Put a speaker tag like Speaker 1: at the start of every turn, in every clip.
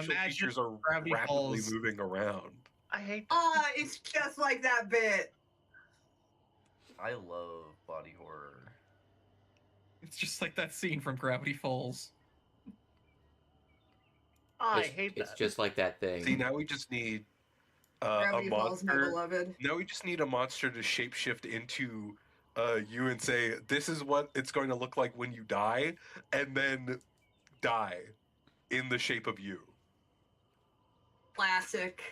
Speaker 1: facial features are
Speaker 2: Gravity
Speaker 1: rapidly
Speaker 2: Falls.
Speaker 1: moving around.
Speaker 3: I hate.
Speaker 4: It's just like that bit.
Speaker 3: I love body horror.
Speaker 2: It's just like that scene from Gravity Falls.
Speaker 5: I hate that.
Speaker 6: It's just like that thing.
Speaker 1: See, now we just need a
Speaker 4: Gravity Falls, my
Speaker 1: monster.
Speaker 4: beloved.
Speaker 1: Now we just need a monster to shapeshift into you and say, "This is what it's going to look like when you die," and then die in the shape of you.
Speaker 4: Classic.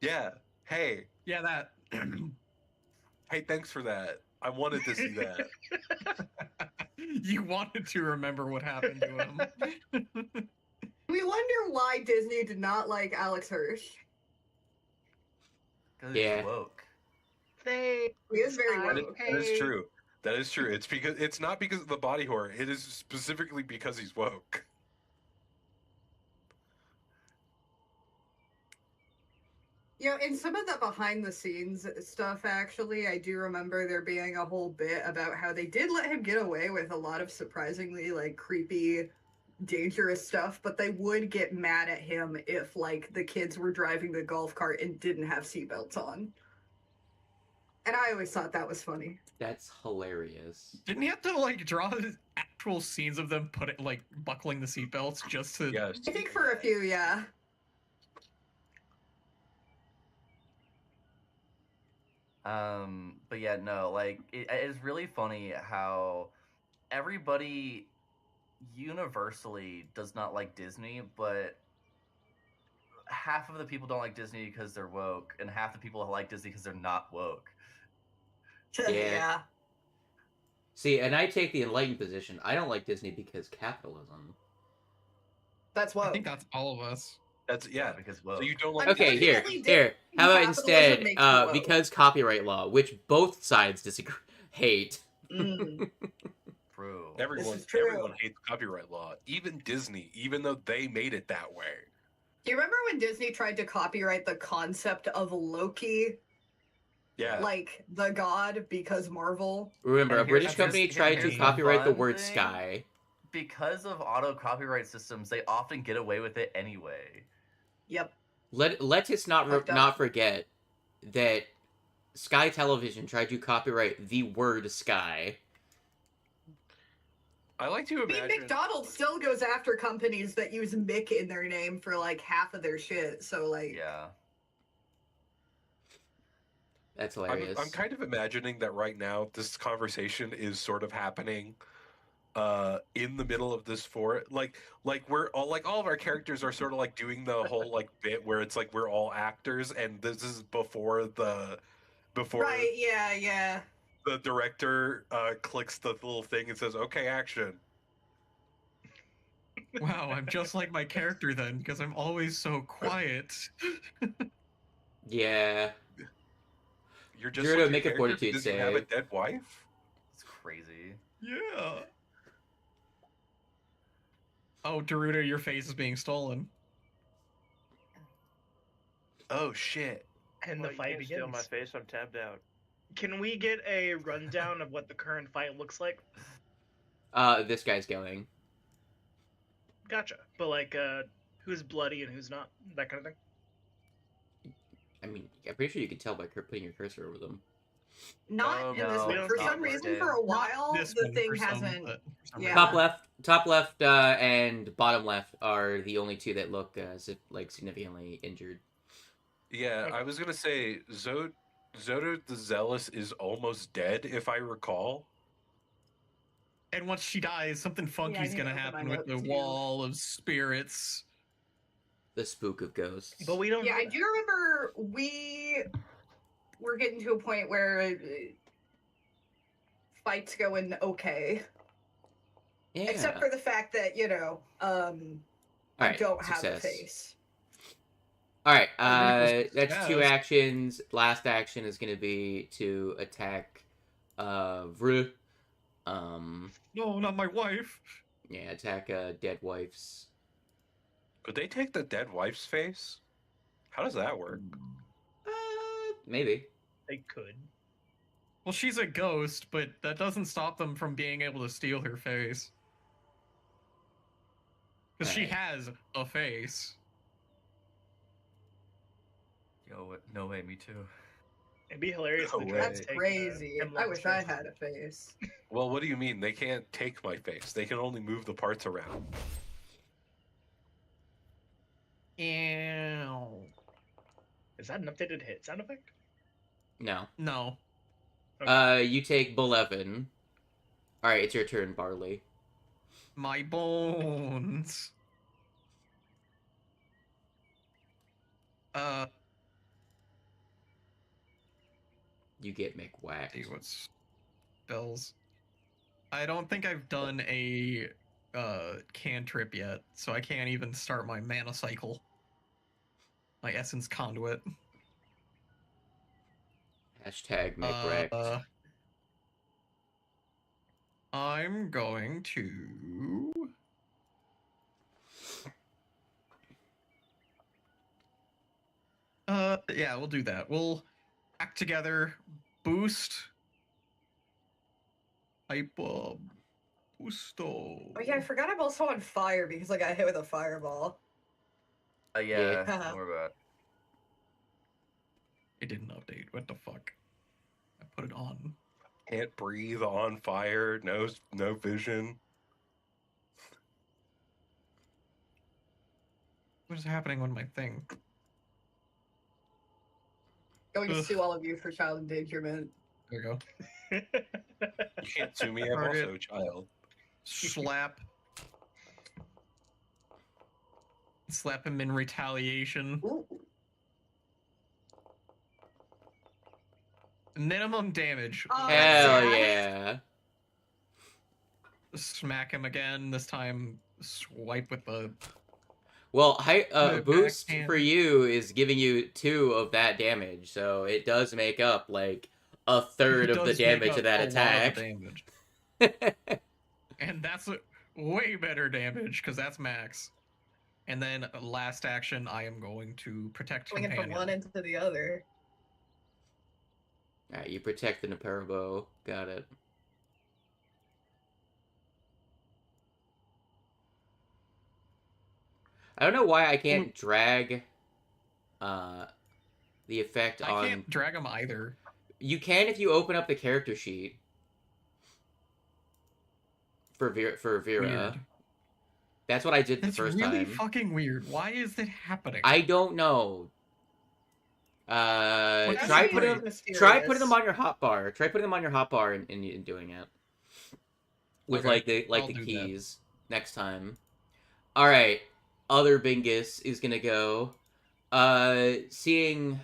Speaker 1: Yeah. Hey.
Speaker 2: Yeah, that.
Speaker 1: Hey, thanks for that. I wanted to see that.
Speaker 2: You wanted to remember what happened to him.
Speaker 4: We wonder why Disney did not like Alex Hirsch.
Speaker 3: Because
Speaker 6: Yeah.
Speaker 3: he's woke.
Speaker 4: He is very
Speaker 1: That
Speaker 4: woke.
Speaker 1: is true. That is true. It's not because of the body horror. It is specifically because he's woke.
Speaker 4: You know, in some of the behind the scenes stuff, actually, I do remember there being a whole bit about how they did let him get away with a lot of surprisingly, like, creepy, dangerous stuff, but they would get mad at him if, like, the kids were driving the golf cart and didn't have seatbelts on. And I always thought that was funny.
Speaker 6: That's hilarious.
Speaker 2: Didn't he have to, like, draw actual scenes of them buckling the seatbelts just to...
Speaker 1: Yes.
Speaker 4: I think for a few, yeah.
Speaker 3: But yeah, no, like, it is really funny how everybody universally does not like Disney, but half of the people don't like Disney because they're woke, and half the people like Disney because they're not woke.
Speaker 6: Yeah. See, and I take the enlightened position. I don't like Disney because capitalism.
Speaker 4: That's woke.
Speaker 2: I think that's all of us.
Speaker 1: That's
Speaker 3: because woke.
Speaker 1: So you don't like.
Speaker 6: Okay, here. How about instead, because copyright law, which both sides disagree, hate.
Speaker 3: True.
Speaker 1: Everyone hates copyright law. Even Disney, even though they made it that way.
Speaker 4: Do you remember when Disney tried to copyright the concept of Loki?
Speaker 1: Yeah.
Speaker 4: Like, the god, because Marvel?
Speaker 6: Remember, a British company tried to copyright the word sky.
Speaker 3: Because of auto copyright systems, they often get away with it anyway.
Speaker 4: Yep.
Speaker 6: Let us not forget that Sky Television tried to copyright the word sky.
Speaker 1: I like to imagine.
Speaker 4: I mean, McDonald's still goes after companies that use Mick in their name for, like, half of their shit, so, like...
Speaker 3: Yeah.
Speaker 6: That's hilarious.
Speaker 1: I'm kind of imagining that right now this conversation is sort of happening in the middle of this forest. Like we're all all of our characters are sort of like doing the whole like bit where it's like we're all actors, and this is before
Speaker 4: Right, yeah.
Speaker 1: The director clicks the little thing and says, "Okay, action."
Speaker 2: Wow, I'm just like my character then, because I'm always so quiet.
Speaker 6: Yeah.
Speaker 1: You're just
Speaker 6: Dorudo,
Speaker 1: like
Speaker 6: make a fortitude
Speaker 1: save. Have a
Speaker 6: save.
Speaker 1: dead wife?
Speaker 3: It's crazy.
Speaker 2: Yeah. Oh, Dorudo, your face is being stolen.
Speaker 1: Oh shit!
Speaker 5: And the fight begins.
Speaker 7: Steal my face. I'm tabbed out.
Speaker 5: Can we get a rundown of what the current fight looks like?
Speaker 6: This guy's going.
Speaker 5: Gotcha. But like, who's bloody and who's not? That kind of thing.
Speaker 6: I mean, I'm pretty sure you can tell by putting your cursor over them.
Speaker 4: Not in this one. For some reason, for a while, the thing hasn't... Yeah.
Speaker 6: Top left, and bottom left are the only two that look significantly injured.
Speaker 1: Yeah, I was gonna say Zodo the Zealous is almost dead, if I recall.
Speaker 2: And once she dies, something funky's gonna happen with the wall of spirits.
Speaker 6: The spook of ghosts.
Speaker 5: But we don't.
Speaker 4: Yeah, I do remember we're getting to a point where fights going okay.
Speaker 6: Yeah.
Speaker 4: Except for the fact that, I don't have a face.
Speaker 6: Alright, that's two actions. Last action is going to be to attack Vru.
Speaker 2: No, not my wife.
Speaker 6: Yeah, attack dead wife's.
Speaker 1: Could they take the dead wife's face? How does that work?
Speaker 6: Maybe.
Speaker 5: They could.
Speaker 2: Well, she's a ghost, but that doesn't stop them from being able to steal her face. Because she has a face.
Speaker 3: Yo, no way, me too.
Speaker 5: It'd be hilarious.
Speaker 1: No
Speaker 5: if they
Speaker 1: way.
Speaker 5: tried
Speaker 4: That's
Speaker 5: to take,
Speaker 4: crazy. I
Speaker 5: Hemlock's
Speaker 4: wish I
Speaker 5: face.
Speaker 4: had a face.
Speaker 1: Well, what do you mean? They can't take my face. They can only move the parts around.
Speaker 2: Ew.
Speaker 5: Is that an updated hit sound effect?
Speaker 6: No.
Speaker 2: No.
Speaker 6: Okay. You take ᴬᴿᴼᴁ. Alright, it's your turn, Barley.
Speaker 2: My bones.
Speaker 6: You get McWhacked.
Speaker 2: See what's spells. I don't think I've done a cantrip yet, so I can't even start my mana cycle. My essence conduit.
Speaker 6: Hashtag McWhacked.
Speaker 2: I'm going to... yeah, we'll do that. We'll act together, boost. Hyper boosto.
Speaker 4: Oh yeah, I forgot I'm also on fire because I got hit with a fireball.
Speaker 3: Yeah,
Speaker 4: Yeah.
Speaker 3: don't worry about it.
Speaker 2: It didn't update. What the fuck? I put it on.
Speaker 1: Can't breathe, on fire, no vision.
Speaker 2: What is happening on my thing?
Speaker 4: Going to sue all of you for child endangerment.
Speaker 2: There we go.
Speaker 1: You can't sue me, I'm
Speaker 2: Target.
Speaker 1: also a child.
Speaker 2: Slap. Slap him in retaliation.
Speaker 4: Ooh.
Speaker 2: Minimum damage.
Speaker 4: Oh,
Speaker 6: Hell
Speaker 4: yeah.
Speaker 6: yeah.
Speaker 2: Smack him again. This time, swipe with the...
Speaker 6: Well, boost
Speaker 2: backhand.
Speaker 6: for you is giving you 2 of that damage, so it does make up, like, a third
Speaker 2: It
Speaker 6: of the
Speaker 2: does make
Speaker 6: damage
Speaker 2: up
Speaker 6: of that
Speaker 2: a lot
Speaker 6: attack.
Speaker 2: of damage. And that's way better damage, because that's max. And then, last action, I am going to protect
Speaker 4: Swinging from
Speaker 2: companion.
Speaker 4: one into the other.
Speaker 6: Alright, you protect the Naperbo. Got it. I don't know why I can't drag the effect on...
Speaker 2: I can't drag him either.
Speaker 6: You can if you open up the character sheet. For Vera.
Speaker 2: Weird.
Speaker 6: That's what I did the
Speaker 2: That's
Speaker 6: first
Speaker 2: really
Speaker 6: time.
Speaker 2: fucking weird. Why is that happening?
Speaker 6: I don't know.
Speaker 2: That's
Speaker 6: Try
Speaker 2: really
Speaker 6: putting them on your hotbar. Try putting them on your hotbar and doing it. With
Speaker 2: Okay,
Speaker 6: the
Speaker 2: I'll do
Speaker 6: keys next time. Alright. Other Bingus is gonna go. Seeing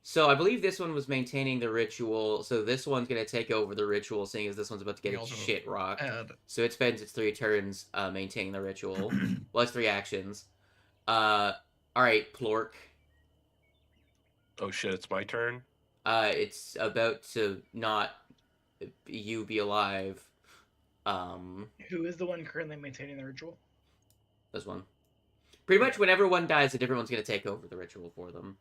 Speaker 6: so I believe this one was maintaining the ritual, so this one's gonna take over the ritual, seeing as this one's about to get its shit rocked. So it spends its 3 turns maintaining the ritual. Well, it's 3 actions. Alright, Plork.
Speaker 1: Oh shit, it's my turn?
Speaker 6: It's about to not you be alive.
Speaker 5: Who is the one currently maintaining the ritual?
Speaker 6: This one. Pretty much whenever one dies, a different one's gonna take over the ritual for them.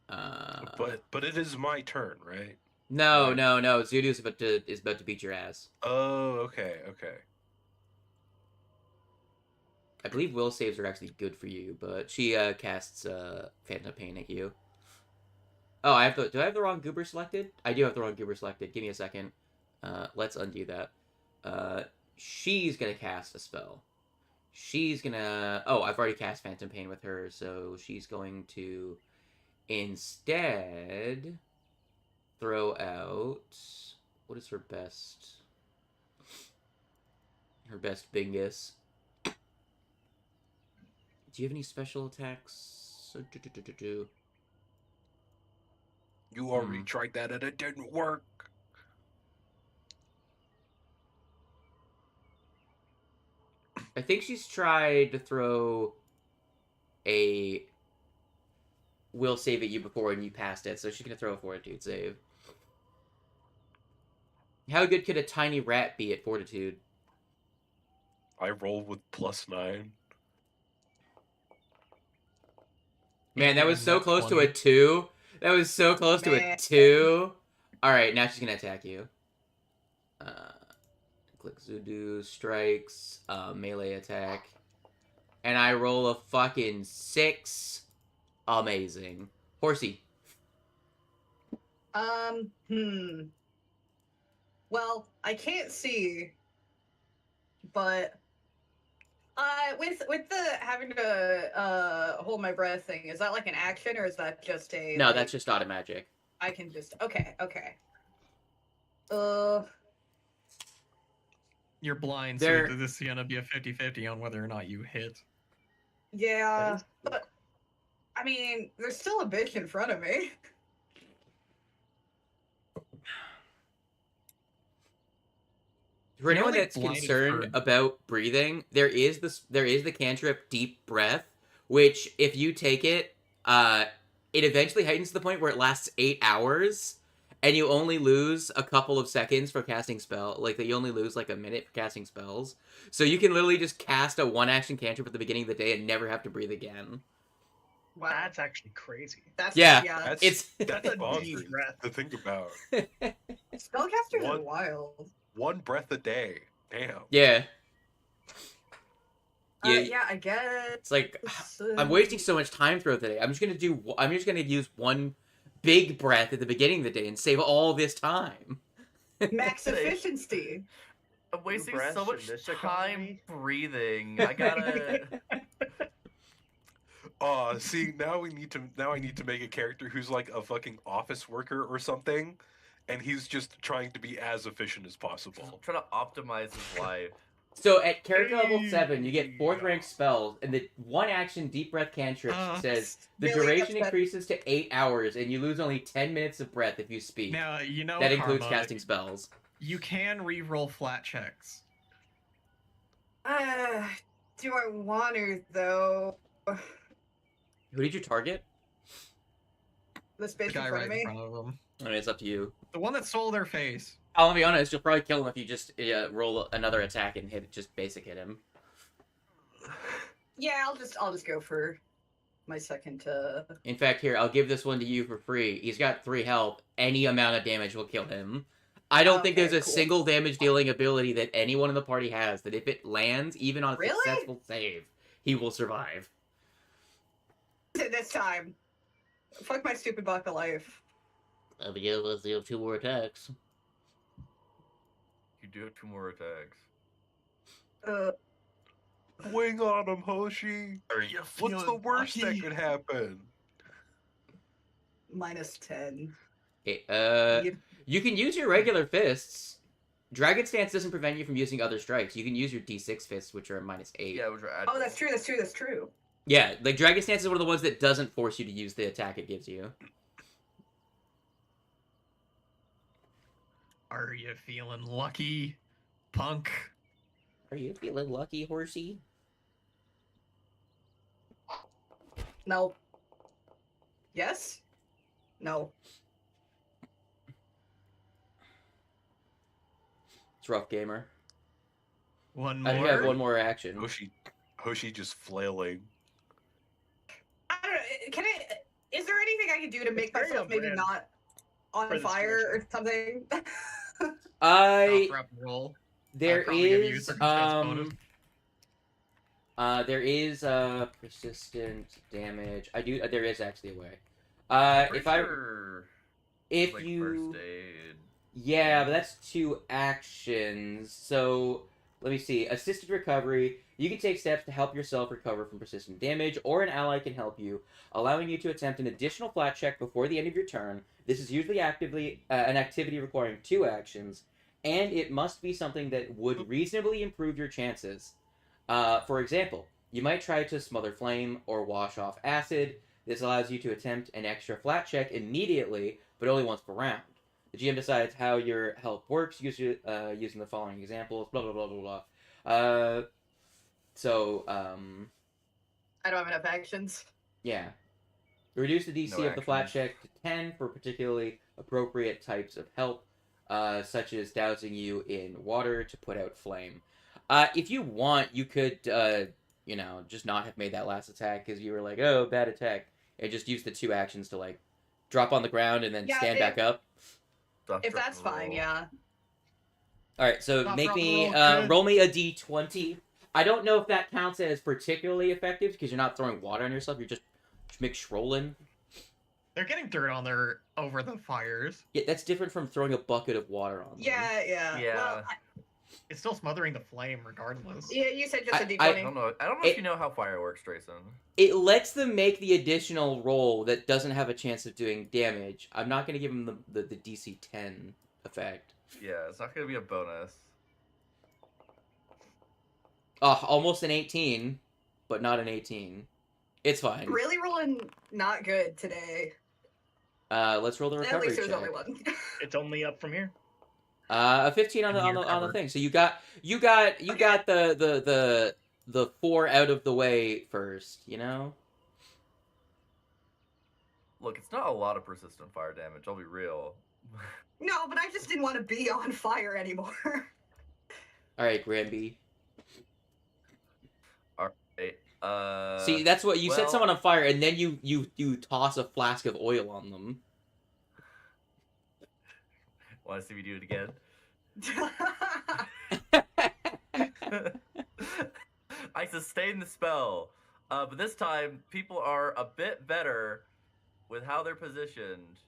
Speaker 1: But it is my turn, right?
Speaker 6: No.
Speaker 1: Right.
Speaker 6: Zudu's about to beat your ass.
Speaker 1: Oh, okay.
Speaker 6: I believe will saves are actually good for you, but she casts Phantom Pain at you. Oh, do I have the wrong goober selected? I do have the wrong goober selected. Give me a second. Let's undo that. She's gonna cast a spell. She's gonna... Oh, I've already cast Phantom Pain with her, so she's going to instead throw out... What is her best? Her best Bingus. Do you have any special attacks?
Speaker 1: You already tried that and it didn't work.
Speaker 6: I think she's tried to throw a will save at you before and you passed it, so she's gonna throw a fortitude save. How good could a tiny rat be at fortitude?
Speaker 1: I roll with +9.
Speaker 6: Man, that was so
Speaker 2: Nat
Speaker 6: close to
Speaker 2: 20.
Speaker 6: a 2. That was so close to a
Speaker 4: Man.
Speaker 6: 2. Alright, now she's gonna attack you. Click Zudu, strikes, melee attack. And I roll a fucking 6. Amazing. Horsey.
Speaker 4: Well, I can't see, but with the having to hold my breath thing, is that like an action or is that just a
Speaker 6: No,
Speaker 4: like,
Speaker 6: that's just automagic.
Speaker 4: I can just okay.
Speaker 2: You're blind,
Speaker 6: There-
Speaker 2: so this is gonna be a 50-50 on whether or not you hit.
Speaker 4: Yeah, but I mean, there's still a bitch in front of me.
Speaker 6: For anyone
Speaker 2: like,
Speaker 6: that's
Speaker 2: blinded
Speaker 6: concerned
Speaker 2: for-
Speaker 6: about breathing, there is the cantrip Deep Breath, which if you take it, it eventually heightens to the point where it lasts 8 hours, and you only lose a couple of seconds for casting spell. Like, you only lose like a minute for casting spells. So you can literally just cast a 1-action cantrip at the beginning of the day and never have to breathe again.
Speaker 4: Wow,
Speaker 5: That's actually crazy.
Speaker 4: that's
Speaker 6: Yeah.
Speaker 1: That's
Speaker 6: It's
Speaker 5: That's a
Speaker 1: bonkers
Speaker 5: deep breath.
Speaker 1: to think about.
Speaker 4: spellcasters are
Speaker 1: One-
Speaker 4: wild.
Speaker 1: 1 breath a day. Damn.
Speaker 6: yeah. Yeah.
Speaker 4: Yeah, I guess.
Speaker 6: It's like I'm wasting so much time throughout the day. I'm just gonna use one big breath at the beginning of the day and save all this time.
Speaker 4: Max efficiency.
Speaker 3: I'm wasting
Speaker 5: breath
Speaker 3: so
Speaker 5: in
Speaker 3: much
Speaker 5: this
Speaker 3: time
Speaker 5: economy?
Speaker 3: breathing. I gotta.
Speaker 1: See, now I need to make a character who's like a fucking office worker or something, and he's just trying to be as efficient as possible.
Speaker 3: trying to optimize his life.
Speaker 6: So at character level 7, you get 4th rank spells, and the 1-action deep breath cantrip says the
Speaker 4: Really
Speaker 6: duration
Speaker 4: upset.
Speaker 6: increases to 8 hours, and you lose only 10 minutes of breath if you speak.
Speaker 2: Now, you know,
Speaker 6: That includes
Speaker 2: Karma,
Speaker 6: casting spells.
Speaker 2: You can re-roll flat checks.
Speaker 4: Do I want to though?
Speaker 6: Who did you target?
Speaker 4: The space
Speaker 2: The
Speaker 4: in
Speaker 2: guy
Speaker 4: front
Speaker 2: right
Speaker 4: of
Speaker 2: in
Speaker 4: me.
Speaker 2: front of him.
Speaker 6: I mean, it's up to you.
Speaker 2: The one that stole their face.
Speaker 6: I'll be honest, you'll probably kill him if you just roll another attack and just basic hit him.
Speaker 4: Yeah, I'll just go for my second.
Speaker 6: In fact, here, I'll give this one to you for free. He's got 3 health. Any amount of damage will kill him. I don't think
Speaker 4: Okay,
Speaker 6: there's a
Speaker 4: cool.
Speaker 6: single damage dealing ability that anyone in the party has that if it lands, even on a
Speaker 4: Really?
Speaker 6: successful save, he will survive.
Speaker 4: This time. Fuck my stupid buck of life.
Speaker 6: But yeah, let's have 2 more attacks.
Speaker 3: You do have 2 more attacks.
Speaker 1: Wing on him, Hoshi.
Speaker 2: Are you
Speaker 1: What's the worst that could happen?
Speaker 4: -10.
Speaker 6: Okay, you can use your regular fists. Dragon Stance doesn't prevent you from using other strikes. You can use your D6 fists, which are -8.
Speaker 3: Yeah, which are
Speaker 4: Oh, that's true. That's true.
Speaker 6: Yeah, like Dragon Stance is one of the ones that doesn't force you to use the attack it gives you.
Speaker 2: Are you feeling lucky, punk?
Speaker 6: Are you feeling lucky, horsey?
Speaker 4: No. Yes? No.
Speaker 6: It's rough, gamer.
Speaker 2: One
Speaker 6: I
Speaker 2: more.
Speaker 6: think I have one more action.
Speaker 1: Hoshi just flailing.
Speaker 4: I don't know. Can I? Is there anything I can do to make
Speaker 5: Very
Speaker 4: myself
Speaker 5: on
Speaker 4: maybe
Speaker 5: brand
Speaker 4: not on
Speaker 5: for this
Speaker 4: fire or
Speaker 5: version.
Speaker 4: something?
Speaker 6: I
Speaker 2: Drop roll.
Speaker 6: there
Speaker 2: probably give you
Speaker 6: is
Speaker 2: circumstance bonus.
Speaker 6: there is persistent damage. There is actually a way. If
Speaker 3: like
Speaker 6: you
Speaker 3: first aid.
Speaker 6: Yeah, but that's 2 actions. So, let me see. Assisted recovery. You can take steps to help yourself recover from persistent damage, or an ally can help you, allowing you to attempt an additional flat check before the end of your turn. This is usually an activity requiring 2 actions, and it must be something that would reasonably improve your chances. For example, you might try to smother flame or wash off acid. This allows you to attempt an extra flat check immediately, but only once per round. The GM decides how your help works using the following examples. Blah blah blah blah blah.
Speaker 4: I don't have enough actions.
Speaker 6: Yeah. Reduce the DC
Speaker 3: No
Speaker 6: of the flat
Speaker 3: actions.
Speaker 6: check to 10 for particularly appropriate types of help, such as dousing you in water to put out flame. If you want, you could, just not have made that last attack because you were like, oh, bad attack. and just use the 2 actions to like drop on the ground and then
Speaker 4: Yeah,
Speaker 6: stand back up.
Speaker 4: If that's fine, yeah.
Speaker 6: All right, so
Speaker 2: Stop,
Speaker 6: make
Speaker 2: drop,
Speaker 6: me
Speaker 2: roll, good.
Speaker 6: roll me a d20. I don't know if that counts as particularly effective because you're not throwing water on yourself. You're just McStrolling.
Speaker 2: They're getting dirt on over the fires.
Speaker 6: Yeah, that's different from throwing a bucket of water on them.
Speaker 4: Yeah.
Speaker 3: Yeah.
Speaker 4: Well,
Speaker 2: It's still smothering the flame regardless.
Speaker 4: yeah, you said just a D20.
Speaker 3: I don't know if you know how fire works, Drayson.
Speaker 6: It lets them make the additional roll that doesn't have a chance of doing damage. I'm not going to give them the DC 10 effect.
Speaker 3: Yeah, it's not gonna be a bonus.
Speaker 6: Almost an 18, but not an 18. It's fine.
Speaker 4: Really rolling not good today.
Speaker 6: Let's roll the
Speaker 4: At
Speaker 6: recovery
Speaker 4: least there's
Speaker 6: check.
Speaker 4: only one.
Speaker 5: It's only up from here.
Speaker 6: A 15 on
Speaker 2: And you're
Speaker 6: the
Speaker 2: covered.
Speaker 6: thing. So you got the 4 out of the way first, you know?
Speaker 3: Look, it's not a lot of persistent fire damage. I'll be real.
Speaker 4: No, but I just didn't want to be on fire anymore.
Speaker 6: All right, Granby.
Speaker 3: Hey,
Speaker 6: See, that's what you set
Speaker 3: well-
Speaker 6: someone on fire, and then you toss a flask of oil on them.
Speaker 3: Want to see me do it again? I sustain the spell, but this time people are a bit better with how they're positioned.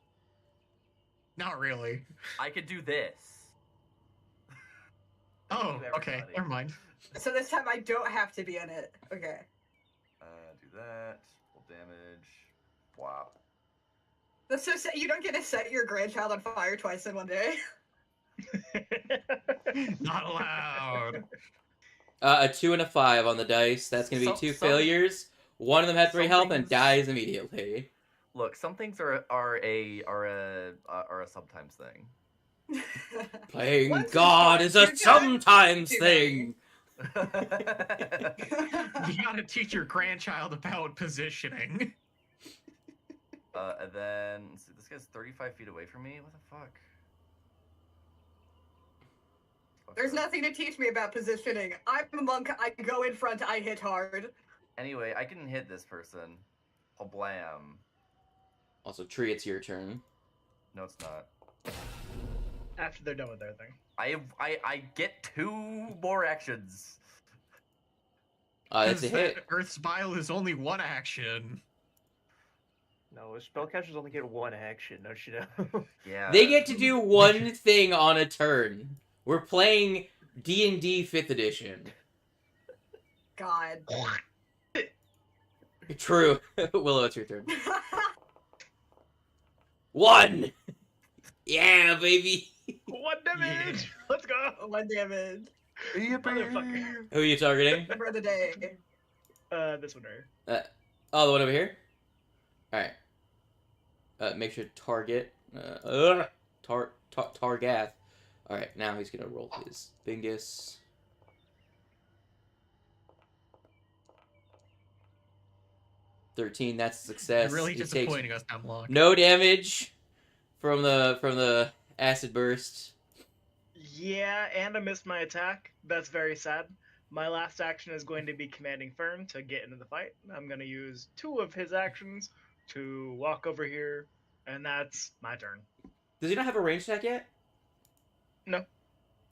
Speaker 2: Not really.
Speaker 3: I could do this.
Speaker 2: Oh,
Speaker 3: Move
Speaker 2: okay.
Speaker 3: everybody.
Speaker 2: Never mind.
Speaker 4: So this time I don't have to be in it. Okay.
Speaker 3: Do that. Full damage. Wow.
Speaker 4: That's so sad. You don't get to set your grandchild on fire twice in one day.
Speaker 2: Not allowed.
Speaker 6: A 2 and a 5 on the dice. That's gonna be
Speaker 3: Some-
Speaker 6: 2
Speaker 3: some-
Speaker 6: failures. One of them had 3
Speaker 3: some
Speaker 6: health and
Speaker 3: things-
Speaker 6: dies immediately.
Speaker 3: Look, some things are a sometimes thing.
Speaker 6: Playing
Speaker 4: Once
Speaker 6: God
Speaker 4: upon
Speaker 6: is
Speaker 4: a
Speaker 6: a
Speaker 4: time,
Speaker 6: sometimes
Speaker 4: too
Speaker 6: thing.
Speaker 2: You gotta teach your grandchild about positioning.
Speaker 3: And then let's see, this guy's 35 feet away from me. What the fuck?
Speaker 4: There's nothing to teach me about positioning. I'm a monk. I go in front. I hit hard.
Speaker 3: Anyway, I can hit this person. Blam.
Speaker 6: Also, Tree, it's your turn.
Speaker 3: No, it's not.
Speaker 5: After they're done with their thing.
Speaker 3: I get 2 more actions.
Speaker 6: That's a hit.
Speaker 2: Earth's Bile is only 1 action.
Speaker 7: No, spellcasters only get 1 action, don't you know?
Speaker 3: Yeah.
Speaker 6: They get to do one thing on a turn. We're playing D&D 5th edition.
Speaker 4: God.
Speaker 6: True. Willow, it's your turn. 1! Yeah, baby!
Speaker 5: 1 damage! Let's go!
Speaker 4: 1 damage
Speaker 5: Motherfucker.
Speaker 6: Who are you targeting?
Speaker 4: for the day.
Speaker 5: This one right here.
Speaker 6: Oh, the one over here? Alright. Make sure to target. Targath. Alright, now he's gonna roll his Bingus. That's a success.
Speaker 2: You're really
Speaker 6: He takes
Speaker 2: disappointing us, Hemlock.
Speaker 6: no damage from the acid burst.
Speaker 5: Yeah, and I missed my attack. That's very sad. My last action is going to be commanding Fern to get into the fight. I'm going to use 2 of his actions to walk over here, and that's my turn.
Speaker 6: Does he not have a range attack yet?
Speaker 5: No.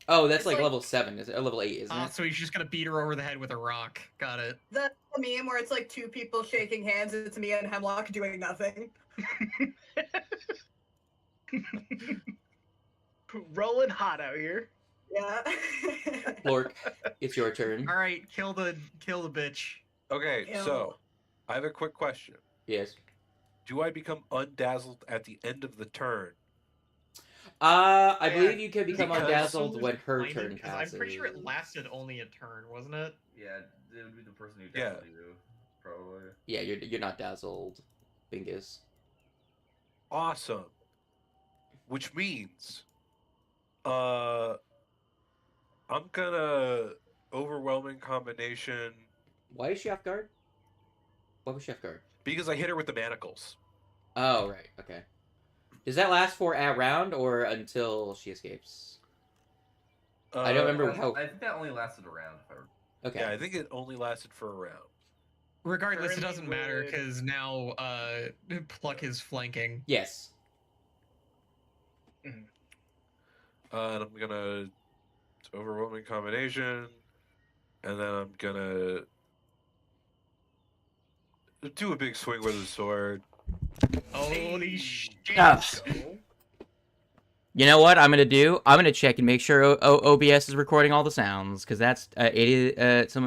Speaker 6: Oh, that's
Speaker 4: It's
Speaker 6: like
Speaker 4: like-
Speaker 6: level 7, is it? Or level 8, isn't it?
Speaker 2: So he's just gonna beat her over the head with a rock. Got it.
Speaker 4: The meme where it's like 2 people shaking hands. It's me and Hemlock doing nothing.
Speaker 5: Rolling hot out here.
Speaker 4: Yeah.
Speaker 6: Lork, it's your turn.
Speaker 2: All right, kill the bitch.
Speaker 1: Okay,
Speaker 4: Ew.
Speaker 1: so I have a quick question.
Speaker 6: Yes.
Speaker 1: Do I become undazzled at the end of the turn?
Speaker 6: I believe you can become
Speaker 1: Because-
Speaker 6: undazzled when her
Speaker 2: Blinded,
Speaker 6: turn
Speaker 2: 'cause
Speaker 6: passes.
Speaker 2: I'm pretty sure it lasted only a turn, wasn't it?
Speaker 3: Yeah, it would be the person who
Speaker 1: Yeah.
Speaker 3: dazzled you, probably.
Speaker 6: Yeah, you're not dazzled, Bingus.
Speaker 1: Awesome. Which means, I'm gonna overwhelming combination
Speaker 6: Why is she off guard? Why was she off guard?
Speaker 1: because I hit her with the manacles.
Speaker 6: Oh, right. Okay. Does that last for a round or until she escapes? I don't remember how.
Speaker 3: I think that only lasted a round. If I
Speaker 6: Okay.
Speaker 1: Yeah, I think it only lasted for a round.
Speaker 2: Regardless, it
Speaker 5: Brennan
Speaker 2: doesn't matter
Speaker 5: would-
Speaker 2: because now Pluck is flanking.
Speaker 6: Yes.
Speaker 1: And I'm gonna overwhelming combination, and then I'm gonna do a big swing with the sword.
Speaker 2: Holy shit!
Speaker 6: Ah. You know what I'm gonna do? I'm gonna check and make sure OBS is recording all the sounds, because that's it is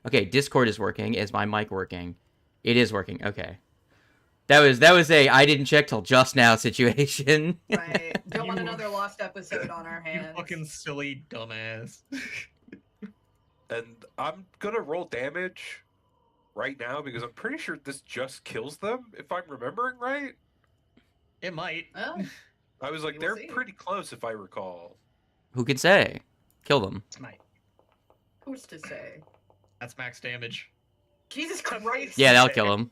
Speaker 6: Okay, Discord is working. Is my mic working? It is working. Okay. That was a I didn't check till just now situation.
Speaker 4: Right. Don't want
Speaker 2: You-
Speaker 4: another lost episode on our
Speaker 2: You
Speaker 4: hands.
Speaker 2: fucking silly dumbass.
Speaker 1: And I'm gonna roll damage right now because I'm pretty sure this just kills them, if I'm remembering right.
Speaker 2: It might.
Speaker 4: Well,
Speaker 1: I was like,
Speaker 4: We will
Speaker 1: they're
Speaker 4: see.
Speaker 1: pretty close if I recall.
Speaker 6: Who can say? Kill them.
Speaker 5: Smite.
Speaker 4: who's to say?
Speaker 2: That's max damage.
Speaker 4: Jesus Christ.
Speaker 6: Yeah, that'll kill them.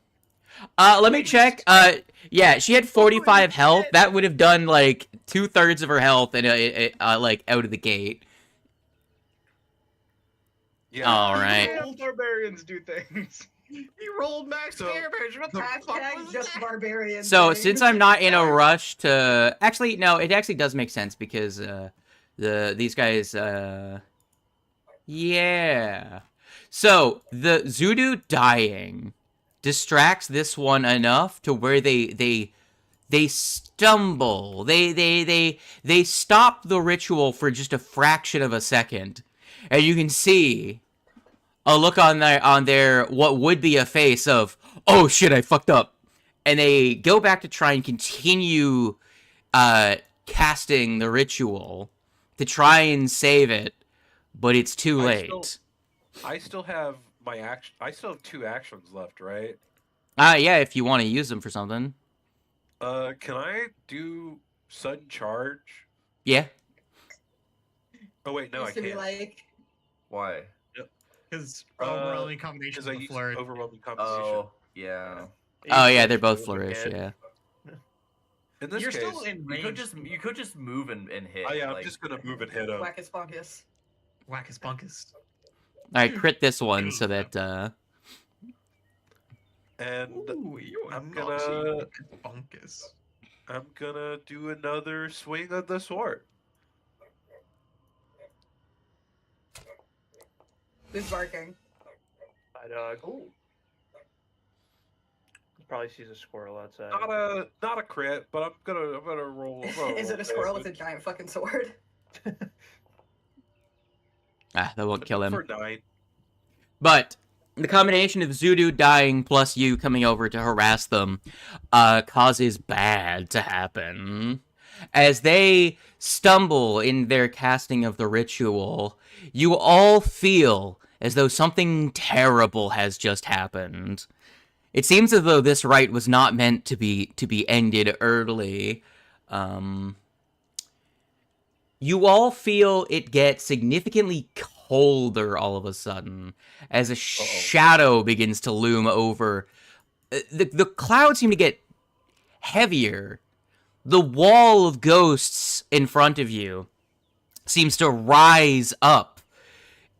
Speaker 6: Let me check. Yeah, she had 45 health. That would have done like 2/3 of her health, and like out of the gate.
Speaker 1: Yeah.
Speaker 6: All right.
Speaker 5: All barbarians do things.
Speaker 2: You rolled max
Speaker 1: So,
Speaker 2: damage. What the fuck
Speaker 4: Hashtag
Speaker 2: was
Speaker 4: just
Speaker 2: that?
Speaker 4: barbarian.
Speaker 6: So
Speaker 4: thing.
Speaker 6: since I'm not in a rush to, actually no, it actually does make sense because these guys yeah. So the Zudu dying distracts this one enough to where they stumble. They stop the ritual for just a fraction of a second. And you can see a look on their what would be a face of, oh shit, I fucked up. And they go back to try and continue casting the ritual to try and save it, but it's too late.
Speaker 1: I still have my action. I still have 2 actions left, right?
Speaker 6: Yeah, if you want to use them for something.
Speaker 1: Can I do sudden charge?
Speaker 6: Yeah.
Speaker 1: Oh wait, no, I
Speaker 4: Used to be
Speaker 1: can't.
Speaker 4: like,
Speaker 3: Why?
Speaker 2: Because
Speaker 1: Uh,
Speaker 2: overwhelming combination
Speaker 1: Because I
Speaker 2: with
Speaker 1: used
Speaker 2: flourish.
Speaker 1: overwhelming composition.
Speaker 3: Oh, yeah.
Speaker 6: Oh yeah, they're both flourish. Yeah.
Speaker 1: In this
Speaker 2: You're
Speaker 1: case,
Speaker 2: still in range.
Speaker 3: You could just move and hit.
Speaker 1: I'm
Speaker 3: like,
Speaker 1: just gonna move and hit him.
Speaker 4: Wackus Bonkus.
Speaker 2: Wackus bunkus.
Speaker 6: All right, crit this one so that
Speaker 1: And
Speaker 2: Ooh, you are
Speaker 1: I'm
Speaker 2: naughty,
Speaker 1: gonna-
Speaker 2: Wackus bunkus.
Speaker 1: I'm gonna do another swing of the sword.
Speaker 4: Who's barking?
Speaker 7: My dog. Ooh. Probably sees a squirrel outside.
Speaker 1: Not a crit, but I'm gonna roll.
Speaker 4: Is it a squirrel with a giant fucking sword?
Speaker 6: that won't kill him.
Speaker 1: For 9.
Speaker 6: But the combination of Zudu dying plus you coming over to harass them causes bad to happen. As they stumble in their casting of the ritual, you all feel as though something terrible has just happened. It seems as though this rite was not meant to be ended early. You all feel it get significantly colder all of a sudden as a shadow begins to loom over. The clouds seem to get heavier. The wall of ghosts in front of you seems to rise up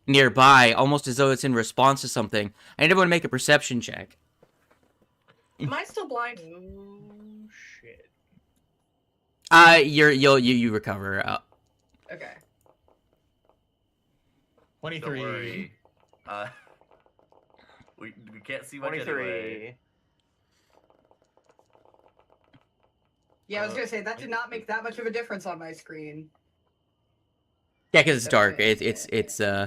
Speaker 6: nearby, almost as though it's in response to something. I need everyone to make a perception check.
Speaker 4: Am I still blind?
Speaker 7: Oh shit.
Speaker 6: You recover.
Speaker 4: Okay.
Speaker 2: 23.
Speaker 3: Don't worry. We can't see much anyway.
Speaker 7: 23.
Speaker 4: Yeah, I was gonna say that did not make that much of a difference on my screen.
Speaker 6: Yeah, because it's dark. It's
Speaker 4: Yeah.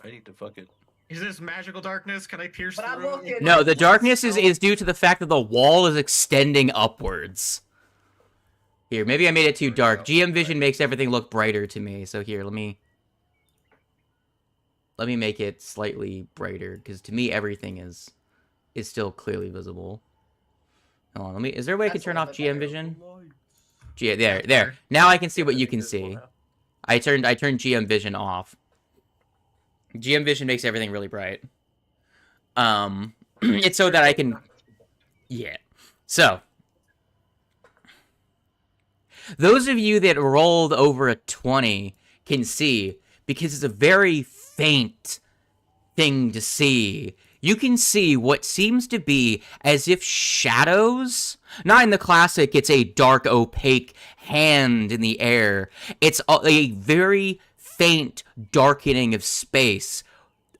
Speaker 1: I need to fucking.
Speaker 2: Is this magical darkness? Can I pierce
Speaker 4: But I'm
Speaker 2: through?
Speaker 4: looking.
Speaker 6: No, the darkness is due to the fact that the wall is extending upwards. Here, maybe I made it too dark. GM Vision makes everything look brighter to me. So here, let me make it slightly brighter, because to me everything is still clearly visible. Hold on, is there a way I can
Speaker 4: That's a
Speaker 6: turn
Speaker 4: little
Speaker 6: off
Speaker 4: bit
Speaker 6: GM
Speaker 4: better.
Speaker 6: Vision? There. Now I can see what you can see. I turned GM Vision off. GM Vision makes everything really bright. It's so that I can. Yeah. So, those of you that rolled over a 20 can see, because it's a very faint thing to see, you can see what seems to be as if shadows, not in the classic, it's a dark, opaque hand in the air. It's a very faint darkening of space,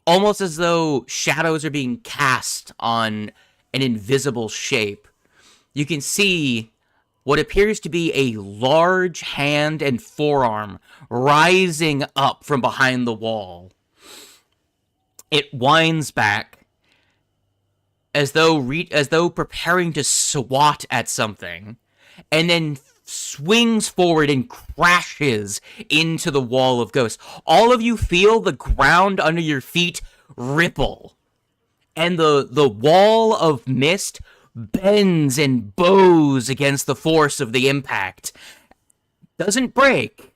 Speaker 6: almost as though shadows are being cast on an invisible shape. You can see what appears to be a large hand and forearm rising up from behind the wall. It winds back as though preparing to swat at something, and then swings forward and crashes into the wall of ghosts. All of you feel the ground under your feet ripple, and the wall of mist bends and bows against the force of the impact. Doesn't break,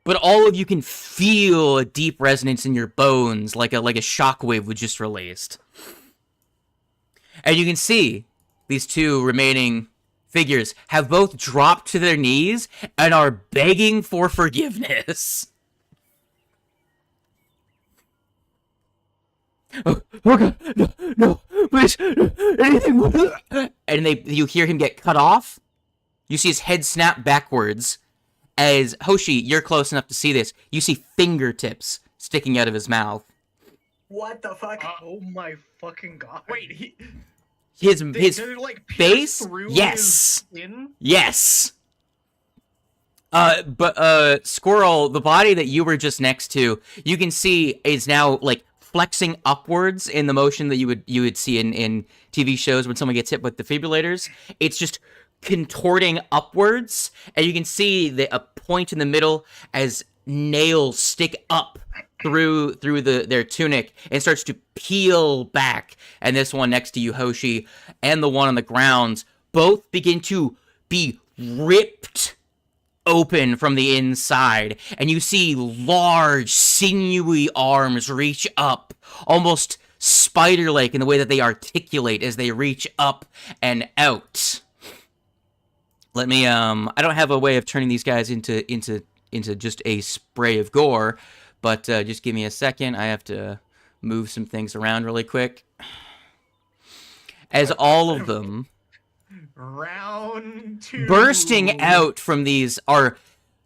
Speaker 6: but all of you can feel a deep resonance in your bones, like a shockwave was just released. And you can see these two remaining figures have both dropped to their knees and are begging for forgiveness. Oh God, no, please, anything. And you hear him get cut off. You see his head snap backwards. As Hoshi, you're close enough to see this. You see fingertips sticking out of his mouth.
Speaker 4: What the fuck?
Speaker 5: Oh my fucking god!
Speaker 2: Wait,
Speaker 6: His
Speaker 2: they're, like, pierced
Speaker 6: face,
Speaker 2: through
Speaker 6: yes,
Speaker 2: his skin?
Speaker 6: yes. But Squirrel, the body that you were just next to, you can see is now like flexing upwards in the motion that you would see in TV shows when someone gets hit with defibrillators. It's just contorting upwards, and you can see a point in the middle as nails stick up through their tunic and starts to peel back. And this one next to you, Hoshi, and the one on the ground both begin to be ripped open from the inside, and you see large, sinewy arms reach up, almost spider-like in the way that they articulate as they reach up and out. Let me, I don't have a way of turning these guys into just a spray of gore, but just give me a second. I have to move some things around really quick. As all of them
Speaker 2: Round 2.
Speaker 6: bursting out from these are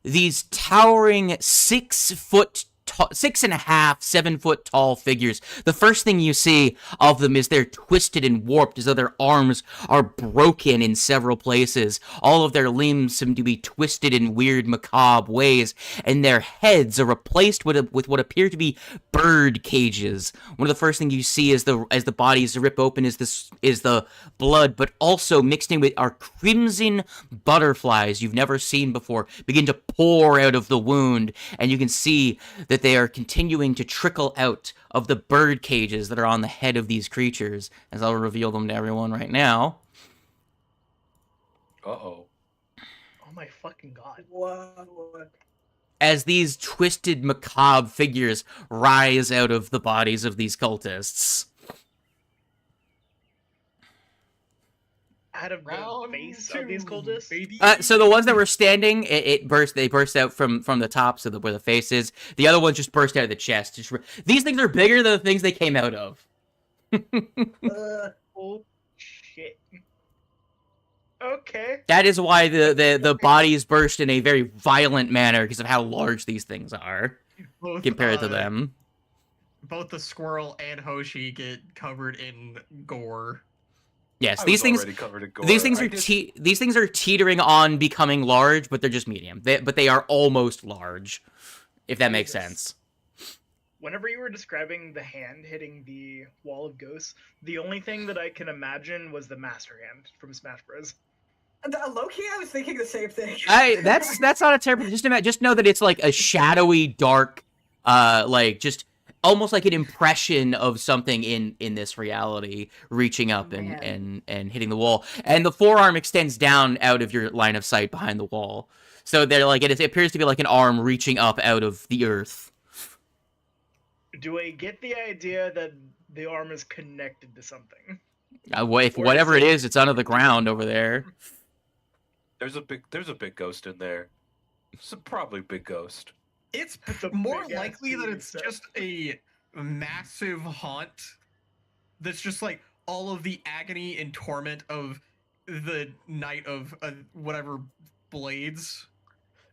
Speaker 6: these towering 6 foot tall, 6.5, 7 foot tall figures. The first thing you see of them is they're twisted and warped as though their arms are broken in several places. All of their limbs seem to be twisted in weird, macabre ways, and their heads are replaced with what appear to be bird cages. One of the first things you see as the bodies rip open is the blood, but also mixed in with are crimson butterflies you've never seen before begin to pour out of the wound, and you can see that they are continuing to trickle out of the bird cages that are on the head of these creatures, as I'll reveal them to everyone right now.
Speaker 1: Uh-oh.
Speaker 5: Oh my fucking god!
Speaker 4: What?
Speaker 6: As these twisted, macabre figures rise out of the bodies of these cultists.
Speaker 5: Out of the
Speaker 2: Round
Speaker 5: face
Speaker 2: 2,
Speaker 5: of these cultists?
Speaker 2: baby.
Speaker 6: So the ones that were standing, they burst out from the tops of where the face is. The other ones just burst out of the chest. These things are bigger than the things they came out of.
Speaker 5: Oh shit. Okay.
Speaker 6: That is why the bodies burst in a very violent manner because of how large these things are
Speaker 2: Both,
Speaker 6: compared to them.
Speaker 2: Both the squirrel and Hoshi get covered in gore.
Speaker 6: Yes,
Speaker 1: I
Speaker 6: these
Speaker 1: was
Speaker 6: things.
Speaker 1: already covered in gore.
Speaker 6: These things
Speaker 1: I
Speaker 6: are
Speaker 1: just-
Speaker 6: these things are teetering on becoming large, but they're just medium. But they are almost large, if that makes
Speaker 5: Jesus.
Speaker 6: sense.
Speaker 5: Whenever you were describing the hand hitting the wall of ghosts, the only thing that I can imagine was the Master Hand from Smash Bros.
Speaker 4: Low-key, I was thinking the same thing.
Speaker 6: That's not a terrible. Just know that it's like a shadowy, dark, like just almost like an impression of something in this reality reaching up and hitting the wall, and the forearm extends down out of your line of sight behind the wall. So they're like it appears to be like an arm reaching up out of the earth.
Speaker 5: Do I get the idea that the arm is connected to something?
Speaker 6: If
Speaker 5: Or
Speaker 6: whatever
Speaker 5: is
Speaker 6: it
Speaker 5: it-
Speaker 6: is, it's under the ground over there.
Speaker 1: There's a big ghost in there. It's probably a big ghost.
Speaker 2: It's
Speaker 5: It's a
Speaker 2: more
Speaker 5: big-ass
Speaker 2: likely that
Speaker 5: dude,
Speaker 2: it's
Speaker 5: so-
Speaker 2: just a massive haunt that's just like all of the agony and torment of the night of whatever blades.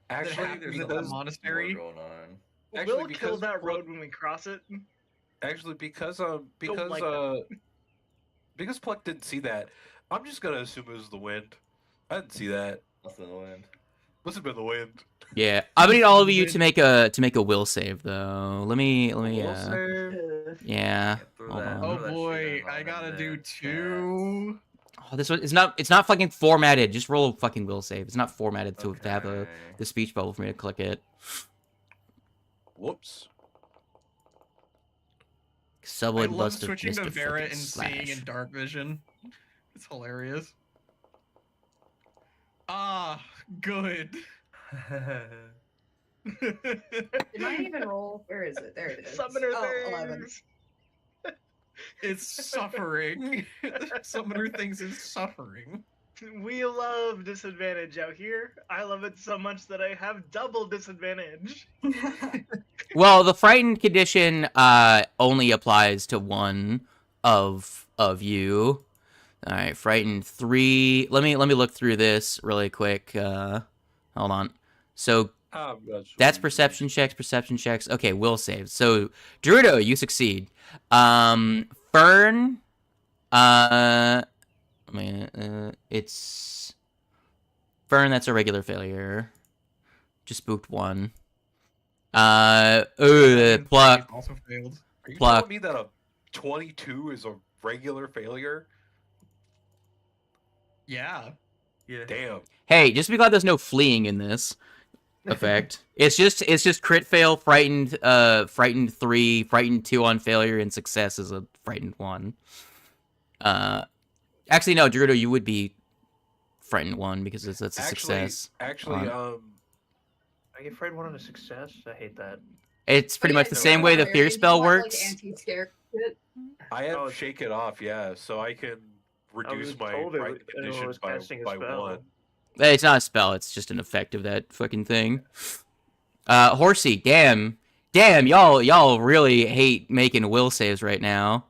Speaker 1: Actually,
Speaker 2: happens at the
Speaker 1: because
Speaker 2: monastery.
Speaker 3: More going on.
Speaker 1: Actually,
Speaker 5: We'll kill
Speaker 1: because
Speaker 5: that
Speaker 1: Pluck-
Speaker 5: road when we cross it.
Speaker 1: actually because
Speaker 5: like
Speaker 1: because Pluck didn't see that, I'm just gonna assume it was the wind. I didn't see that.
Speaker 3: Must have been the wind.
Speaker 1: Must have been the wind.
Speaker 6: Yeah, I would need all of you to make a will save though. Let me
Speaker 1: We'll save.
Speaker 6: yeah.
Speaker 3: Throw
Speaker 6: Hold
Speaker 3: that-
Speaker 6: on.
Speaker 2: Oh
Speaker 3: throw that shit
Speaker 2: boy,
Speaker 3: in on
Speaker 2: I gotta
Speaker 3: them
Speaker 2: do
Speaker 3: there,
Speaker 2: 2.
Speaker 6: Oh, this one it's not fucking formatted. Just roll a fucking will save. It's not formatted to have
Speaker 3: Okay.
Speaker 6: the speech bubble for me to click it.
Speaker 1: Whoops.
Speaker 2: I
Speaker 6: Subwood
Speaker 2: love
Speaker 6: must have
Speaker 2: switching
Speaker 6: missed
Speaker 2: to
Speaker 6: a
Speaker 2: Vera
Speaker 6: fucking
Speaker 2: and seeing
Speaker 6: slash.
Speaker 2: in dark vision. It's hilarious. Ah, good.
Speaker 4: Did I even roll? Where is it? There it is.
Speaker 5: Summoner
Speaker 4: Oh, 11.
Speaker 5: things.
Speaker 2: It's suffering. Summoner thinks it's suffering.
Speaker 5: We love disadvantage out here. I love it so much that I have double disadvantage.
Speaker 6: Well, the frightened condition only applies to one of you. All right, frightened 3. Let me look through this really quick. Hold on. So that's perception checks. Okay, will save. So Dorudo, you succeed. Fern, it's Fern. That's a regular failure. Just spooked 1. Pluck.
Speaker 2: Also failed.
Speaker 1: Are you
Speaker 6: Pluck.
Speaker 1: telling me that a 22 is a regular failure?
Speaker 2: Yeah.
Speaker 3: Yeah.
Speaker 1: Damn.
Speaker 6: Hey, just be glad there's no fleeing in this effect. It's just crit fail, frightened 3, frightened 2 on failure, and success is a frightened 1. Actually no, Dorudo, you would be frightened 1 because that's a success.
Speaker 1: Actually,
Speaker 7: I get frightened 1 on a success. I hate that.
Speaker 6: It's pretty
Speaker 4: But
Speaker 6: much
Speaker 4: yeah,
Speaker 6: the
Speaker 4: no,
Speaker 6: same way the
Speaker 4: sorry,
Speaker 6: fear
Speaker 4: you
Speaker 6: spell
Speaker 4: want, like,
Speaker 6: works.
Speaker 4: anti-scare shit.
Speaker 1: I have
Speaker 7: Oh,
Speaker 1: shake it off, yeah, so I can reduce
Speaker 7: was
Speaker 1: my
Speaker 7: told it
Speaker 1: frightened
Speaker 7: was- it was
Speaker 1: condition
Speaker 7: casting a
Speaker 1: by
Speaker 7: spell.
Speaker 1: 1.
Speaker 6: It's not a spell, it's just an effect of that fucking thing. Horsey, damn, y'all really hate making will saves right now.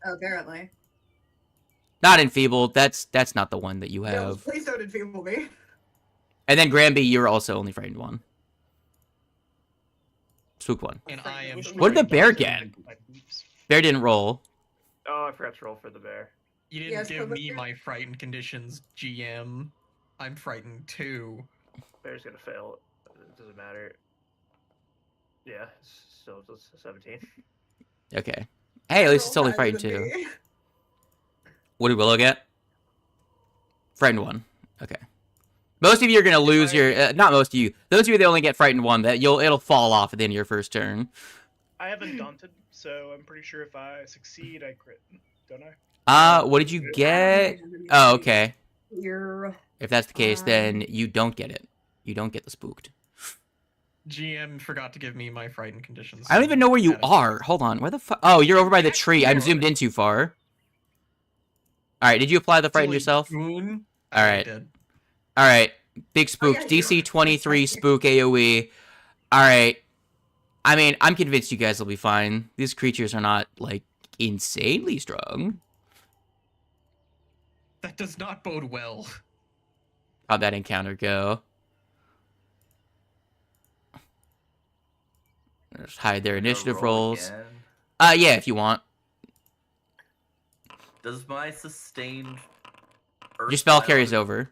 Speaker 4: Apparently.
Speaker 6: Not enfeebled, that's not the one that you
Speaker 4: No,
Speaker 6: have.
Speaker 4: please don't enfeeble me.
Speaker 6: And then Granby, you're also only frightened 1. Spook 1.
Speaker 2: And I am.
Speaker 6: What did the bear
Speaker 2: frightened.
Speaker 6: get? Bear didn't roll.
Speaker 7: Oh, I forgot to roll for the bear.
Speaker 2: You didn't
Speaker 4: Yes,
Speaker 2: give
Speaker 4: but
Speaker 2: me
Speaker 4: the-
Speaker 2: my frightened conditions, GM. I'm frightened 2.
Speaker 7: Bear's gonna fail. It doesn't matter. Yeah, so it's a 17.
Speaker 6: Okay. Hey, at least it's
Speaker 4: Roll
Speaker 6: only
Speaker 4: higher
Speaker 6: frightened
Speaker 4: than
Speaker 6: 2.
Speaker 4: me.
Speaker 6: What did Willow get? Frightened 1. Okay. Most of you are gonna lose your. Not most of you. Those of you that only get frightened 1, that it'll fall off at the end of your first turn.
Speaker 5: I haven't daunted, so I'm pretty sure if I succeed, I crit. Don't I?
Speaker 6: What did you get? Oh, okay.
Speaker 4: You're
Speaker 6: If that's the case, then you don't get it. You don't get the spooked.
Speaker 2: GM forgot to give me my frightened conditions.
Speaker 6: I don't even know where you
Speaker 2: Added-
Speaker 6: are. Hold on. Where the fuck? Oh, you're over by the tree. I'm zoomed in too far. All right. Did you apply the frighten
Speaker 2: Silly
Speaker 6: yourself?
Speaker 2: goon.
Speaker 6: All
Speaker 2: I
Speaker 6: right.
Speaker 2: did.
Speaker 6: All right. Big spook.
Speaker 4: yeah,
Speaker 6: DC
Speaker 4: you are.
Speaker 6: 23 spook AoE. All right. I mean, I'm convinced you guys will be fine. These creatures are not like insanely strong.
Speaker 2: That does not bode well.
Speaker 6: How'd that encounter go? Just hide their
Speaker 3: Gonna
Speaker 6: initiative
Speaker 3: roll
Speaker 6: rolls.
Speaker 3: again.
Speaker 6: Yeah, if you want.
Speaker 3: Does my sustained
Speaker 6: Your spell
Speaker 3: Earth
Speaker 6: carries
Speaker 3: Violence
Speaker 6: over.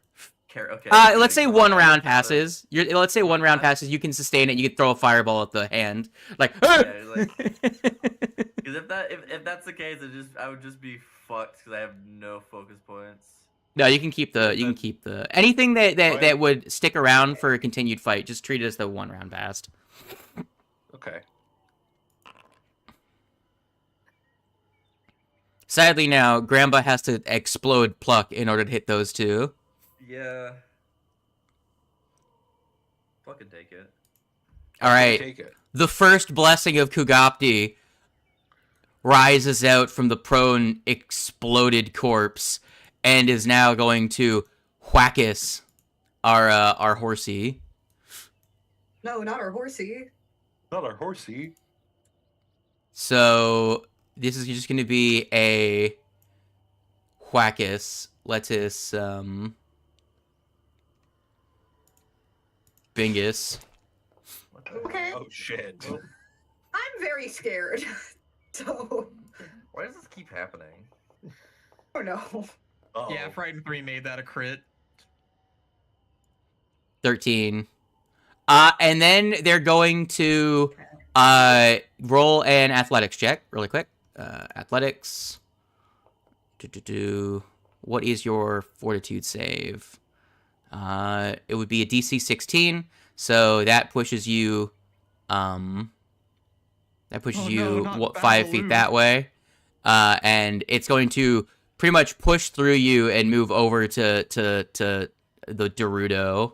Speaker 3: Okay.
Speaker 6: Let's say
Speaker 3: so
Speaker 6: one
Speaker 3: I-
Speaker 6: round passes. Let's say one round
Speaker 3: pass?
Speaker 6: passes. You can sustain it. You can throw a fireball at the hand, like.
Speaker 3: Yeah, Because if that's the case, I would just be fucked because I have no focus points.
Speaker 6: No, you can keep the anything that would stick around for a continued fight. Just treat it as the one round passed.
Speaker 1: Okay.
Speaker 6: Sadly, now Grandpa has to explode Pluck in order to hit those two.
Speaker 3: Yeah. Fucking take it.
Speaker 6: All right.
Speaker 1: Take it.
Speaker 6: The first blessing of Kugapti rises out from the prone, exploded corpse and is now going to whackus our horsey.
Speaker 4: no, not our horsey.
Speaker 1: Not our horsey.
Speaker 6: So this is just going to be a whackus, lettuce, bingus.
Speaker 4: Okay.
Speaker 1: Oh shit.
Speaker 4: I'm very scared. So,
Speaker 3: Why does this keep happening?
Speaker 4: oh no.
Speaker 1: Uh-oh.
Speaker 2: Yeah, Frightened 3 made that a crit.
Speaker 6: 13. And then they're going to roll an athletics check really quick. Athletics. What is your fortitude save? It would be a DC 16, so that pushes you. That pushes you 5 feet that way, and it's going to pretty much push through you and move over to the Dorudo.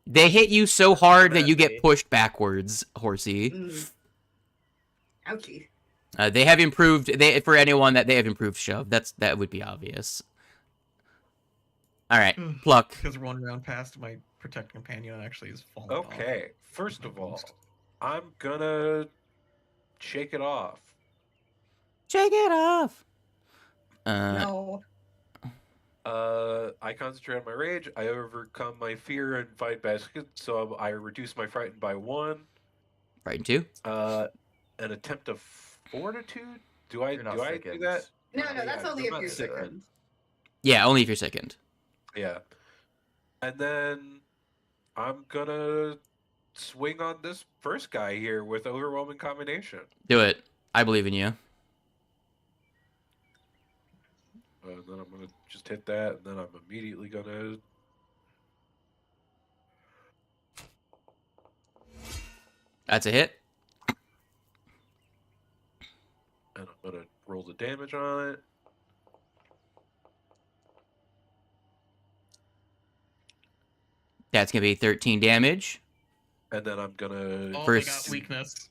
Speaker 6: They hit you so hard that you get pushed backwards, Horsey.
Speaker 4: Ouchie.
Speaker 6: They have improved. For anyone that they have improved shove. That would be obvious. All right, Pluck.
Speaker 2: Because one round past, my protect companion actually is falling off.
Speaker 1: Okay, first of all, I'm gonna shake it off.
Speaker 6: Shake it off.
Speaker 4: No.
Speaker 1: I concentrate on my rage. I overcome my fear and fight baskets, so I reduce my frightened by 1.
Speaker 6: Frightened 2.
Speaker 1: An attempt of fortitude. Do I do that?
Speaker 4: No, that's
Speaker 1: Yeah,
Speaker 4: only
Speaker 1: I'm
Speaker 4: if you're
Speaker 1: not sickened.
Speaker 4: sickened.
Speaker 6: Yeah, only if you're sickened.
Speaker 1: Yeah. And then I'm gonna swing on this first guy here with overwhelming combination.
Speaker 6: Do it. I believe in you.
Speaker 1: Then I'm gonna just hit that, and then I'm immediately gonna.
Speaker 6: That's a hit.
Speaker 1: And I'm gonna roll the damage on it.
Speaker 6: That's gonna be 13 damage.
Speaker 1: And then I'm gonna.
Speaker 2: Oh,
Speaker 6: First-
Speaker 2: they got weakness.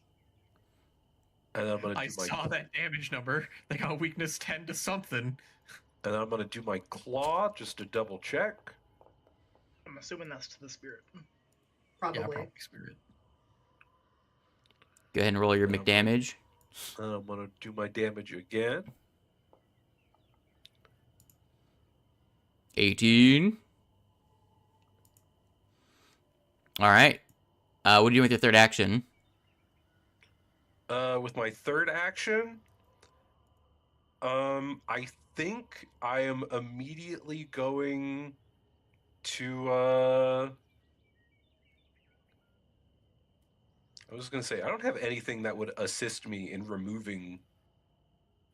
Speaker 1: And I'm gonna
Speaker 2: I
Speaker 1: do my.
Speaker 2: saw that damage number. They got weakness 10 to something.
Speaker 1: And then I'm gonna do my claw just to double check.
Speaker 5: I'm assuming that's to the spirit.
Speaker 4: Probably.
Speaker 2: Yeah, probably spirit.
Speaker 6: Go ahead and roll your McDamage.
Speaker 1: And I'm gonna do my damage again.
Speaker 6: 18. All right. What are you doing with your third action?
Speaker 1: With my third action, I think I am immediately going to. I was gonna say I don't have anything that would assist me in removing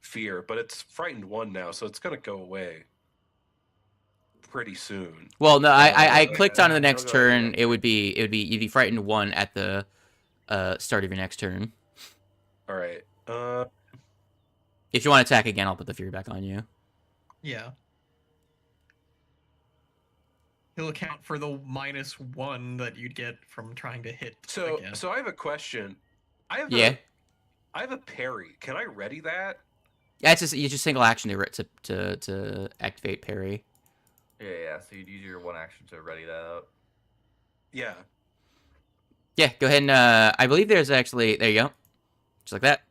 Speaker 1: fear, but it's frightened 1 now, so it's gonna go away pretty soon.
Speaker 6: Well, no, I clicked on the
Speaker 7: I'll
Speaker 6: next
Speaker 7: go
Speaker 6: turn.
Speaker 7: ahead.
Speaker 6: You'd be frightened 1 at the start of your next turn.
Speaker 1: All right.
Speaker 6: If you want to attack again, I'll put the fear back on you.
Speaker 2: Yeah. He'll account for the -1 that you'd get from trying to hit
Speaker 1: So
Speaker 2: again.
Speaker 1: I have a question. I have
Speaker 6: Yeah.
Speaker 1: I have a parry. Can I ready that?
Speaker 6: Yeah, you just single action to activate parry.
Speaker 3: Yeah. So you'd use your one action to ready that out.
Speaker 1: Yeah.
Speaker 6: Yeah, go ahead and I believe there's actually there you go, just like that.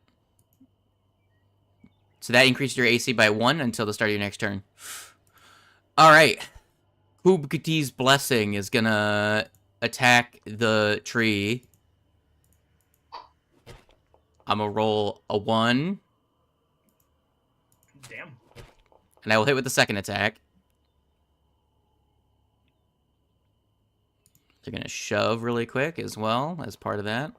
Speaker 6: So that increases your AC by 1 until the start of your next turn. All right, ᴬᴿᴼᴁ blessing is gonna attack the tree. I'm gonna roll a 1,
Speaker 5: Damn.
Speaker 6: and I will hit with the second attack. They're gonna shove really quick as well as part of that.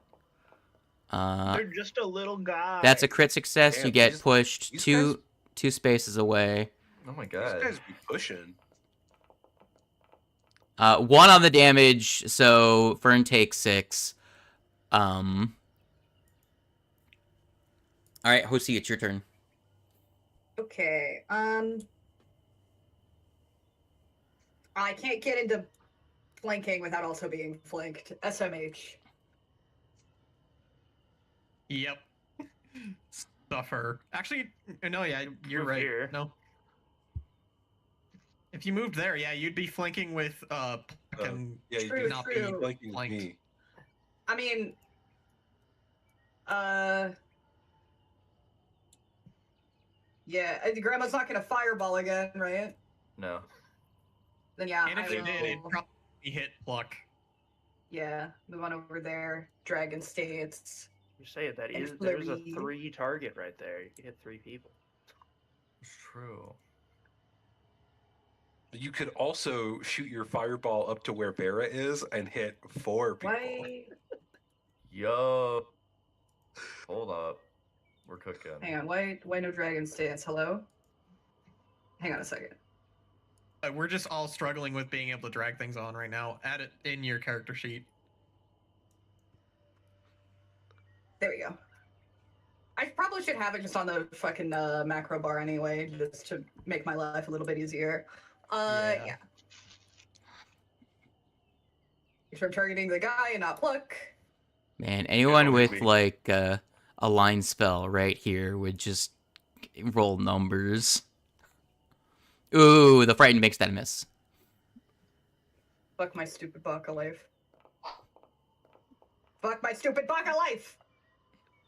Speaker 5: They're just a little guy.
Speaker 6: That's a crit success.
Speaker 1: Damn,
Speaker 6: You get
Speaker 1: these-
Speaker 6: pushed
Speaker 1: these
Speaker 6: two spaces away.
Speaker 3: Oh my
Speaker 1: These
Speaker 3: god.
Speaker 1: guys be pushing.
Speaker 6: 1 on the damage, so Fern takes 6. All right, Hosi, it's your turn.
Speaker 4: Okay. I can't get into flanking without also being flanked. SMH.
Speaker 2: Yep. Suffer. Actually, no, yeah, you're
Speaker 7: Move
Speaker 2: right.
Speaker 7: here.
Speaker 2: No. If you moved there, yeah, you'd be flanking with Pluck and
Speaker 1: Yeah, you
Speaker 4: True,
Speaker 1: do
Speaker 2: not
Speaker 4: true.
Speaker 2: be
Speaker 1: flanking with
Speaker 2: flanked.
Speaker 1: me.
Speaker 4: I mean, Yeah, Grandma's not gonna fireball again, right?
Speaker 3: No.
Speaker 4: Then yeah,
Speaker 2: And if
Speaker 4: I
Speaker 2: it did, it
Speaker 4: will.
Speaker 2: probably hit Pluck.
Speaker 4: Yeah, move on over there. Dragon States.
Speaker 7: You're saying that
Speaker 4: And
Speaker 7: there's a
Speaker 4: flurry.
Speaker 7: 3 target right there. You can hit 3 people.
Speaker 3: It's true.
Speaker 1: You could also shoot your fireball up to where Vera is and hit 4 people.
Speaker 4: Why?
Speaker 3: Yo. Hold up. We're cooking.
Speaker 4: Hang on, why no Dragon Stance? Hello? Hang on a second.
Speaker 2: We're just all struggling with being able to drag things on right now. Add it in your character sheet.
Speaker 4: There we go. I probably should have it just on the fucking macro bar anyway, just to make my life a little bit easier. Yeah. Make sure I'm targeting the guy and not Pluck.
Speaker 6: Man, anyone with
Speaker 1: maybe.
Speaker 6: like a line spell right here would just roll numbers. Ooh, the frightened makes that a miss.
Speaker 4: Fuck my stupid Baka life. Fuck my stupid Baka life!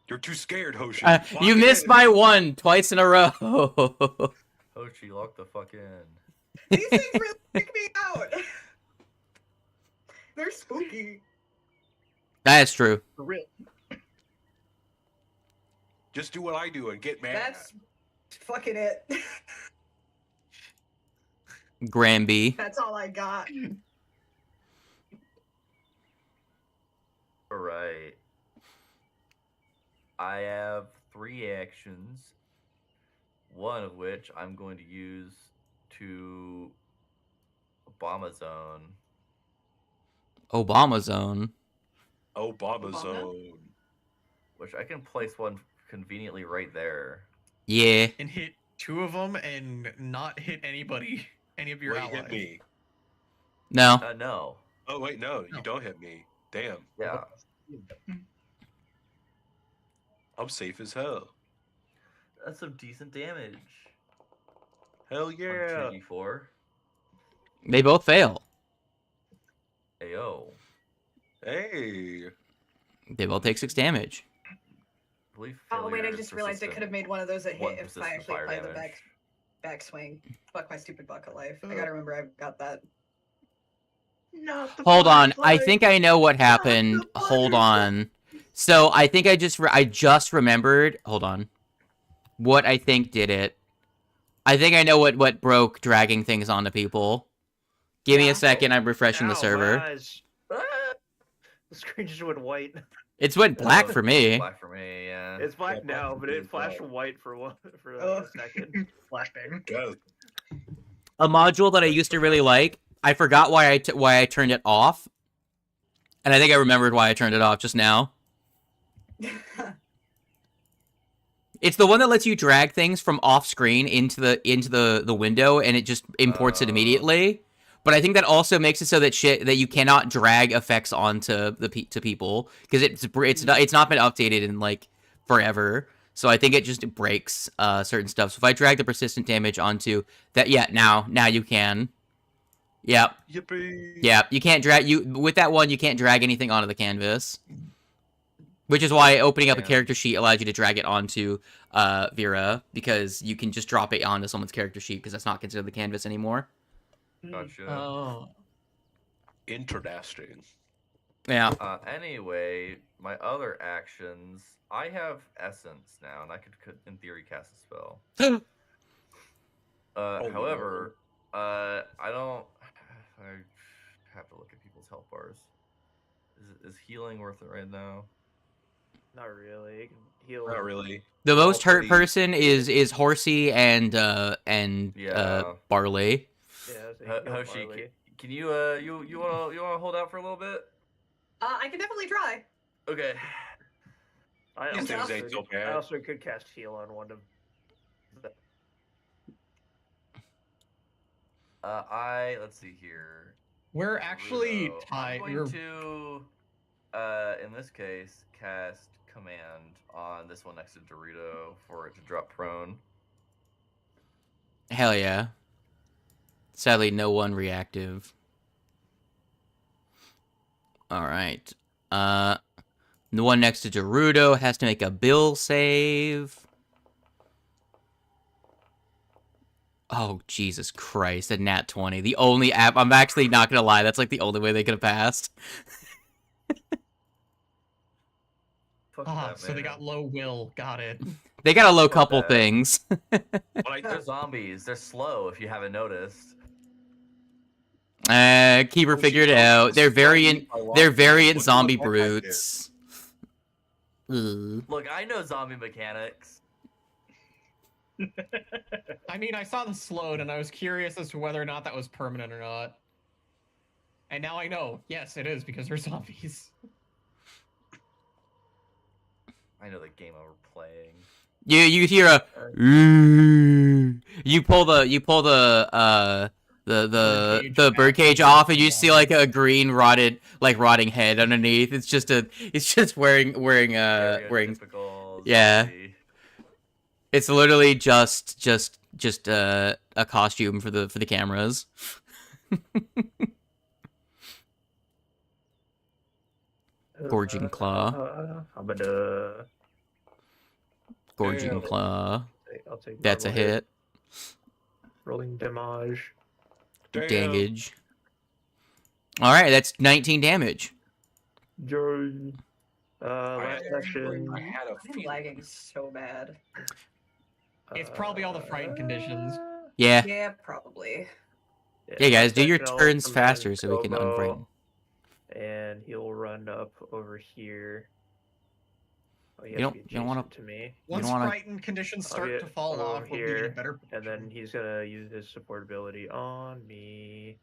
Speaker 1: You're too scared, Hoshi.
Speaker 6: You
Speaker 1: Lock
Speaker 6: missed
Speaker 1: in.
Speaker 6: by 1 twice in a row.
Speaker 3: Hoshi, lock the fuck in.
Speaker 4: These things really freak me out! They're spooky.
Speaker 6: That's true.
Speaker 5: For real.
Speaker 1: Just do what I do and get mad.
Speaker 4: That's fucking it.
Speaker 6: Granby.
Speaker 4: That's all I got.
Speaker 3: Alright. I have 3 actions. One of which I'm going to use to bomb a zone.
Speaker 6: Obama zone.
Speaker 1: Obama
Speaker 4: Obama?
Speaker 1: zone.
Speaker 3: Which I can place one conveniently right there.
Speaker 6: Yeah.
Speaker 2: And hit 2 of them and not hit anybody, any of your
Speaker 1: Wait,
Speaker 2: allies.
Speaker 1: hit me.
Speaker 6: No.
Speaker 3: No.
Speaker 1: Oh wait, no,
Speaker 2: No.
Speaker 1: you don't hit me. Damn,
Speaker 3: Yeah.
Speaker 1: I'm safe as hell.
Speaker 3: That's some decent damage.
Speaker 1: Hell
Speaker 3: On
Speaker 1: yeah.
Speaker 3: 2d4.
Speaker 6: They both fail.
Speaker 3: Ayo.
Speaker 1: Hey.
Speaker 6: They both take 6 damage.
Speaker 3: I believe
Speaker 4: Oh wait, I
Speaker 3: failure
Speaker 4: just
Speaker 3: is
Speaker 4: realized I
Speaker 3: persistent.
Speaker 4: could have made one of those that
Speaker 3: One
Speaker 4: hit if I
Speaker 3: persistent
Speaker 4: actually
Speaker 3: fire
Speaker 4: applied the
Speaker 3: damage.
Speaker 4: backswing. Fuck my stupid bucket life. I gotta remember I've got that.
Speaker 5: Not the
Speaker 6: Hold on. I
Speaker 5: butterfly.
Speaker 6: think I know what happened. Hold on. So I think I just remembered. Hold on. What I think did it. I think I know what broke dragging things onto people. Give me
Speaker 4: Yeah.
Speaker 6: a second. I'm refreshing the
Speaker 7: Ow,
Speaker 6: server.
Speaker 7: my eyes.
Speaker 3: Ah!
Speaker 7: The screen just went white.
Speaker 6: It's went black for me.
Speaker 3: Black for me, yeah.
Speaker 7: It's black
Speaker 1: Yeah,
Speaker 7: now,
Speaker 1: black
Speaker 7: but
Speaker 1: for me
Speaker 7: it
Speaker 1: as well.
Speaker 7: flashed white for like
Speaker 4: Oh.
Speaker 7: a second.
Speaker 5: Flashbang.
Speaker 1: Go.
Speaker 6: A module that I used to really like. I forgot why I turned it off, and I think I remembered why I turned it off just now. It's the one that lets you drag things from off screen into the window, and it just imports it immediately. But I think that also makes it so that you cannot drag effects onto to people because it's not been updated in like forever. So I think it just breaks certain stuff. So if I drag the persistent damage onto that, yeah, now you can. Yep.
Speaker 1: Yippee.
Speaker 6: Yeah, you can't drag with that one. You can't drag anything onto the canvas, which is why opening up a
Speaker 3: Yeah.
Speaker 6: character sheet allows you to drag it onto Vera, because you can just drop it onto someone's character sheet because that's not considered the canvas anymore.
Speaker 3: Gotcha.
Speaker 2: Oh.
Speaker 1: Interesting.
Speaker 6: Yeah.
Speaker 3: Anyway, my other actions. I have Essence now, and I could in theory, cast a spell.
Speaker 1: no.
Speaker 3: However, I don't. I have to look at people's health bars. Is healing worth it right now?
Speaker 7: Not really. You can heal.
Speaker 1: Not really.
Speaker 6: The
Speaker 1: They're
Speaker 6: most
Speaker 1: all
Speaker 6: hurt
Speaker 1: pretty-
Speaker 6: person is Horsey and
Speaker 3: Yeah.
Speaker 6: Barley.
Speaker 7: Yeah, so you can heal
Speaker 3: Hoshi,
Speaker 7: barley.
Speaker 3: can you you wanna hold out for a little bit?
Speaker 4: I can definitely try.
Speaker 3: Okay.
Speaker 7: I
Speaker 1: These
Speaker 7: also,
Speaker 1: things ain't so bad.
Speaker 7: I also could cast heal on one of them.
Speaker 3: Let's see here.
Speaker 2: We're actually
Speaker 3: Dorudo.
Speaker 2: tied.
Speaker 3: I'm
Speaker 2: We're
Speaker 3: going to, in this case, cast command on this one next to Dorudo for it to drop prone.
Speaker 6: Hell yeah. Sadly, no one reactive. All right. The one next to Dorudo has to make a bill save. Oh, Jesus Christ, a nat 20. The only app, I'm actually not gonna lie, that's like the only way they could have passed.
Speaker 3: Fuck
Speaker 2: Ah,
Speaker 3: that,
Speaker 2: so they
Speaker 3: man.
Speaker 2: got low will. Got it.
Speaker 6: They got a low
Speaker 3: Fuck
Speaker 6: couple
Speaker 3: that.
Speaker 6: things.
Speaker 1: Like,
Speaker 3: They're zombies. They're slow if you haven't noticed.
Speaker 6: Keeper figured it out. They're variant zombie brutes. Ugh.
Speaker 3: Look, I know zombie mechanics.
Speaker 2: I mean, I saw the slowed, and I was curious as to whether or not that was permanent or not. And now I know. Yes, it is, because they're zombies.
Speaker 3: I know the game we're playing.
Speaker 6: You hear a you pull the birdcage off, and you see like a green rotting head underneath. It's just wearing
Speaker 3: Stereotypical
Speaker 6: yeah.
Speaker 3: zombie.
Speaker 6: It's literally just a costume for the cameras. Gorging Claw.
Speaker 7: I'm gonna.
Speaker 6: Gorging
Speaker 1: Damn.
Speaker 6: Claw.
Speaker 7: I'll take.
Speaker 6: That's a
Speaker 7: normal
Speaker 6: hit.
Speaker 7: Rolling damage.
Speaker 1: damn.
Speaker 6: Damage. All right, that's 19 damage.
Speaker 7: Joy. Last
Speaker 1: I
Speaker 7: action.
Speaker 1: had a
Speaker 4: I'm
Speaker 1: feeling.
Speaker 4: lagging so bad.
Speaker 2: It's probably all the frightened conditions.
Speaker 6: Yeah.
Speaker 4: Yeah, probably.
Speaker 6: Yeah, guys, do your
Speaker 7: Last action,
Speaker 6: turns
Speaker 7: I'll command
Speaker 6: faster so we can
Speaker 7: Kobo,
Speaker 6: unfrighten.
Speaker 7: And he'll run up over here. Oh, he has
Speaker 6: You
Speaker 7: to be
Speaker 6: don't wanna-
Speaker 7: adjacent to me.
Speaker 2: Once
Speaker 6: don't wanna-
Speaker 2: frightened conditions
Speaker 7: I'll
Speaker 2: start
Speaker 7: get
Speaker 2: to fall
Speaker 7: over
Speaker 2: off, we'll be in a
Speaker 7: here,
Speaker 2: better
Speaker 7: And then
Speaker 2: position.
Speaker 7: he's gonna use his support ability on me.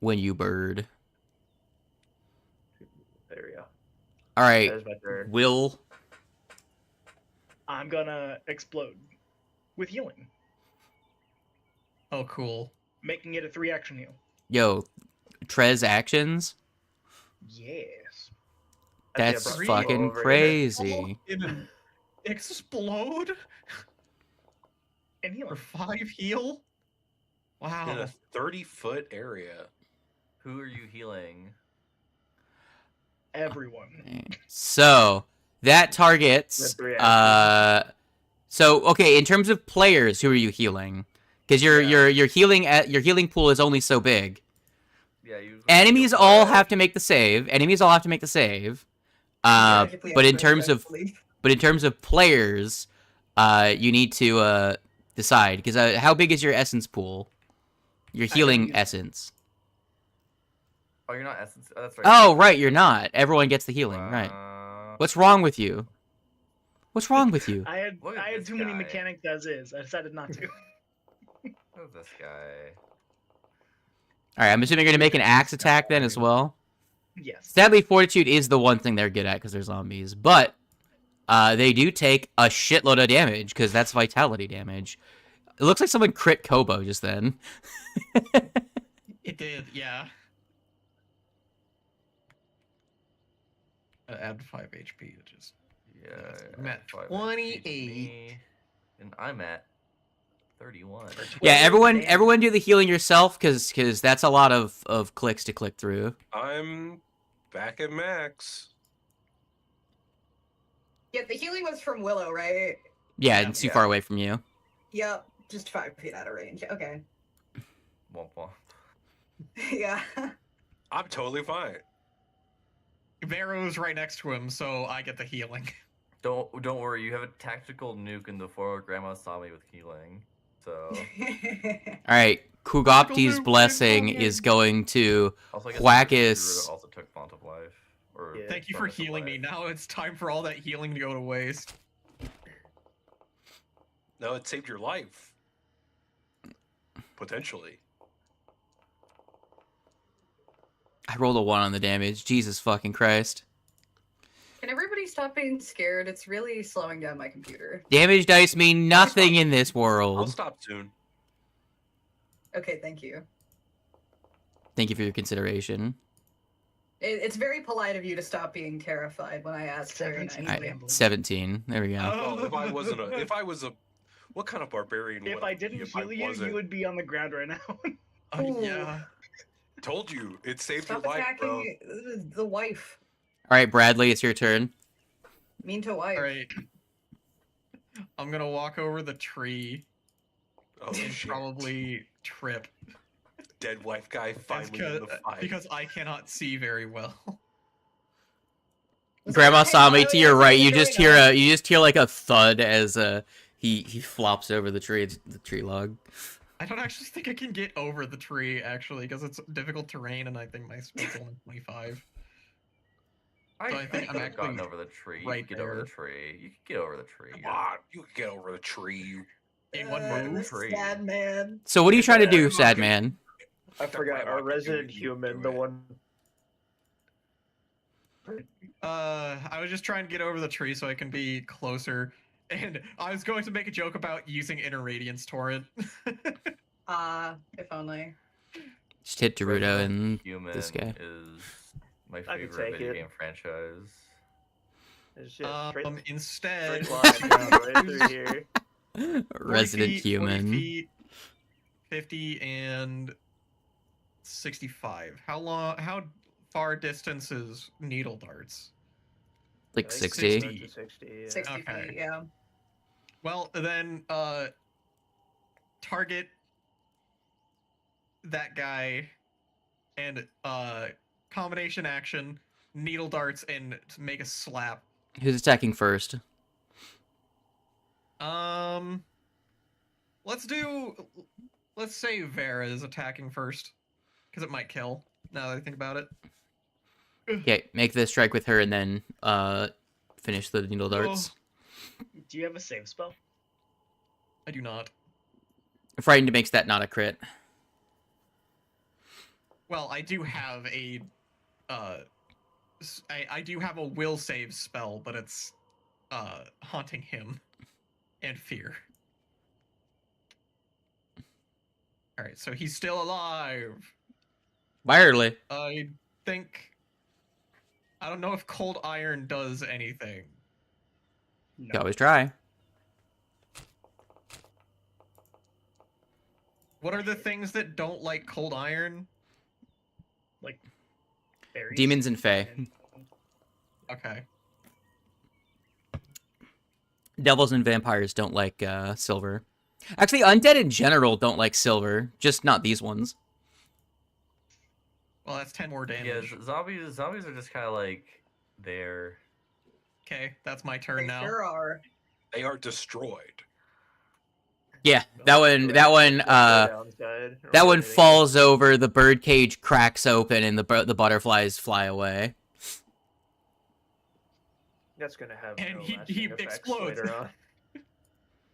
Speaker 6: When you bird.
Speaker 7: There we go.
Speaker 6: All right,
Speaker 7: That is my turn.
Speaker 6: Will.
Speaker 5: I'm gonna explode with healing,
Speaker 2: Oh, cool.
Speaker 5: making it a 3-action heal.
Speaker 6: Yo, Trez actions.
Speaker 5: Yes.
Speaker 6: That's
Speaker 7: brought
Speaker 2: three
Speaker 6: fucking
Speaker 7: over here.
Speaker 6: crazy.
Speaker 2: Explode
Speaker 5: And
Speaker 2: for
Speaker 5: healing.
Speaker 2: 5 heal.
Speaker 1: In
Speaker 2: Wow.
Speaker 1: a 30-foot area.
Speaker 3: Who are you healing?
Speaker 5: Everyone.
Speaker 6: So that targets.
Speaker 7: That's three
Speaker 6: So okay, in terms of players, who are you healing? Because your healing pool is only so big.
Speaker 3: Yeah, you.
Speaker 6: Enemies all have to make the save.
Speaker 4: Magically,
Speaker 6: But in
Speaker 4: I
Speaker 6: terms of players, you need to decide, because how big is your essence pool? Your healing essence.
Speaker 3: Oh, you're not essence. Oh, that's right.
Speaker 6: Oh, right, you're not. Everyone gets the healing, right? What's wrong with you? What's wrong with you?
Speaker 5: I had
Speaker 3: Look at this
Speaker 5: too many
Speaker 3: guy.
Speaker 5: mechanics as is. I decided not to.
Speaker 3: Who's this guy?
Speaker 6: Alright, I'm assuming you're gonna make an axe attack then as well.
Speaker 5: Yes.
Speaker 6: Sadly, Fortitude is the one thing they're good at because they're zombies, but they do take a shitload of damage because that's vitality damage. It looks like someone crit Kobo just then.
Speaker 2: It did, yeah. Add 5 HP, which is
Speaker 3: Yeah.
Speaker 2: I'm at
Speaker 3: 5
Speaker 2: 28.
Speaker 3: me, and I'm at 31.
Speaker 6: Yeah, everyone do the healing yourself because that's a lot of clicks to click through.
Speaker 1: I'm back at max.
Speaker 4: Yeah, the healing was from Willow, right?
Speaker 6: Yeah,
Speaker 2: Yeah.
Speaker 6: it's too far away from you.
Speaker 4: Yep, just 5 feet out of range. Okay.
Speaker 3: Womp womp.
Speaker 4: Yeah.
Speaker 1: I'm totally fine.
Speaker 2: Vero's right next to him, so I get the healing.
Speaker 3: Don't worry. You have a tactical nuke in the form of Grandma saw me with healing. So
Speaker 6: Alright, Kugopti's blessing is going to
Speaker 3: also, I guess
Speaker 6: Whackis.
Speaker 3: Dorudo also took Font of Life. Or
Speaker 7: Yeah.
Speaker 2: Thank you for
Speaker 3: Furnace of
Speaker 2: healing me.
Speaker 3: Life.
Speaker 2: Now it's time for all that healing to go to waste.
Speaker 1: No, it saved your life. Potentially.
Speaker 6: I rolled a 1 on the damage. Jesus fucking Christ.
Speaker 4: Can everybody stop being scared? It's really slowing down my computer.
Speaker 6: Damage dice mean nothing in this
Speaker 1: I'll
Speaker 6: world.
Speaker 1: stop soon.
Speaker 4: Okay, thank you.
Speaker 6: Thank you for your consideration.
Speaker 4: It's very polite of you to stop being terrified when I ask very
Speaker 5: 17.
Speaker 4: nicely.
Speaker 6: Alright, 17. There we go.
Speaker 1: Well, if I was a, what kind of barbarian would
Speaker 5: If I didn't
Speaker 1: if
Speaker 5: heal you,
Speaker 1: wasn't?
Speaker 5: you would be on the ground right now.
Speaker 4: Ooh.
Speaker 2: Yeah.
Speaker 1: Told you, it saved
Speaker 4: Stop
Speaker 1: your life, bro.
Speaker 4: attacking the wife.
Speaker 6: Alright, Bradley, it's your turn.
Speaker 4: Mean to wife.
Speaker 2: Alright. I'm gonna walk over the tree
Speaker 1: Oh
Speaker 2: and
Speaker 1: shit!
Speaker 2: probably trip.
Speaker 1: Dead wife guy finally in the fight.
Speaker 2: Because I cannot see very well.
Speaker 6: Grandma saw me to your right. You
Speaker 4: What's
Speaker 6: just
Speaker 4: going
Speaker 6: hear like a thud as he flops over the tree log.
Speaker 2: I don't actually think I can get over the tree, actually, because it's difficult terrain, and I think my speed's only 25. So I think I'm
Speaker 3: I've gotten
Speaker 2: actually
Speaker 3: over the tree. You
Speaker 2: right
Speaker 3: can get over the
Speaker 2: there.
Speaker 3: tree. You can get over the tree.
Speaker 1: Come on, you can get over the tree. You
Speaker 2: In one
Speaker 3: move.
Speaker 2: move.
Speaker 4: Sad man.
Speaker 6: So what are you trying to do, sad man?
Speaker 7: I forgot our resident human, the one.
Speaker 2: I was just trying to get over the tree so I can be closer, and I was going to make a joke about using Inner Radiance Torrent.
Speaker 4: If only.
Speaker 6: Just hit Dorudo and
Speaker 3: Human
Speaker 6: this guy.
Speaker 3: is my
Speaker 7: I can
Speaker 3: favorite
Speaker 7: take
Speaker 3: video
Speaker 7: it.
Speaker 3: game franchise.
Speaker 7: It's just straight,
Speaker 2: Instead,
Speaker 7: straight line down right through here.
Speaker 2: 40
Speaker 6: resident
Speaker 2: feet, 40
Speaker 6: human.
Speaker 2: feet, 50 and 65. How far distance is needle darts?
Speaker 6: Like
Speaker 7: I think
Speaker 6: 60.
Speaker 2: 60.
Speaker 7: 60, yeah.
Speaker 4: 60
Speaker 2: Okay.
Speaker 4: feet, yeah.
Speaker 2: Well, then, target that guy and, combination action, needle darts, and make a slap.
Speaker 6: Who's attacking first?
Speaker 2: Let's say Vera is attacking first, because it might kill, now that I think about it.
Speaker 6: Okay, make the strike with her and then finish the needle darts.
Speaker 5: Do you have a save spell?
Speaker 2: I do not.
Speaker 6: Frightened makes that not a crit.
Speaker 2: Well, I do have a, I do have a will save spell, but it's, haunting him and fear. Alright, so he's still alive.
Speaker 6: Wirely.
Speaker 2: I think, I don't know if cold iron does anything.
Speaker 6: You can always try.
Speaker 2: What are the things that don't like cold iron?
Speaker 5: Like berries?
Speaker 6: Demons and fae.
Speaker 2: Okay.
Speaker 6: Devils and vampires don't like silver. Actually, undead in general don't like silver, just not these ones.
Speaker 2: Well, that's 10 more
Speaker 3: Yeah,
Speaker 2: damage.
Speaker 3: zombies are just kind of like there.
Speaker 2: Okay, that's my turn
Speaker 4: They
Speaker 2: now.
Speaker 4: sure are.
Speaker 1: They are destroyed.
Speaker 6: Yeah, that one falls over, the bird cage cracks open, and the butterflies fly away.
Speaker 7: That's gonna have
Speaker 2: And
Speaker 7: no
Speaker 2: he
Speaker 7: lasting effects
Speaker 2: explodes.
Speaker 7: later on.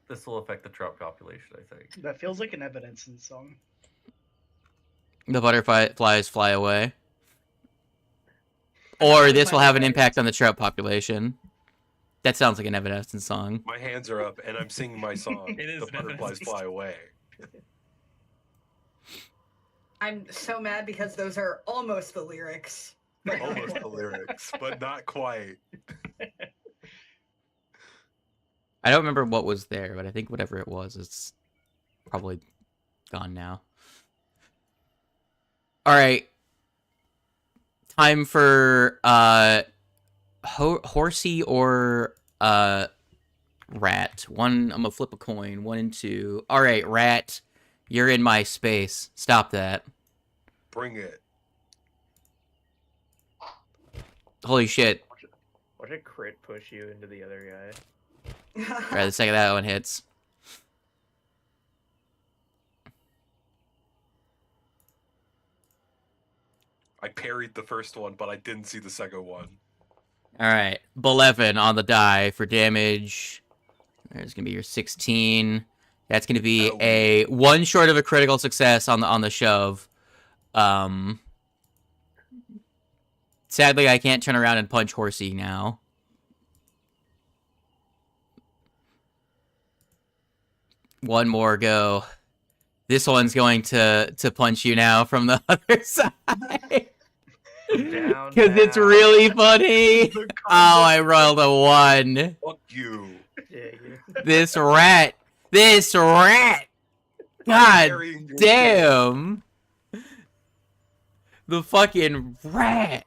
Speaker 3: This will affect the trout population, I think.
Speaker 5: That feels like an Evanescence song.
Speaker 6: The butterflies fly away. Or this will have an impact on the trout population. That sounds like an Evanescence song.
Speaker 1: My hands are up and I'm singing my song.
Speaker 2: It is
Speaker 1: The
Speaker 2: an
Speaker 1: butterflies
Speaker 2: Evanescence
Speaker 1: fly away.
Speaker 4: I'm so mad because those are almost the lyrics.
Speaker 1: Almost the lyrics, but not quite.
Speaker 6: I don't remember what was there, but I think whatever it was, it's probably gone now. Alright. Time for, horsey or, rat. I'm gonna flip a coin. 1 and 2. Alright, rat. You're in my space. Stop that.
Speaker 1: Bring it.
Speaker 6: Holy shit.
Speaker 7: Watch a crit push you into the other guy.
Speaker 6: Alright, the second that one hits.
Speaker 1: I parried the first one, but I didn't see the second one.
Speaker 6: Alright, 11 on the die for damage. There's gonna be your 16. That's gonna be
Speaker 1: Oh.
Speaker 6: a 1 short of a critical success on the shove. Sadly, I can't turn around and punch Horsey now. One more go. This one's going to punch you now from the other side.
Speaker 3: Down,
Speaker 6: Because it's
Speaker 3: down.
Speaker 6: really funny. Oh, I rolled a 1.
Speaker 1: Fuck you.
Speaker 7: Yeah,
Speaker 6: This rat. God
Speaker 1: Parrying your
Speaker 6: damn. The fucking rat.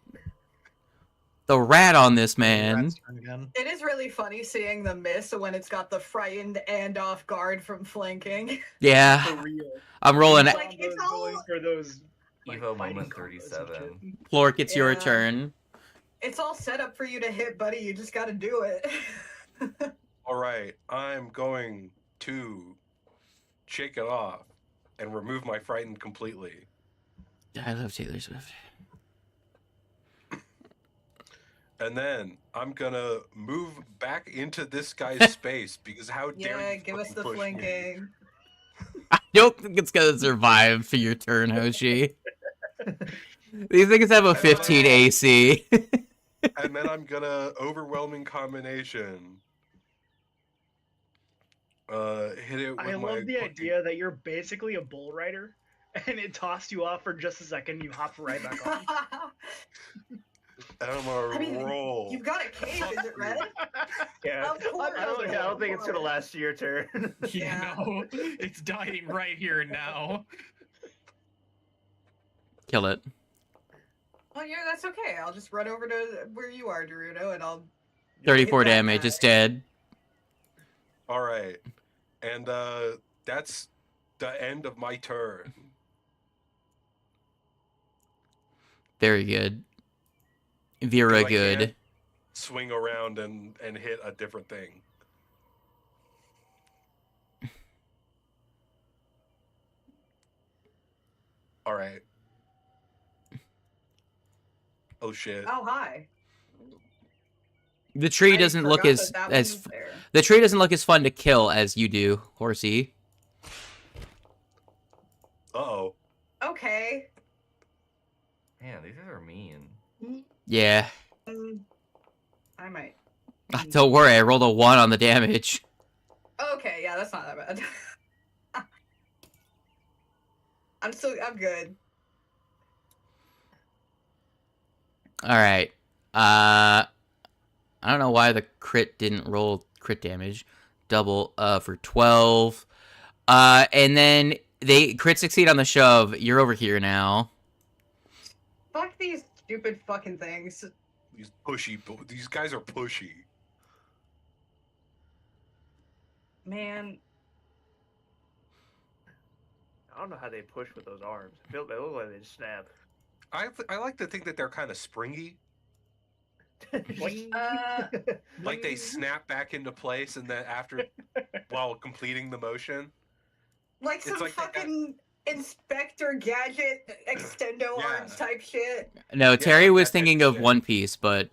Speaker 6: the rat on this man.
Speaker 2: Rat's turn again.
Speaker 4: It is really funny seeing the miss when it's got the frightened and off guard from flanking.
Speaker 6: Yeah,
Speaker 5: For real.
Speaker 6: I'm rolling.
Speaker 4: Like, it's
Speaker 5: Combos
Speaker 4: all-
Speaker 5: going for those
Speaker 3: Evo
Speaker 5: fighting
Speaker 3: moment
Speaker 5: combos and
Speaker 3: 37.
Speaker 5: shit.
Speaker 6: Plork, it's your
Speaker 4: Yeah.
Speaker 6: turn.
Speaker 4: It's all set up for you to hit, buddy. You just gotta do it.
Speaker 1: All right, I'm going to shake it off and remove my frightened completely.
Speaker 6: I love Taylor Swift.
Speaker 1: And then I'm gonna move back into this guy's space because how dare
Speaker 4: Yeah,
Speaker 1: you
Speaker 4: give us
Speaker 1: fucking
Speaker 4: the
Speaker 1: push me.
Speaker 4: flanking.
Speaker 6: I don't think it's gonna survive for your turn, Hoshi. These things have a 15 AC.
Speaker 1: And then I'm gonna overwhelming combination. Hit it with
Speaker 5: I
Speaker 1: my
Speaker 5: love the
Speaker 1: fucking-
Speaker 5: idea that you're basically a bull rider, and it tossed you off for just a second. You hop right back on.
Speaker 1: And I'm gonna
Speaker 4: I mean,
Speaker 1: roll.
Speaker 4: You've got a cape, is it red?
Speaker 7: Yeah.
Speaker 4: Of course.
Speaker 7: I don't think it's gonna last your turn.
Speaker 2: Yeah, no, it's dying right here and now.
Speaker 6: Kill it.
Speaker 4: Well, yeah, that's okay. I'll just run over to where you are, Dorudo, and I'll
Speaker 6: 34
Speaker 4: hit that
Speaker 6: damage.
Speaker 4: guy.
Speaker 6: It's dead.
Speaker 1: All right, and that's the end of my turn.
Speaker 6: Very good. Vera
Speaker 1: I
Speaker 6: good.
Speaker 1: can't swing around and hit a different thing. All right. Oh shit.
Speaker 4: Oh, hi.
Speaker 6: The tree
Speaker 4: I
Speaker 6: doesn't look
Speaker 4: forgot
Speaker 6: as
Speaker 4: that
Speaker 6: as
Speaker 4: one was there.
Speaker 6: the tree doesn't look as fun to kill as you do, Horsey.
Speaker 1: Uh-oh.
Speaker 4: Okay.
Speaker 3: Man, these guys are mean.
Speaker 6: Yeah.
Speaker 4: I might.
Speaker 6: Don't worry, I rolled a 1 on the damage.
Speaker 4: Okay, yeah, that's not that bad. I'm good.
Speaker 6: Alright. I don't know why the crit didn't roll crit damage. Double for 12. And then they crit succeed on the shove. You're over here now.
Speaker 4: Fuck these stupid fucking things.
Speaker 1: These guys are pushy.
Speaker 4: Man,
Speaker 7: I don't know how they push with those arms. They look like they just snap.
Speaker 1: I like to think that they're kind of springy. Like they snap back into place and then after while completing the motion.
Speaker 4: like
Speaker 1: It's
Speaker 4: some
Speaker 1: like they got-
Speaker 4: fucking Inspector Gadget extendo
Speaker 1: Yeah.
Speaker 4: arms type shit.
Speaker 6: No, Terry was
Speaker 1: that type
Speaker 6: thinking
Speaker 1: of
Speaker 6: of
Speaker 1: shit.
Speaker 6: One Piece, but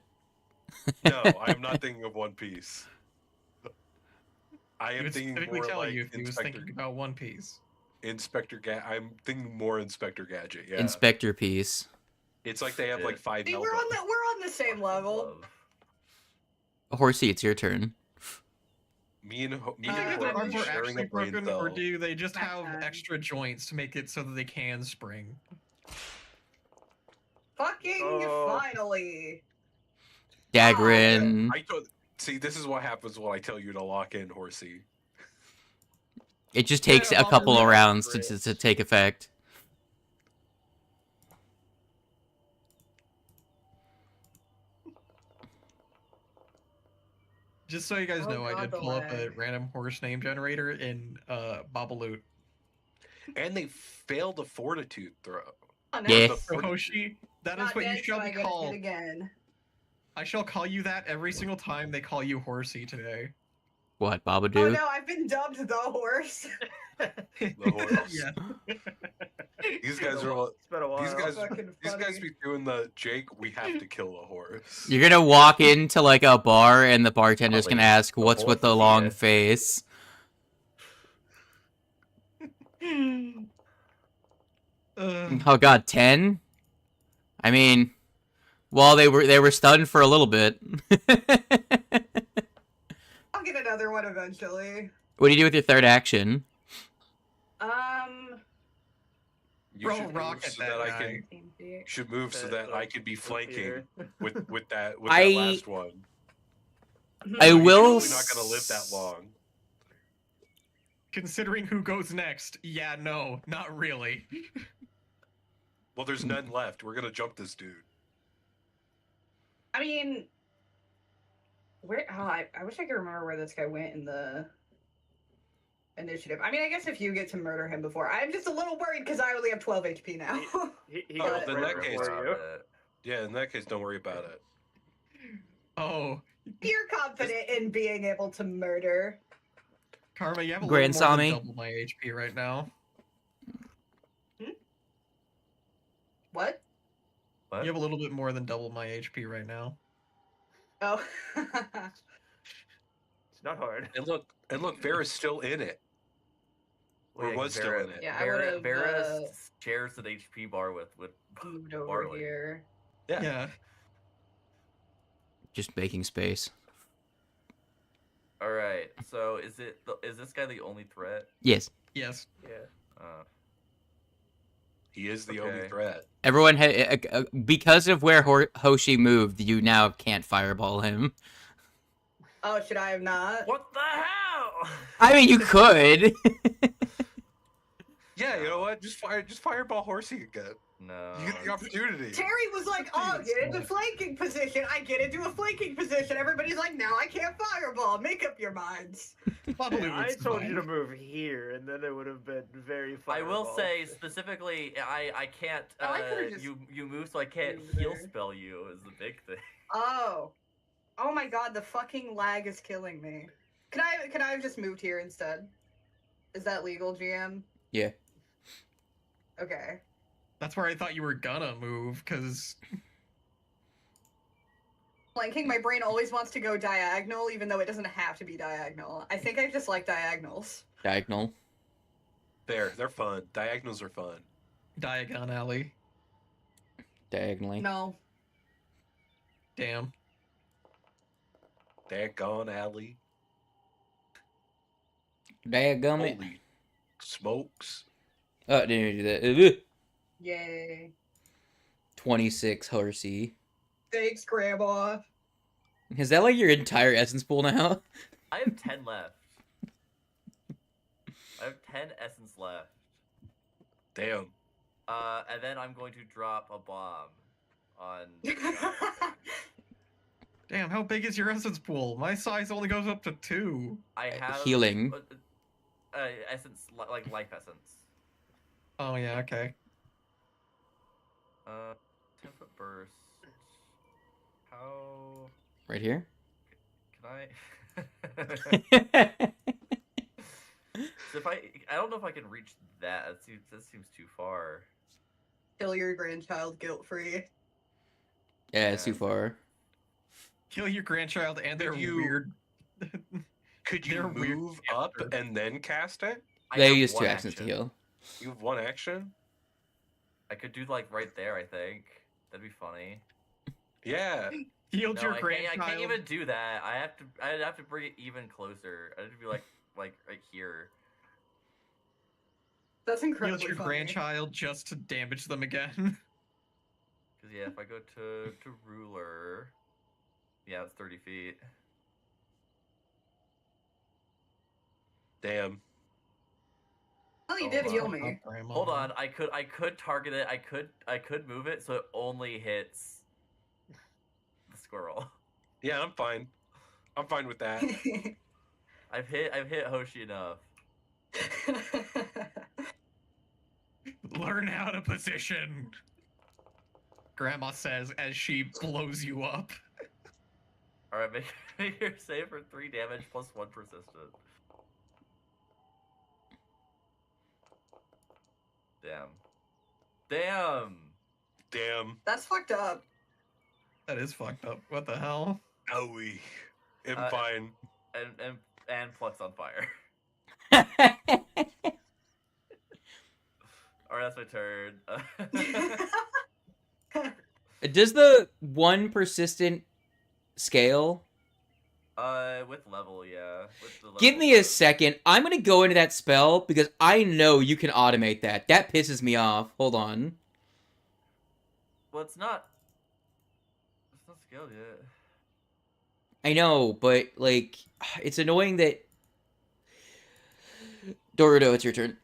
Speaker 1: No, I'm not thinking of One Piece. I
Speaker 2: He
Speaker 1: am
Speaker 2: would
Speaker 1: thinking
Speaker 2: specifically
Speaker 1: more
Speaker 2: tell
Speaker 1: like
Speaker 2: you if he was
Speaker 1: Inspector
Speaker 2: thinking about One Piece.
Speaker 1: I'm thinking more Inspector Gadget. Yeah,
Speaker 6: Inspector Piece.
Speaker 1: it's like they have like 5
Speaker 4: See,
Speaker 1: elbows.
Speaker 4: we're on the same level.
Speaker 6: Horsey, it's your turn.
Speaker 1: Me and
Speaker 2: Do you
Speaker 1: and
Speaker 2: think that their
Speaker 1: Horsey
Speaker 2: arms are
Speaker 1: sharing
Speaker 2: actually
Speaker 1: a brain
Speaker 2: broken,
Speaker 1: cell.
Speaker 2: or do they just
Speaker 4: That's
Speaker 2: have
Speaker 4: fine.
Speaker 2: extra joints to make it so that they can spring?
Speaker 4: Fucking
Speaker 7: Oh.
Speaker 4: finally.
Speaker 6: Dagrin.
Speaker 1: See, this is what happens when I tell you to lock in, Horsey.
Speaker 6: It just takes
Speaker 2: Yeah,
Speaker 6: a couple of
Speaker 2: yeah,
Speaker 6: rounds to,
Speaker 7: great.
Speaker 6: to take effect.
Speaker 2: Just so you guys
Speaker 4: Oh
Speaker 2: know, I
Speaker 4: God,
Speaker 2: did
Speaker 4: the
Speaker 2: pull up a
Speaker 4: lag.
Speaker 2: random horse name generator in Babalut.
Speaker 1: And they failed a fortitude throw.
Speaker 4: Oh, no.
Speaker 6: Yeah.
Speaker 1: The
Speaker 2: So
Speaker 1: fortitude-
Speaker 2: Hoshi, that is
Speaker 4: Not
Speaker 2: what you
Speaker 4: dead, so
Speaker 2: shall
Speaker 4: I
Speaker 2: be
Speaker 4: get a hit
Speaker 2: called.
Speaker 4: again.
Speaker 2: I shall call you that every single time they call you Horsey today.
Speaker 6: What,
Speaker 4: Oh
Speaker 6: Babadoo?
Speaker 4: no, I've been dubbed the horse.
Speaker 1: The horse.
Speaker 2: Yeah.
Speaker 1: These guys are.
Speaker 7: It's been a while.
Speaker 1: These guys.
Speaker 4: Fucking
Speaker 1: These guys
Speaker 4: funny.
Speaker 1: be doing the Jake. We have to kill a horse.
Speaker 6: You're gonna walk into like a bar and the bartender's gonna
Speaker 3: Probably
Speaker 6: ask,
Speaker 3: the
Speaker 6: "What's with the
Speaker 3: horse,
Speaker 6: long
Speaker 3: yeah.
Speaker 6: face?" Oh god, 10? I mean, well, they were stunned for a little bit.
Speaker 4: I'll get another one eventually.
Speaker 6: What do you do with your third action?
Speaker 1: You
Speaker 2: Roll
Speaker 1: should
Speaker 2: rock
Speaker 1: move
Speaker 2: at
Speaker 1: so
Speaker 2: that
Speaker 1: that I
Speaker 2: guy.
Speaker 1: can. Should move so that I could be flanking with that
Speaker 6: I-
Speaker 1: last one.
Speaker 6: I
Speaker 1: You're
Speaker 6: will.
Speaker 1: probably not gonna live that long.
Speaker 2: Considering who goes next, yeah, no, not really.
Speaker 1: Well, there's none left. We're gonna jump this dude.
Speaker 4: I mean, where? Oh, I wish I could remember where this guy went in the initiative. I mean, I guess if you get to murder him before, I'm just a little worried because I only have 12 HP now.
Speaker 5: He
Speaker 1: Oh,
Speaker 5: goes
Speaker 1: in
Speaker 5: right
Speaker 1: that case-
Speaker 5: before you.
Speaker 1: Yeah, in that case, don't worry about it.
Speaker 2: Oh,
Speaker 4: You're confident in being able to murder.
Speaker 2: Karma, you have a
Speaker 6: Grand
Speaker 2: little more than
Speaker 6: Sami.
Speaker 2: double my HP right now.
Speaker 4: What?
Speaker 3: What?
Speaker 2: You have a little bit more than double my HP right now.
Speaker 4: Oh.
Speaker 7: It's not hard.
Speaker 1: And look, Vera's still in it. Or
Speaker 3: Wait,
Speaker 1: was still in it.
Speaker 4: Yeah, I would've,
Speaker 3: Vera shares an HP bar with
Speaker 4: moved over
Speaker 3: Barley.
Speaker 4: here.
Speaker 2: Yeah.
Speaker 6: Just making space.
Speaker 3: All right. So is this guy the only threat?
Speaker 6: Yes.
Speaker 2: Yes.
Speaker 7: Yeah.
Speaker 1: He is the only
Speaker 3: Okay.
Speaker 1: threat.
Speaker 6: Everyone, because of where Hoshi moved, you now can't fireball him.
Speaker 4: Oh, should I have not?
Speaker 3: What the hell?
Speaker 6: I mean, you could.
Speaker 1: Yeah, you know what? Just fireball Horsey again.
Speaker 3: No.
Speaker 1: You get the opportunity.
Speaker 4: Terry was like, "Oh, get into flanking position." I get into a flanking position. Everybody's like, "Now I can't fireball." Make up your minds.
Speaker 2: Probably
Speaker 7: I
Speaker 2: was
Speaker 7: told you to
Speaker 2: fine.
Speaker 7: move here, and then it would have been very fun.
Speaker 3: I will say specifically, I can't.
Speaker 4: Oh, I could've just
Speaker 3: you move, so I can't
Speaker 4: moved
Speaker 3: heal
Speaker 4: there.
Speaker 3: spell you. Is the big thing.
Speaker 4: Oh my God, the fucking lag is killing me. Can I have just moved here instead? Is that legal, GM?
Speaker 6: Yeah.
Speaker 4: Okay.
Speaker 2: That's where I thought you were gonna move, because
Speaker 4: Flanking, my brain always wants to go diagonal, even though it doesn't have to be diagonal. I think I just like diagonals.
Speaker 6: Diagonal.
Speaker 1: They're fun. Diagonals are fun.
Speaker 2: Diagon Alley.
Speaker 6: Diagonally.
Speaker 4: No.
Speaker 2: Damn.
Speaker 1: Daggone alley.
Speaker 6: Diagummit.
Speaker 1: Holy smokes.
Speaker 6: Oh, didn't do that.
Speaker 4: Yay.
Speaker 6: 26 Horsey.
Speaker 4: Thanks, Grandma.
Speaker 6: Is that like your entire essence pool now?
Speaker 3: I have 10 left. I have 10 essence left.
Speaker 1: Damn.
Speaker 3: And then I'm going to drop a bomb on.
Speaker 2: Damn, how big is your essence pool? My size only goes up to 2.
Speaker 3: I have
Speaker 6: Healing.
Speaker 3: Essence, like life essence.
Speaker 2: Oh yeah, okay.
Speaker 3: 10-foot burst. How
Speaker 6: Right here?
Speaker 3: can I? So if I don't know if I can reach that. That seems too far.
Speaker 4: Kill your grandchild guilt-free.
Speaker 6: Yeah, it's too
Speaker 3: Yeah.
Speaker 6: far.
Speaker 2: Kill your grandchild and their
Speaker 1: you-
Speaker 2: weird.
Speaker 1: Could you
Speaker 2: They're weird
Speaker 1: move up
Speaker 2: hamster.
Speaker 1: and then cast it?
Speaker 3: I
Speaker 6: They
Speaker 3: have
Speaker 6: use 2
Speaker 3: one
Speaker 6: actions to
Speaker 3: action.
Speaker 6: heal.
Speaker 1: You have one action?
Speaker 3: I could do like right there. I think that'd be funny.
Speaker 1: Yeah.
Speaker 2: Healed
Speaker 3: No,
Speaker 2: your
Speaker 3: I
Speaker 2: grandchild.
Speaker 3: can't even do that. I'd have to bring it even closer. I'd have to be like right here.
Speaker 4: That's
Speaker 2: Healed
Speaker 4: incredibly
Speaker 2: your
Speaker 4: funny.
Speaker 2: grandchild just to damage them again.
Speaker 3: Because yeah, if I go to ruler, yeah, it's 30 feet.
Speaker 1: Damn.
Speaker 4: Oh, you
Speaker 3: Oh,
Speaker 4: did
Speaker 3: wow.
Speaker 4: heal me.
Speaker 3: Hold on, I could target it. I could move it so it only hits the squirrel.
Speaker 1: Yeah, I'm fine. I'm fine with that.
Speaker 3: I've hit Hoshi enough.
Speaker 2: Learn how to position. Grandma says as she blows you up.
Speaker 3: All right, make your save for 3 damage plus 1 persistent. Damn.
Speaker 4: That's fucked up.
Speaker 2: That is fucked up. What the hell?
Speaker 1: Owie. I'm fine.
Speaker 3: And Pluck's on fire. All right, that's my turn.
Speaker 6: Does the 1 persistent scale?
Speaker 3: With level, yeah. With the level
Speaker 6: Give me a second. I'm going to go into that spell because I know you can automate that. That pisses me off. Hold on.
Speaker 3: Well, it's not scaled yet.
Speaker 6: I know, but, like, it's annoying that... Dorudo, it's your turn.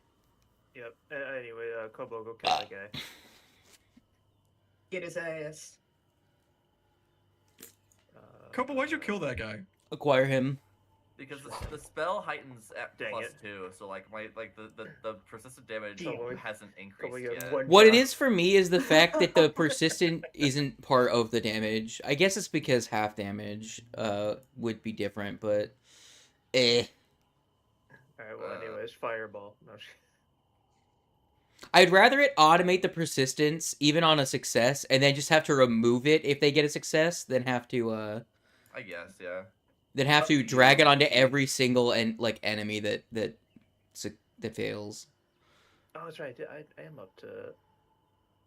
Speaker 7: Yep. Anyway, Kobo, go kill that guy.
Speaker 4: Get his ass.
Speaker 2: Koba, why'd you kill that guy?
Speaker 6: Acquire him.
Speaker 3: Because the spell heightens at
Speaker 7: Dang
Speaker 3: plus
Speaker 7: it.
Speaker 3: 2, so like the persistent damage
Speaker 7: Damn.
Speaker 3: hasn't
Speaker 7: Koba
Speaker 3: increased
Speaker 7: got
Speaker 3: yet.
Speaker 7: one
Speaker 6: What it
Speaker 7: shot.
Speaker 6: is for me is the fact that the persistent isn't part of the damage. I guess it's because half damage would be different, but
Speaker 7: Alright, well, anyways, fireball. No,
Speaker 6: I'd rather it automate the persistence even on a success and then just have to remove it if they get a success than have to
Speaker 3: I guess, yeah.
Speaker 6: drag it onto every single enemy that fails.
Speaker 7: oh, that's right. I am up to.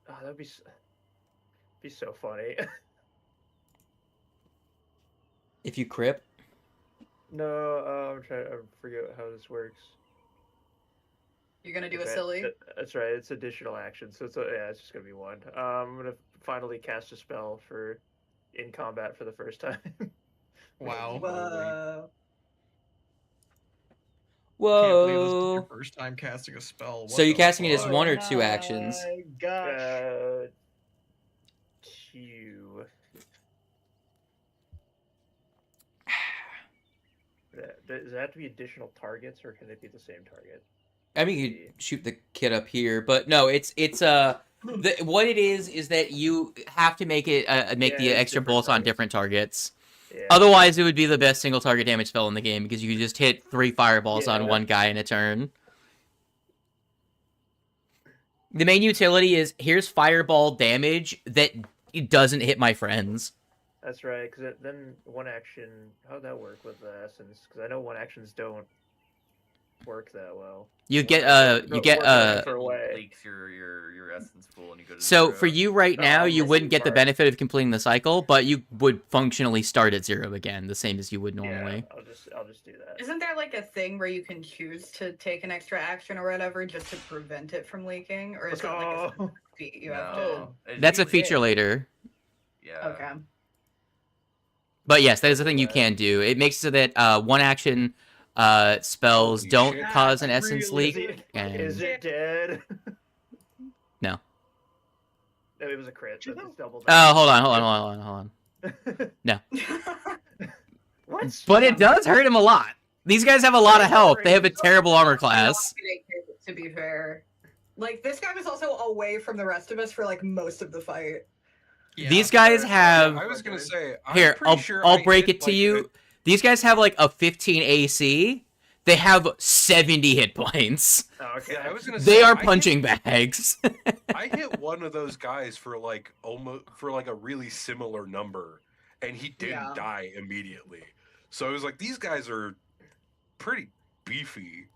Speaker 7: Oh, that'd be so funny.
Speaker 6: If you crip,
Speaker 7: No, I'm trying. I forget how this works.
Speaker 4: You're gonna do a
Speaker 7: That's right,
Speaker 4: silly.
Speaker 7: That's right. It's additional action, so it's just gonna be one. I'm gonna finally cast a spell for in combat for the first time.
Speaker 2: Wow.
Speaker 4: Whoa.
Speaker 2: Can't believe this is your
Speaker 6: whoa.
Speaker 2: first time casting a spell. What
Speaker 6: So you're
Speaker 2: the
Speaker 6: casting it as
Speaker 2: fuck?
Speaker 6: one or two actions?
Speaker 5: My gosh.
Speaker 7: Two. Does it have to be additional targets, or can it be the same target?
Speaker 6: I mean, you could shoot the kid up here, but no, what it is that you have to make it make
Speaker 7: Yeah,
Speaker 6: the
Speaker 7: it's
Speaker 6: extra
Speaker 7: different
Speaker 6: bolts on
Speaker 7: targets.
Speaker 6: different targets.
Speaker 7: Yeah.
Speaker 6: Otherwise, it would be the best single target damage spell in the game because you could just hit 3 fireballs on
Speaker 7: Yeah.
Speaker 6: one guy in a turn. The main utility is here's fireball damage that doesn't hit my friends.
Speaker 7: That's right, because then one action. How'd that work with the essence? Because I know one actions don't work that well.
Speaker 6: You get
Speaker 7: For away.
Speaker 3: Leaks your essence pool and you go to
Speaker 6: So
Speaker 3: 0.
Speaker 6: for you right now, you
Speaker 7: this
Speaker 6: wouldn't get the
Speaker 7: part.
Speaker 6: benefit of completing the cycle, but you would functionally start at 0 again, the same as you would normally.
Speaker 7: Yeah, I'll just do that.
Speaker 4: Isn't there like a thing where you can choose to take an extra action or whatever just to prevent it from leaking? Or is that like a
Speaker 7: Oh.
Speaker 4: feat you have
Speaker 3: No.
Speaker 6: That's a feature later.
Speaker 3: Yeah.
Speaker 4: to? Okay.
Speaker 6: But yes, that is the thing you can do. It makes it so that one action spells
Speaker 1: Holy
Speaker 6: don't
Speaker 1: shit.
Speaker 6: cause an essence
Speaker 7: Really?
Speaker 6: leak. And
Speaker 7: Is it dead?
Speaker 6: No.
Speaker 7: No, it was a crit. So it's double
Speaker 6: Oh, hold on.
Speaker 7: damage. What?
Speaker 6: But it does hurt him a lot. These guys have a lot of health. They have a terrible armor class.
Speaker 4: To be fair. Like, this guy was also away from the rest of us for like most of the fight.
Speaker 2: Yeah.
Speaker 6: These guys have
Speaker 1: I was gonna say.
Speaker 6: here. I'll break it to
Speaker 1: like,
Speaker 6: you. These guys have like a 15 AC. They have 70 hit points.
Speaker 7: Oh, okay.
Speaker 1: Yeah, I was gonna
Speaker 6: They
Speaker 1: say,
Speaker 6: are
Speaker 1: I
Speaker 6: punching bags.
Speaker 1: I hit one of those guys for like a really similar number, and he didn't
Speaker 4: Yeah.
Speaker 1: die immediately. So I was like, these guys are pretty beefy.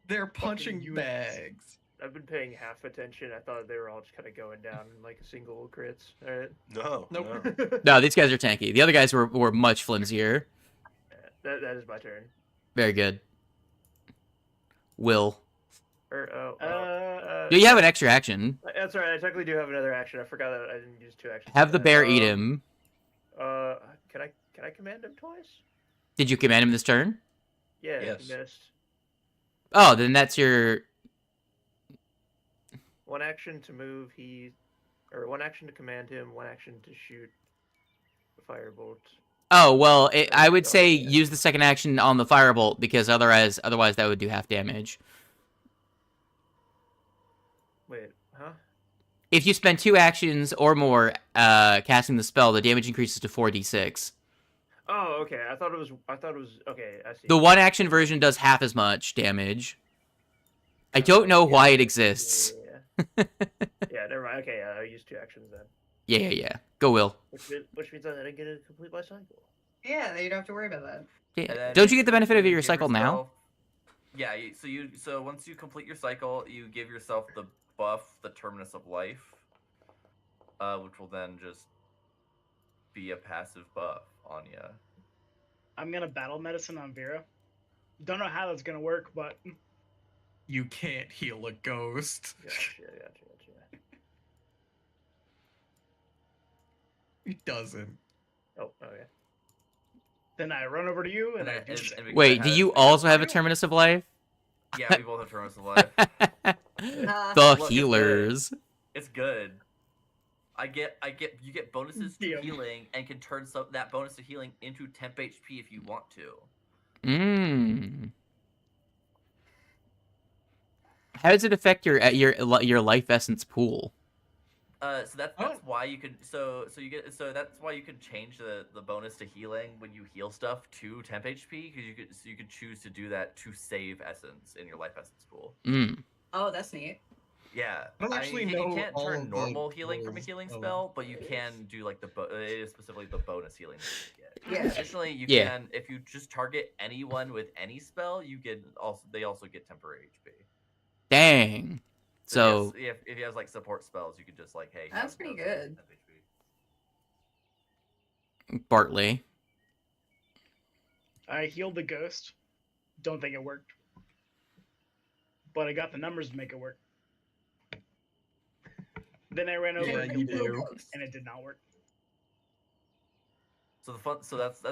Speaker 2: They're punching
Speaker 7: units.
Speaker 2: bags.
Speaker 7: I've been paying half attention. I thought they were all just kind of going down in like single crits. All right.
Speaker 1: No,
Speaker 2: Nope.
Speaker 1: no.
Speaker 6: No, these guys are tanky. The other guys were much flimsier.
Speaker 7: That is my turn.
Speaker 6: Very good. Will.
Speaker 7: Or
Speaker 6: You have an extra action.
Speaker 7: That's right. I technically do have another action. I forgot that I didn't use 2 actions.
Speaker 6: Have
Speaker 7: for
Speaker 6: the
Speaker 7: that.
Speaker 6: bear eat him.
Speaker 7: Can I command him twice?
Speaker 6: Did you command him this turn?
Speaker 7: Yeah,
Speaker 1: Yes.
Speaker 7: he missed.
Speaker 6: Oh, then that's your.
Speaker 7: 1 action to move. Or 1 action to command him. 1 action to shoot a firebolt.
Speaker 6: Oh well, I would say
Speaker 7: Yeah.
Speaker 6: use the second action on the firebolt because otherwise that would do half damage.
Speaker 7: Wait, huh?
Speaker 6: If you spend 2 actions or more casting the spell, the damage increases to 4d6.
Speaker 7: Oh, okay. I thought it was. Okay, I see.
Speaker 6: The 1 action version does half as much damage. I don't know why it exists.
Speaker 7: Yeah. Yeah, never mind. Okay, I'll use 2 actions then.
Speaker 6: Yeah. Go, Will.
Speaker 7: Which means I didn't get to complete my cycle.
Speaker 4: Yeah, you don't have to worry about that.
Speaker 6: Yeah.
Speaker 3: And then
Speaker 6: Don't you get the benefit of your
Speaker 3: give
Speaker 6: cycle now?
Speaker 3: yourself- Yeah. So once you complete your cycle, you give yourself the buff, the Terminus of Life, which will then just be a passive buff on you.
Speaker 5: I'm gonna battle medicine on Vera. Don't know how that's gonna work, but
Speaker 2: You can't heal a ghost.
Speaker 7: Gotcha.
Speaker 2: He doesn't.
Speaker 7: Oh, okay.
Speaker 5: then I run over to you and I do
Speaker 3: and
Speaker 5: the same.
Speaker 3: because
Speaker 6: Wait,
Speaker 3: it
Speaker 6: do
Speaker 3: has-
Speaker 6: you
Speaker 3: it
Speaker 6: also
Speaker 3: has-
Speaker 6: have a Terminus of Life?
Speaker 3: Yeah, we both have Terminus of Life.
Speaker 6: The
Speaker 3: Look, it's
Speaker 6: healers.
Speaker 3: It's good. You get bonuses to
Speaker 5: Damn.
Speaker 3: healing and can turn that bonus to healing into temp HP if you want to.
Speaker 6: How does it affect your life essence pool?
Speaker 3: So that's why you could that's why you could change the bonus to healing when you heal stuff to temp HP, because you could choose to do that to save essence in your life essence pool.
Speaker 4: Oh, that's neat.
Speaker 3: Yeah,
Speaker 2: I don't actually know
Speaker 3: you can't
Speaker 2: all
Speaker 3: turn
Speaker 2: of
Speaker 3: normal
Speaker 2: the
Speaker 3: healing from a
Speaker 2: rules
Speaker 3: healing
Speaker 2: of
Speaker 3: spell, but you can do like specifically the bonus healing that you get.
Speaker 4: Yeah.
Speaker 3: Additionally, you
Speaker 6: Yeah.
Speaker 3: can, if you just target anyone with any spell, they also get temporary HP.
Speaker 6: Dang. So
Speaker 3: if he has like support spells, you could just like, hey,
Speaker 4: That's pretty good.
Speaker 3: temp HP.
Speaker 6: Bartley.
Speaker 5: I healed the ghost. Don't think it worked. But I got the numbers to make it work. Then I ran over
Speaker 2: Yeah,
Speaker 5: it,
Speaker 2: you do.
Speaker 5: and it did not work.
Speaker 3: So that's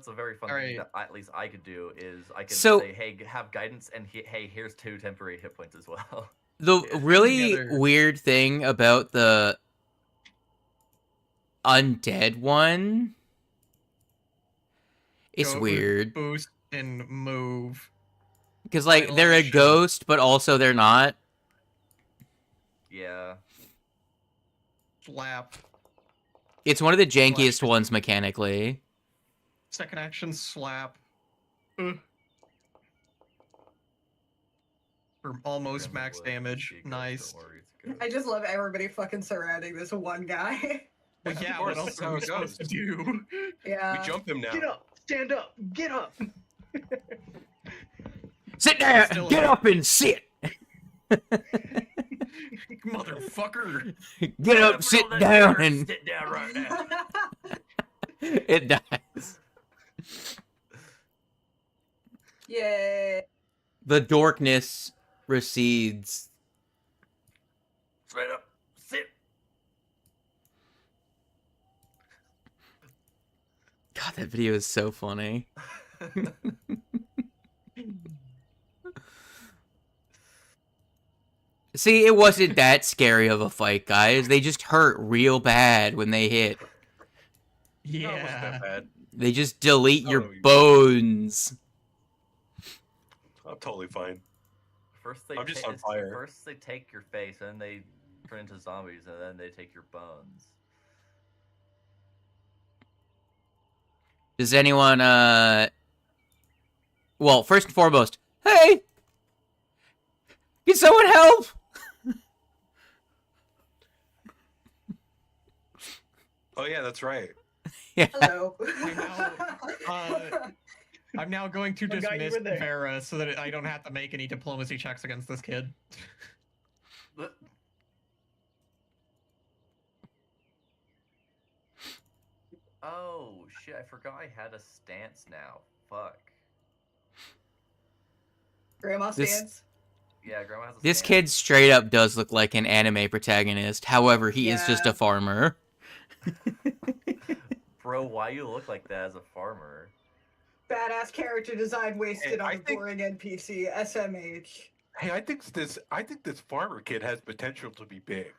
Speaker 3: a very fun thing that at least I could do, is I could say, hey, have guidance, and hey, here's 2 temporary hit points as well.
Speaker 6: The really weird thing about the undead one, it's weird.
Speaker 2: Boost and move.
Speaker 6: Because, like, they're a ghost, but also they're not.
Speaker 3: Yeah.
Speaker 2: Slap.
Speaker 6: It's one of the jankiest ones mechanically.
Speaker 2: Second action, slap. For almost max damage. Nice.
Speaker 4: I just love everybody fucking surrounding this one guy.
Speaker 2: Well, yeah, what else are we supposed to do?
Speaker 4: Yeah.
Speaker 1: We jump him now.
Speaker 5: Get up! Stand up! Get up!
Speaker 6: Sit down! Get up and sit!
Speaker 2: Motherfucker!
Speaker 6: Get up, sit down, and...
Speaker 3: Sit down right now.
Speaker 6: It dies.
Speaker 4: Yay.
Speaker 6: The dorkness recedes.
Speaker 3: Straight up. Sit.
Speaker 6: God, that video is so funny. See, it wasn't that scary of a fight, guys. They just hurt real bad when they hit.
Speaker 2: Yeah.
Speaker 1: No, it wasn't that bad.
Speaker 6: They just delete your bones.
Speaker 1: I'm totally fine.
Speaker 3: I'm
Speaker 1: just on fire.
Speaker 3: First they take your face, and then they turn into zombies, and then they take your bones.
Speaker 6: Does anyone, well, first and foremost, hey! Can someone help?
Speaker 1: Oh yeah, that's right.
Speaker 6: Yeah.
Speaker 4: Hello.
Speaker 2: I'm now going to
Speaker 5: Forgot you
Speaker 2: dismiss
Speaker 5: were there.
Speaker 2: Vera so that I don't have to make any diplomacy checks against this kid.
Speaker 3: Oh shit! I forgot I had a stance now. Fuck.
Speaker 4: Grandma
Speaker 6: This-
Speaker 4: stance.
Speaker 3: Yeah, Grandma has a
Speaker 6: This
Speaker 3: stance.
Speaker 6: kid straight up does look like an anime protagonist. However, he is just
Speaker 4: Yeah.
Speaker 6: a farmer.
Speaker 3: Bro, why you look like that as a farmer?
Speaker 4: Badass character design wasted
Speaker 1: I
Speaker 4: on a
Speaker 1: think-
Speaker 4: boring NPC. SMH.
Speaker 1: Hey, I think this farmer kid has potential to be big.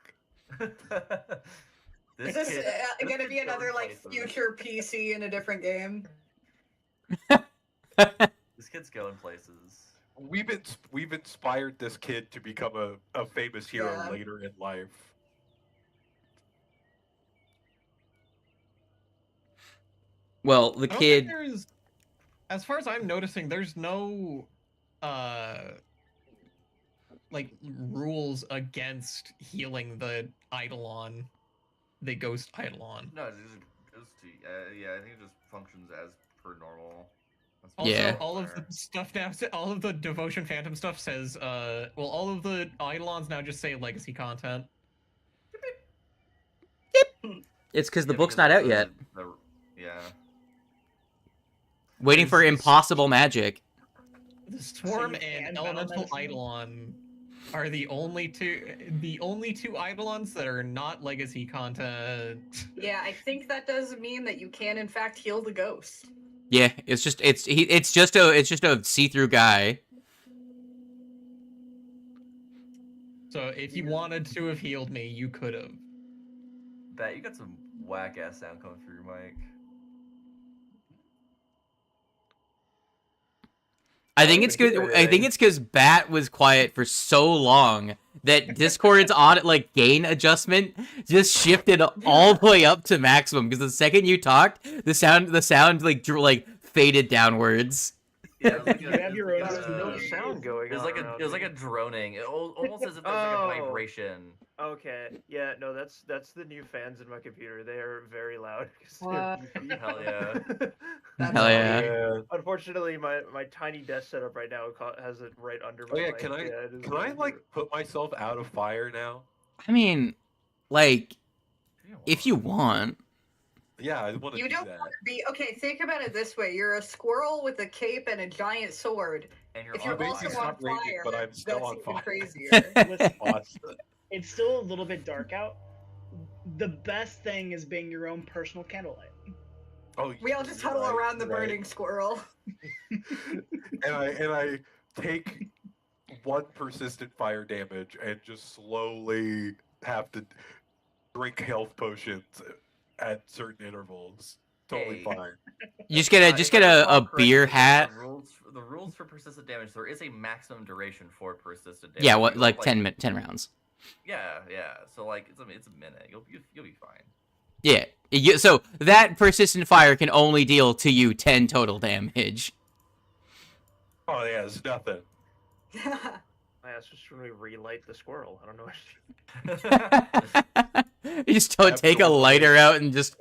Speaker 4: Is this
Speaker 3: kid-
Speaker 4: gonna
Speaker 3: kid's
Speaker 4: be another
Speaker 3: going
Speaker 4: like
Speaker 3: places.
Speaker 4: future PC in a different game?
Speaker 3: This kid's going places.
Speaker 1: We've inspired this kid to become a famous hero
Speaker 4: Yeah.
Speaker 1: later in life.
Speaker 6: Well, the
Speaker 2: I don't think
Speaker 6: kid...
Speaker 2: there's, as far as I'm noticing, there's no, like, rules against healing the Eidolon, the ghost Eidolon.
Speaker 3: No, yeah, I think it just functions as per normal. That's
Speaker 2: Also,
Speaker 6: Yeah.
Speaker 2: all of the stuff now, all of the Devotion Phantom stuff says, well, all of the Eidolons now just say legacy content.
Speaker 6: It's because the
Speaker 3: Yeah,
Speaker 6: book's
Speaker 3: because
Speaker 6: not
Speaker 3: of
Speaker 6: out yet.
Speaker 3: Yeah.
Speaker 6: Waiting for
Speaker 2: There's-
Speaker 6: impossible magic.
Speaker 2: The Swarm
Speaker 5: you
Speaker 2: and
Speaker 5: can battle
Speaker 2: Elemental
Speaker 5: medicine?
Speaker 2: Eidolon are the only two Eidolons that are not legacy content.
Speaker 4: Yeah, I think that does mean that you can in fact heal the ghost.
Speaker 6: Yeah, it's just a see-through guy.
Speaker 2: So if you wanted to have healed me, you could have.
Speaker 3: Bet you got some whack ass sound coming through your mic.
Speaker 6: I think it's good. I think it's because Bat was quiet for so long that Discord's on like gain adjustment just shifted all the way up to maximum. Because the second you talked, the sound like faded downwards.
Speaker 3: Yeah, it was like
Speaker 5: You have your own
Speaker 7: There's no sound going
Speaker 3: It was
Speaker 7: on.
Speaker 3: like a
Speaker 7: around me.
Speaker 3: droning. It almost as if there was like a
Speaker 7: Oh.
Speaker 3: vibration.
Speaker 7: Okay, yeah, no, that's the new fans in my computer. They are very loud. 'Cause they're
Speaker 4: What?
Speaker 7: beefy.
Speaker 3: Hell yeah.
Speaker 4: That's
Speaker 6: Hell
Speaker 4: all.
Speaker 6: yeah.
Speaker 7: Unfortunately, my tiny desk setup right now has it right under my
Speaker 1: Oh yeah,
Speaker 7: mic.
Speaker 1: can I
Speaker 7: it is
Speaker 1: can I
Speaker 7: very
Speaker 1: like
Speaker 7: weird.
Speaker 1: put myself out of fire now?
Speaker 6: I mean, like, if you want.
Speaker 1: Yeah, I want to
Speaker 4: You
Speaker 1: do
Speaker 4: don't
Speaker 1: that.
Speaker 4: want to be okay. Think about it this way: you're a squirrel with a cape and a giant sword.
Speaker 3: And
Speaker 4: If
Speaker 3: you're
Speaker 4: you're
Speaker 3: on
Speaker 4: also
Speaker 1: Basically,
Speaker 3: fire.
Speaker 4: on
Speaker 1: stop raging,
Speaker 4: fire,
Speaker 1: but I'm still
Speaker 4: that's
Speaker 1: on
Speaker 4: even
Speaker 1: fire.
Speaker 4: crazier.
Speaker 5: Listen,
Speaker 1: Awesome.
Speaker 5: it's still a little bit dark out. The best thing is being your own personal candlelight.
Speaker 1: Oh,
Speaker 4: We all just
Speaker 1: you're
Speaker 4: huddle
Speaker 1: right,
Speaker 4: around the
Speaker 1: you're right.
Speaker 4: burning squirrel.
Speaker 1: and I take one persistent fire damage and just slowly have to drink health potions at certain intervals. Totally
Speaker 3: Hey.
Speaker 1: fine.
Speaker 6: You just get
Speaker 3: If I
Speaker 6: a
Speaker 3: recall
Speaker 6: beer
Speaker 3: correctly,
Speaker 6: hat.
Speaker 3: The rules for persistent damage. There is a maximum duration for persistent damage.
Speaker 6: Yeah,
Speaker 3: You
Speaker 6: what
Speaker 3: go,
Speaker 6: like 10 rounds.
Speaker 3: Yeah. So like it's a minute. You'll be fine.
Speaker 6: Yeah. So that persistent fire can only deal to you 10 total damage.
Speaker 1: Oh yeah, it's nothing.
Speaker 7: That's just when we relight the squirrel. I don't know.
Speaker 6: You just don't take a
Speaker 1: Absolutely.
Speaker 6: lighter out and just.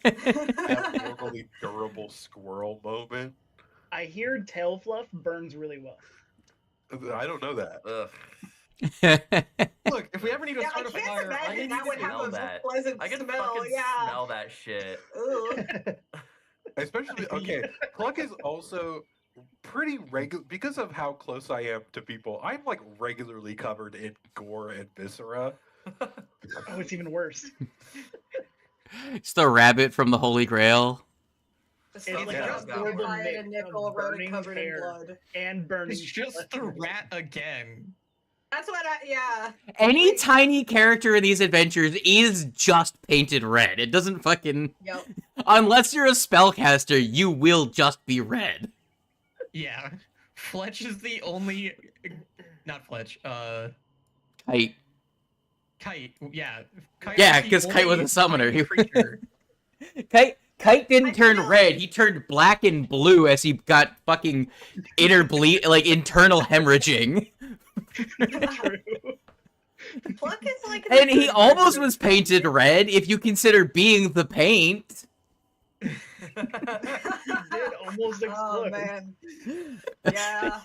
Speaker 1: Abnormally durable squirrel moment.
Speaker 5: I hear tail fluff burns really well.
Speaker 1: I don't know that.
Speaker 3: Ugh.
Speaker 8: Look, if we ever need to
Speaker 4: Yeah, I
Speaker 8: start a
Speaker 4: can't
Speaker 8: fire, I
Speaker 4: imagine
Speaker 8: need
Speaker 4: that
Speaker 8: to
Speaker 4: would
Speaker 8: get
Speaker 4: have
Speaker 3: smell
Speaker 4: a
Speaker 3: that.
Speaker 4: pleasant
Speaker 3: I can
Speaker 4: smell.
Speaker 3: fucking
Speaker 4: Yeah.
Speaker 3: smell that shit.
Speaker 4: Ugh.
Speaker 1: Especially okay, Pluck is also pretty regular because of how close I am to people. I'm like regularly covered in gore and viscera.
Speaker 5: Oh, it's even worse.
Speaker 6: It's the rabbit from the Holy Grail.
Speaker 4: It's
Speaker 5: It's
Speaker 4: like
Speaker 1: like
Speaker 4: just
Speaker 1: a
Speaker 5: horrible
Speaker 4: pie and a
Speaker 5: mix of
Speaker 4: nickel rodent
Speaker 5: burning
Speaker 4: covered in
Speaker 5: hair.
Speaker 4: blood.
Speaker 5: And burning.
Speaker 2: It's just the rat again.
Speaker 4: That's what yeah.
Speaker 6: Any
Speaker 4: Like-
Speaker 6: tiny character in these adventures is just painted red. It doesn't fucking.
Speaker 4: Yep.
Speaker 6: Unless you're a spellcaster, you will just be red.
Speaker 2: Yeah. Fletch is the only. Not Fletch.
Speaker 6: Kite.
Speaker 2: Kite. Yeah. Kite
Speaker 6: Yeah,
Speaker 2: the
Speaker 6: 'cause Kite was a
Speaker 2: only
Speaker 6: summoner.
Speaker 2: tiny creature.
Speaker 6: Kite didn't
Speaker 4: I
Speaker 6: turn
Speaker 4: feel
Speaker 6: red.
Speaker 4: like-
Speaker 6: He turned black and blue as he got fucking internal hemorrhaging.
Speaker 5: True.
Speaker 4: Pluck is like.
Speaker 6: And he almost was painted red if you consider being the paint.
Speaker 5: He did almost explode.
Speaker 4: Oh man. Yeah.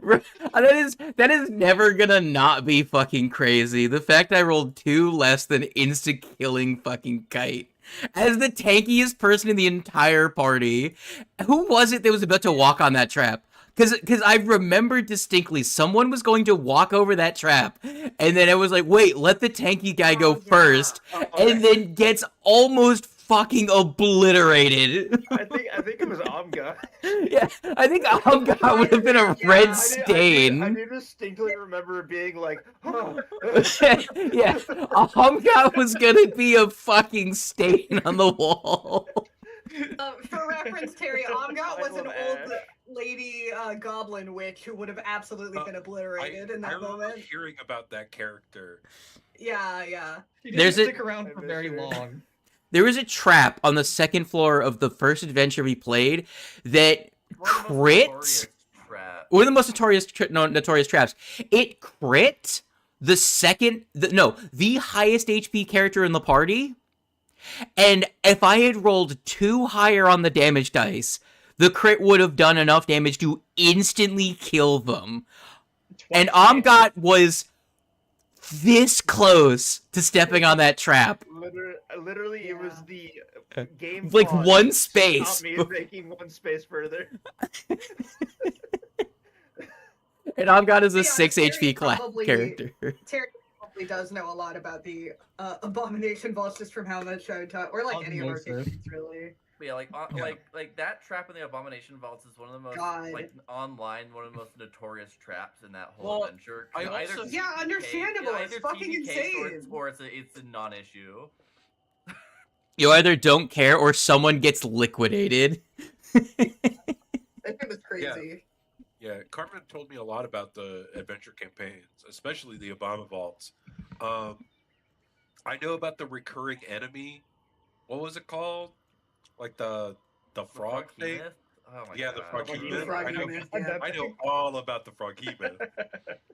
Speaker 6: that is never gonna not be fucking crazy. The fact I rolled 2 less than insta-killing fucking Kite. As the tankiest person in the entire party, who was it that was about to walk on that trap? Because I remember distinctly someone was going to walk over that trap, and then it was like, wait, let the tanky guy go
Speaker 4: Oh, yeah.
Speaker 6: first, and then gets almost fucking obliterated.
Speaker 7: I think it was Amga.
Speaker 6: Yeah, I think Amgat would have been a
Speaker 4: Yeah,
Speaker 6: red
Speaker 4: I
Speaker 6: stain.
Speaker 7: I do distinctly remember being like, oh.
Speaker 6: Yeah, Amgat was gonna be a fucking stain on the wall.
Speaker 4: For reference, Terry, Amgat was an
Speaker 7: Pile of
Speaker 4: old
Speaker 7: ash.
Speaker 4: lady goblin witch who would have absolutely been obliterated in
Speaker 1: I
Speaker 4: that
Speaker 1: remember
Speaker 4: moment.
Speaker 1: hearing about that character.
Speaker 4: Yeah, yeah.
Speaker 2: He
Speaker 6: There's
Speaker 2: didn't
Speaker 6: a-
Speaker 2: stick around for
Speaker 7: I
Speaker 2: very
Speaker 7: miss her.
Speaker 2: long.
Speaker 6: There was a trap on the second floor of the first adventure we played that crit. One of the most notorious traps. It crit the highest HP character in the party. And if I had rolled 2 higher on the damage dice, the crit would have done enough damage to instantly kill them. And Amgat was this close to stepping on that trap.
Speaker 7: Literally, it was the game.
Speaker 6: Like
Speaker 7: pause
Speaker 6: one
Speaker 7: to
Speaker 6: space.
Speaker 7: stop me making one space further.
Speaker 6: And Amgat is a
Speaker 4: Yeah,
Speaker 6: 6
Speaker 4: Terry
Speaker 6: HP
Speaker 4: probably-
Speaker 6: character.
Speaker 4: Terry probably does know a lot about the Abomination Vaults just from how much I taught, or like any of our
Speaker 2: Osmosis.
Speaker 4: games, really.
Speaker 3: But yeah, like
Speaker 2: Yeah.
Speaker 3: like that trap in the Abomination Vaults is one of the most
Speaker 4: God.
Speaker 3: like online one of the most notorious traps in that whole
Speaker 1: Well,
Speaker 3: adventure.
Speaker 1: I
Speaker 3: 'Cause either
Speaker 1: also-
Speaker 4: Yeah,
Speaker 3: TPK
Speaker 4: understandable,
Speaker 3: either
Speaker 4: it's fucking
Speaker 3: TPK
Speaker 4: insane.
Speaker 3: or it's a non-issue.
Speaker 6: You either don't care or someone gets liquidated.
Speaker 4: That shit was crazy.
Speaker 1: Yeah, Carmen told me a lot about the adventure campaigns, especially the Obama Vaults. I know about the recurring enemy. What was it called? Like the frog thing?
Speaker 3: Froghemoth? Oh my
Speaker 1: Yeah, the
Speaker 3: god.
Speaker 1: Froghemoth.
Speaker 4: Froghemoth,
Speaker 1: I
Speaker 4: yeah.
Speaker 1: I know all about the Froghemoth.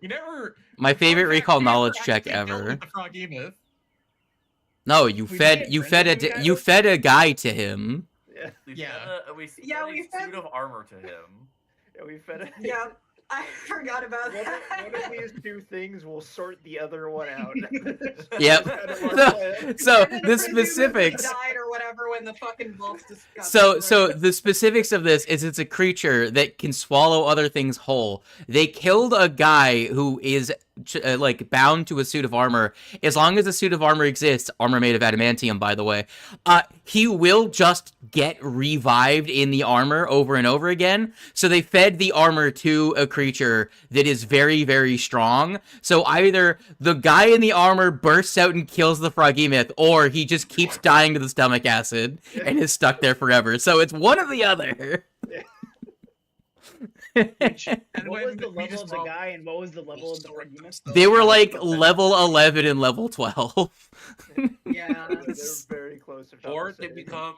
Speaker 2: You never.
Speaker 6: My favorite
Speaker 2: Fun fact,
Speaker 6: recall
Speaker 2: we never
Speaker 6: knowledge check
Speaker 2: actually dealt
Speaker 6: ever.
Speaker 2: with the Froghemoth.
Speaker 6: No, you
Speaker 2: We
Speaker 6: fed
Speaker 2: did,
Speaker 6: you
Speaker 2: Brendan,
Speaker 6: fed
Speaker 2: we
Speaker 6: a
Speaker 2: kind
Speaker 6: you
Speaker 2: of-
Speaker 6: fed a guy to him.
Speaker 7: Yeah,
Speaker 3: We
Speaker 2: Yeah.
Speaker 3: we
Speaker 4: Yeah,
Speaker 3: fed
Speaker 4: we
Speaker 3: a
Speaker 4: fed-
Speaker 3: suit of armor to him.
Speaker 7: yeah, we fed it.
Speaker 4: Yeah, I forgot about
Speaker 7: One
Speaker 4: that.
Speaker 7: of these two things will sort the other one out.
Speaker 6: Yep. So
Speaker 4: And then
Speaker 6: the
Speaker 4: presumably
Speaker 6: specifics.
Speaker 4: died or whatever when the fucking wolves discussed.
Speaker 6: So the specifics of this is it's a creature that can swallow other things whole. They killed a guy who is like bound to a suit of armor. As long as a suit of armor exists, armor made of adamantium, by the way, he will just get revived in the armor over and over again. So they fed the armor to a creature that is very, very strong. So either the guy in the armor bursts out and kills the Froghemoth, or he just keeps dying to the stomach acid and is stuck there forever. So it's one or the other.
Speaker 5: And
Speaker 2: And
Speaker 5: what
Speaker 2: when
Speaker 5: was the
Speaker 2: we
Speaker 5: level
Speaker 2: just
Speaker 5: of the
Speaker 2: roll-
Speaker 5: guy, and what was the level of the argument?
Speaker 6: They were like level 11 and level 12.
Speaker 4: Yeah.
Speaker 7: They're very close. if not
Speaker 1: Or
Speaker 7: the
Speaker 1: they
Speaker 7: same.
Speaker 1: become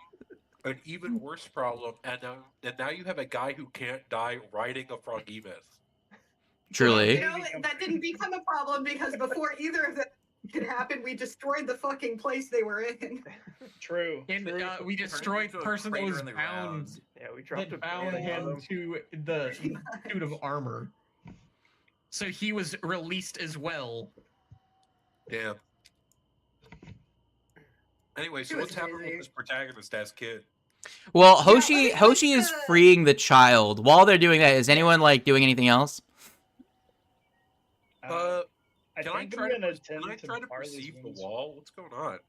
Speaker 1: an even worse problem, and now you have a guy who can't die riding a Froghemoth.
Speaker 6: Truly.
Speaker 4: You know, that didn't become a problem because before either of them could happen, we destroyed the fucking place they were in.
Speaker 5: True.
Speaker 2: And
Speaker 5: true.
Speaker 2: we destroyed
Speaker 3: into
Speaker 2: the
Speaker 3: a
Speaker 2: person that
Speaker 3: crater
Speaker 2: was
Speaker 3: in the
Speaker 2: bound.
Speaker 3: ground.
Speaker 7: Yeah, we dropped
Speaker 2: That
Speaker 7: a
Speaker 2: bound
Speaker 7: big
Speaker 2: him
Speaker 7: bomb.
Speaker 2: to the suit of armor. So he was released as well.
Speaker 1: Damn. Anyway, so
Speaker 4: It was
Speaker 1: what's happening
Speaker 4: crazy.
Speaker 1: with this protagonist as kid?
Speaker 6: Well,
Speaker 4: Yeah,
Speaker 6: Hoshi
Speaker 4: let me
Speaker 6: Hoshi is
Speaker 4: just,
Speaker 6: freeing the child. While they're doing that, is anyone like doing anything else?
Speaker 5: I
Speaker 1: Can I
Speaker 5: think
Speaker 1: try
Speaker 5: I'm
Speaker 1: to,
Speaker 5: gonna
Speaker 1: can I
Speaker 5: tend to
Speaker 1: try to
Speaker 5: Barley's
Speaker 1: perceive the
Speaker 5: wounds.
Speaker 1: wall? What's going on?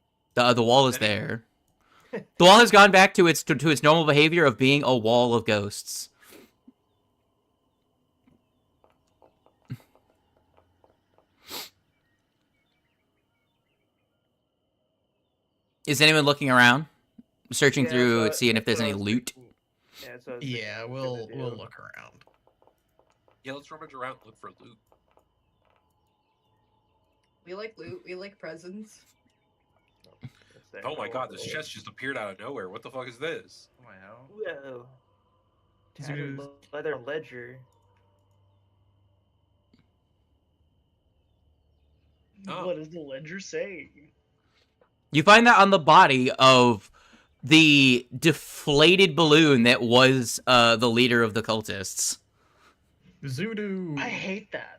Speaker 6: The wall is
Speaker 1: Any-
Speaker 6: there. The wall has gone back to its normal behavior of being a wall of ghosts. Is anyone looking around, searching
Speaker 7: Yeah,
Speaker 6: through,
Speaker 7: so
Speaker 6: seeing if there's
Speaker 7: that's what
Speaker 6: any
Speaker 7: I was
Speaker 6: loot?
Speaker 7: thinking. Yeah, so I was thinking
Speaker 2: Yeah,
Speaker 7: that's
Speaker 2: we'll
Speaker 7: what
Speaker 2: we'll
Speaker 7: to do.
Speaker 2: look around.
Speaker 1: Yeah, let's rummage around and look for loot.
Speaker 4: We like loot, we like presents.
Speaker 7: That's there.
Speaker 1: Oh my god, this chest just appeared out of nowhere. What the fuck is this?
Speaker 3: Oh my hell.
Speaker 7: Whoa. Tattered
Speaker 2: Zoos.
Speaker 7: leather ledger.
Speaker 1: Oh.
Speaker 5: What does the ledger say?
Speaker 6: You find that on the body of the deflated balloon that was the leader of the cultists.
Speaker 2: Zoodoo.
Speaker 5: I hate that.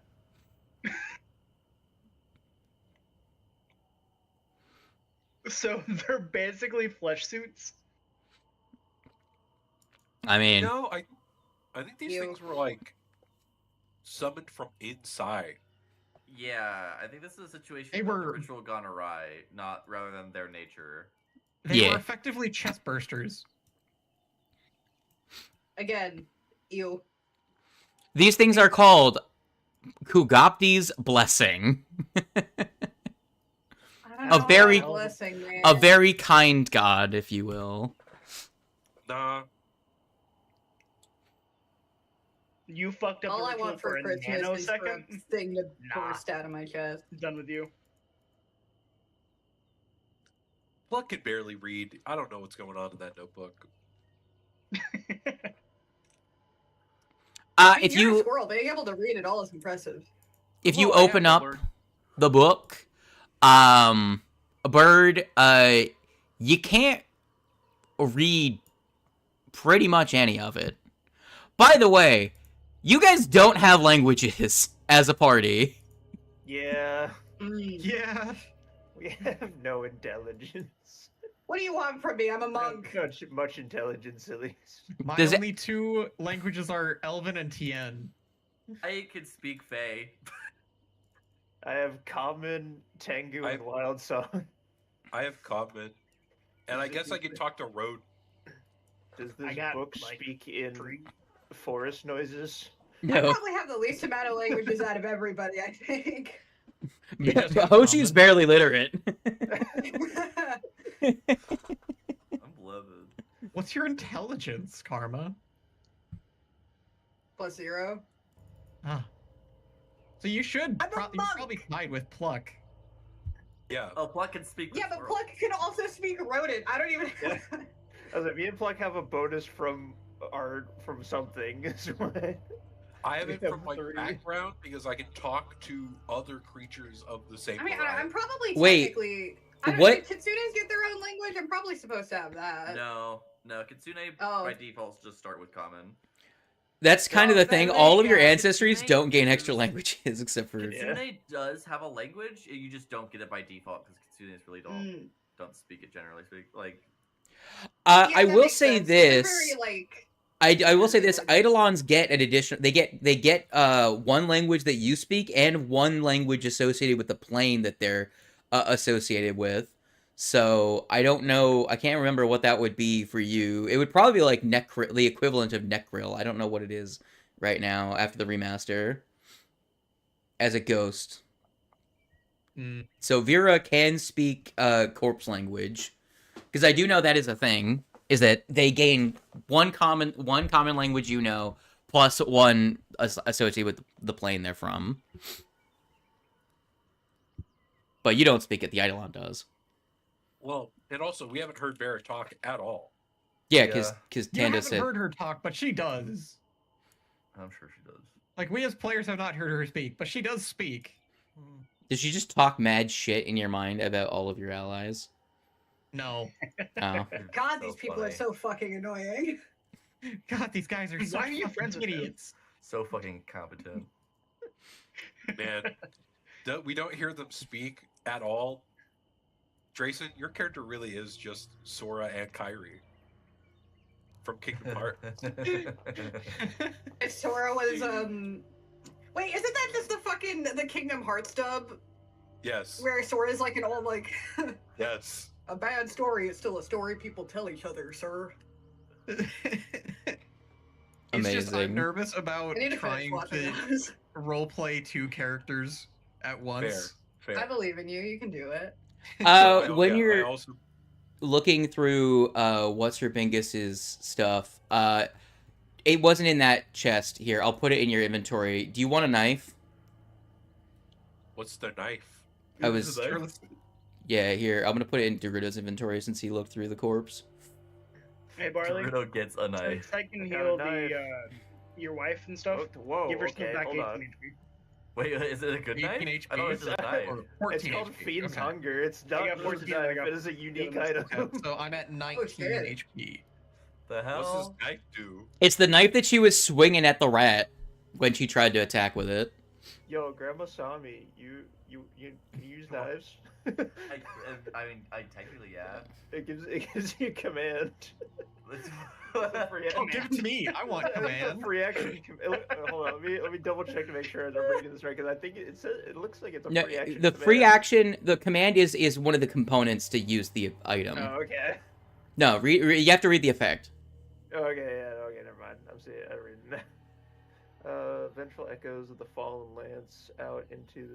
Speaker 5: So they're basically flesh suits.
Speaker 6: I mean,
Speaker 1: No, I think these
Speaker 4: You-
Speaker 1: things were like summoned from inside.
Speaker 3: Yeah, I think this is a situation
Speaker 2: They
Speaker 3: where the
Speaker 2: were-
Speaker 3: ritual gone awry, not rather than their nature.
Speaker 2: They
Speaker 6: Yeah.
Speaker 2: were effectively chest bursters.
Speaker 4: Again, you.
Speaker 6: these things are called Kugapti's blessing.
Speaker 4: I don't
Speaker 6: A
Speaker 4: know
Speaker 6: very-
Speaker 4: about blessing, man.
Speaker 6: A very kind god, if you will.
Speaker 1: Nah,
Speaker 5: You fucked up
Speaker 4: All
Speaker 5: the
Speaker 4: I
Speaker 5: ritual
Speaker 4: want for
Speaker 5: for a
Speaker 4: Christmas is for a
Speaker 5: nanosecond.
Speaker 4: thing to
Speaker 5: Nah.
Speaker 4: burst out of my chest.
Speaker 5: Done with you.
Speaker 1: Pluck can barely read. I don't know what's going on in that notebook.
Speaker 4: I mean,
Speaker 6: If
Speaker 4: you're a
Speaker 6: you
Speaker 4: squirrel, being able to read it all is impressive.
Speaker 6: if you
Speaker 3: Well, I
Speaker 6: open
Speaker 3: have
Speaker 6: up
Speaker 3: the word-
Speaker 6: the book, a bird, you can't read pretty much any of it. By the way, you guys don't have languages as a party.
Speaker 7: Yeah,
Speaker 2: Yeah.
Speaker 7: we have no intelligence.
Speaker 4: What do you want from me? I'm a monk.
Speaker 7: Not much intelligence, at least.
Speaker 2: My
Speaker 6: Does it-
Speaker 2: only two languages are Elven and Tien.
Speaker 3: I could speak Fae.
Speaker 7: I have Common, Tengu, and Wild Song.
Speaker 1: I have Common, and I guess I can talk to Road.
Speaker 7: Does
Speaker 5: I
Speaker 7: this
Speaker 5: got,
Speaker 7: book
Speaker 5: like,
Speaker 7: speak in
Speaker 5: 3.
Speaker 7: forest noises?
Speaker 4: I
Speaker 6: No.
Speaker 4: probably have the least amount of languages out of everybody, I think.
Speaker 2: You just have
Speaker 6: Hoshi's
Speaker 2: common.
Speaker 6: barely literate.
Speaker 3: I'm livid.
Speaker 2: What's your intelligence, Karma?
Speaker 4: +0.
Speaker 2: Ah. So you should
Speaker 4: I'm a
Speaker 2: you're
Speaker 4: monk!
Speaker 2: probably tied with Pluck.
Speaker 1: Yeah.
Speaker 3: Oh, Pluck can speak.
Speaker 4: Yeah,
Speaker 3: with
Speaker 4: but
Speaker 3: squirrels.
Speaker 4: Pluck can also speak rodent. I don't even.
Speaker 7: Yeah. I was like, me and Pluck have a bonus from something.
Speaker 1: I have it
Speaker 7: We
Speaker 1: from
Speaker 7: have
Speaker 1: my
Speaker 7: 3.
Speaker 1: background because I can talk to other creatures of the same
Speaker 4: I mean,
Speaker 1: variety.
Speaker 4: I'm probably
Speaker 6: Wait,
Speaker 4: technically. I don't
Speaker 6: what-
Speaker 4: know. Kitsunes get their own language. I'm probably supposed to have that.
Speaker 3: No, Kitsune
Speaker 4: Oh.
Speaker 3: by default just start with common.
Speaker 6: That's kind of
Speaker 4: Well,
Speaker 6: the thing.
Speaker 4: then
Speaker 6: All of your
Speaker 4: yeah,
Speaker 6: ancestries
Speaker 3: Kitsune
Speaker 6: don't gain extra
Speaker 3: is-
Speaker 6: languages except for.
Speaker 7: Yeah.
Speaker 3: Kitsune does have a language. You just don't get it by default because Kitsunes really don't speak it generally. Speak like
Speaker 4: Yeah,
Speaker 6: I
Speaker 4: that
Speaker 6: will
Speaker 4: makes
Speaker 6: say
Speaker 4: sense. They're
Speaker 6: this.
Speaker 4: very, like,
Speaker 6: I will say this: Eidolons get an additional. They get one language that you speak and one language associated with the plane that they're associated with. So I don't know. I can't remember what that would be for you. It would probably be like the equivalent of Necril. I don't know what it is right now after the remaster. As a ghost.
Speaker 2: Mm.
Speaker 6: So Vera can speak corpse language, because I do know that is a thing. Is that they gain one common language plus one associated with the plane they're from. But you don't speak it. The Eidolon does.
Speaker 1: Well, and also we haven't heard Vera talk at all.
Speaker 6: Yeah,
Speaker 3: Yeah.
Speaker 6: because
Speaker 2: You
Speaker 6: Tanda
Speaker 2: haven't
Speaker 6: said.
Speaker 2: heard her talk, but she does.
Speaker 3: I'm sure she does.
Speaker 2: Like, we as players have not heard her speak, but she does speak.
Speaker 6: Does she just talk mad shit in your mind about all of your allies?
Speaker 2: No.
Speaker 6: Oh.
Speaker 4: God,
Speaker 3: So
Speaker 4: these people are
Speaker 3: funny.
Speaker 4: so fucking annoying.
Speaker 2: God, these guys are
Speaker 5: Why
Speaker 2: so
Speaker 5: are you
Speaker 2: fucking
Speaker 5: friends with them?
Speaker 2: idiots.
Speaker 3: So fucking competent.
Speaker 1: Man, we don't hear them speak at all. Drayson, your character really is just Sora and Kairi from Kingdom Hearts.
Speaker 4: If Sora was wait, isn't that just the Kingdom Hearts dub
Speaker 1: Yes.
Speaker 4: where Sora's like an old
Speaker 1: Yes.
Speaker 4: a bad story is still a story people tell each other, sir.
Speaker 2: It's just I'm
Speaker 6: Amazing.
Speaker 2: nervous about
Speaker 4: I need to finish
Speaker 2: trying
Speaker 4: watching
Speaker 2: to
Speaker 4: those.
Speaker 2: roleplay 2 characters at once.
Speaker 1: Fair.
Speaker 4: I believe in you. You can do it.
Speaker 6: When
Speaker 1: I
Speaker 6: you're
Speaker 1: also
Speaker 6: looking through what's her Bingus's stuff, it wasn't in that chest here. I'll put it in your inventory. Do you want a knife?
Speaker 1: what's the knife?
Speaker 6: I was
Speaker 3: Is it
Speaker 2: Sure,
Speaker 6: yeah, here. I'm gonna put it in Dorudo's inventory since he looked through the corpse.
Speaker 5: Hey, Barley.
Speaker 3: Dorudo gets a knife.
Speaker 5: Since I can
Speaker 7: I got a
Speaker 5: heal
Speaker 7: knife.
Speaker 5: your wife and stuff,
Speaker 7: Whoa,
Speaker 5: give her
Speaker 7: okay,
Speaker 5: some back
Speaker 7: hold
Speaker 5: 18
Speaker 7: on.
Speaker 5: HP.
Speaker 3: Wait, is it a good
Speaker 2: 18
Speaker 3: knife?
Speaker 2: HP.
Speaker 3: I don't know if it's a knife.
Speaker 2: Or 14
Speaker 7: It's called
Speaker 2: HP.
Speaker 7: Fiend's
Speaker 2: Okay.
Speaker 7: Hunger. It's
Speaker 5: I
Speaker 7: not
Speaker 5: got
Speaker 7: just a
Speaker 5: 14, I
Speaker 7: knife.
Speaker 5: got
Speaker 7: It is a unique
Speaker 5: Yeah,
Speaker 7: item.
Speaker 2: Okay, so I'm at 19
Speaker 4: shit.
Speaker 2: HP.
Speaker 3: The
Speaker 1: What's
Speaker 3: hell?
Speaker 1: this knife do?
Speaker 6: It's the knife that she was swinging at the rat when she tried to attack with it.
Speaker 7: Yo, Grandma saw me. You can use knives.
Speaker 3: I mean, I technically, yeah.
Speaker 7: it gives you command.
Speaker 2: Oh, give it to me. I want command.
Speaker 7: Free action. Hold on. Let me double check to make sure I'm reading this right because I think it looks like it's a
Speaker 6: No,
Speaker 7: free action.
Speaker 6: the free
Speaker 7: command.
Speaker 6: action, the command is one of the components to use the item.
Speaker 7: Oh, okay.
Speaker 6: No, you have to read the effect.
Speaker 7: Okay, yeah, okay, never mind. I'm reading that. Vengeful echoes of the fallen lance out into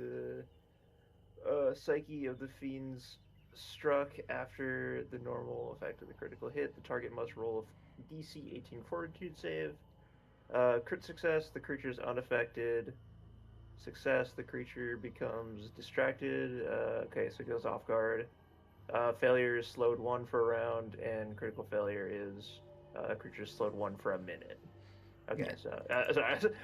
Speaker 7: the psyche of the fiends struck after the normal effect of the critical hit. The target must roll a DC 18 Fortitude save. Crit success, the creature is unaffected. Success, the creature becomes distracted. Okay, so it goes off guard. Failure is slowed 1 for a round, and critical failure is creature is slowed 1 for a minute. Okay, so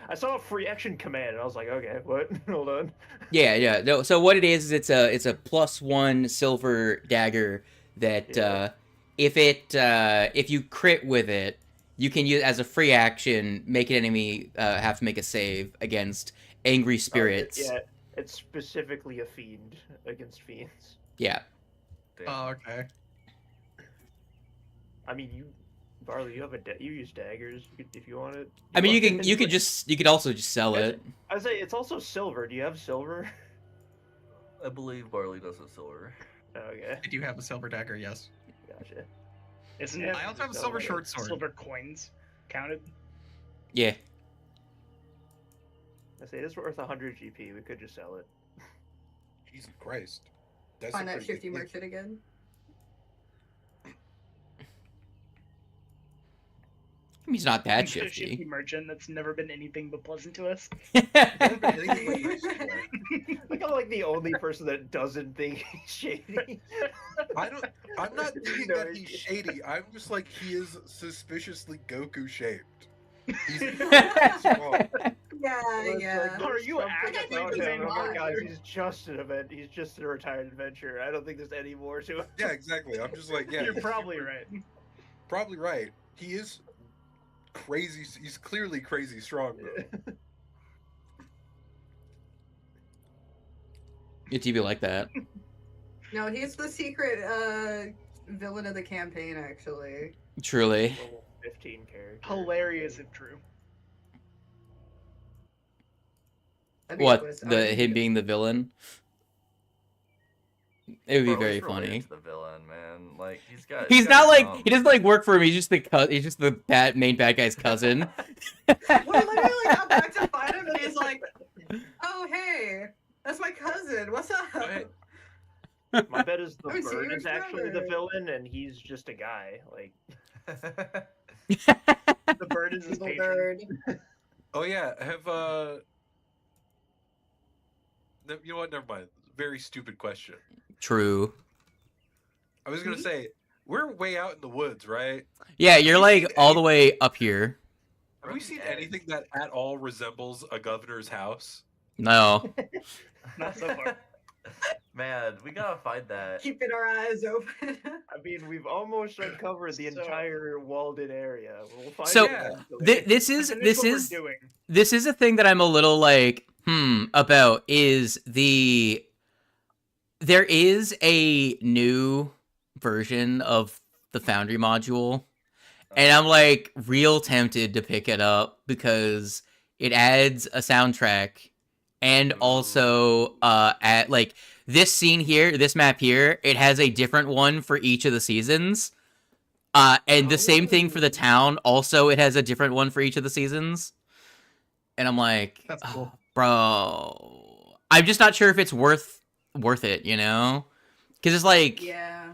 Speaker 7: I saw a free action command, and I was like, okay, what? Hold on.
Speaker 6: Yeah. No, so what it is it's a +1 silver dagger that
Speaker 7: Yeah.
Speaker 6: if you crit with it, you can use as a free action make an enemy have to make a save against angry spirits.
Speaker 7: Yeah, it's specifically a fiend against fiends.
Speaker 6: Yeah.
Speaker 3: Damn.
Speaker 2: Oh, okay.
Speaker 7: I mean, Barley, you use daggers if you want it.
Speaker 6: I mean, you could also just sell it.
Speaker 7: I say it's also silver. Do you have silver?
Speaker 3: I believe Barley does have silver.
Speaker 7: Okay,
Speaker 2: I do have a silver dagger, yes.
Speaker 7: gotcha.
Speaker 5: Isn't
Speaker 7: Yeah,
Speaker 5: it?
Speaker 2: I also have a
Speaker 7: so,
Speaker 2: silver
Speaker 7: like,
Speaker 2: short sword.
Speaker 5: Silver coins counted.
Speaker 6: Yeah.
Speaker 7: I say it is worth 100 GP. We could just sell it.
Speaker 1: Jesus Christ. That's
Speaker 4: Find
Speaker 1: a
Speaker 4: that
Speaker 1: pretty
Speaker 4: shifty
Speaker 1: good thing.
Speaker 4: merchant again.
Speaker 6: He's not that
Speaker 5: The
Speaker 6: shifty.
Speaker 5: merchant that's never been anything but pleasant to us.
Speaker 7: Like I'm like the only person that doesn't think he's shady.
Speaker 1: I'm not thinking
Speaker 7: No,
Speaker 1: that he's shady. I'm just like, he is suspiciously Goku shaped. He's small.
Speaker 4: Yeah,
Speaker 7: It's
Speaker 4: yeah.
Speaker 7: like,
Speaker 5: Are you
Speaker 7: something
Speaker 5: actually
Speaker 7: about
Speaker 4: saying
Speaker 7: him. Oh my
Speaker 4: that?
Speaker 7: god, he's just an event. He's just a retired adventurer. I don't think there's any more to it.
Speaker 1: Yeah, exactly. I'm just like, yeah.
Speaker 5: You're
Speaker 1: he's
Speaker 5: probably
Speaker 1: super-
Speaker 5: right.
Speaker 1: Probably right. He is crazy. He's clearly crazy strong, though.
Speaker 6: Your TV like that.
Speaker 4: No, he's the secret villain of the campaign, actually.
Speaker 6: Truly.
Speaker 7: Level 15 character.
Speaker 5: Hilarious if true.
Speaker 4: That'd be a
Speaker 6: What,
Speaker 4: twist.
Speaker 6: him being the villain? It would be
Speaker 3: Or at
Speaker 6: very
Speaker 3: least related
Speaker 6: funny.
Speaker 3: to the villain, man. Like
Speaker 6: He's not like, he doesn't like work for him, he's just the main bad guy's cousin.
Speaker 4: We literally got back to find him, and he's like, "Oh, hey, that's my cousin. What's up?"
Speaker 1: Hey.
Speaker 7: My bet is the
Speaker 4: I haven't seen
Speaker 7: bird
Speaker 4: you
Speaker 7: is actually the
Speaker 4: forever.
Speaker 7: villain, and he's just a guy. Like,
Speaker 5: The bird is his
Speaker 4: Evil
Speaker 5: patron.
Speaker 4: bird.
Speaker 1: Oh yeah, have you know what? Never mind. Very stupid question.
Speaker 6: True.
Speaker 1: I was gonna say we're way out in the woods, right?
Speaker 6: Yeah, you're like all the way up here.
Speaker 1: Have we seen anything that at all resembles a governor's house?
Speaker 6: No.
Speaker 5: Not so far.
Speaker 3: Man, we gotta find that.
Speaker 4: Keeping our eyes open.
Speaker 7: I mean, we've almost uncovered the
Speaker 5: So-
Speaker 7: entire walled-in area. We'll find
Speaker 6: So,
Speaker 7: it
Speaker 1: Yeah.
Speaker 7: eventually.
Speaker 6: This is
Speaker 5: Finish
Speaker 6: this
Speaker 5: what we're
Speaker 6: is
Speaker 5: doing.
Speaker 6: this is a thing that I'm a little like about is there is a new version of the Foundry module, and I'm like real tempted to pick it up because it adds a soundtrack and also at like this scene here, this map here, it has a different one for each of the seasons. And the same thing for the town. Also, it has a different one for each of the seasons. And I'm like,
Speaker 2: That's cool.
Speaker 6: bro, I'm just not sure if it's worth it, you know? Because it's like,
Speaker 4: Yeah.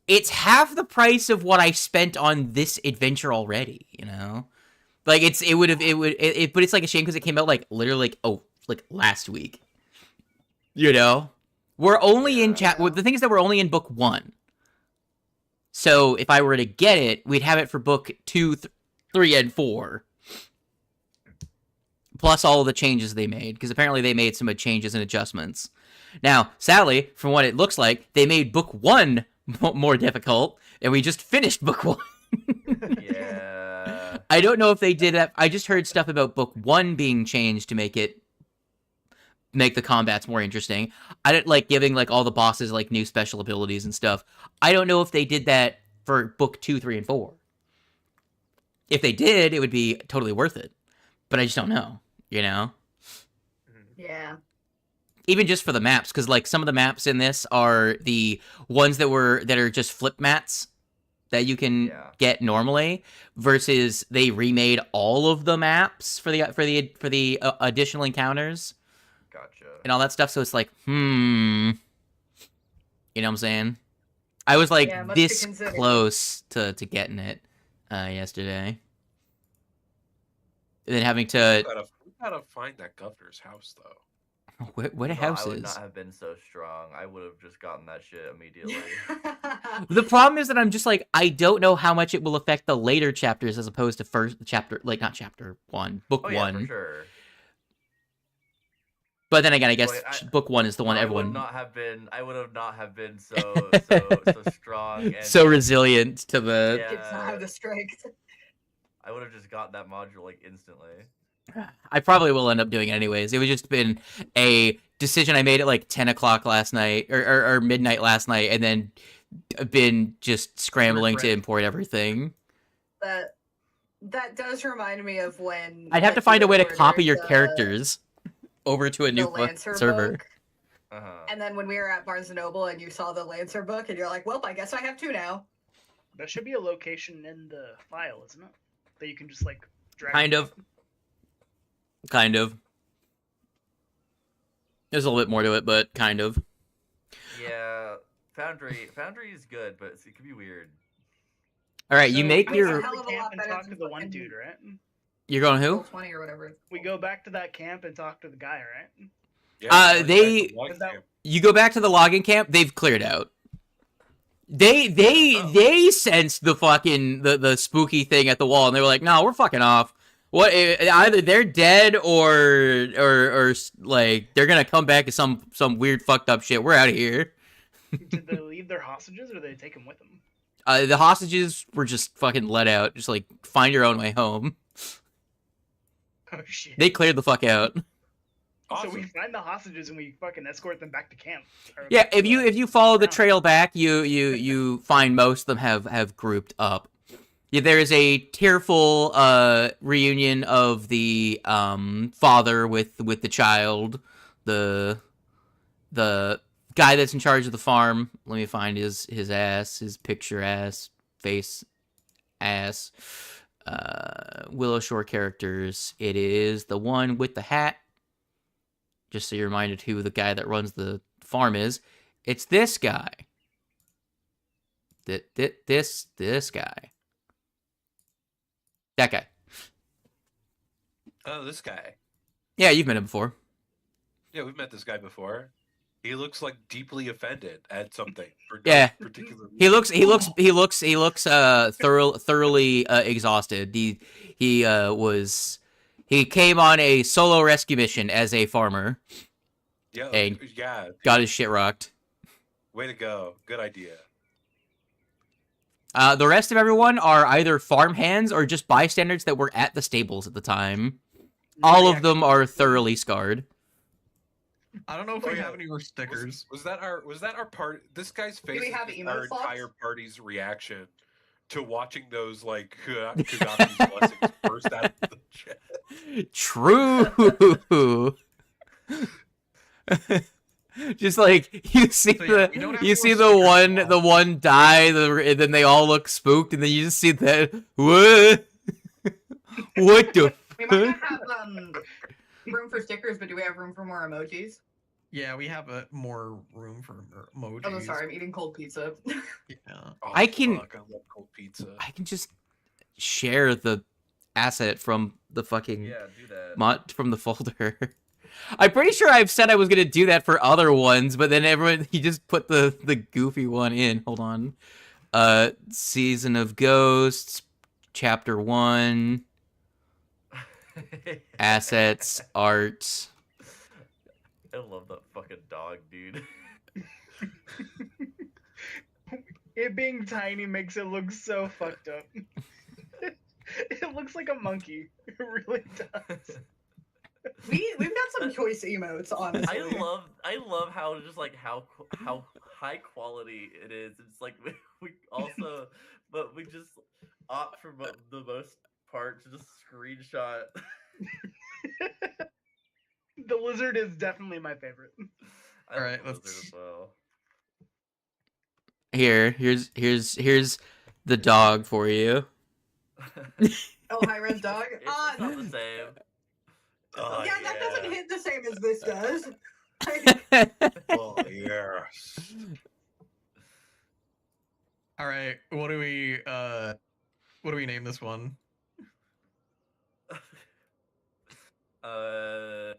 Speaker 6: it's half the price of what I spent on this adventure already, you know? Like but it's like a shame because it came out like literally like last week. You know? We're only in the thing is that we're only in book 1. So if I were to get it, we'd have it for book 2, 3, and 4. Plus all of the changes they made, because apparently they made some changes and adjustments. Now, sadly, from what it looks like, they made book 1 more difficult, and we just finished book 1.
Speaker 3: Yeah.
Speaker 6: I don't know if they did that. I just heard stuff about book 1 being changed to make the combats more interesting. I don't like giving like all the bosses like new special abilities and stuff. I don't know if they did that for book 2, 3, and 4. If they did, it would be totally worth it. But I just don't know, you know?
Speaker 4: Yeah.
Speaker 6: Even just for the maps, because like some of the maps in this are the ones that are just flip mats that you can get normally, versus they remade all of the maps for the additional encounters.
Speaker 3: Gotcha.
Speaker 6: And all that stuff, so it's like, you know what I'm saying? I was like
Speaker 4: Yeah, much to
Speaker 6: this
Speaker 4: consider.
Speaker 6: close to getting it yesterday. And then having to...
Speaker 1: We gotta find that governor's house, though.
Speaker 6: What a
Speaker 3: No,
Speaker 6: house
Speaker 3: I would
Speaker 6: is.
Speaker 3: not have been so strong. I would have just gotten that shit immediately.
Speaker 6: The problem is that I'm just like, I don't know how much it will affect the later chapters as opposed to first chapter, like not chapter 1, book
Speaker 3: Oh yeah,
Speaker 6: 1.
Speaker 3: for sure.
Speaker 6: But then again, I guess
Speaker 3: Wait,
Speaker 6: book 1 is the one
Speaker 3: I
Speaker 6: everyone...
Speaker 3: would not have been so strong and
Speaker 6: so resilient to the...
Speaker 4: Did not have the strength.
Speaker 3: I would have just got that module like instantly.
Speaker 6: I probably will end up doing it anyways. It would just been a decision I made at like 10 o'clock last night or midnight last night, and then been just scrambling to import everything.
Speaker 4: That does remind me of when
Speaker 6: I'd have to
Speaker 4: like,
Speaker 6: find a
Speaker 4: you
Speaker 6: way to
Speaker 4: ordered
Speaker 6: copy your
Speaker 4: the-
Speaker 6: characters over to a
Speaker 4: the
Speaker 6: new
Speaker 4: Lancer
Speaker 6: server.
Speaker 4: book.
Speaker 3: Uh-huh.
Speaker 4: And then when we were at Barnes & Noble and you saw the Lancer book and you're like, well, I guess I have 2 now.
Speaker 5: There should be a location in the file, isn't it? That you can just like drag.
Speaker 6: Kind of. Kind of. There's a little bit more to it, but kind of.
Speaker 3: Yeah, Foundry is good, but it could be weird.
Speaker 6: All right, you make
Speaker 5: we
Speaker 6: your.
Speaker 5: go
Speaker 4: Hell of a
Speaker 5: to the camp
Speaker 4: lot
Speaker 5: and
Speaker 4: better
Speaker 5: talk
Speaker 4: than
Speaker 5: to the one
Speaker 4: fucking-
Speaker 5: dude, right?
Speaker 6: You're going who?
Speaker 4: 20 or whatever.
Speaker 5: We go back to that camp and talk to the guy, right?
Speaker 1: Yeah,
Speaker 6: they- You go back to the logging camp. They've cleared out. They sensed the fucking the spooky thing at the wall, and they were like, "No, we're fucking off. What? Either they're dead or like they're gonna come back as some weird fucked up shit. We're out of here."
Speaker 5: Did they leave their hostages, or did they take them with them?
Speaker 6: The hostages were just fucking let out. Just like find your own way home.
Speaker 5: Oh shit!
Speaker 6: They cleared the fuck out.
Speaker 1: Awesome.
Speaker 5: So we find the hostages and we fucking escort them back to camp. Or
Speaker 6: Yeah,
Speaker 5: back to
Speaker 6: if
Speaker 5: the-
Speaker 6: you follow the
Speaker 5: ground.
Speaker 6: trail back, you find most of them have grouped up. Yeah, there is a tearful reunion of the father with the child, the guy that's in charge of the farm. Let me find his ass, his picture ass, face ass. Willow Shore characters. It is the one with the hat. Just so you're reminded who the guy that runs the farm is. It's this guy. This guy. That guy.
Speaker 1: Oh, this guy.
Speaker 6: Yeah, you've met him before.
Speaker 1: Yeah, we've met this guy before. He looks like deeply offended at something. For no
Speaker 6: Yeah.
Speaker 1: particular
Speaker 6: He
Speaker 1: reason.
Speaker 6: looks thoroughly exhausted. He came on a solo rescue mission as a farmer.
Speaker 1: Yeah,
Speaker 6: Hey.
Speaker 1: yeah.
Speaker 6: Got his shit rocked.
Speaker 1: Way to go. Good idea.
Speaker 6: The rest of everyone are either farm hands or just bystanders that were at the stables at the time. All of them are thoroughly scarred.
Speaker 2: I don't know if
Speaker 1: Oh,
Speaker 2: we
Speaker 1: yeah.
Speaker 2: have any more stickers.
Speaker 1: Was that our part? This guy's face.
Speaker 4: we have
Speaker 1: is
Speaker 4: emo
Speaker 1: our
Speaker 4: thoughts?
Speaker 1: entire party's reaction to watching those like Kagame's blessings burst out of the chest.
Speaker 6: True. Just like you see
Speaker 2: So, yeah, we don't have
Speaker 6: you
Speaker 2: any
Speaker 6: see
Speaker 2: more
Speaker 6: the
Speaker 2: stickers.
Speaker 6: one die, and then they all look spooked, and then you just see that what? What the?
Speaker 4: We might not have room for stickers, but do we have room for more emojis?
Speaker 2: Yeah, we have more room for emojis.
Speaker 4: Oh, sorry, I'm eating cold pizza.
Speaker 2: Yeah.
Speaker 1: Oh,
Speaker 6: I can-
Speaker 1: fuck, I love cold pizza.
Speaker 6: I can just share the asset from the fucking
Speaker 3: Yeah, do that.
Speaker 6: mod from the folder. I'm pretty sure I've said I was gonna do that for other ones, but then he just put the goofy one in. Hold on. Season of Ghosts, Chapter 1, assets, art.
Speaker 3: I love that fucking dog, dude.
Speaker 5: It being tiny makes it look so fucked up. It looks like a monkey. It really does.
Speaker 4: We've got some choice emotes, honestly.
Speaker 3: I love how just like how high quality it is. It's like we also, but we just opt for the most part to just screenshot.
Speaker 5: The lizard is definitely my favorite.
Speaker 3: I
Speaker 2: All right,
Speaker 3: love
Speaker 2: let's-
Speaker 3: Lizard as well.
Speaker 6: Here's the dog for you.
Speaker 4: Oh, high res dog.
Speaker 3: It's not the same.
Speaker 1: Oh,
Speaker 4: yeah, that doesn't hit the same as this does.
Speaker 1: Oh yes.
Speaker 2: All right. What do we name this one?
Speaker 3: I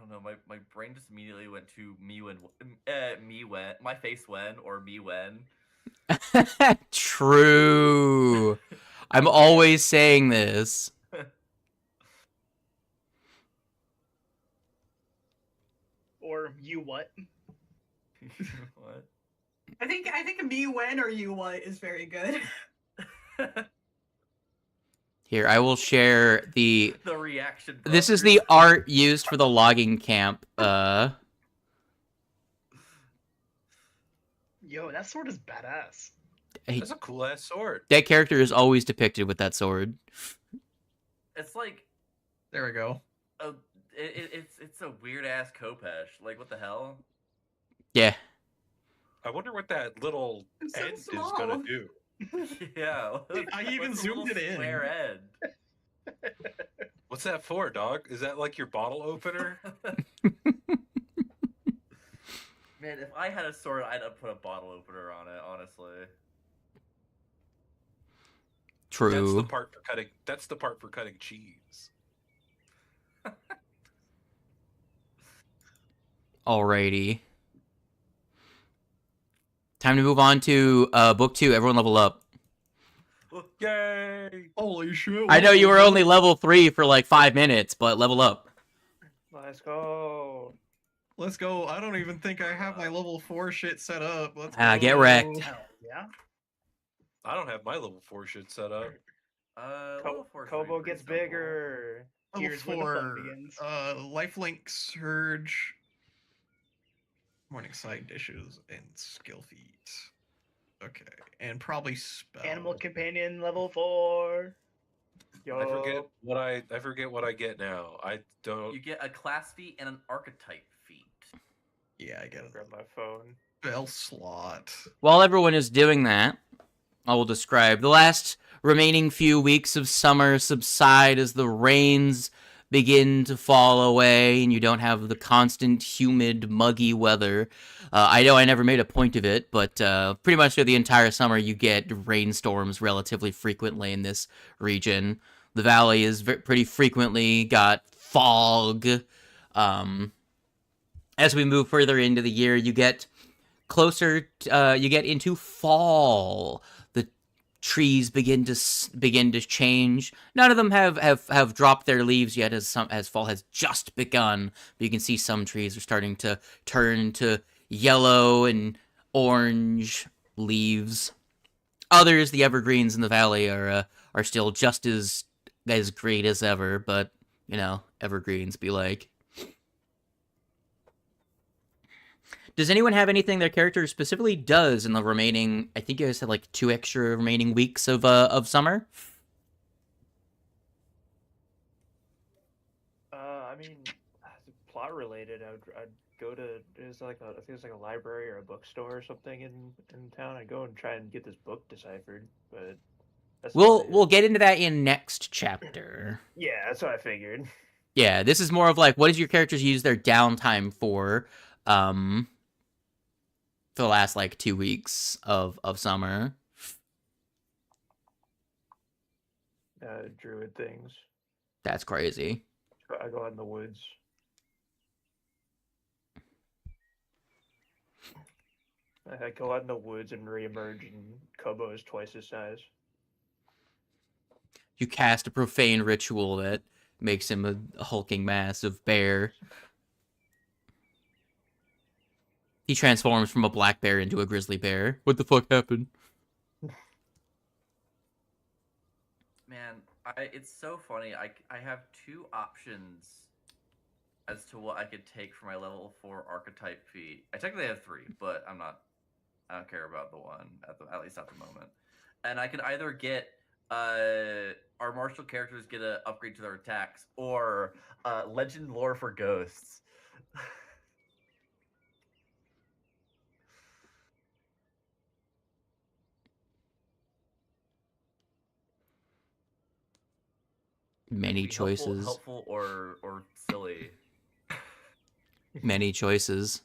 Speaker 3: don't know. My brain just immediately went to me when my face when or me when.
Speaker 6: True. I'm always saying this.
Speaker 5: Or you what?
Speaker 3: What?
Speaker 4: I think me when or you what is very good.
Speaker 6: Here, I will share the.
Speaker 3: The reaction.
Speaker 6: This is
Speaker 3: buffers.
Speaker 6: the art used for the logging camp.
Speaker 5: Yo, that sword is badass.
Speaker 1: That's a cool ass sword.
Speaker 6: That character is always depicted with that sword.
Speaker 3: It's like
Speaker 2: There we go.
Speaker 3: it's a weird ass Kopesh. Like what the hell?
Speaker 6: Yeah.
Speaker 1: I wonder what that little
Speaker 4: It's so
Speaker 1: end is
Speaker 4: small.
Speaker 1: gonna do.
Speaker 3: Yeah.
Speaker 2: I even
Speaker 3: what's the
Speaker 2: zoomed
Speaker 3: little
Speaker 2: it in.
Speaker 3: Square end.
Speaker 1: What's that for, dog? Is that like your bottle opener?
Speaker 3: Man, if I had a sword, I'd put a bottle opener on it. Honestly.
Speaker 6: True.
Speaker 1: That's the part for cutting. That's the part for cutting cheese.
Speaker 6: Alrighty. Time to move on to book 2. Everyone level up.
Speaker 1: Yay!
Speaker 2: Holy shit!
Speaker 6: I know you were only level 3 for like 5 minutes, but level up.
Speaker 7: Let's go.
Speaker 2: Let's go. I don't even think I have my level 4 shit set up. Let's
Speaker 6: Get
Speaker 2: go.
Speaker 6: wrecked.
Speaker 5: Hell yeah.
Speaker 1: I don't have my level 4 shit set up.
Speaker 3: Level 4 is
Speaker 7: Kobo
Speaker 3: pretty
Speaker 7: gets
Speaker 3: simple.
Speaker 7: bigger.
Speaker 2: Level
Speaker 5: Here's where the fun
Speaker 2: 4.
Speaker 5: begins.
Speaker 2: Lifelink Surge. Morning side dishes and skill feet. Okay, and probably spell.
Speaker 5: Animal companion level 4. Yo.
Speaker 1: I forget what I get now. I don't.
Speaker 3: You get a class feat and an archetype feat.
Speaker 2: Yeah, I get a
Speaker 7: Grab my phone.
Speaker 2: spell slot.
Speaker 6: While everyone is doing that, I will describe the last remaining few weeks of summer subside as the rains begin to fall away and you don't have the constant humid, muggy weather. I know I never made a point of it, but pretty much through the entire summer you get rainstorms relatively frequently in this region. The valley is pretty frequently got fog. As we move further into the year, you get closer, you get into fall. The trees begin to change. None of them have dropped their leaves yet, as fall has just begun. But you can see some trees are starting to turn to yellow and orange leaves. Others, the evergreens in the valley, are still just as great as ever. But you know, evergreens be like. Does anyone have anything their character specifically does in the remaining? I think you guys had like 2 extra remaining weeks of summer.
Speaker 7: I mean, plot related. I'd go to I think it's like a library or a bookstore or something in town. I'd go and try and get this book deciphered, but that's
Speaker 6: We'll get into that in next chapter.
Speaker 7: Yeah, that's what I figured.
Speaker 6: Yeah, this is more of like, what did your characters use their downtime for the last like 2 weeks of summer?
Speaker 7: Druid things.
Speaker 6: That's crazy.
Speaker 7: I go out in the woods. I go out in the woods and reemerge, and Kobo is twice his size.
Speaker 6: You cast a profane ritual that makes him a hulking mass of bear. He transforms from a black bear into a grizzly bear. What the fuck happened?
Speaker 3: Man, it's so funny. I have 2 options as to what I could take for my level 4 archetype feat. I technically have 3, but I don't care about the one at least at the moment. And I could either get our martial characters get an upgrade to their attacks, or legend lore for ghosts.
Speaker 6: Many choices.
Speaker 3: Helpful or silly.
Speaker 6: Many choices.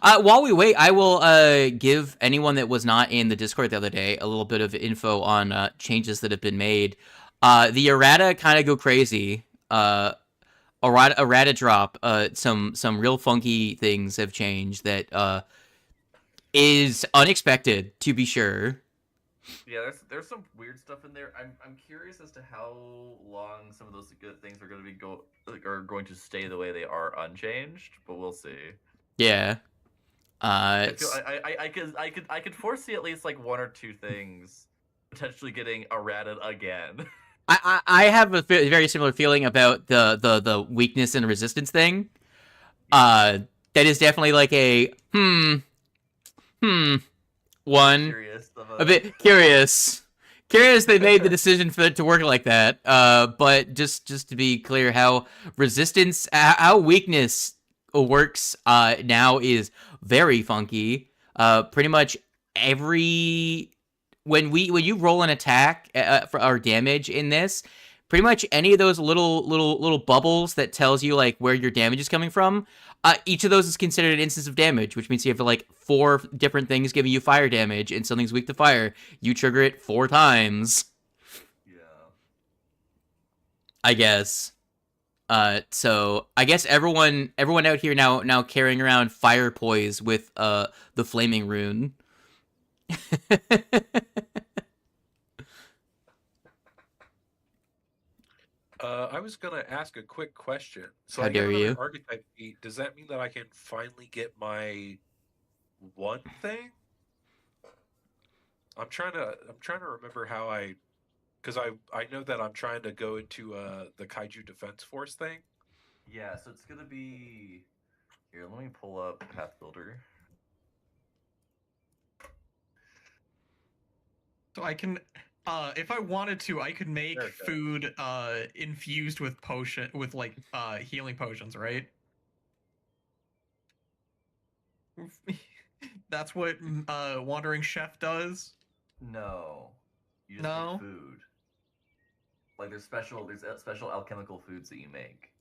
Speaker 6: While we wait, I will give anyone that was not in the Discord the other day a little bit of info on changes that have been made. The errata kind of go crazy. Errata drop. Some real funky things have changed that is unexpected, to be sure.
Speaker 3: Yeah, there's some weird stuff in there. I'm curious as to how long some of those good things are going to be going to stay the way they are unchanged, but we'll see.
Speaker 6: Yeah.
Speaker 3: I could foresee at least like 1 or 2 things potentially getting errated again.
Speaker 6: I have a very similar feeling about the weakness and resistance thing. That is definitely like a one. A bit curious they made the decision for it to work like that. But just to be clear, how weakness works now is very funky. Pretty much when you roll an attack for our damage in this, pretty much any of those little bubbles that tells you like where your damage is coming from, each of those is considered an instance of damage, which means you have like 4 different things giving you fire damage, and something's weak to fire. You trigger it 4 times.
Speaker 3: Yeah.
Speaker 6: I guess. So I guess everyone out here now carrying around fire poise with the flaming rune.
Speaker 1: I was gonna ask a quick question. So
Speaker 6: How
Speaker 1: I get
Speaker 6: dare
Speaker 1: another
Speaker 6: you?
Speaker 1: archetype feat. Does that mean that I can finally get my one thing? I'm trying to remember how because I know that I'm trying to go into the Kaiju Defense Force thing.
Speaker 3: Yeah, so it's gonna be here. Let me pull up Path Builder.
Speaker 2: So I can, if I wanted to, I could make
Speaker 1: There it goes.
Speaker 2: food infused with like healing potions, right? That's what Wandering Chef does.
Speaker 3: No, you just
Speaker 2: No?
Speaker 3: make food. Like there's special alchemical foods that you make.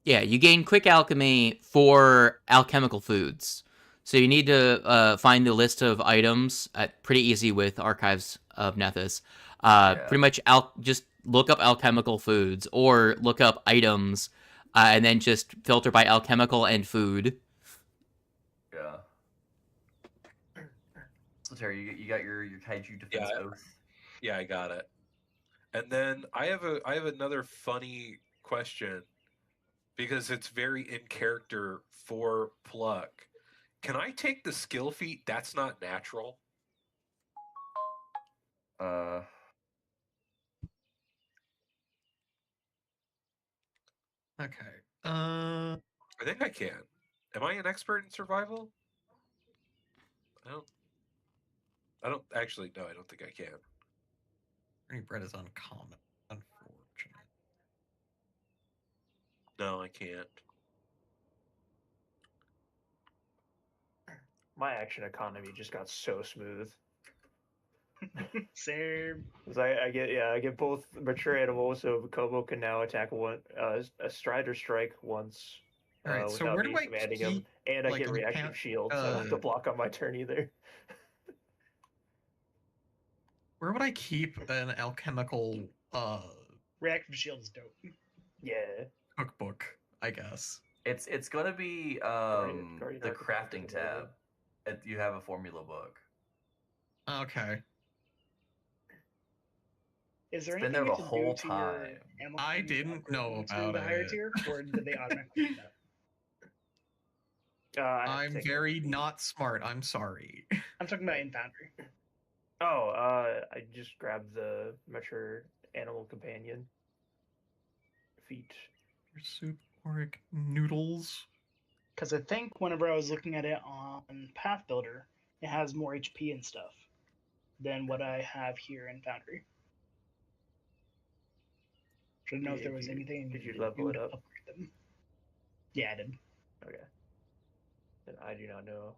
Speaker 6: Yeah, you gain quick alchemy for alchemical foods. So you need to find the list of items. Pretty easy with Archives of Nethys. Pretty much just look up alchemical foods or look up items, and then just filter by alchemical and food.
Speaker 3: Yeah. So Terry, you got your Kaiju Defense Oath.
Speaker 1: Yeah, I got it. And then I have another funny question because it's very in character for Pluck. Can I take the skill feat That's Not Natural?
Speaker 2: Okay.
Speaker 1: I think I can. Am I an expert in survival? I don't actually. No, I don't think I can.
Speaker 2: Burning bread is uncommon. Unfortunate.
Speaker 1: No, I can't.
Speaker 7: My action economy just got so smooth.
Speaker 5: Same.
Speaker 7: 'Cause I get both mature animals, so Kobo can now attack a stride or strike once
Speaker 2: Alright, so
Speaker 7: without
Speaker 2: where
Speaker 7: me
Speaker 2: do I
Speaker 7: commanding him,
Speaker 2: keep,
Speaker 7: and I
Speaker 2: like,
Speaker 7: get
Speaker 2: an
Speaker 7: reaction
Speaker 2: account-
Speaker 7: shield, so I don't have to block on my turn either.
Speaker 2: where would I keep an alchemical
Speaker 5: Reactive shield is dope.
Speaker 7: Yeah.
Speaker 2: cookbook, I guess?
Speaker 3: It's gonna be
Speaker 7: Guardian
Speaker 3: the
Speaker 7: Architect
Speaker 3: crafting
Speaker 7: is available.
Speaker 3: tab. You have a formula book.
Speaker 2: Okay.
Speaker 5: Is there
Speaker 3: It's been
Speaker 5: anything
Speaker 3: there
Speaker 5: you
Speaker 3: the
Speaker 5: have to
Speaker 3: whole
Speaker 5: do to your
Speaker 3: time.
Speaker 5: ammo
Speaker 2: I
Speaker 5: when you
Speaker 2: didn't
Speaker 5: upgrade
Speaker 2: know
Speaker 5: them to
Speaker 2: about
Speaker 5: the higher
Speaker 2: it.
Speaker 5: tier, or did they automatically do that?
Speaker 7: I have to
Speaker 2: I'm
Speaker 7: take a
Speaker 2: very
Speaker 7: look.
Speaker 2: not smart. I'm sorry.
Speaker 5: I'm talking about in Foundry.
Speaker 7: Oh, I just grabbed the mature animal companion feat.
Speaker 2: Your soup, pork, noodles.
Speaker 5: Because I think whenever I was looking at it on Path Builder, it has more HP and stuff than what I have here in Foundry. Should know if there was anything
Speaker 7: Did you
Speaker 5: to
Speaker 7: level
Speaker 5: do
Speaker 7: it
Speaker 5: to
Speaker 7: up?
Speaker 5: upgrade them. Yeah, I did.
Speaker 7: Okay. Then I do not know.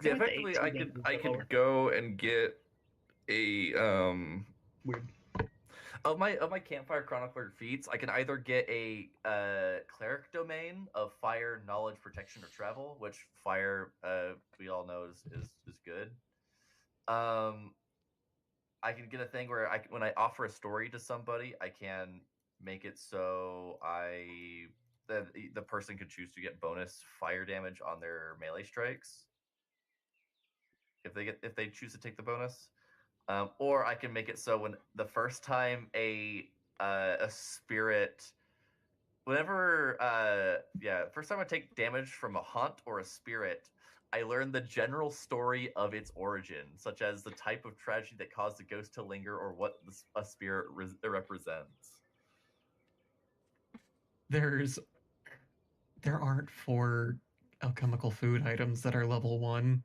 Speaker 3: Yeah,
Speaker 5: feel like the
Speaker 3: effectively,
Speaker 5: 18
Speaker 3: I
Speaker 5: damage
Speaker 3: could
Speaker 5: is a bit lower.
Speaker 3: go and get a
Speaker 5: Weird.
Speaker 3: of my Campfire Chronicler feats. I can either get a cleric domain of fire, knowledge, protection, or travel, which fire we all know is good. I can get a thing where when I offer a story to somebody, I can make it so the person could choose to get bonus fire damage on their melee strikes if they choose to take the bonus. Or I can make it so when the first time a spirit, first time I take damage from a hunt or a spirit, I learn the general story of its origin, such as the type of tragedy that caused the ghost to linger or what a spirit represents.
Speaker 2: There aren't 4 alchemical food items that are level 1.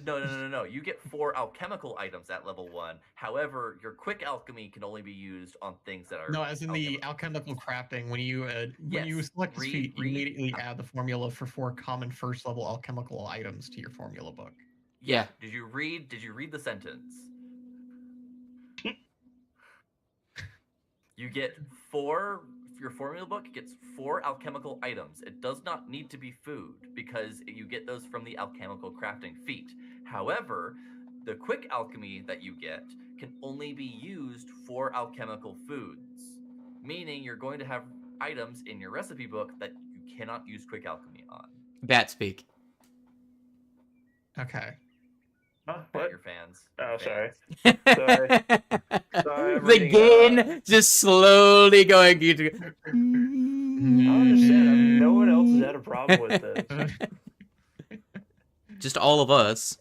Speaker 3: No. You get 4 alchemical items at level 1. However, your quick alchemy can only be used on things that are
Speaker 2: No, as in the alchemical crafting, when you
Speaker 3: Yes,
Speaker 2: select this feat, you
Speaker 3: read-
Speaker 2: immediately add the formula for 4 common first level alchemical items to your formula book.
Speaker 6: Yeah.
Speaker 3: Did you read the sentence? You get 4. Your formula book gets 4 alchemical items. It does not need to be food because you get those from the alchemical crafting feat. However, the quick alchemy that you get can only be used for alchemical foods, meaning you're going to have items in your recipe book that you cannot use quick alchemy on.
Speaker 6: Bat speak.
Speaker 2: Okay.
Speaker 7: Huh?
Speaker 3: Bet
Speaker 7: What?
Speaker 3: your fans.
Speaker 7: Oh, sorry.
Speaker 6: The
Speaker 7: I'm reading,
Speaker 6: gain just slowly going.
Speaker 7: I don't understand. I mean, no one else has had a problem with this.
Speaker 6: Just all of us.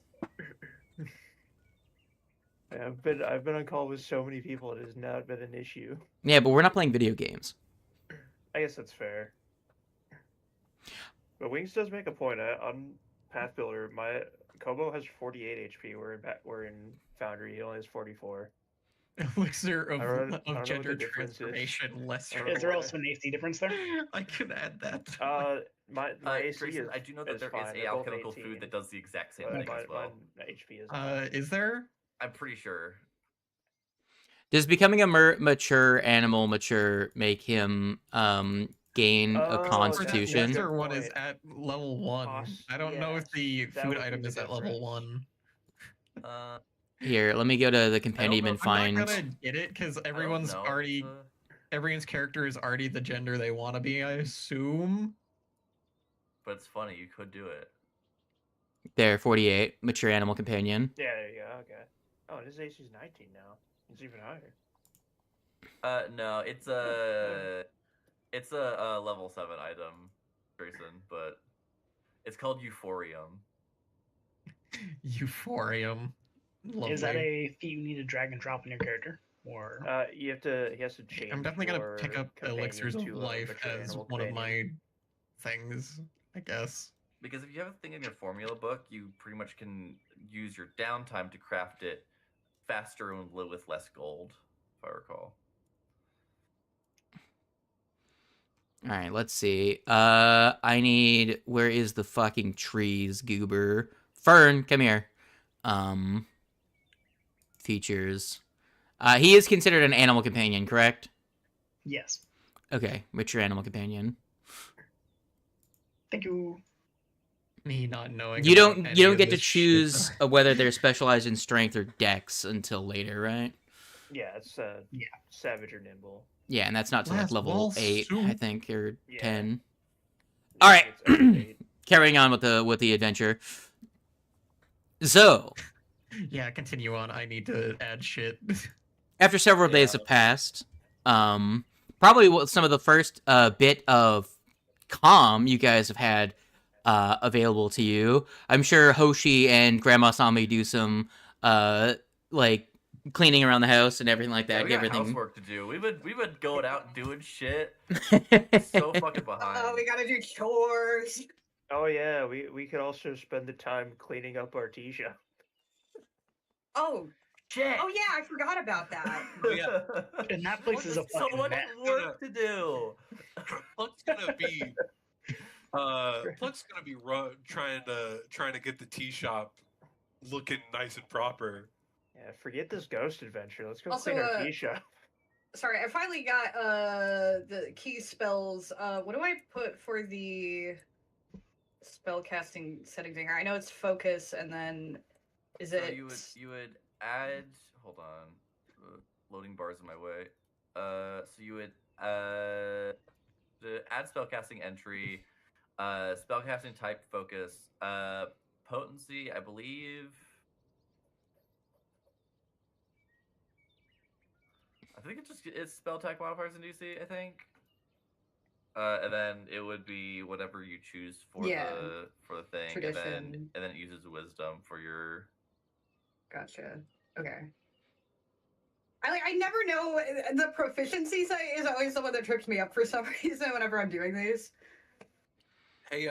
Speaker 7: Yeah, I've been on call with so many people. It has not been an issue.
Speaker 6: Yeah, but we're not playing video games.
Speaker 7: I guess that's fair. But Wings does make a point. On Path Builder, my Kobo has 48 HP. We're in Foundry. He only has 44.
Speaker 2: Elixir
Speaker 7: I don't know
Speaker 2: of
Speaker 7: what
Speaker 2: gender
Speaker 7: the difference is.
Speaker 2: transformation lesser.
Speaker 7: Is
Speaker 5: Is there also an AC difference there?
Speaker 2: I could add that.
Speaker 7: My AC
Speaker 3: Grayson,
Speaker 7: is.
Speaker 3: I do know that there is
Speaker 7: fine.
Speaker 3: a
Speaker 7: They're both
Speaker 3: alchemical
Speaker 7: 18,
Speaker 3: food that does the exact same
Speaker 7: but
Speaker 3: thing as well.
Speaker 7: my HP is. Not.
Speaker 2: Is there?
Speaker 3: I'm pretty sure.
Speaker 6: Does becoming a mature animal make him gain a
Speaker 7: Oh, that's
Speaker 6: constitution?
Speaker 7: good
Speaker 2: Lesser one is
Speaker 7: point.
Speaker 2: at level 1. I don't know if
Speaker 7: Yes,
Speaker 2: the
Speaker 7: that
Speaker 2: food
Speaker 7: would be
Speaker 2: item
Speaker 7: the
Speaker 2: is at level
Speaker 7: difference.
Speaker 2: 1.
Speaker 6: Here, let me go to the compendium
Speaker 3: know.
Speaker 6: and
Speaker 3: I'm
Speaker 6: find.
Speaker 2: I'm not gonna get it because everyone's
Speaker 3: know.
Speaker 2: already everyone's character is already the gender they want to be. I assume.
Speaker 3: But it's funny, you could do it.
Speaker 6: There, 48, mature animal companion.
Speaker 7: Yeah, there you go. Okay. Oh, his AC is 19 now. It's even higher.
Speaker 3: No, it's a level 7 item, Grayson, but it's called Euphorium.
Speaker 2: Euphorium.
Speaker 5: Is that
Speaker 2: Lovely.
Speaker 5: a feat you need to drag and drop in your character? Or
Speaker 7: He has to change.
Speaker 2: I'm definitely gonna pick
Speaker 7: your
Speaker 2: up
Speaker 7: companion
Speaker 2: elixirs of
Speaker 7: to a
Speaker 2: life
Speaker 7: mature
Speaker 2: as
Speaker 7: animal
Speaker 2: one of
Speaker 7: companion.
Speaker 2: my things, I guess.
Speaker 3: Because if you have a thing in your formula book, you pretty much can use your downtime to craft it faster and with less gold, if I recall.
Speaker 6: All right, let's see. I need. Where is the fucking trees, goober? Fern, come here. Features. He is considered an animal companion, correct?
Speaker 5: yes.
Speaker 6: Okay, mature animal companion.
Speaker 5: Thank you.
Speaker 2: Me not knowing.
Speaker 6: You
Speaker 2: about
Speaker 6: don't
Speaker 2: any of
Speaker 6: get to
Speaker 2: this
Speaker 6: choose
Speaker 2: shit.
Speaker 6: whether they're specialized in strength or dex until later, right?
Speaker 7: Yeah, it's savage or nimble.
Speaker 6: Yeah, and that's not till like
Speaker 2: Last
Speaker 6: level
Speaker 2: ball
Speaker 6: 8, I
Speaker 2: soup.
Speaker 6: think, or
Speaker 7: Yeah.
Speaker 6: 10. All right.
Speaker 7: It's every 8.
Speaker 6: Carrying on with the adventure. So,
Speaker 2: Yeah, continue on. I need to add shit.
Speaker 6: after several days have passed, probably some of the first bit of calm you guys have had available to you. I'm sure Hoshi and Grandma saw me do some like cleaning around the house and everything like that.
Speaker 3: Yeah, we got
Speaker 6: everything.
Speaker 3: housework to do. We've been going out and doing shit. So fucking behind.
Speaker 4: Oh, we gotta do chores.
Speaker 7: Oh yeah, we could also spend the time cleaning up our tea shop.
Speaker 4: Oh,
Speaker 3: Shit.
Speaker 4: oh yeah, I forgot about that.
Speaker 5: And that place is a
Speaker 3: so
Speaker 5: fucking
Speaker 3: much
Speaker 5: mess.
Speaker 3: work to do.
Speaker 1: Pluck's gonna be trying to get the tea shop looking nice and proper.
Speaker 7: Yeah, forget this ghost adventure. Let's go
Speaker 4: Also,
Speaker 7: clean our tea shop.
Speaker 4: Sorry, I finally got the key spells. What do I put for the spell casting settings here? I know it's focus, and then is
Speaker 3: So
Speaker 4: it?
Speaker 3: you would add. Hold on, loading bars in my way. So you would add spellcasting entry, spellcasting type focus, potency. I believe. I think it's spell tech modifiers in DC. I think. And then it would be whatever you choose for the thing,
Speaker 4: Tradition.
Speaker 3: and then it uses wisdom for your.
Speaker 4: Gotcha. Okay. I never know. The proficiency site is always the one that trips me up for some reason whenever I'm doing these.
Speaker 1: Hey,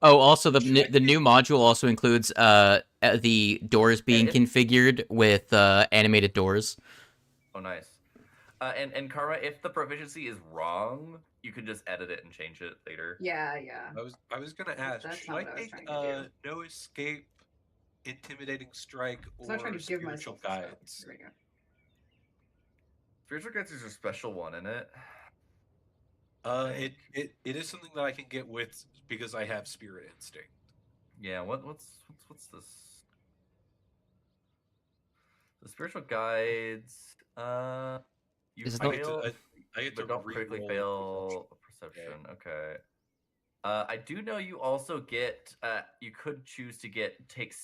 Speaker 6: Oh, also the new module also includes the doors being configured with animated doors.
Speaker 3: Oh, nice. And Karma, if the proficiency is wrong, you can just edit it and change it later.
Speaker 4: Yeah.
Speaker 1: I was gonna ask,
Speaker 4: That's
Speaker 1: should
Speaker 4: not
Speaker 1: I
Speaker 4: what I was
Speaker 1: take
Speaker 4: trying to do.
Speaker 1: no escape, intimidating strike,
Speaker 4: I'm not trying
Speaker 1: or
Speaker 4: to give
Speaker 1: spiritual
Speaker 4: myself the stuff.
Speaker 1: guides?
Speaker 4: Here we go.
Speaker 3: Spiritual guides is a special one, isn't it?
Speaker 1: It is something that I can get with because I have spirit instinct.
Speaker 3: Yeah. What's this? The spiritual guides. You
Speaker 6: Is it
Speaker 3: fail,
Speaker 1: I get to
Speaker 3: but don't critically
Speaker 1: re-roll
Speaker 3: fail perception. Okay. I do know you also get. You could choose to take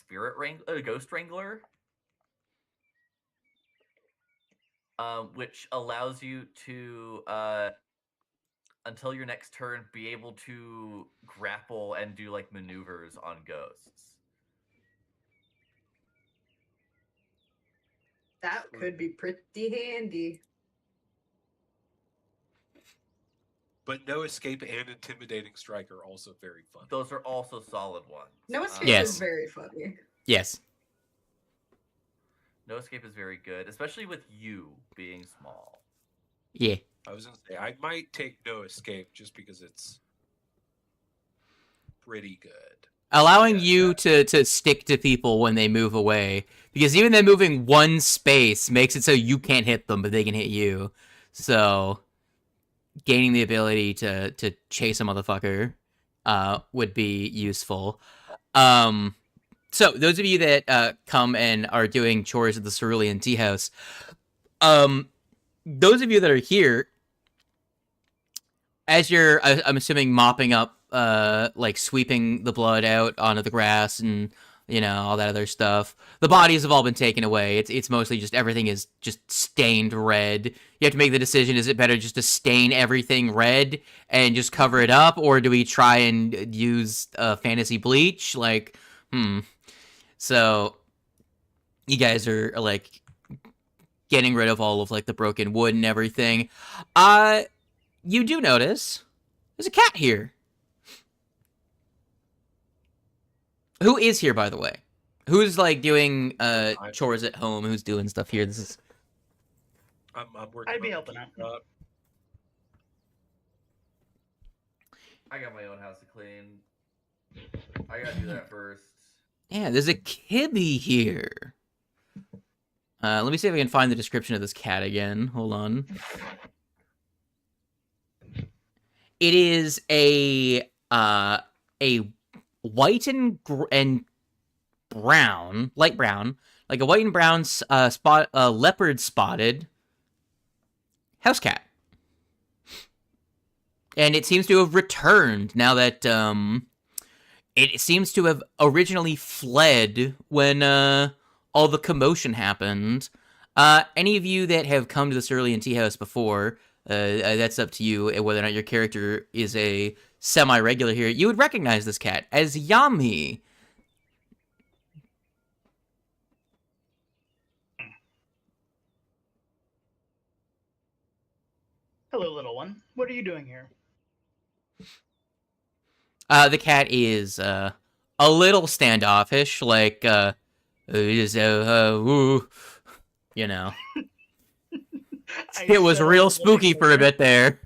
Speaker 3: Ghost Wrangler. Which allows you to, until your next turn, be able to grapple and do like maneuvers on ghosts.
Speaker 4: That could be pretty handy.
Speaker 1: But no escape and intimidating strike are also very fun.
Speaker 3: Those are also solid ones.
Speaker 4: No escape
Speaker 6: Yes.
Speaker 4: is very funny.
Speaker 6: Yes.
Speaker 3: No escape is very good, especially with you being small.
Speaker 6: Yeah.
Speaker 1: I was gonna say I might take no escape just because it's pretty good.
Speaker 6: Allowing you to stick to people when they move away, because even them moving one space makes it so you can't hit them, but they can hit you. So gaining the ability to chase a motherfucker would be useful. So those of you that come and are doing chores at the Cerulean Tea House, those of you that are here, as you're, I'm assuming, mopping up, like sweeping the blood out onto the grass and, you know, all that other stuff. The bodies have all been taken away. It's mostly just everything is just stained red. You have to make the decision, is it better just to stain everything red and just cover it up, or do we try and use fantasy bleach? Like, So you guys are like getting rid of all of like the broken wood and everything. You do notice there's a cat here. Who is here, by the way? Who's like doing chores at home? Who's doing stuff here? This is.
Speaker 1: I'm working.
Speaker 5: I'd be
Speaker 1: on
Speaker 5: helping out.
Speaker 3: I got my own house to clean. I gotta do that first.
Speaker 6: Yeah, there's a kibby here. Let me see if I can find the description of this cat again. Hold on. It is a white and brown, light brown, like a white and brown leopard spotted house cat. And it seems to have returned now that it seems to have originally fled when all the commotion happened. Any of you that have come to the Cerulean Tea House before, that's up to you, whether or not your character is a semi-regular here. You would recognize this cat as Yami.
Speaker 5: Hello, little one. What are you doing here?
Speaker 6: The cat is a little standoffish, like you know. It was real spooky for a bit there.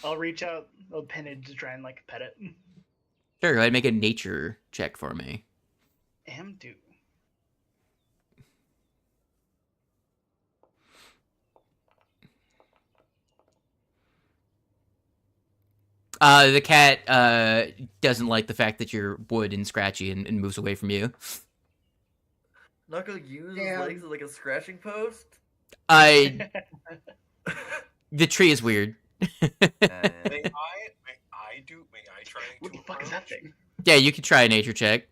Speaker 5: I'll reach out a appendage to try and like pet it.
Speaker 6: Sure, go ahead and make a nature check for me.
Speaker 5: Am do.
Speaker 6: The cat doesn't like the fact that you're wood and scratchy and moves away from you.
Speaker 3: Not gonna use his legs as like a scratching post?
Speaker 6: The tree is weird.
Speaker 1: May I try?
Speaker 5: What the fuck is that thing?
Speaker 6: Yeah, you can try a nature check.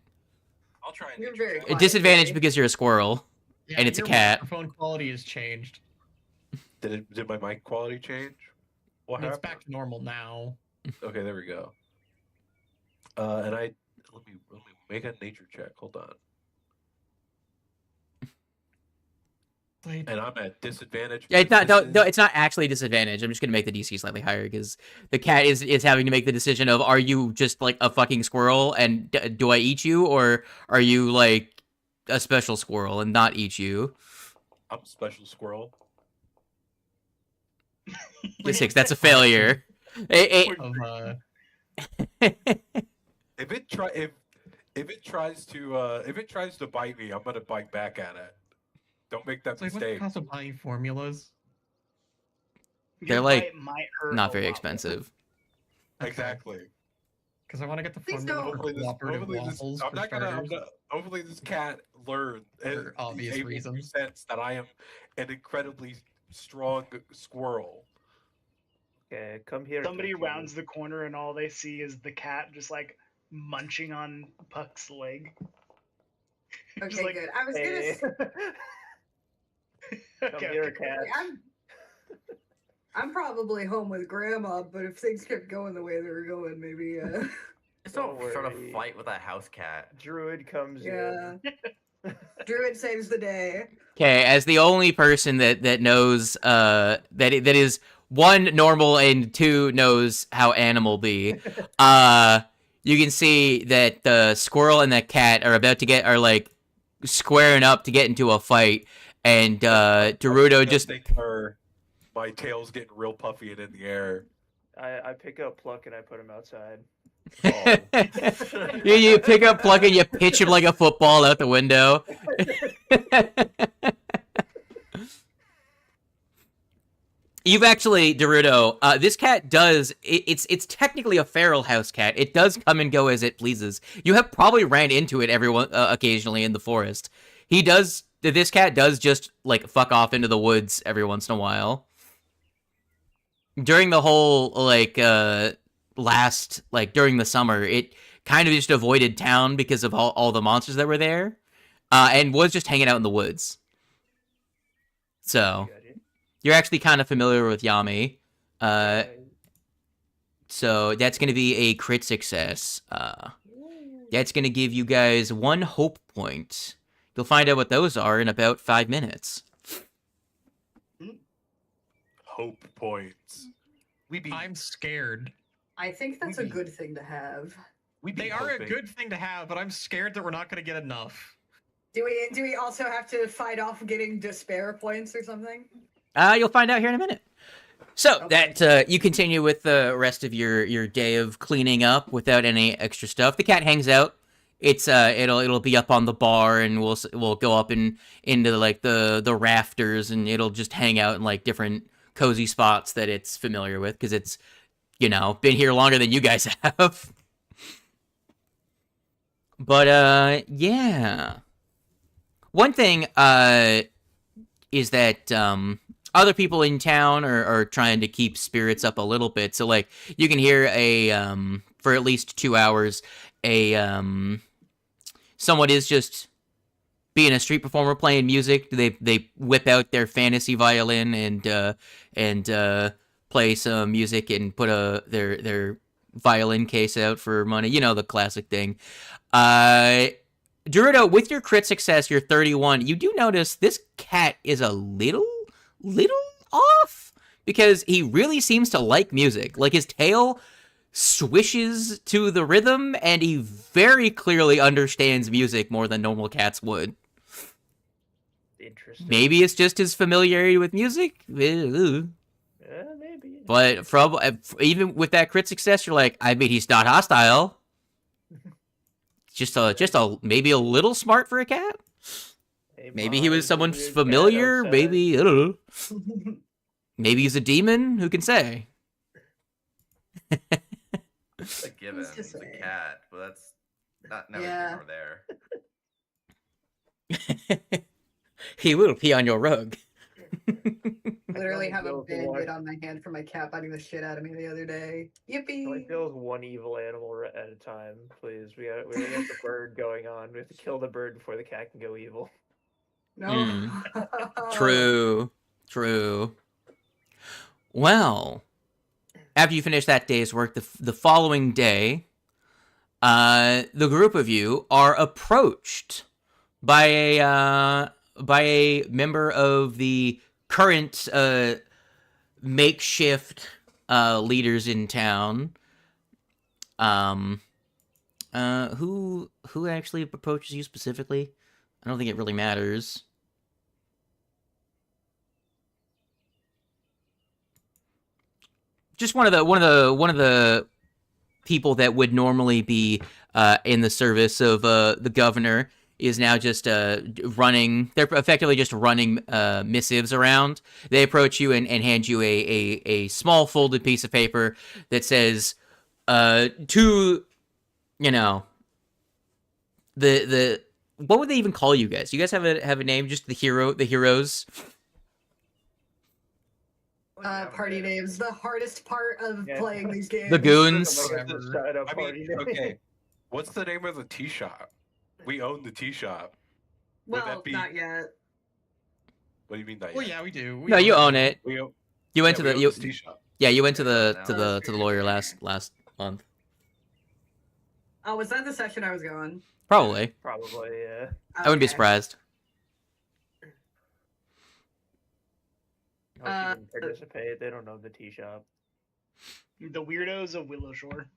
Speaker 1: I'll try.
Speaker 4: You're very
Speaker 6: A
Speaker 4: quiet,
Speaker 6: disadvantage
Speaker 4: Jay.
Speaker 6: because you're a squirrel.
Speaker 2: Yeah,
Speaker 6: And it's a
Speaker 2: your
Speaker 6: cat.
Speaker 2: Microphone quality has changed.
Speaker 1: Did my mic quality change? What
Speaker 2: It's
Speaker 1: happened?
Speaker 2: back to normal now.
Speaker 1: Okay, there we go. And let me make a nature check. Hold on.
Speaker 2: Like,
Speaker 1: And I'm at disadvantage.
Speaker 6: Yeah, it's not.
Speaker 1: because
Speaker 6: No, it's not actually a disadvantage. I'm just gonna make the DC slightly higher because the cat is having to make the decision of are you just like a fucking squirrel and do I eat you, or are you like a special squirrel and not eat you?
Speaker 1: I'm a special squirrel.
Speaker 6: The 6. That's a failure. It-
Speaker 2: of,
Speaker 1: If it tries to bite me, I'm gonna bite back at it. Don't make that
Speaker 2: it's like, what's the
Speaker 1: mistake.
Speaker 2: cost of buying formulas?
Speaker 6: They're,
Speaker 5: Your
Speaker 6: like,
Speaker 5: bite might hurt
Speaker 6: not
Speaker 5: a
Speaker 6: very
Speaker 5: lot.
Speaker 6: expensive.
Speaker 1: Exactly.
Speaker 2: Because I want to get the
Speaker 4: Please
Speaker 2: formula
Speaker 4: don't.
Speaker 2: for
Speaker 1: Hopefully
Speaker 2: cooperative waffles
Speaker 1: I'm
Speaker 2: for
Speaker 1: not gonna.
Speaker 2: starters.
Speaker 1: Hopefully this cat learned
Speaker 2: For obvious reasons.
Speaker 1: sense that I am an incredibly strong squirrel.
Speaker 7: Okay, come here.
Speaker 5: Somebody
Speaker 7: Turkey.
Speaker 5: rounds the corner and all they see is the cat just like munching on Puck's leg.
Speaker 4: Okay,
Speaker 5: like,
Speaker 4: good. I was gonna.
Speaker 7: Hey. Come
Speaker 5: Okay,
Speaker 7: here,
Speaker 5: okay.
Speaker 7: cat.
Speaker 4: I'm probably home with Grandma, but if things kept going the way they were going, maybe.
Speaker 3: Just don't
Speaker 7: Don't
Speaker 3: start a
Speaker 7: worry.
Speaker 3: fight with that house cat.
Speaker 7: Druid comes
Speaker 4: Yeah.
Speaker 7: in.
Speaker 4: Druid saves the day.
Speaker 6: Okay, as the only person that knows that is 1 normal and 2 knows how animal be, you can see that the squirrel and the cat are like squaring up to get into a fight, and Dorudo just
Speaker 1: my tail's getting real puffy and in the air.
Speaker 7: I pick up Pluck and I put him outside.
Speaker 6: you pick up Pluck and you pitch him like a football out the window. You've actually, Dorudo, this cat does, it's technically a feral house cat. It does come and go as it pleases. You have probably ran into it occasionally in the forest. This cat does just, like, fuck off into the woods every once in a while. During the whole, like, during the summer, it kind of just avoided town because of all the monsters that were there, and was just hanging out in the woods. So... You're actually kind of familiar with Yami. So that's going to be a crit success. That's going to give you guys 1 hope point. You'll find out what those are in about 5 minutes.
Speaker 1: Hope points.
Speaker 2: I'm scared.
Speaker 4: I think that's a good thing to have.
Speaker 2: They are a good thing to have, but I'm scared that we're not going to get enough.
Speaker 4: Do we also have to fight off getting despair points or something?
Speaker 6: You'll find out here in a minute. So
Speaker 4: Okay.
Speaker 6: that you continue with the rest of your day of cleaning up without any extra stuff. The cat hangs out. It's it'll be up on the bar, and we'll go up into like the rafters, and it'll just hang out in like different cozy spots that it's familiar with because it's been here longer than you guys have. But yeah, one thing is that other people in town are trying to keep spirits up a little bit. So, like, you can hear for at least 2 hours, someone is just being a street performer playing music. They whip out their fantasy violin and play some music and put their violin case out for money. You know, the classic thing. Dorudo, with your crit success, you're 31. You do notice this cat is a little off because he really seems to like music. Like, his tail swishes to the rhythm, and he very clearly understands music more than normal cats would.
Speaker 7: Interesting.
Speaker 6: Maybe it's just his familiarity with music.
Speaker 7: Maybe.
Speaker 6: But from even with that crit success, you're like, I mean, he's not hostile. Just maybe a little smart for a cat. Maybe he was someone's familiar. Maybe, I don't know. Maybe he's a demon. Who can say?
Speaker 3: It's a given.
Speaker 4: Who's to
Speaker 3: It's a
Speaker 4: say?
Speaker 3: cat, but that's not neither
Speaker 4: Yeah.
Speaker 3: here nor there.
Speaker 6: He will pee on your rug.
Speaker 4: Literally have a
Speaker 7: Go for
Speaker 4: band-aid
Speaker 7: one.
Speaker 4: on my hand for my cat biting the shit out of me the other day. Yippee!
Speaker 7: Only kills 1 evil animal at a time, please. We got the bird going on. We have to kill the bird before the cat can go evil.
Speaker 4: No.
Speaker 6: True. Well, after you finish that day's work, the following day, the group of you are approached by member of the current makeshift leaders in town. Who actually approaches you specifically? I don't think it really matters. Just one of the people that would normally be in the service of the governor is now just running. They're effectively just running missives around. They approach you and hand you a small folded piece of paper that says, to, you know, the what would they even call you guys? You guys have a name? Just the heroes?
Speaker 4: Party names. The hardest part of playing these games.
Speaker 6: The goons.
Speaker 1: I mean, okay. What's the name of the tea shop? We own the tea shop.
Speaker 4: Well, not yet.
Speaker 1: What do you mean not yet?
Speaker 2: Well, yeah, we do.
Speaker 6: No, you own it.
Speaker 1: We own,
Speaker 6: You went
Speaker 1: yeah,
Speaker 6: to
Speaker 1: we
Speaker 6: the
Speaker 1: own this tea shop.
Speaker 6: yeah, you went to the lawyer last month.
Speaker 4: Oh, was that the session I was going?
Speaker 6: Probably.
Speaker 7: Probably, yeah.
Speaker 6: I wouldn't be
Speaker 4: Okay.
Speaker 6: surprised.
Speaker 7: Hope you didn't participate. They don't know the tea shop.
Speaker 5: The weirdos of Willow Shore.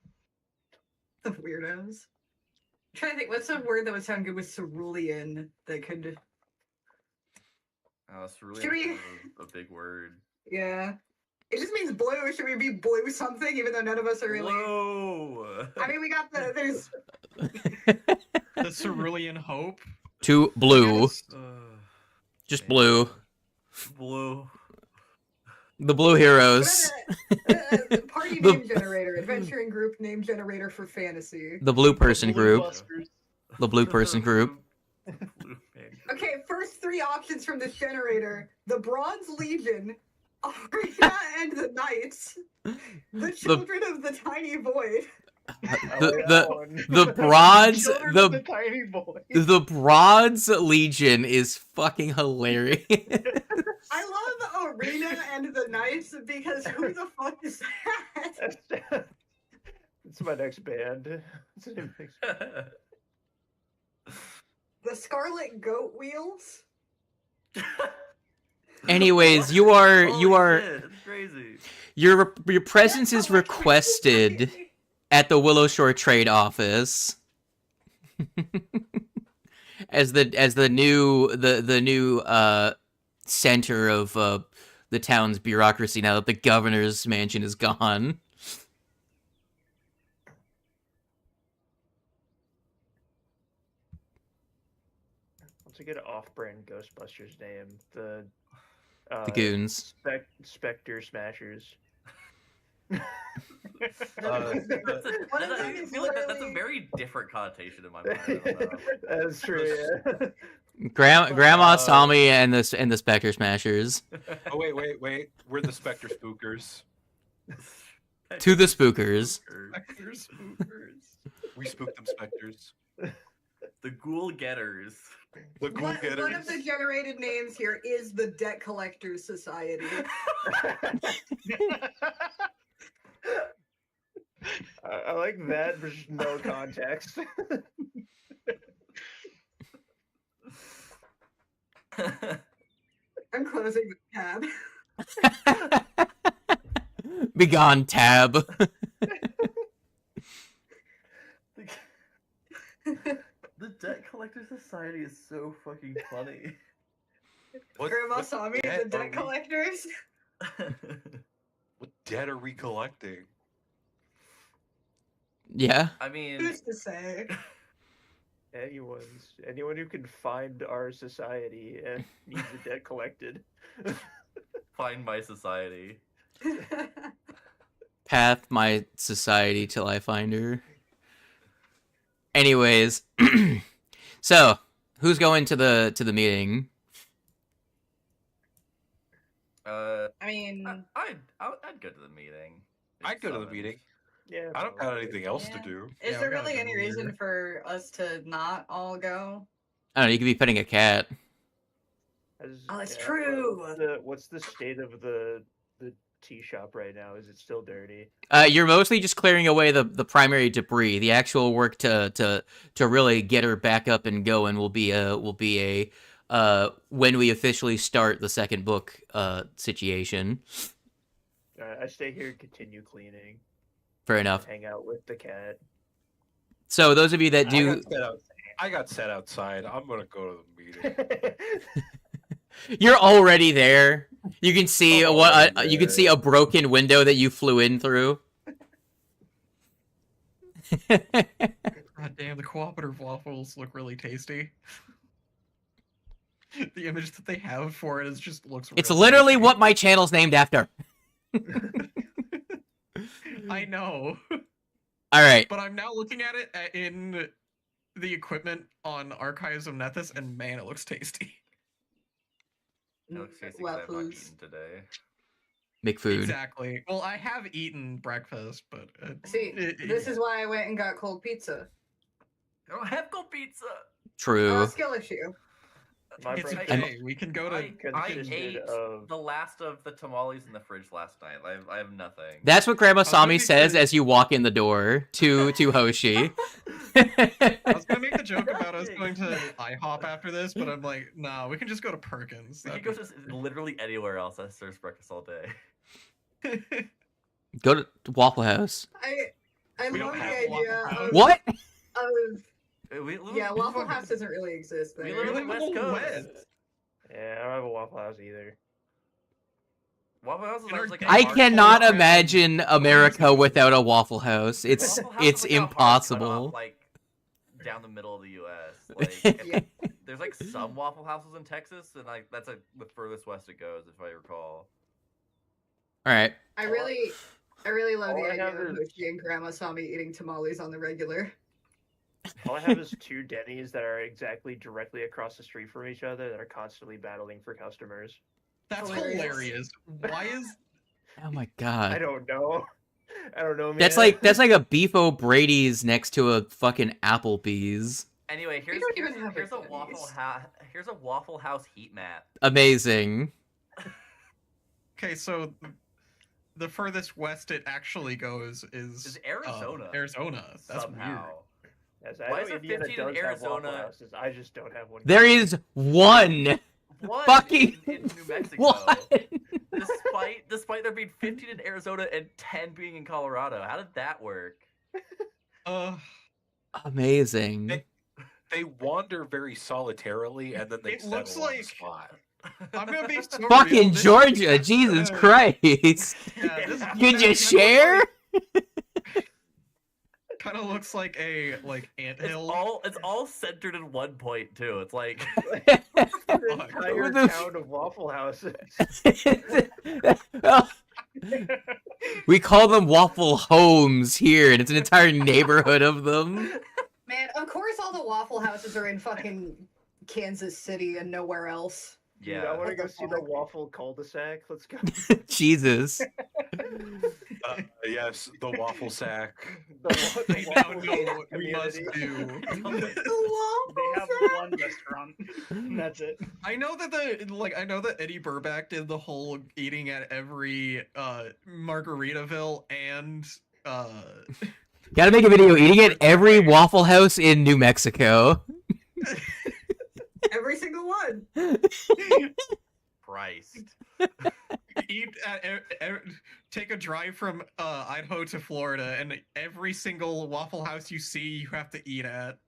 Speaker 4: The weirdos. I'm trying to think, what's a word that would sound good with cerulean that could...
Speaker 3: Cerulean
Speaker 4: Should we-
Speaker 3: is a big word.
Speaker 4: Yeah. It just means blue. Should we be blue something, even though none of us are really...
Speaker 3: Whoa!
Speaker 4: I mean, we got the... There's...
Speaker 2: The Cerulean Hope.
Speaker 6: To blue.
Speaker 2: Yes.
Speaker 6: Just
Speaker 3: man.
Speaker 6: blue.
Speaker 3: Blue.
Speaker 6: The blue heroes.
Speaker 4: Party
Speaker 6: The-
Speaker 4: name generator. Adventuring group name generator for fantasy.
Speaker 6: The blue person
Speaker 5: Blue
Speaker 6: group.
Speaker 5: Busters.
Speaker 6: The blue person group.
Speaker 3: Blue man.
Speaker 4: Okay, first three options from this generator. The Bronze Legion, Arena and the Knights, the Children of the Tiny Void.
Speaker 6: The bronze
Speaker 5: Children of the
Speaker 6: the
Speaker 5: tiny boy.
Speaker 6: the bronze legion is fucking hilarious.
Speaker 4: I love Arena and the Knights because who the fuck is that?
Speaker 7: It's my next band. It's my next band.
Speaker 4: The Scarlet Goat Wheels?
Speaker 6: Anyways, you are
Speaker 3: Holy shit, it's crazy.
Speaker 6: your presence is requested at the Willow Shore Trade Office as the new center of the town's bureaucracy now that the governor's mansion is gone.
Speaker 7: Let's get an off-brand Ghostbusters name. The
Speaker 6: Goons.
Speaker 7: Spectre Smashers.
Speaker 3: I feel like that's a very different connotation in my mind. I don't know.
Speaker 7: That's true. Yeah.
Speaker 6: Grandma Tommy and the Spectre Smashers.
Speaker 1: Oh wait. We're the Spectre Spookers.
Speaker 6: To the Spookers.
Speaker 2: Spectres, spookers.
Speaker 1: We spook them specters.
Speaker 3: The Ghoul Getters.
Speaker 1: The Ghoul
Speaker 4: One
Speaker 1: Getters.
Speaker 4: of the generated names here is the Debt Collectors Society.
Speaker 7: I like that, but just no context.
Speaker 4: I'm closing the tab.
Speaker 6: Begone, Tab.
Speaker 3: The Debt Collector Society is so fucking funny.
Speaker 4: Grandma saw me,
Speaker 1: debt
Speaker 4: the Debt
Speaker 1: are we-
Speaker 4: Collectors.
Speaker 1: What debt are we collecting?
Speaker 6: Yeah.
Speaker 3: I mean,
Speaker 4: Who's to say?
Speaker 7: Anyone who can find our society and needs the debt collected.
Speaker 3: find my society.
Speaker 6: Path my society till I find her. Anyways, so who's going to the meeting?
Speaker 4: I mean,
Speaker 3: I'd go to the meeting.
Speaker 1: I'd go to the meeting.
Speaker 7: Yeah.
Speaker 1: I don't got anything else
Speaker 4: Yeah.
Speaker 1: to do.
Speaker 4: is
Speaker 2: Yeah,
Speaker 4: there
Speaker 2: we gotta
Speaker 4: really
Speaker 2: go
Speaker 4: any
Speaker 2: here.
Speaker 4: reason for us to not all go?
Speaker 6: I don't know. You could be petting a cat.
Speaker 4: Oh, that's true.
Speaker 7: What's the state of the tea shop right now? Is it still dirty?
Speaker 6: You're mostly just clearing away the primary debris. The actual work to really get her back up and going will be a when we officially start the second book situation.
Speaker 7: I stay here and continue cleaning.
Speaker 6: Fair enough.
Speaker 7: Hang out with the cat.
Speaker 6: So those of you that do,
Speaker 1: I got set outside. I'm gonna go to the meeting.
Speaker 6: you're already there. You can see
Speaker 1: Oh,
Speaker 6: you can see a broken window that you flew in through.
Speaker 2: God damn, the cooperative waffles look really tasty. The image that they have for it is just looks.
Speaker 6: It's
Speaker 2: real
Speaker 6: literally
Speaker 2: tasty.
Speaker 6: what my channel's named after.
Speaker 2: I know,
Speaker 6: All right.
Speaker 2: but I'm now looking at it in the equipment on Archives of Nethys, and man, it looks tasty.
Speaker 3: It looks tasty 'cause I have not
Speaker 4: Waffles.
Speaker 3: eaten today.
Speaker 6: Make food.
Speaker 2: Exactly. Well, I have eaten breakfast, but
Speaker 4: See, this is why I went and got cold pizza.
Speaker 3: I don't have cold pizza.
Speaker 6: True.
Speaker 4: Skill issue.
Speaker 7: My
Speaker 2: It's
Speaker 7: brother
Speaker 2: okay. We can go to.
Speaker 3: I
Speaker 7: consisted
Speaker 3: ate
Speaker 7: of-
Speaker 3: the last of the tamales in the fridge last night. I have nothing.
Speaker 6: That's what Grandma
Speaker 2: was gonna
Speaker 6: Sami
Speaker 2: make
Speaker 6: says
Speaker 2: the-
Speaker 6: as you walk in the door to Hoshi.
Speaker 2: I was gonna make the joke about us going to IHOP after this, but I'm like, nah, we can just go to Perkins.
Speaker 3: We could go to literally anywhere else that serves breakfast all day.
Speaker 6: Go to Waffle House.
Speaker 4: I
Speaker 2: We
Speaker 4: love
Speaker 2: don't
Speaker 4: the
Speaker 2: have
Speaker 4: idea
Speaker 2: Waffle House.
Speaker 4: of,
Speaker 6: What?
Speaker 4: yeah, Waffle House doesn't really exist
Speaker 3: We
Speaker 4: there.
Speaker 3: live in the West Coast.
Speaker 2: West.
Speaker 7: Yeah, I don't have a Waffle House either.
Speaker 3: Waffle House is
Speaker 2: In our
Speaker 3: always like a
Speaker 6: I
Speaker 3: hardcore
Speaker 6: cannot
Speaker 3: brand.
Speaker 6: imagine America without a Waffle House. It's
Speaker 3: Waffle House is like a hard
Speaker 6: impossible.
Speaker 3: cutoff, like down the middle of the U.S. Like there's like some Waffle Houses in Texas, and like that's like the furthest west it goes, if I recall.
Speaker 6: All right.
Speaker 4: I really love
Speaker 7: All
Speaker 4: the
Speaker 7: I
Speaker 4: idea
Speaker 7: have
Speaker 4: of
Speaker 7: is-
Speaker 4: Hoshi and Grandma Sami eating tamales on the regular.
Speaker 7: All I have is two Denny's that are exactly directly across the street from each other that are constantly battling for customers.
Speaker 2: That's
Speaker 4: Hilarious.
Speaker 2: hilarious. Why is
Speaker 6: Oh my
Speaker 7: I
Speaker 6: god.
Speaker 7: don't know. I don't know, man.
Speaker 6: That's like a Beef O'Brady's next to a fucking Applebee's.
Speaker 3: Anyway, here's
Speaker 4: don't even have
Speaker 3: here's
Speaker 4: a
Speaker 3: a Waffle
Speaker 4: Denny's.
Speaker 3: here's a Waffle House heat map.
Speaker 6: Amazing.
Speaker 2: okay? So the furthest west it actually goes is
Speaker 3: Arizona.
Speaker 2: Arizona. That's
Speaker 3: somehow.
Speaker 2: weird.
Speaker 7: Yes, I
Speaker 3: Why
Speaker 7: know
Speaker 3: is there
Speaker 7: Indiana
Speaker 3: 15 in
Speaker 7: does have Waffle
Speaker 3: Arizona?
Speaker 7: Houses. I just don't have one.
Speaker 6: There is one.
Speaker 3: What?
Speaker 6: Fucking
Speaker 3: in New Mexico.
Speaker 6: What?
Speaker 3: Despite there being 15 in Arizona and 10 being in Colorado. How did that work?
Speaker 6: Amazing.
Speaker 1: They wander very solitarily, and then they
Speaker 2: It
Speaker 1: settle
Speaker 2: looks
Speaker 1: on the
Speaker 2: like-
Speaker 1: spot.
Speaker 2: I'm gonna be so real,
Speaker 6: Fucking
Speaker 2: this-
Speaker 6: Georgia, Jesus Christ.
Speaker 2: Yeah, this
Speaker 6: Could you share?
Speaker 2: Kind of looks like a anthill.
Speaker 3: It's all centered in one point too. It's like
Speaker 7: The
Speaker 2: Fuck.
Speaker 7: entire
Speaker 6: What the
Speaker 7: town of Waffle Houses.
Speaker 6: We call them Waffle Homes here, and it's an entire neighborhood of them.
Speaker 4: Man, of course all the Waffle Houses are in fucking Kansas City and nowhere else.
Speaker 7: Dude,
Speaker 3: yeah.
Speaker 7: I want to
Speaker 4: What
Speaker 7: go
Speaker 4: the
Speaker 7: see the
Speaker 4: fuck?
Speaker 7: Waffle cul-de-sac. Let's go.
Speaker 6: Jesus.
Speaker 1: Yes, the waffle sack.
Speaker 7: The
Speaker 2: I now
Speaker 7: Waffle
Speaker 2: know what we must
Speaker 7: community.
Speaker 2: do.
Speaker 5: They have one restaurant. And that's it.
Speaker 2: I know that Eddie Burback did the whole eating at every Margaritaville and
Speaker 6: Gotta make a video eating at every Waffle House in New Mexico.
Speaker 4: Every single one.
Speaker 3: Christ.
Speaker 2: eat at take a drive from Idaho to Florida, and every single Waffle House you see, you have to eat at.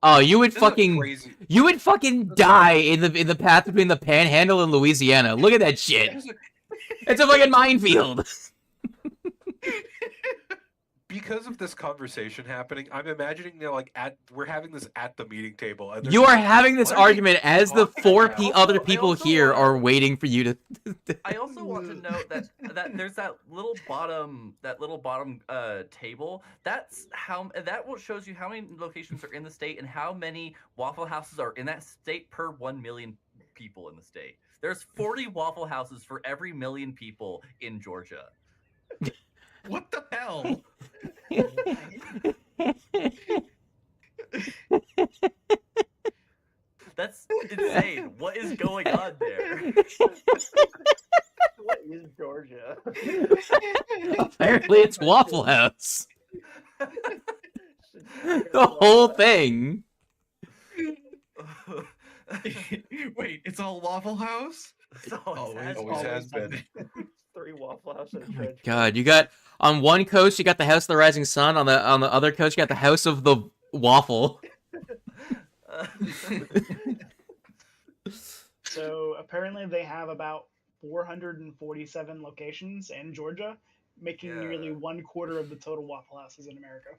Speaker 6: Oh, you would
Speaker 1: This is
Speaker 6: fucking
Speaker 1: crazy.
Speaker 6: die in the path between the Panhandle and Louisiana. Look at that shit. It's a fucking minefield.
Speaker 1: Because of this conversation happening, I'm imagining we're having this at the meeting table. And
Speaker 6: You are having this
Speaker 1: What are we
Speaker 6: argument as the
Speaker 1: talking
Speaker 6: four
Speaker 1: about?
Speaker 6: other
Speaker 3: I
Speaker 6: people
Speaker 3: also
Speaker 6: here
Speaker 3: want-
Speaker 6: are waiting for you to.
Speaker 3: I also want to note that there's that little bottom table. That shows you how many locations are in the state and how many Waffle Houses are in that state per 1 million people in the state. There's 40 Waffle Houses for every million people in Georgia.
Speaker 2: What the hell?
Speaker 3: That's insane. What is going on there?
Speaker 7: What is Georgia?
Speaker 6: Apparently, it's Waffle House. The whole thing.
Speaker 2: Wait, it's all Waffle House?
Speaker 3: So
Speaker 2: Always,
Speaker 1: always has been.
Speaker 7: 3 Waffle House and a
Speaker 6: Oh my
Speaker 7: trench.
Speaker 6: god, you got on one coast you got the House of the Rising Sun, on the other coast you got the House of the Waffle.
Speaker 5: So apparently they have about 447 locations in Georgia, making nearly
Speaker 3: Yeah.
Speaker 5: 1/4 of the total Waffle Houses in America.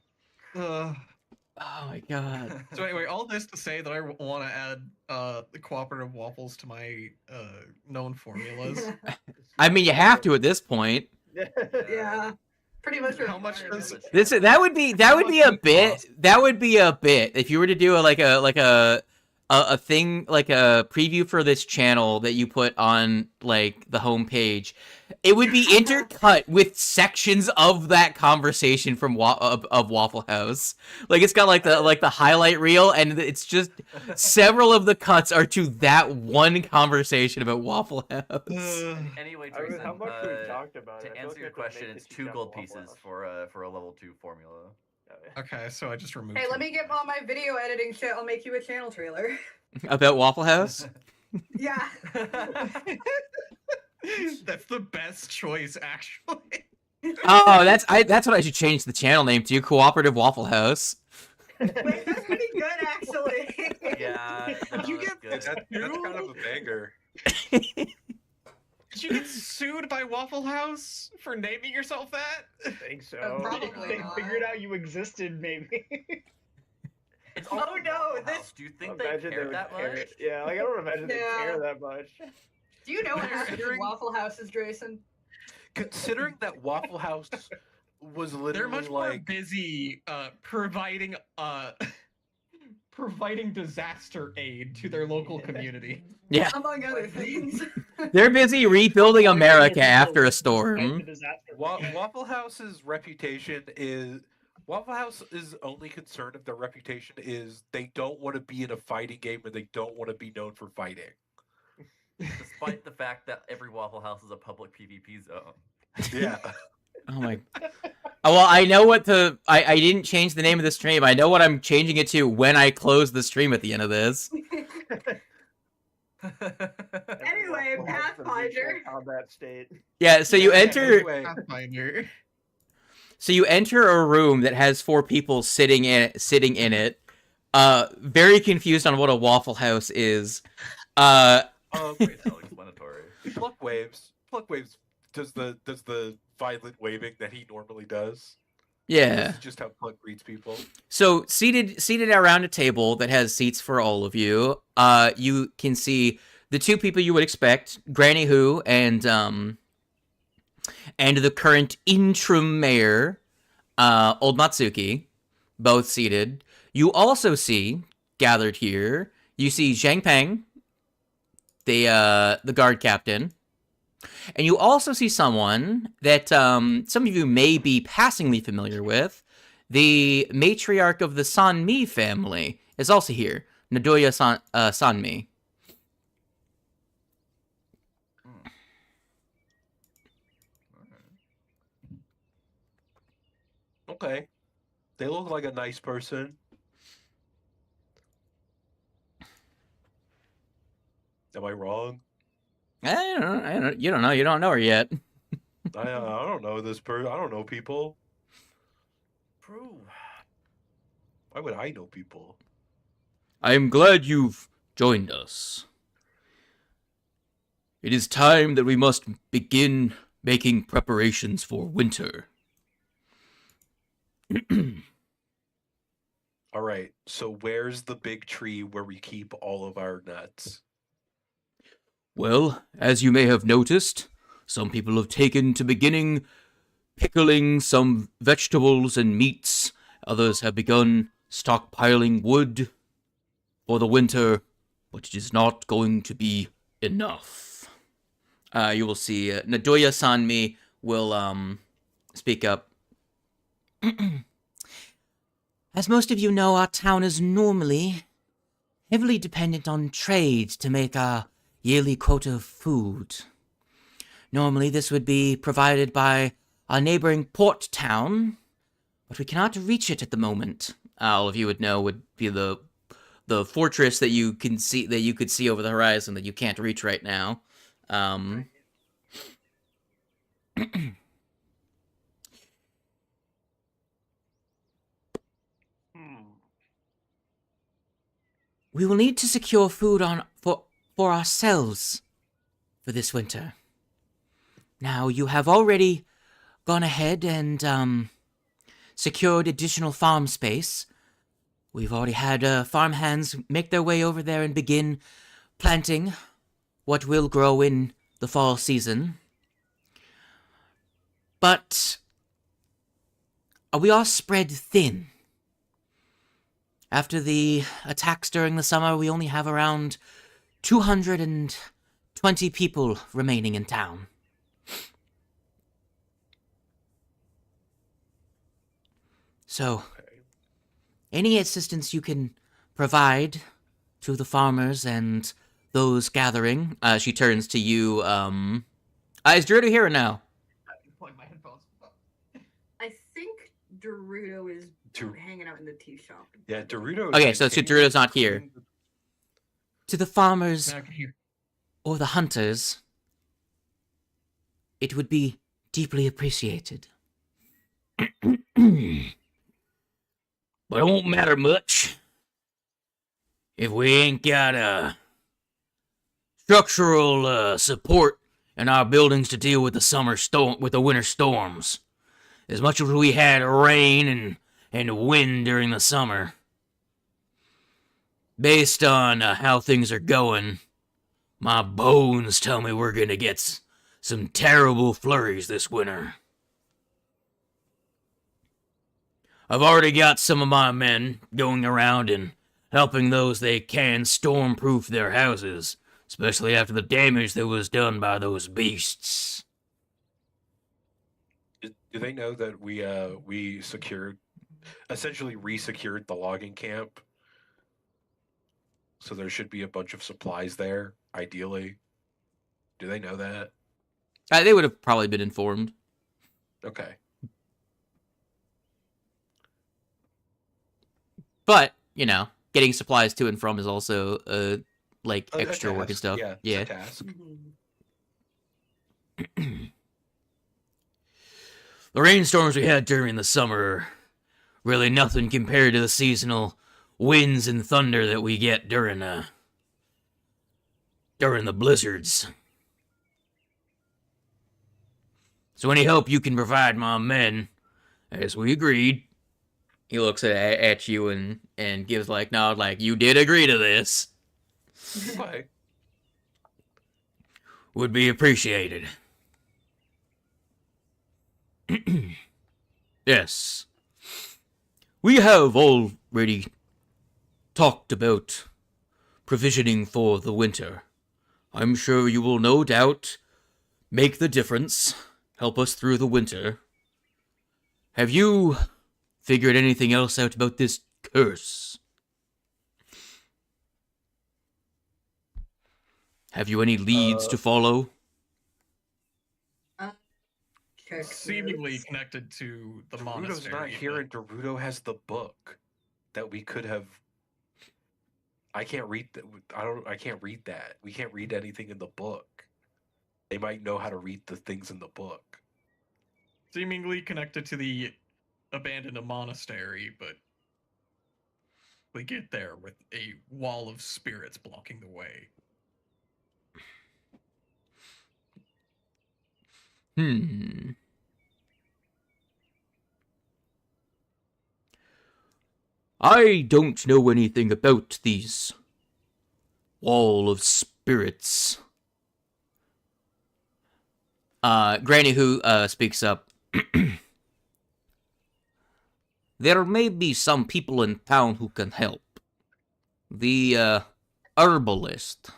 Speaker 6: Oh my god.
Speaker 2: So anyway, all this to say that I want to add the cooperative waffles to my known formulas.
Speaker 6: I mean, you have to at this point.
Speaker 4: Yeah. Pretty much.
Speaker 2: How much
Speaker 4: required.
Speaker 2: does-
Speaker 6: That would be
Speaker 2: How
Speaker 6: a
Speaker 2: much would it
Speaker 6: bit.
Speaker 2: cost?
Speaker 6: That would be a bit if you were to do a thing, like a preview for this channel that you put on like the homepage. It would be intercut with sections of that conversation from of Waffle House. Like it's got like the highlight reel, and it's just several of the cuts are to that one conversation about Waffle House.
Speaker 3: Anyway,
Speaker 7: I mean,
Speaker 3: Jason,
Speaker 7: how much we've talked about it. I
Speaker 3: to
Speaker 7: feel
Speaker 3: answer
Speaker 7: like
Speaker 3: your
Speaker 7: I could
Speaker 3: question,
Speaker 7: make
Speaker 3: it's
Speaker 7: this
Speaker 3: 2
Speaker 7: cheap
Speaker 3: gold
Speaker 7: Waffle
Speaker 3: pieces
Speaker 7: House.
Speaker 3: for a level 2 formula.
Speaker 7: Oh, yeah.
Speaker 2: Okay, so I just removed.
Speaker 4: Hey, let
Speaker 2: two.
Speaker 4: me get all my video editing shit. I'll make you a channel trailer.
Speaker 6: About Waffle House.
Speaker 4: Yeah.
Speaker 2: That's the best choice, actually.
Speaker 6: Oh, that's what I should change the channel name to. Cooperative Waffle House.
Speaker 4: Wait, that's pretty good, actually.
Speaker 3: Yeah,
Speaker 2: Did you
Speaker 3: no,
Speaker 2: get
Speaker 3: that's
Speaker 1: That's
Speaker 3: good.
Speaker 1: kind of a banger.
Speaker 2: Did you get sued by Waffle House for naming yourself that?
Speaker 7: I think so.
Speaker 4: Probably
Speaker 5: They
Speaker 4: not.
Speaker 5: figured out you existed, maybe.
Speaker 3: It's
Speaker 4: Oh,
Speaker 3: also
Speaker 4: no,
Speaker 3: Waffle
Speaker 4: this-
Speaker 3: House. Do you think
Speaker 7: Imagine
Speaker 3: they
Speaker 7: they
Speaker 3: care
Speaker 7: would
Speaker 3: that
Speaker 7: care.
Speaker 3: much?
Speaker 7: Yeah, like I don't imagine they
Speaker 4: Yeah.
Speaker 7: care that much.
Speaker 4: Do you know what happens in
Speaker 2: Considering-
Speaker 4: Waffle Houses, Drayson?
Speaker 1: Considering that Waffle House was
Speaker 2: They're
Speaker 1: literally
Speaker 2: much more
Speaker 1: like
Speaker 2: busy providing disaster aid to their local community.
Speaker 6: Yeah,
Speaker 4: Among other things.
Speaker 6: they're busy rebuilding America after a
Speaker 5: Right,
Speaker 6: storm.
Speaker 5: the disaster.
Speaker 1: Waffle House's reputation is Waffle House is only concerned if their reputation is they don't want to be in a fighting game and they don't want to be known for fighting.
Speaker 3: Despite the fact that every Waffle House is a public PvP zone.
Speaker 1: Yeah.
Speaker 6: Oh my. Oh, well, I know what I didn't change the name of the stream. I know what I'm changing it to when I close the stream at the end of this.
Speaker 4: Anyway,
Speaker 7: Waffle House is a
Speaker 4: Pathfinder.
Speaker 7: mutual combat state.
Speaker 6: Yeah, so you
Speaker 2: Yeah,
Speaker 6: enter.
Speaker 1: Anyway,
Speaker 2: Pathfinder.
Speaker 6: So you enter a room that has 4 people sitting in it. Very confused on what a Waffle House is.
Speaker 3: Pretty self-explanatory.
Speaker 1: Pluck waves. Pluck waves does the violent waving that he normally does.
Speaker 6: Yeah.
Speaker 1: This is just how Pluck greets people.
Speaker 6: So seated around a table that has seats for all of you, you can see the 2 people you would expect, Granny Who and the current interim mayor, Old Matsuki, both seated. You also see gathered here, you see Zhang Peng, the guard captain. And you also see someone that some of you may be passingly familiar with. The matriarch of the Sanmi family is also here, Nadoya Sanmi.
Speaker 1: Okay. They look like a nice person. Am I wrong?
Speaker 6: I don't know. You don't know. You don't know her yet.
Speaker 1: I don't know this person. I don't know people.
Speaker 3: True.
Speaker 1: Why would I know people?
Speaker 6: I'm glad you've joined us. It is time that we must begin making preparations for winter.
Speaker 1: All right. So where's the big tree where we keep all of our nuts?
Speaker 6: Well, as you may have noticed, some people have taken to beginning pickling some vegetables and meats. Others have begun stockpiling wood for the winter, but it is not going to be enough. You will see Nadoya Sanmi will speak up. As most of you know, our town is normally heavily dependent on trade to make our yearly quota of food. Normally this would be provided by our neighboring port town, but we cannot reach it at the moment. All of you would know would be the the fortress that you could see over the horizon that you can't reach right now. We will need to secure food for ourselves for this winter. Now, you have already gone ahead and secured additional farm space. We've already had farm hands make their way over there and begin planting what will grow in the fall season. But we are spread thin. After the attacks during the summer, we only have around 220 people remaining in town. So, any assistance you can provide to the farmers and those gathering, she turns to you, is Dorudo here or no?
Speaker 4: I think Dorudo is hanging out in the tea shop.
Speaker 1: Yeah, Dorudo.
Speaker 6: Okay, so Dorudo's not here. To the farmers or the hunters, it would be deeply appreciated. But it won't matter much if we ain't got structural support in our buildings to deal with the winter storms. As much as we had rain and wind during the summer, based on how things are going, my bones tell me we're gonna get some terrible flurries this winter. I've already got some of my men going around and helping those they can storm-proof their houses, especially after the damage that was done by those beasts.
Speaker 1: Do they know that we essentially re-secured the logging camp? So there should be a bunch of supplies there, ideally. Do they know that?
Speaker 6: They would have probably been informed.
Speaker 1: Okay.
Speaker 6: But, getting supplies to and from is also, extra work and stuff.
Speaker 1: Yeah, it's a task.
Speaker 6: The rainstorms we had during the summer, really nothing compared to the seasonal winds and thunder that we get during the blizzards. So any help you can provide my men, as we agreed. He looks at you and gives you did agree to this.
Speaker 1: Why?
Speaker 6: Would be appreciated. Yes. We have already talked about provisioning for the winter. I'm sure you will no doubt make the difference, help us through the winter. Have you figured anything else out about this curse? Have you any leads to follow?
Speaker 2: Seemingly connected to the monastery.
Speaker 1: Dorudo's not here, and Dorudo has the book that we could have. I can't read that. I can't read that. We can't read anything in the book. They might know how to read the things in the book.
Speaker 2: Seemingly connected to the abandoned monastery, but we get there with a wall of spirits blocking the way.
Speaker 6: I don't know anything about these wall of spirits. Granny Who speaks up. There may be some people in town who can help. The herbalist.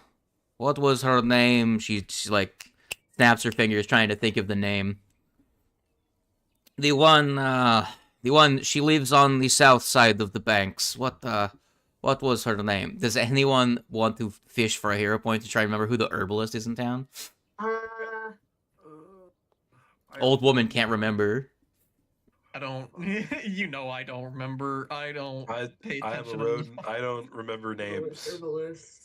Speaker 6: What was her name? She snaps her fingers trying to think of the name. The one she lives on the south side of the banks. What was her name? Does anyone want to fish for a hero point to try to remember who the herbalist is in town?
Speaker 4: Uh,
Speaker 6: Old woman can't remember.
Speaker 2: I don't. You know, I don't remember. I don't pay
Speaker 1: I am a
Speaker 2: attention. to
Speaker 1: rodent. I don't remember names.
Speaker 4: Herbalist.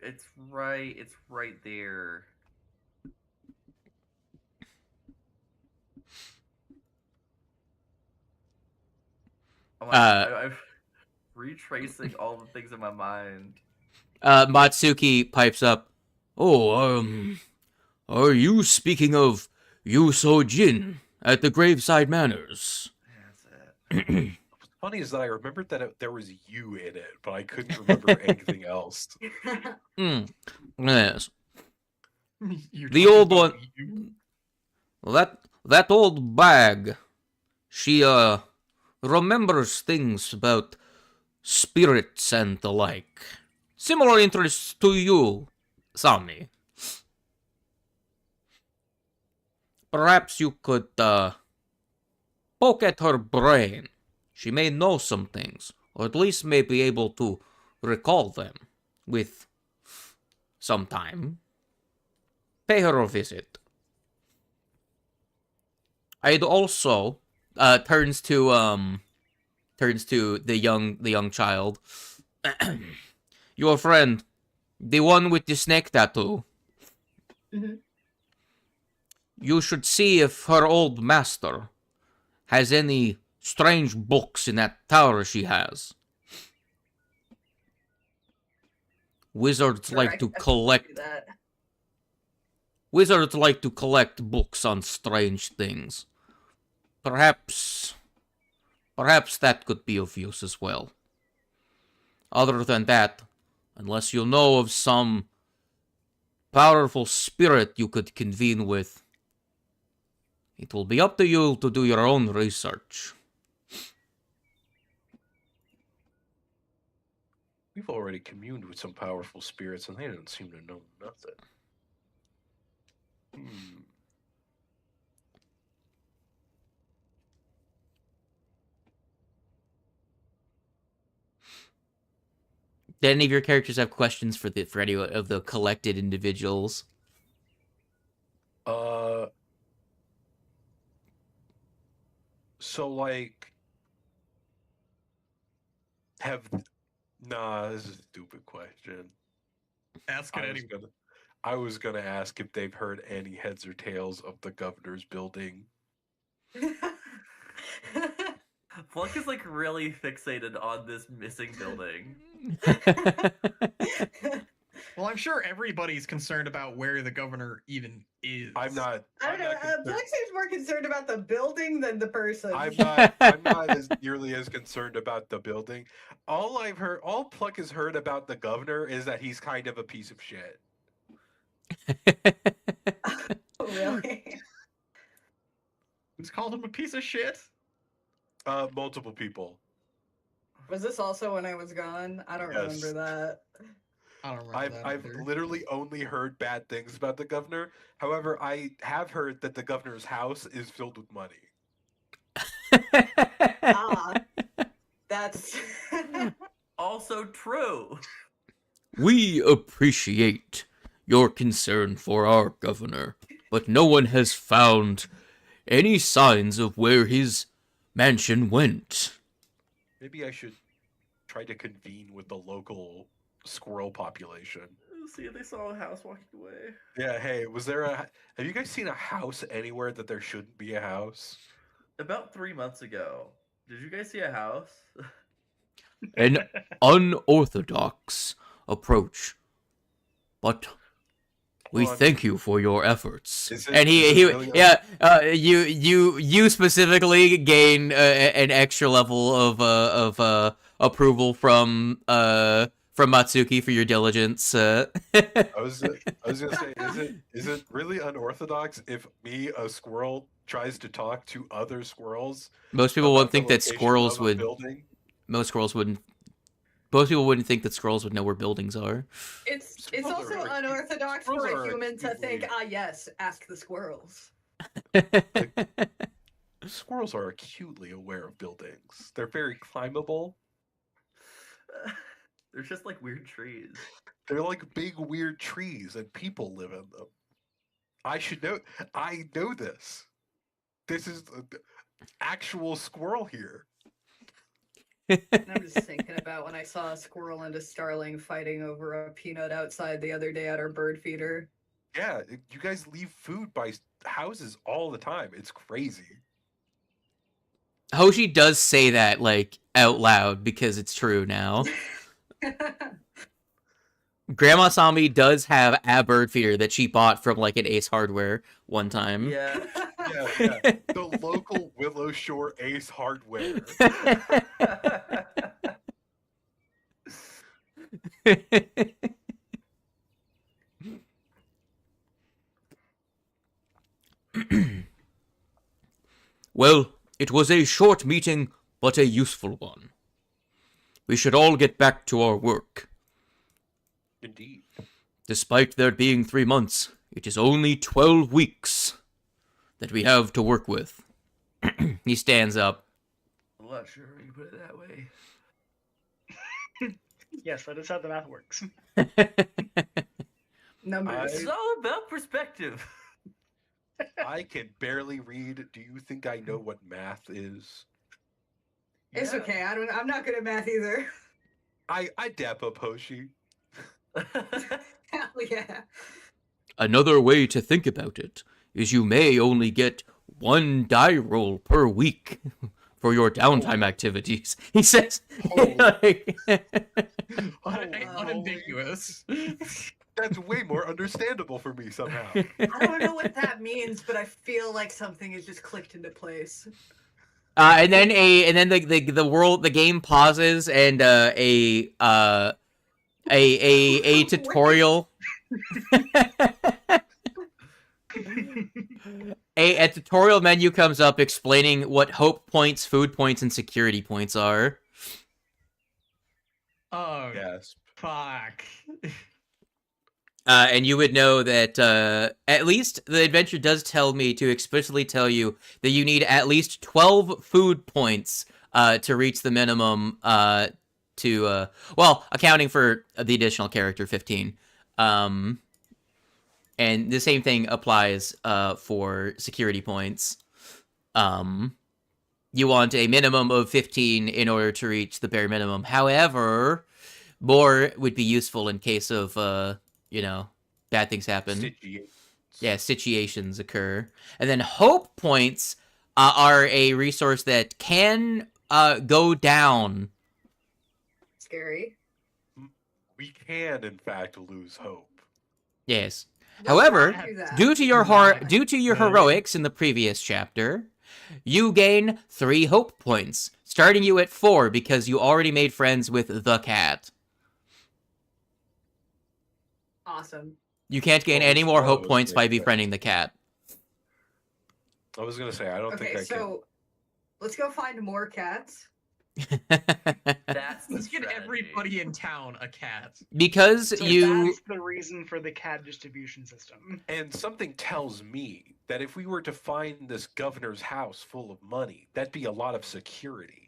Speaker 3: It's right there. I'm retracing all the things in my mind.
Speaker 6: Matsuki pipes up. Oh, are you speaking of ᴬᴿᴼᴁ at the Graveside Manors?
Speaker 3: That's it.
Speaker 1: What's funny is that I remembered that there was you in it, but I couldn't remember anything else.
Speaker 6: Yes.
Speaker 2: You're
Speaker 6: The
Speaker 2: talking
Speaker 6: old
Speaker 2: about
Speaker 6: one.
Speaker 2: you?
Speaker 6: Well, that old bag. She remembers things about spirits and the like. Similar interests to you, Sami. Perhaps you could poke at her brain. She may know some things, or at least may be able to recall them with some time. Pay her a visit. I'd also turns to the young child. Your friend, the one with the snake tattoo.
Speaker 4: Mhm.
Speaker 6: You should see if her old master has any strange books in that tower she has. Wizards
Speaker 4: Sure,
Speaker 6: like
Speaker 4: I
Speaker 6: to
Speaker 4: can
Speaker 6: collect.
Speaker 4: do that.
Speaker 6: Wizards like to collect books on strange things. Perhaps that could be of use as well. Other than that, unless you know of some powerful spirit you could convene with, it will be up to you to do your own research.
Speaker 1: We've already communed with some powerful spirits, and they didn't seem to know nothing.
Speaker 6: Did any of your characters have questions for any of the collected individuals?
Speaker 1: So like, this is a stupid question.
Speaker 2: Ask it anyway.
Speaker 1: I was gonna ask if they've heard any heads or tails of the governor's building.
Speaker 3: Pluck is like really fixated on this missing building.
Speaker 2: Well, I'm sure everybody's concerned about where the governor even is.
Speaker 1: I'm not.
Speaker 4: I don't know. Pluck seems more concerned about the building than the person.
Speaker 1: I'm not as nearly as concerned about the building. All Pluck has heard about the governor is that he's kind of a piece of shit.
Speaker 4: Oh, really?
Speaker 2: Who's called him a piece of shit?
Speaker 1: Multiple people.
Speaker 4: Was this also when I was gone? I don't
Speaker 1: Yes.
Speaker 4: remember that.
Speaker 2: I don't remember that
Speaker 1: I've
Speaker 2: either.
Speaker 1: literally only heard bad things about the governor. However, I have heard that the governor's house is filled with money.
Speaker 4: That's
Speaker 3: Also true.
Speaker 6: We appreciate your concern for our governor, but no one has found any signs of where his mansion went.
Speaker 1: Maybe I should try to convene with the local squirrel population.
Speaker 3: See, they saw a house walking away.
Speaker 1: Yeah, hey, have you guys seen a house anywhere that there shouldn't be a house?
Speaker 3: About 3 months ago. Did you guys see a house?
Speaker 6: An unorthodox approach, but we thank you for your efforts. And you specifically gain an extra level of approval from Matsuki for your diligence.
Speaker 1: I was gonna say, is it really unorthodox if me, a squirrel, tries to talk to other squirrels?
Speaker 6: Most people wouldn't think that squirrels would.
Speaker 1: Building?
Speaker 6: Most squirrels wouldn't. Most people wouldn't think that squirrels would know where buildings are.
Speaker 4: it's also unorthodox for a human to think, yes, ask the squirrels.
Speaker 1: Squirrels are acutely aware of buildings. They're very climbable.
Speaker 3: They're just like weird trees.
Speaker 1: They're like big weird trees, and people live in them. I should know. I know this. This is an actual squirrel here.
Speaker 4: I'm just thinking about when I saw a squirrel and a starling fighting over a peanut outside the other day at our bird feeder.
Speaker 1: Yeah, you guys leave food by houses all the time. It's crazy.
Speaker 6: Hoshi does say that, like, out loud because it's true now. Grandma Sami does have a bird feeder that she bought from, like, an Ace Hardware one time.
Speaker 3: Yeah.
Speaker 1: Yeah. The local Willow Shore Ace Hardware.
Speaker 6: Well, it was a short meeting, but a useful one. We should all get back to our work.
Speaker 1: Indeed.
Speaker 6: Despite there being 3 months, it is only 12 weeks that we have to work with. He stands up.
Speaker 3: I'm not sure you put it that way.
Speaker 5: Yes, that is how the math works.
Speaker 4: Numbers.
Speaker 3: It's all about perspective.
Speaker 1: I can barely read. Do you think I know what math is?
Speaker 4: It's okay. I'm not good at math either.
Speaker 1: I dap up Hoshi.
Speaker 4: Hell yeah.
Speaker 6: Another way to think about it is you may only get 1 die roll per week for your downtime activities. He says,
Speaker 2: Unambiguous.
Speaker 1: That's way more understandable for me somehow.
Speaker 4: I don't know what that means, but I feel like something has just clicked into place.
Speaker 6: and then the game pauses and a tutorial. a tutorial menu comes up explaining what hope points, food points, and security points are.
Speaker 2: Oh,
Speaker 1: Yes.
Speaker 2: fuck.
Speaker 6: And you would know that at least the adventure does tell me to explicitly tell you that you need at least 12 food points to reach the minimum accounting for the additional character 15. And the same thing applies for security points. You want a minimum of 15 in order to reach the bare minimum. However, more would be useful in case of, bad things happen. Situations occur. And then hope points are a resource that can go down.
Speaker 4: Scary.
Speaker 1: We can, in fact, lose hope.
Speaker 6: Yes.
Speaker 4: Don't
Speaker 6: However,
Speaker 4: do that.
Speaker 6: due to your heroics in the previous chapter, you gain 3 hope points, starting you at 4 because you already made friends with the cat.
Speaker 4: Awesome.
Speaker 6: You can't gain
Speaker 1: Oh,
Speaker 6: any more hope
Speaker 1: oh,
Speaker 6: points by
Speaker 1: okay.
Speaker 6: befriending the cat.
Speaker 1: I was gonna say I don't think
Speaker 4: Okay,
Speaker 1: I
Speaker 4: so let's go find more cats.
Speaker 3: That's the
Speaker 2: Let's get
Speaker 3: strategy.
Speaker 2: everybody in town a cat.
Speaker 6: Because
Speaker 5: So
Speaker 6: you...
Speaker 5: that's the reason for the CAD distribution system.
Speaker 1: can. And something tells me that if we were to find this governor's house full of money, that'd be a lot of security.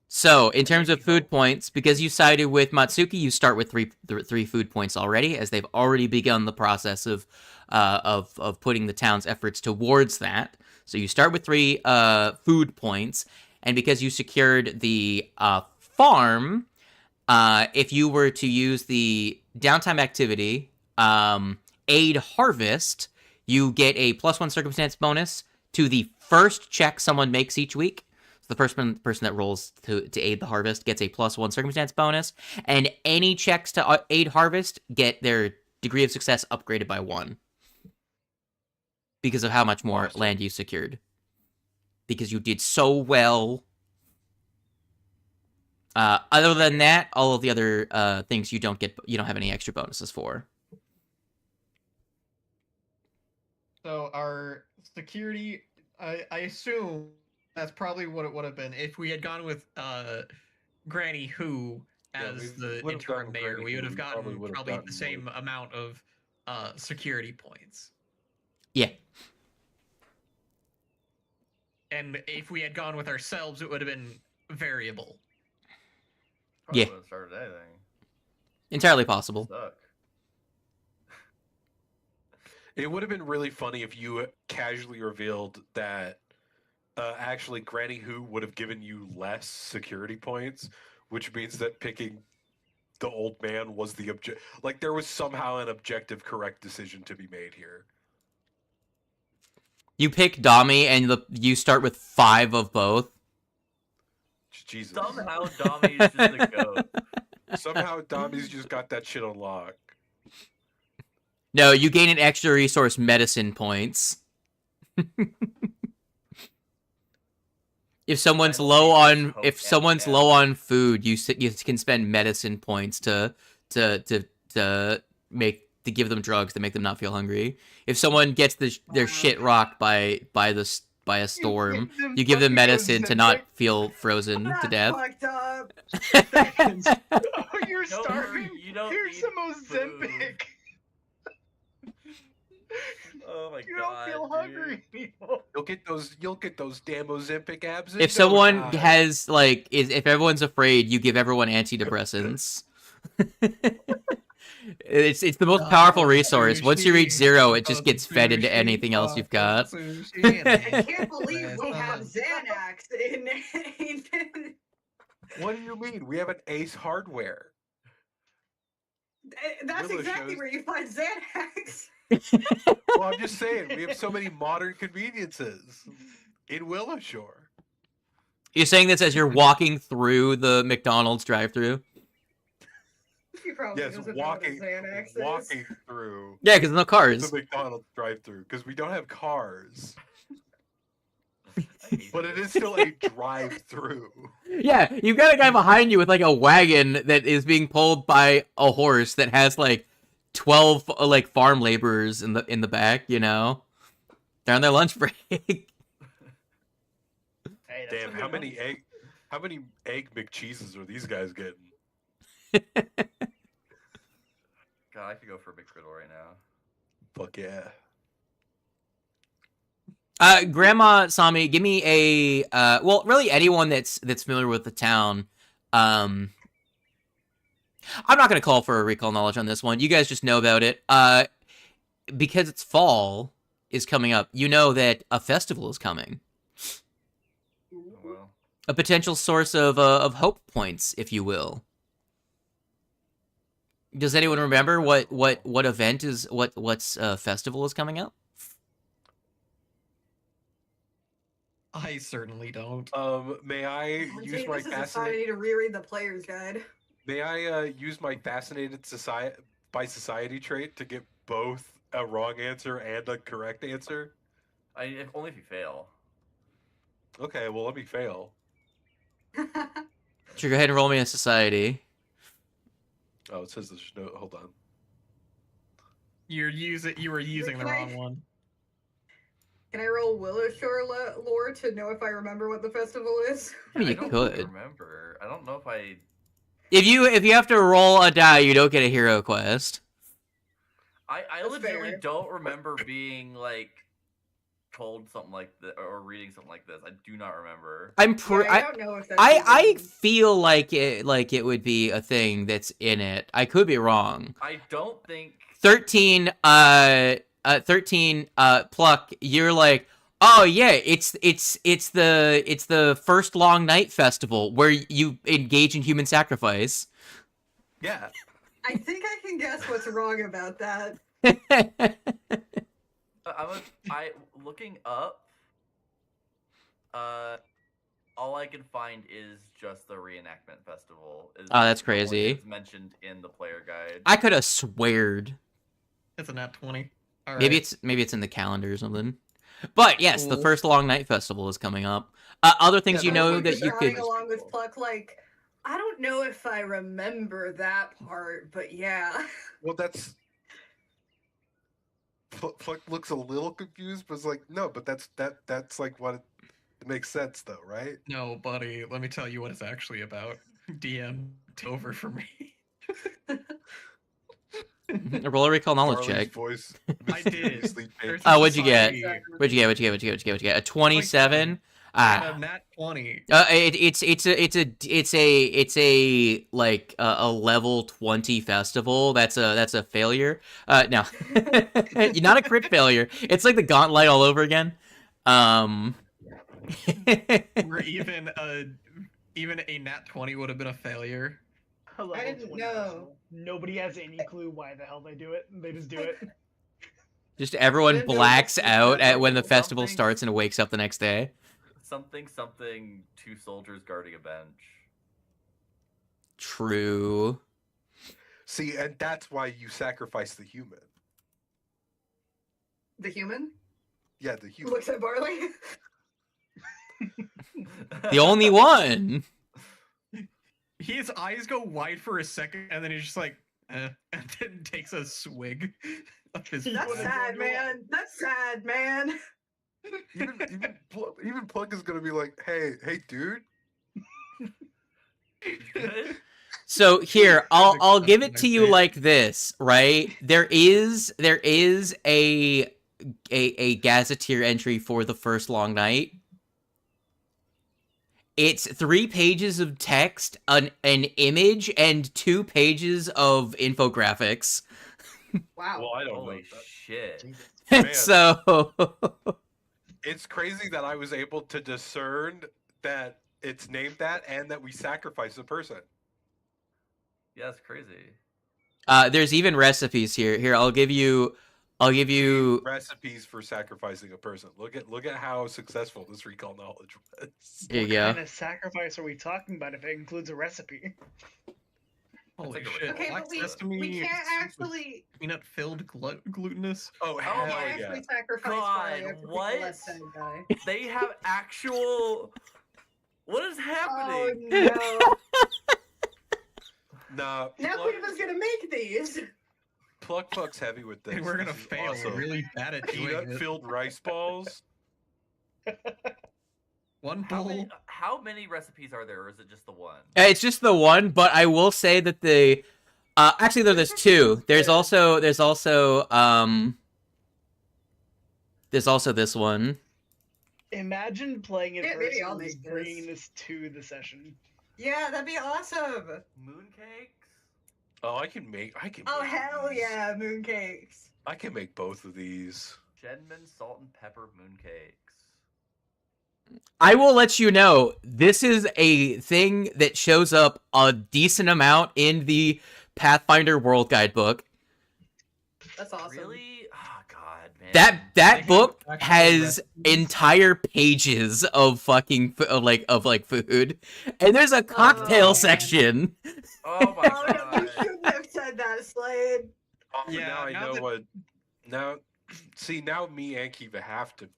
Speaker 6: So, in terms of food points, because you sided with Matsuki, you start with three food points already, as they've already begun the process of putting the town's efforts towards that. So you start with 3 food points, and because you secured the farm, if you were to use the downtime activity, aid harvest, you get a +1 circumstance bonus to the first check someone makes each week. The person that rolls to aid the harvest gets a +1 circumstance bonus, and any checks to aid harvest get their degree of success upgraded by 1 because of how much more land you secured. Because you did so well. Other than that, all of the other things you don't have any extra bonuses for.
Speaker 2: So our security, I assume that's probably what it would have been if we had gone with Granny Who as the
Speaker 1: would've
Speaker 2: interim
Speaker 1: gotten
Speaker 2: mayor.
Speaker 1: Granny
Speaker 2: We would
Speaker 1: Who,
Speaker 2: have
Speaker 1: we
Speaker 2: gotten
Speaker 1: would've
Speaker 2: probably
Speaker 1: gotten
Speaker 2: the same amount of security points.
Speaker 6: Yeah.
Speaker 2: And if we had gone with ourselves, it would have been variable.
Speaker 3: Probably
Speaker 6: Yeah.
Speaker 3: wouldn't have started anything.
Speaker 6: Entirely possible.
Speaker 3: Suck.
Speaker 1: It would have been really funny if you casually revealed that actually Granny Who would have given you less security points, which means that picking the old man was the object. Like there was somehow an objective correct decision to be made here.
Speaker 6: You pick Dami, and you start with 5 of both.
Speaker 1: Jesus.
Speaker 3: Somehow Dami is just a goat.
Speaker 1: Somehow Dami's just got that shit on lock.
Speaker 6: No, you gain an extra resource, medicine points. If someone's low on food, you can spend medicine points to give them drugs to make them not feel hungry. If someone gets their shit rocked by a storm, you give them medicine to not feel frozen to death.
Speaker 4: Fucked up.
Speaker 5: Oh, you're
Speaker 3: Don't
Speaker 5: starving.
Speaker 3: worry, you don't
Speaker 5: Here's
Speaker 3: need
Speaker 5: some
Speaker 3: food.
Speaker 5: Ozempic.
Speaker 3: Oh my
Speaker 5: You
Speaker 3: god.
Speaker 5: don't feel
Speaker 3: dude.
Speaker 5: hungry anymore.
Speaker 1: You'll get those damn Ozempic abs. in
Speaker 6: If
Speaker 1: no
Speaker 6: someone
Speaker 1: time.
Speaker 6: has if everyone's afraid, you give everyone antidepressants. It's the most powerful resource. Once you reach 0, it just gets fed into anything else you've got.
Speaker 4: I can't believe we have Xanax in.
Speaker 1: What do you mean? We have an Ace Hardware.
Speaker 4: That's
Speaker 1: Willow
Speaker 4: exactly
Speaker 1: shows-
Speaker 4: where you find Xanax.
Speaker 1: Well, I'm just saying, we have so many modern conveniences in Willow Shore.
Speaker 6: You're saying this as you're walking through the McDonald's drive-thru?
Speaker 4: She probably
Speaker 1: Yes,
Speaker 4: doesn't know what a Xanax is.
Speaker 1: walking through
Speaker 6: Yeah, because no cars.
Speaker 1: the McDonald's drive-through because we don't have cars,
Speaker 3: I hate
Speaker 1: but it
Speaker 3: this.
Speaker 1: is still a drive-through.
Speaker 6: Yeah, you've got a guy behind you with like a wagon that is being pulled by a horse that has like 12 like farm laborers in the back. You know, they're on their lunch break.
Speaker 5: Hey, that's
Speaker 1: Damn,
Speaker 5: a
Speaker 1: how
Speaker 5: good
Speaker 1: many egg McCheeses are these guys getting?
Speaker 3: God, I could go for a big griddle right now.
Speaker 1: Fuck yeah.
Speaker 6: Grandma Sami, give me a well, really anyone that's familiar with the town. I'm not gonna call for a recall knowledge on this one. You guys just know about it. Because it's fall is coming up. You know that a festival is coming.
Speaker 3: Oh, well.
Speaker 6: A potential source of hope points, if you will. Does anyone remember what event is what's festival is coming up?
Speaker 2: I certainly don't.
Speaker 1: May I
Speaker 4: Oh,
Speaker 1: use
Speaker 4: gee,
Speaker 1: my
Speaker 4: this is a sign I
Speaker 1: fascinated?
Speaker 4: need to reread the player's guide.
Speaker 1: May I use my fascinated society trait to get both a wrong answer and a correct answer?
Speaker 3: Only if you fail.
Speaker 1: Okay, well let me fail.
Speaker 6: Sure, go ahead and roll me a society.
Speaker 1: Oh, it says there's no. Hold on.
Speaker 2: You were using the wrong one.
Speaker 4: Can I roll Willow Shore lore to know if I remember what the festival is?
Speaker 6: I mean, you
Speaker 3: don't
Speaker 6: could.
Speaker 3: remember. I don't know if I.
Speaker 6: If you have to roll a die, you don't get a hero quest.
Speaker 3: I
Speaker 4: That's
Speaker 3: legitimately
Speaker 4: fair.
Speaker 3: don't remember being like told something like this or reading something like this. I do not remember.
Speaker 6: I'm
Speaker 4: Yeah, I don't know if that's
Speaker 6: I
Speaker 4: even-
Speaker 6: feel like it would be a thing that's in it. I could be wrong.
Speaker 3: I don't think.
Speaker 6: 13 Pluck, you're like, oh yeah, it's the first long night festival where you engage in human sacrifice.
Speaker 1: Yeah.
Speaker 4: I think I can guess what's wrong about that.
Speaker 3: I looking up. All I can find is just the reenactment festival.
Speaker 6: Oh, that's
Speaker 3: what
Speaker 6: crazy.
Speaker 3: is mentioned in the player guide.
Speaker 6: I could have sweared.
Speaker 2: It's a nat 20. All
Speaker 6: Maybe
Speaker 2: right.
Speaker 6: it's in the calendar or something. But yes, the
Speaker 2: Cool.
Speaker 6: first long night festival is coming up. Other things
Speaker 1: Yeah,
Speaker 6: you
Speaker 1: that
Speaker 6: know
Speaker 1: would
Speaker 6: that
Speaker 1: be
Speaker 6: you
Speaker 4: Nodding
Speaker 6: could.
Speaker 4: along with Pluck, like, I don't know if I remember that part, but yeah.
Speaker 1: Well, that's. Pluck looks a little confused, but it's like, no, but that's like what it makes sense though, right?
Speaker 2: No, buddy, let me tell you what it's actually about. DM, it's over for me.
Speaker 6: Roll a recall knowledge
Speaker 1: Harley's
Speaker 6: check.
Speaker 1: voice.
Speaker 2: I did.
Speaker 1: mysteriously
Speaker 2: There's
Speaker 1: changed.
Speaker 6: Oh, what'd you get?
Speaker 2: society-
Speaker 6: What'd you get? A 27.
Speaker 2: And a nat 20.
Speaker 6: It's a like a level 20 festival. That's a failure. No, you're not a crit failure. It's like the gauntlet all over again.
Speaker 2: Or even a nat 20 would have been a failure.
Speaker 5: A level
Speaker 4: I didn't
Speaker 5: 20
Speaker 4: know.
Speaker 5: festival. Nobody has any clue why the hell they do it. They just do it.
Speaker 6: Just everyone
Speaker 4: Didn't know
Speaker 6: blacks
Speaker 3: that's-
Speaker 6: out
Speaker 3: that's
Speaker 6: at when the
Speaker 3: something-
Speaker 6: festival starts and wakes up the next day.
Speaker 3: Something, 2 soldiers guarding a bench.
Speaker 6: True.
Speaker 1: See, and that's why you sacrifice the human.
Speaker 4: The human
Speaker 1: Yeah, the human.
Speaker 4: looks at Barley.
Speaker 6: The only one.
Speaker 2: His eyes go wide for a second, and then he's just like, and then takes a swig of his
Speaker 4: That's
Speaker 2: blood.
Speaker 4: sad, man. That's sad, man.
Speaker 1: Even Pluck is gonna be like, hey, dude.
Speaker 6: So here, I'll give it to you like this, right? There is a gazetteer entry for the first long night. It's 3 pages of text, an image, and 2 pages of infographics.
Speaker 4: Wow.
Speaker 1: Well, I don't know.
Speaker 3: Holy shit.
Speaker 1: Man.
Speaker 6: So
Speaker 1: It's crazy that I was able to discern that it's named that and that we sacrifice a person.
Speaker 3: Yeah, it's crazy.
Speaker 6: there's even recipes here. Here, I'll give you
Speaker 1: Recipes for sacrificing a person. Look at how successful this recall knowledge was.
Speaker 6: Here you
Speaker 5: What
Speaker 6: go.
Speaker 5: kind of sacrifice are we talking about if it includes a recipe?
Speaker 2: Holy
Speaker 3: like a
Speaker 2: shit.
Speaker 4: Okay,
Speaker 2: Black
Speaker 4: but we
Speaker 2: sesame
Speaker 4: can't
Speaker 2: soup with
Speaker 4: actually.
Speaker 2: peanut-filled glutinous.
Speaker 1: Oh,
Speaker 4: We
Speaker 1: hell
Speaker 4: can't
Speaker 1: yeah.
Speaker 4: actually sacrifice
Speaker 3: God,
Speaker 4: Barley after the
Speaker 3: what?
Speaker 4: less sad guy.
Speaker 3: They have actual. What is
Speaker 4: Oh
Speaker 3: happening?
Speaker 4: no!
Speaker 1: Nah,
Speaker 4: Now
Speaker 1: Pluck,
Speaker 4: Queen was gonna make these.
Speaker 1: Pluck fucks heavy with this.
Speaker 2: And we're gonna
Speaker 1: This is
Speaker 2: fail
Speaker 1: awesome.
Speaker 2: really bad at doing it.
Speaker 1: Peanut-filled rice balls.
Speaker 2: One bowl.
Speaker 3: How many recipes are there, or is it just the one?
Speaker 6: It's just the one, but I will say that the actually there's 2. There's also this one.
Speaker 5: Imagine playing it
Speaker 4: Yeah, maybe I'll
Speaker 5: versus
Speaker 4: make this.
Speaker 5: bringing this to the session.
Speaker 4: Yeah, that'd be awesome.
Speaker 3: Mooncakes?
Speaker 1: Oh, I can make.
Speaker 4: Oh hell
Speaker 1: these.
Speaker 4: yeah, mooncakes.
Speaker 1: I can make both of these.
Speaker 3: Shenman salt and pepper mooncakes.
Speaker 6: I will let you know, this is a thing that shows up a decent amount in the Pathfinder World Guide book.
Speaker 4: That's awesome.
Speaker 3: Really? Oh god, man.
Speaker 6: That book
Speaker 2: actual
Speaker 6: has
Speaker 2: recipes?
Speaker 6: entire pages of fucking food, and there's a cocktail
Speaker 4: Oh.
Speaker 6: section.
Speaker 3: Oh my
Speaker 4: Oh, no, you
Speaker 3: god.
Speaker 4: shouldn't have said that, Slade.
Speaker 1: Oh,
Speaker 2: Yeah,
Speaker 1: now I
Speaker 2: now
Speaker 1: know
Speaker 2: that-
Speaker 1: what. Now, see, now me and Kiva have to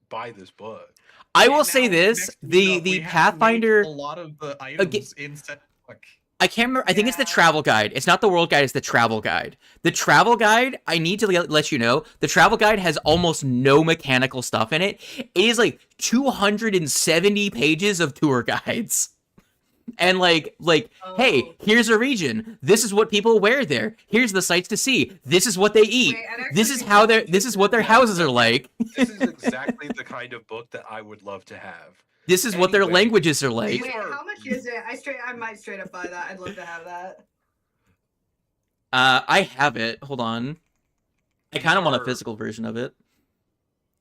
Speaker 1: buy this book.
Speaker 6: I will
Speaker 2: And
Speaker 6: say
Speaker 2: now,
Speaker 6: this:
Speaker 2: next week
Speaker 6: the
Speaker 2: up, we have to make
Speaker 6: Pathfinder.
Speaker 2: a lot of the items in set. Like,
Speaker 6: I can't remember. I think it's the
Speaker 3: Yeah.
Speaker 6: travel guide. It's not the world guide. It's the travel guide. The travel guide. I need to let you know. The travel guide has almost no mechanical stuff in it. It is like 270 pages of tour guides. And hey,
Speaker 4: Oh.
Speaker 6: here's a region. This is what people wear there. Here's the sights to see. This is what they eat.
Speaker 4: Wait, I'd
Speaker 6: This
Speaker 4: actually
Speaker 6: is
Speaker 4: be
Speaker 6: how
Speaker 4: really
Speaker 6: this is what their
Speaker 1: Yeah.
Speaker 6: houses are like.
Speaker 1: This is exactly the kind of book that I would love to have.
Speaker 6: This is what their
Speaker 1: Anyway,
Speaker 6: languages are like.
Speaker 1: these
Speaker 4: Wait,
Speaker 1: are-
Speaker 4: how much is it? I might straight up buy that. I'd love to have that.
Speaker 6: I have it. Hold on. I kind of want a
Speaker 1: are-
Speaker 6: physical version of it.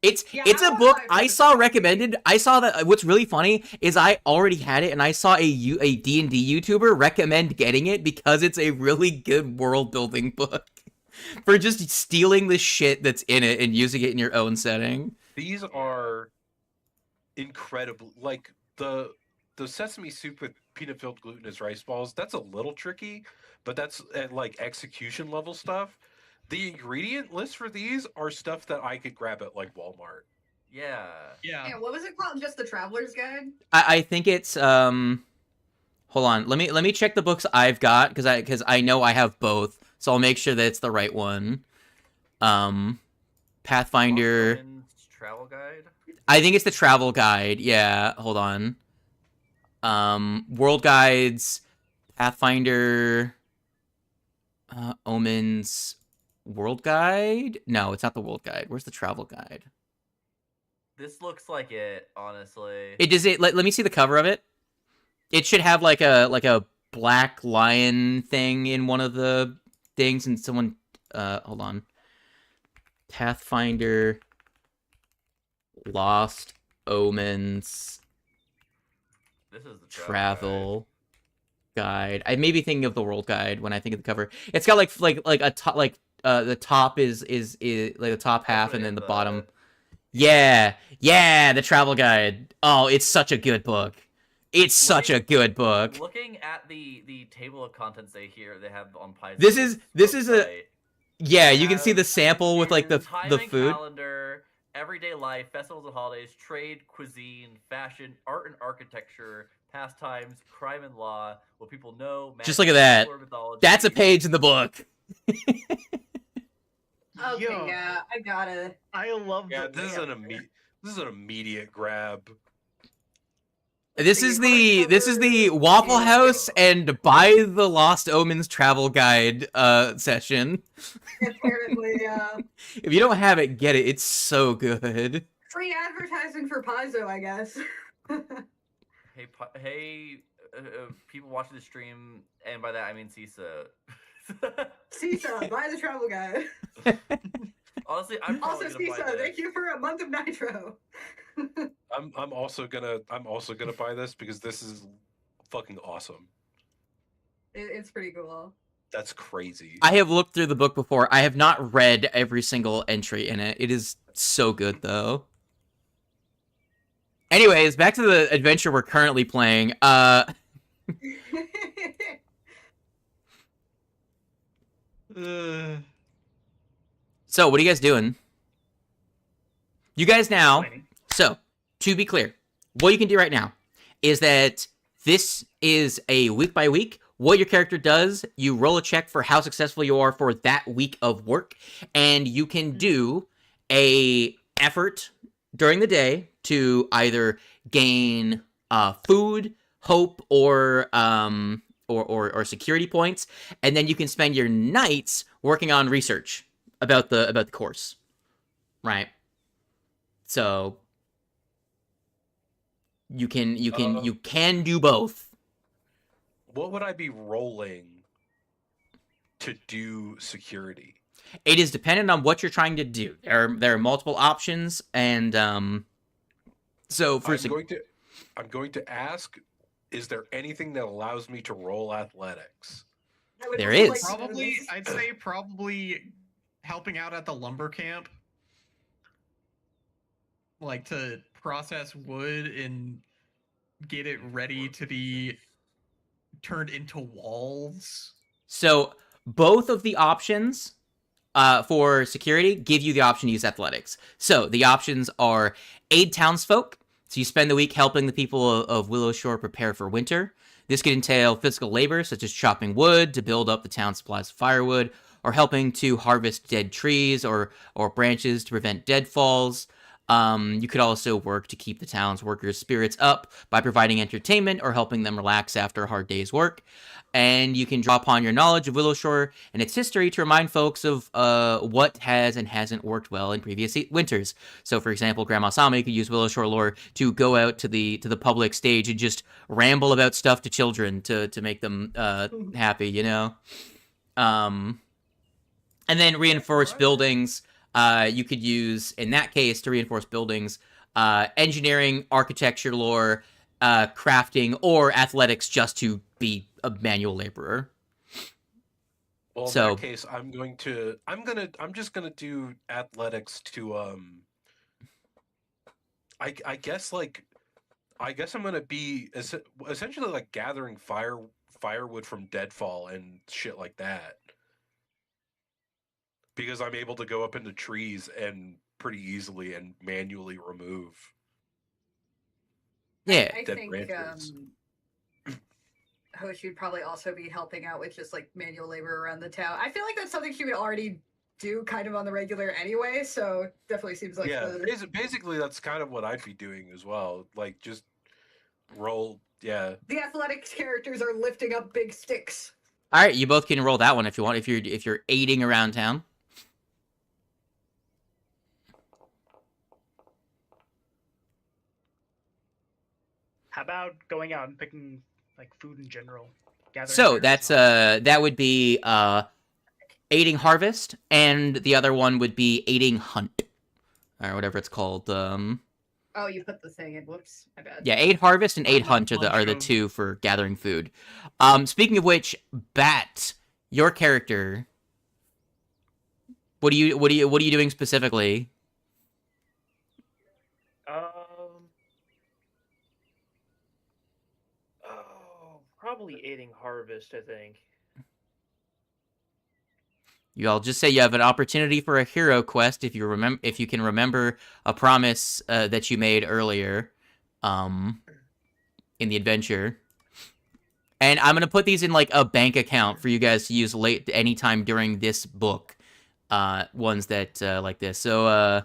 Speaker 6: It's
Speaker 4: Yeah,
Speaker 6: it's
Speaker 4: I
Speaker 6: a
Speaker 4: want
Speaker 6: book
Speaker 4: my
Speaker 6: I saw recommended. I saw that. What's really funny is I already had it, and I saw a D&D YouTuber recommend getting it because it's a really good world building book for just stealing the shit that's in it and using it in your own setting.
Speaker 1: These are incredible. Like the sesame soup with peanut-filled glutinous rice balls. That's a little tricky, but that's at like execution level stuff. The ingredient list for these are stuff that I could grab at like Walmart.
Speaker 3: Yeah.
Speaker 2: yeah.
Speaker 4: And what was it called? Just the Traveler's Guide?
Speaker 6: I think it's Hold on. Let me check the books I've got because I know I have both, so I'll make sure that it's the right one. Pathfinder.
Speaker 3: Austin's travel guide.
Speaker 6: I think it's the travel guide. Yeah, hold on. World guides, Pathfinder, Omens, world guide. No, it's not the world guide. Where's the travel guide?
Speaker 3: This looks like it, honestly.
Speaker 6: It does it. Let me see the cover of it. It should have like a black lion thing in one of the things, and someone. Hold on. Pathfinder. Lost Omens.
Speaker 3: This is the
Speaker 6: Travel guide. I may be thinking of the world guide when I think of the cover. It's got like a top, like the top is like the top half, and then the bottom. Yeah, the travel guide. Oh, it's such a good book. It's such a good book.
Speaker 3: Looking at the table of contents they have on Paizo.
Speaker 6: This is a yeah. You can see the sample with like the food.
Speaker 3: Calendar, everyday life, festivals and holidays, trade, cuisine, fashion, art and architecture, pastimes, crime and law, what people know. Magic,
Speaker 6: just look at that.
Speaker 3: mythology.
Speaker 6: That's a page in the book.
Speaker 4: Okay,
Speaker 5: Yo.
Speaker 4: yeah, I got it.
Speaker 5: I love.
Speaker 1: Yeah,
Speaker 5: the
Speaker 1: this is
Speaker 5: layout.
Speaker 1: an immediate grab.
Speaker 6: This is the Waffle House and Buy the Lost Omens Travel Guide session.
Speaker 4: Apparently,
Speaker 6: If you don't have it, get it. It's so good.
Speaker 4: free advertising for Paizo, I guess.
Speaker 3: Hey, people watching the stream, and by that I mean Cisa.
Speaker 4: Cisa, buy the travel guide.
Speaker 3: Honestly, I'm
Speaker 4: Also,
Speaker 3: probably gonna buy
Speaker 4: Cisa,
Speaker 3: this.
Speaker 4: thank you for a month of Nitro.
Speaker 1: I'm also gonna buy this because this is fucking awesome.
Speaker 4: It's pretty cool.
Speaker 1: That's crazy.
Speaker 6: I have looked through the book before. I have not read every single entry in it. It is so good, though. Anyways, back to the adventure we're currently playing. So, what are you guys doing? You guys now... So, to be clear, what you can do right now is that this is a week by week. What your character does, you roll a check for how successful you are for that week of work, and you can do a effort during the day to either gain food, hope, or security points, and then you can spend your nights working on research about the course, right? So you can do both.
Speaker 1: What would I be rolling to do security?
Speaker 6: It is dependent on what you're trying to do. There are multiple options, and so for
Speaker 1: I'm going to ask: is there anything that allows me to roll athletics?
Speaker 6: There is.
Speaker 2: Probably, I'd say probably helping out at the lumber camp, like to process wood and get it ready to be turned into walls.
Speaker 6: So both of the options for security give you the option to use athletics. So the options are aid townsfolk. So you spend the week helping the people of Willowshore prepare for winter. This could entail physical labor, such as chopping wood to build up the town's supplies of firewood, or helping to harvest dead trees or branches to prevent deadfalls. You could also work to keep the town's workers' spirits up by providing entertainment or helping them relax after a hard day's work. And you can draw upon your knowledge of Willowshore and its history to remind folks of what has and hasn't worked well in previous winters. So, for example, Grandma Sami could use Willowshore lore to go out to the public stage and just ramble about stuff to children to make them happy, you know? And then reinforce buildings. You could use, in that case, to reinforce buildings, engineering, architecture lore, crafting, or athletics just to be a manual laborer.
Speaker 1: Well, in that case, I'm just gonna do athletics to I guess I'm gonna be essentially like gathering firewood from deadfall and shit like that. Because I'm able to go up into trees and pretty easily and manually remove.
Speaker 6: Yeah.
Speaker 4: I
Speaker 1: dead
Speaker 4: think
Speaker 1: branches.
Speaker 4: Hoshi would probably also be helping out with just like manual labor around the town. I feel like that's something she would already do kind of on the regular anyway, so definitely seems like
Speaker 1: basically that's kind of what I'd be doing as well. Like just roll, yeah.
Speaker 4: The athletics characters are lifting up big sticks.
Speaker 6: All right, you both can roll that one if you want. If you're aiding around town.
Speaker 5: How about going out and picking like food in general?
Speaker 6: So that's that would be aiding harvest, and the other one would be aiding hunt, or whatever it's called.
Speaker 4: Oh, you put the thing in. Whoops, my bad.
Speaker 6: Yeah, aid harvest and aid
Speaker 2: A
Speaker 6: hunt are
Speaker 2: bunch
Speaker 6: the
Speaker 2: of-
Speaker 6: two for gathering food. Speaking of which, Bat, your character, what are you doing specifically?
Speaker 7: Probably aiding harvest, I think.
Speaker 6: I'll just say you have an opportunity for a hero quest if you can remember a promise that you made earlier, in the adventure. And I'm gonna put these in like a bank account for you guys to use late anytime during this book. Ones that like this. So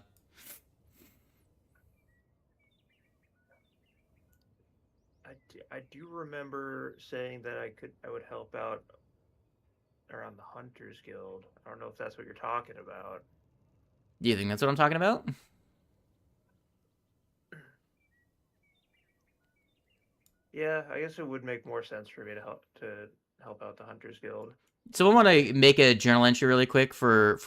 Speaker 7: I do remember saying that I would help out around the Hunters Guild. I don't know if that's what you're talking about.
Speaker 6: do you think that's what I'm talking about?
Speaker 7: Yeah, I guess it would make more sense for me to help out the Hunters Guild.
Speaker 6: So I want to make a journal entry really quick for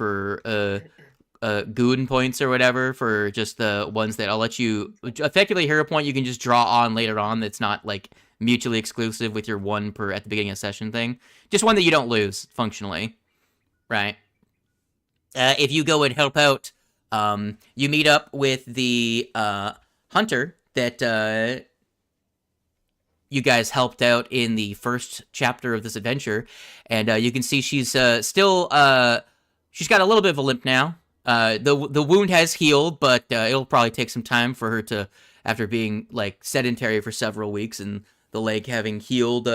Speaker 6: goon points or whatever, for just the ones that I'll let you effectively hero point you can just draw on later on, that's not like mutually exclusive with your one per at the beginning of session thing. Just one that you don't lose functionally, right? If you go and help out, you meet up with the hunter that you guys helped out in the first chapter of this adventure, and you can see she's still she's got a little bit of a limp now. The wound has healed, but it'll probably take some time for her to, after being like sedentary for several weeks and the leg having healed,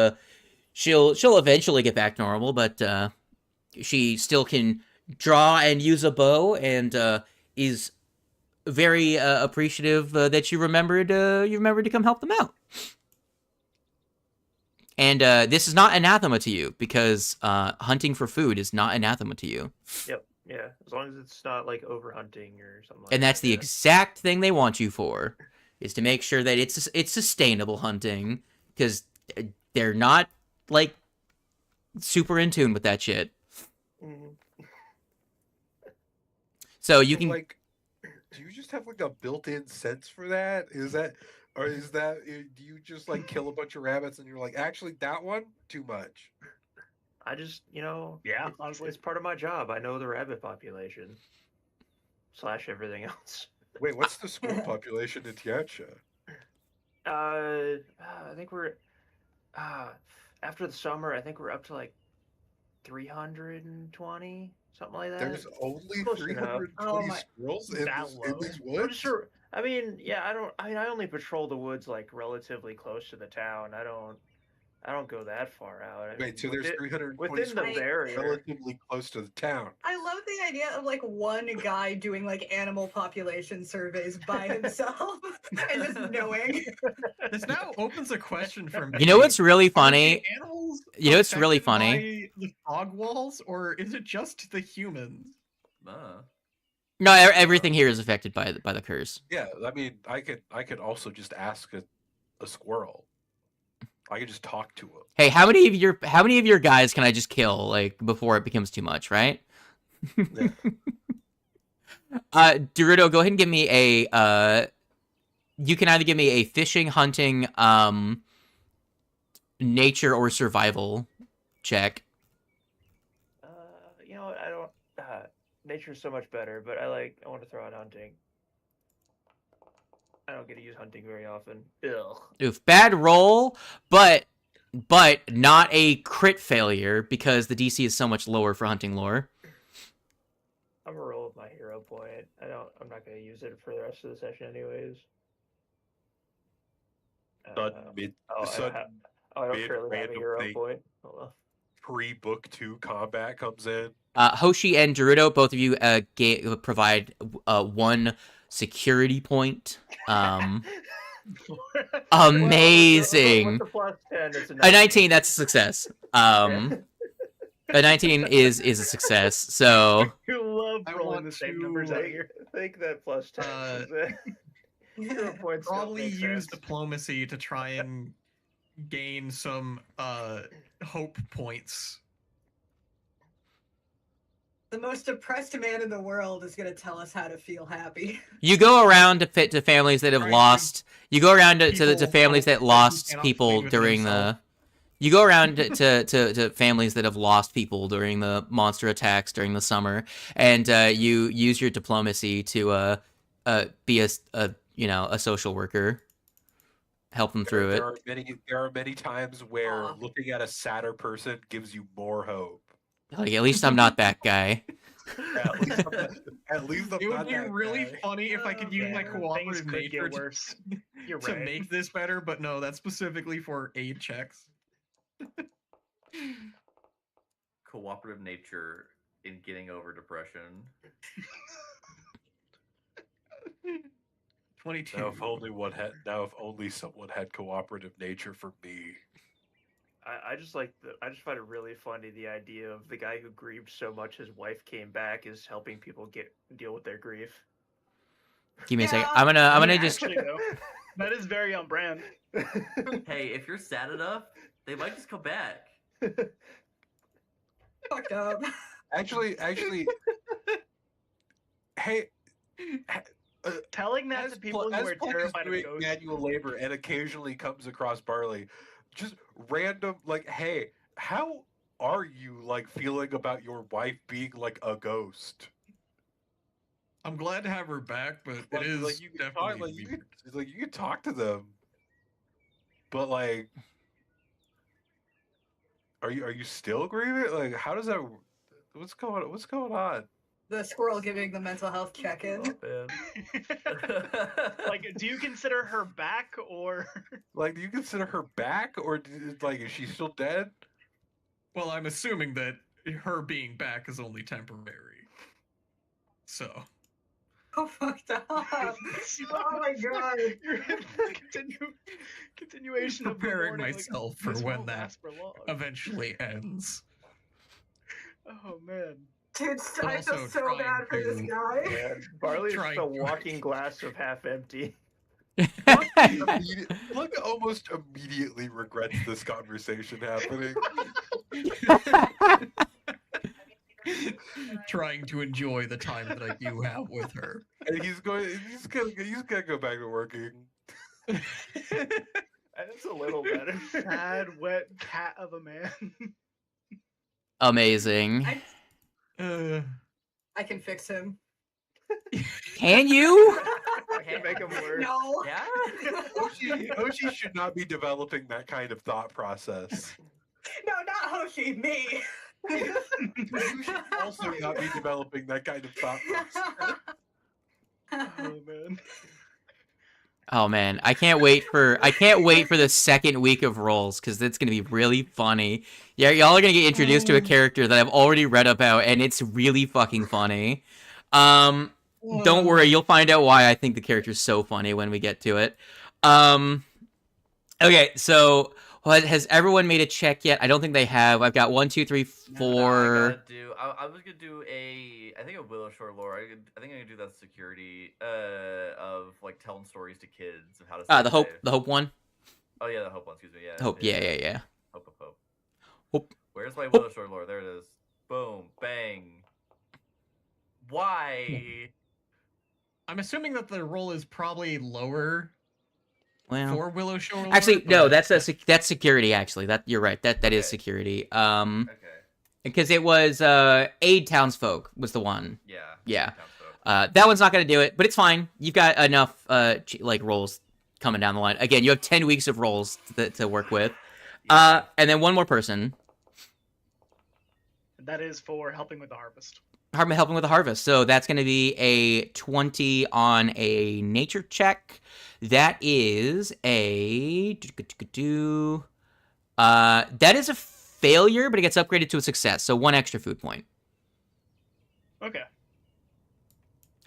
Speaker 6: she'll eventually get back to normal. But she still can draw and use a bow, and is very appreciative that you remembered to come help them out. And this is not anathema to you, because hunting for food is not anathema to you.
Speaker 7: Yep. Yeah, as long as it's not like overhunting or something like that.
Speaker 6: And that's the
Speaker 7: yeah.
Speaker 6: exact thing they want you for, is to make sure that it's sustainable hunting, because they're not like super in tune with that shit.
Speaker 7: Mhm.
Speaker 6: So you can
Speaker 1: like, do you just have like a built-in sense for that? Is that, or is that, do you just like kill a bunch of rabbits and you're like, actually that one too much?
Speaker 7: I just,
Speaker 5: Yeah, honestly.
Speaker 7: it's part of my job. I know the rabbit population / everything else.
Speaker 1: Wait, what's the squirrel population in ᴬᴰᴺ'ᴀ?
Speaker 7: I think we're after the summer. I think we're up to like 320, something like that.
Speaker 1: There's only
Speaker 7: Close enough.
Speaker 1: 320
Speaker 4: Oh my-
Speaker 1: squirrels
Speaker 5: That
Speaker 1: in
Speaker 5: low?
Speaker 1: these
Speaker 7: I'm
Speaker 1: woods?
Speaker 7: sure. I mean, I only patrol the woods like relatively close to the town. I don't go that far out. I
Speaker 1: Wait,
Speaker 7: mean,
Speaker 1: so there's 320
Speaker 7: within the
Speaker 1: squirrels
Speaker 7: barrier.
Speaker 1: relatively close to the town.
Speaker 4: I love the idea of like one guy doing like animal population surveys by himself and just knowing.
Speaker 2: This now opens a question for me.
Speaker 6: You know what's really
Speaker 2: Are the
Speaker 6: funny?
Speaker 2: animals
Speaker 6: You know what's really
Speaker 2: affected
Speaker 6: funny?
Speaker 2: by the fog walls, or is it just the humans?
Speaker 6: No, everything here is affected by the curse.
Speaker 1: Yeah, I mean, I could also just ask a squirrel. I could just talk to him.
Speaker 6: Hey, how many of your guys can I just kill like before it becomes too much, right?
Speaker 1: Yeah.
Speaker 6: Dorudo, go ahead and give me a you can either give me a fishing, hunting, nature or survival check.
Speaker 7: I don't. Nature's so much better, but I want to throw out hunting. I don't get to use hunting very often. Ugh.
Speaker 6: Oof, bad roll, but not a crit failure because the DC is so much lower for hunting lore.
Speaker 7: I'm gonna roll with my hero point. I'm not gonna use it for the rest of the session, anyways. I don't currently have a hero point. Hold on.
Speaker 1: Pre-book 2 combat comes in.
Speaker 6: Hoshi and Dorudo, both of you provide one security point. Amazing.
Speaker 7: What's the plus 10? It's
Speaker 6: A 19, that's a success. A 19 is a success. So
Speaker 5: You love
Speaker 2: I
Speaker 5: rolling
Speaker 2: want
Speaker 5: the same
Speaker 2: to-
Speaker 5: numbers out here.
Speaker 7: I think that plus 10 is
Speaker 5: Hero points don't
Speaker 2: Probably
Speaker 5: make
Speaker 2: use
Speaker 5: sense.
Speaker 2: diplomacy to try and gain some hope points.
Speaker 4: The most depressed man in the world is going to tell us how to feel happy.
Speaker 6: You go around to families that have
Speaker 2: Trying to
Speaker 6: lost. You go around to
Speaker 2: people
Speaker 6: families that
Speaker 2: hope that
Speaker 6: lost
Speaker 2: he cannot
Speaker 6: people
Speaker 2: plead with
Speaker 6: during
Speaker 2: himself.
Speaker 6: the. You go around to families that have lost people during the monster attacks during the summer, and you use your diplomacy to be a social worker, help them through it.
Speaker 1: There are many times where
Speaker 4: Aw.
Speaker 1: looking at a sadder person gives you more hope.
Speaker 6: Like, at least I'm not that guy.
Speaker 1: At least I'm
Speaker 2: It would
Speaker 1: not
Speaker 2: be
Speaker 1: that
Speaker 2: really
Speaker 1: guy.
Speaker 2: funny if I could use my
Speaker 5: Things
Speaker 2: cooperative
Speaker 5: could
Speaker 2: nature
Speaker 5: get worse. You're
Speaker 2: to
Speaker 5: right.
Speaker 2: make this better, but no, that's specifically for aid checks.
Speaker 3: Cooperative nature in getting over depression.
Speaker 2: 22.
Speaker 1: Now if only someone had cooperative nature for me.
Speaker 7: I just find it really funny the idea of the guy who grieved so much his wife came back is helping people deal with their grief.
Speaker 6: Give me a second.
Speaker 4: Yeah.
Speaker 6: I'm gonna
Speaker 5: Yeah,
Speaker 6: just.
Speaker 5: actually, though, that is very on brand.
Speaker 3: Hey, if you're sad enough, they might just come back.
Speaker 4: Fucked up.
Speaker 1: Actually, hey,
Speaker 5: Telling that
Speaker 1: as
Speaker 5: to people
Speaker 1: Pluck
Speaker 5: who are
Speaker 1: is
Speaker 5: terrified of
Speaker 1: doing
Speaker 5: ghosts.
Speaker 1: manual labor and occasionally comes across Barley, just random hey, how are you feeling about your wife being a ghost?
Speaker 2: I'm glad to have her back, but it is
Speaker 1: you can talk,
Speaker 2: definitely weird.
Speaker 1: you can talk to them, but are you still grieving? How does that? What's going on?
Speaker 4: The squirrel giving the mental health check-in.
Speaker 3: Oh, man.
Speaker 5: Do you consider her back or?
Speaker 1: Do you consider her back, or is she still dead?
Speaker 2: Well, I'm assuming that her being back is only temporary. So.
Speaker 4: Oh, fucked up. Oh my god.
Speaker 5: Continuation of the
Speaker 2: Preparing
Speaker 5: morning,
Speaker 2: myself for
Speaker 5: this
Speaker 2: when
Speaker 5: won't
Speaker 2: that
Speaker 5: last for long.
Speaker 2: eventually ends.
Speaker 5: Oh man.
Speaker 4: Dude,
Speaker 2: But
Speaker 4: I feel
Speaker 2: also
Speaker 4: so
Speaker 2: trying
Speaker 4: bad for this
Speaker 2: to-
Speaker 4: guy.
Speaker 7: Yeah, Barley is
Speaker 2: Trying
Speaker 7: the
Speaker 2: to-
Speaker 7: walking glass of half empty.
Speaker 1: Look almost immediately regrets this conversation happening.
Speaker 2: Trying to enjoy the time that I do have with her.
Speaker 1: And he's gonna go back to working.
Speaker 7: That's a little better.
Speaker 5: Sad, wet cat of a man.
Speaker 6: Amazing.
Speaker 4: I can fix him.
Speaker 6: Can you?
Speaker 7: I can make him worse.
Speaker 4: No.
Speaker 3: Yeah?
Speaker 1: Hoshi should not be developing that kind of thought process.
Speaker 4: No, not Hoshi, me.
Speaker 1: You should also not be developing that kind of thought process.
Speaker 5: Oh man.
Speaker 6: Oh man, I can't wait for the second week of rolls because it's gonna be really funny. Yeah, y'all are gonna get introduced to a character that I've already read about, and it's really fucking funny. Don't worry, you'll find out why I think the character's so funny when we get to it. Okay, so has everyone made a check yet? I don't think they have. I've got 1, 2, 3, 4.
Speaker 3: I was gonna do I think a Willow Shore lore. I think I'm gonna do that security of telling stories to kids of how to.
Speaker 6: The hope one.
Speaker 3: Oh yeah, the hope one. Excuse me. Yeah.
Speaker 6: Hope. Yeah.
Speaker 3: Hope. Where's my Willow Shore lore? There it is. Boom, bang. Why?
Speaker 2: I'm assuming that the roll is probably lower
Speaker 6: Well,
Speaker 2: for Willow Shore.
Speaker 6: actually, no.
Speaker 2: but-
Speaker 6: That's security. Actually, you're right. That is
Speaker 3: Okay.
Speaker 6: security.
Speaker 3: Okay.
Speaker 6: Because it was aid townsfolk was the one.
Speaker 3: Yeah.
Speaker 6: Yeah.
Speaker 3: Sounds
Speaker 6: That one's not gonna do it, but it's fine. You've got enough rolls coming down the line. Again, you have 10 weeks of rolls to work with.
Speaker 3: Yeah.
Speaker 6: And then one more person.
Speaker 5: That is for helping with the harvest.
Speaker 6: Helping with the harvest. So that's going to be a 20 on a nature check. That is a... that is a failure, but it gets upgraded to a success. So 1 extra food point.
Speaker 5: Okay.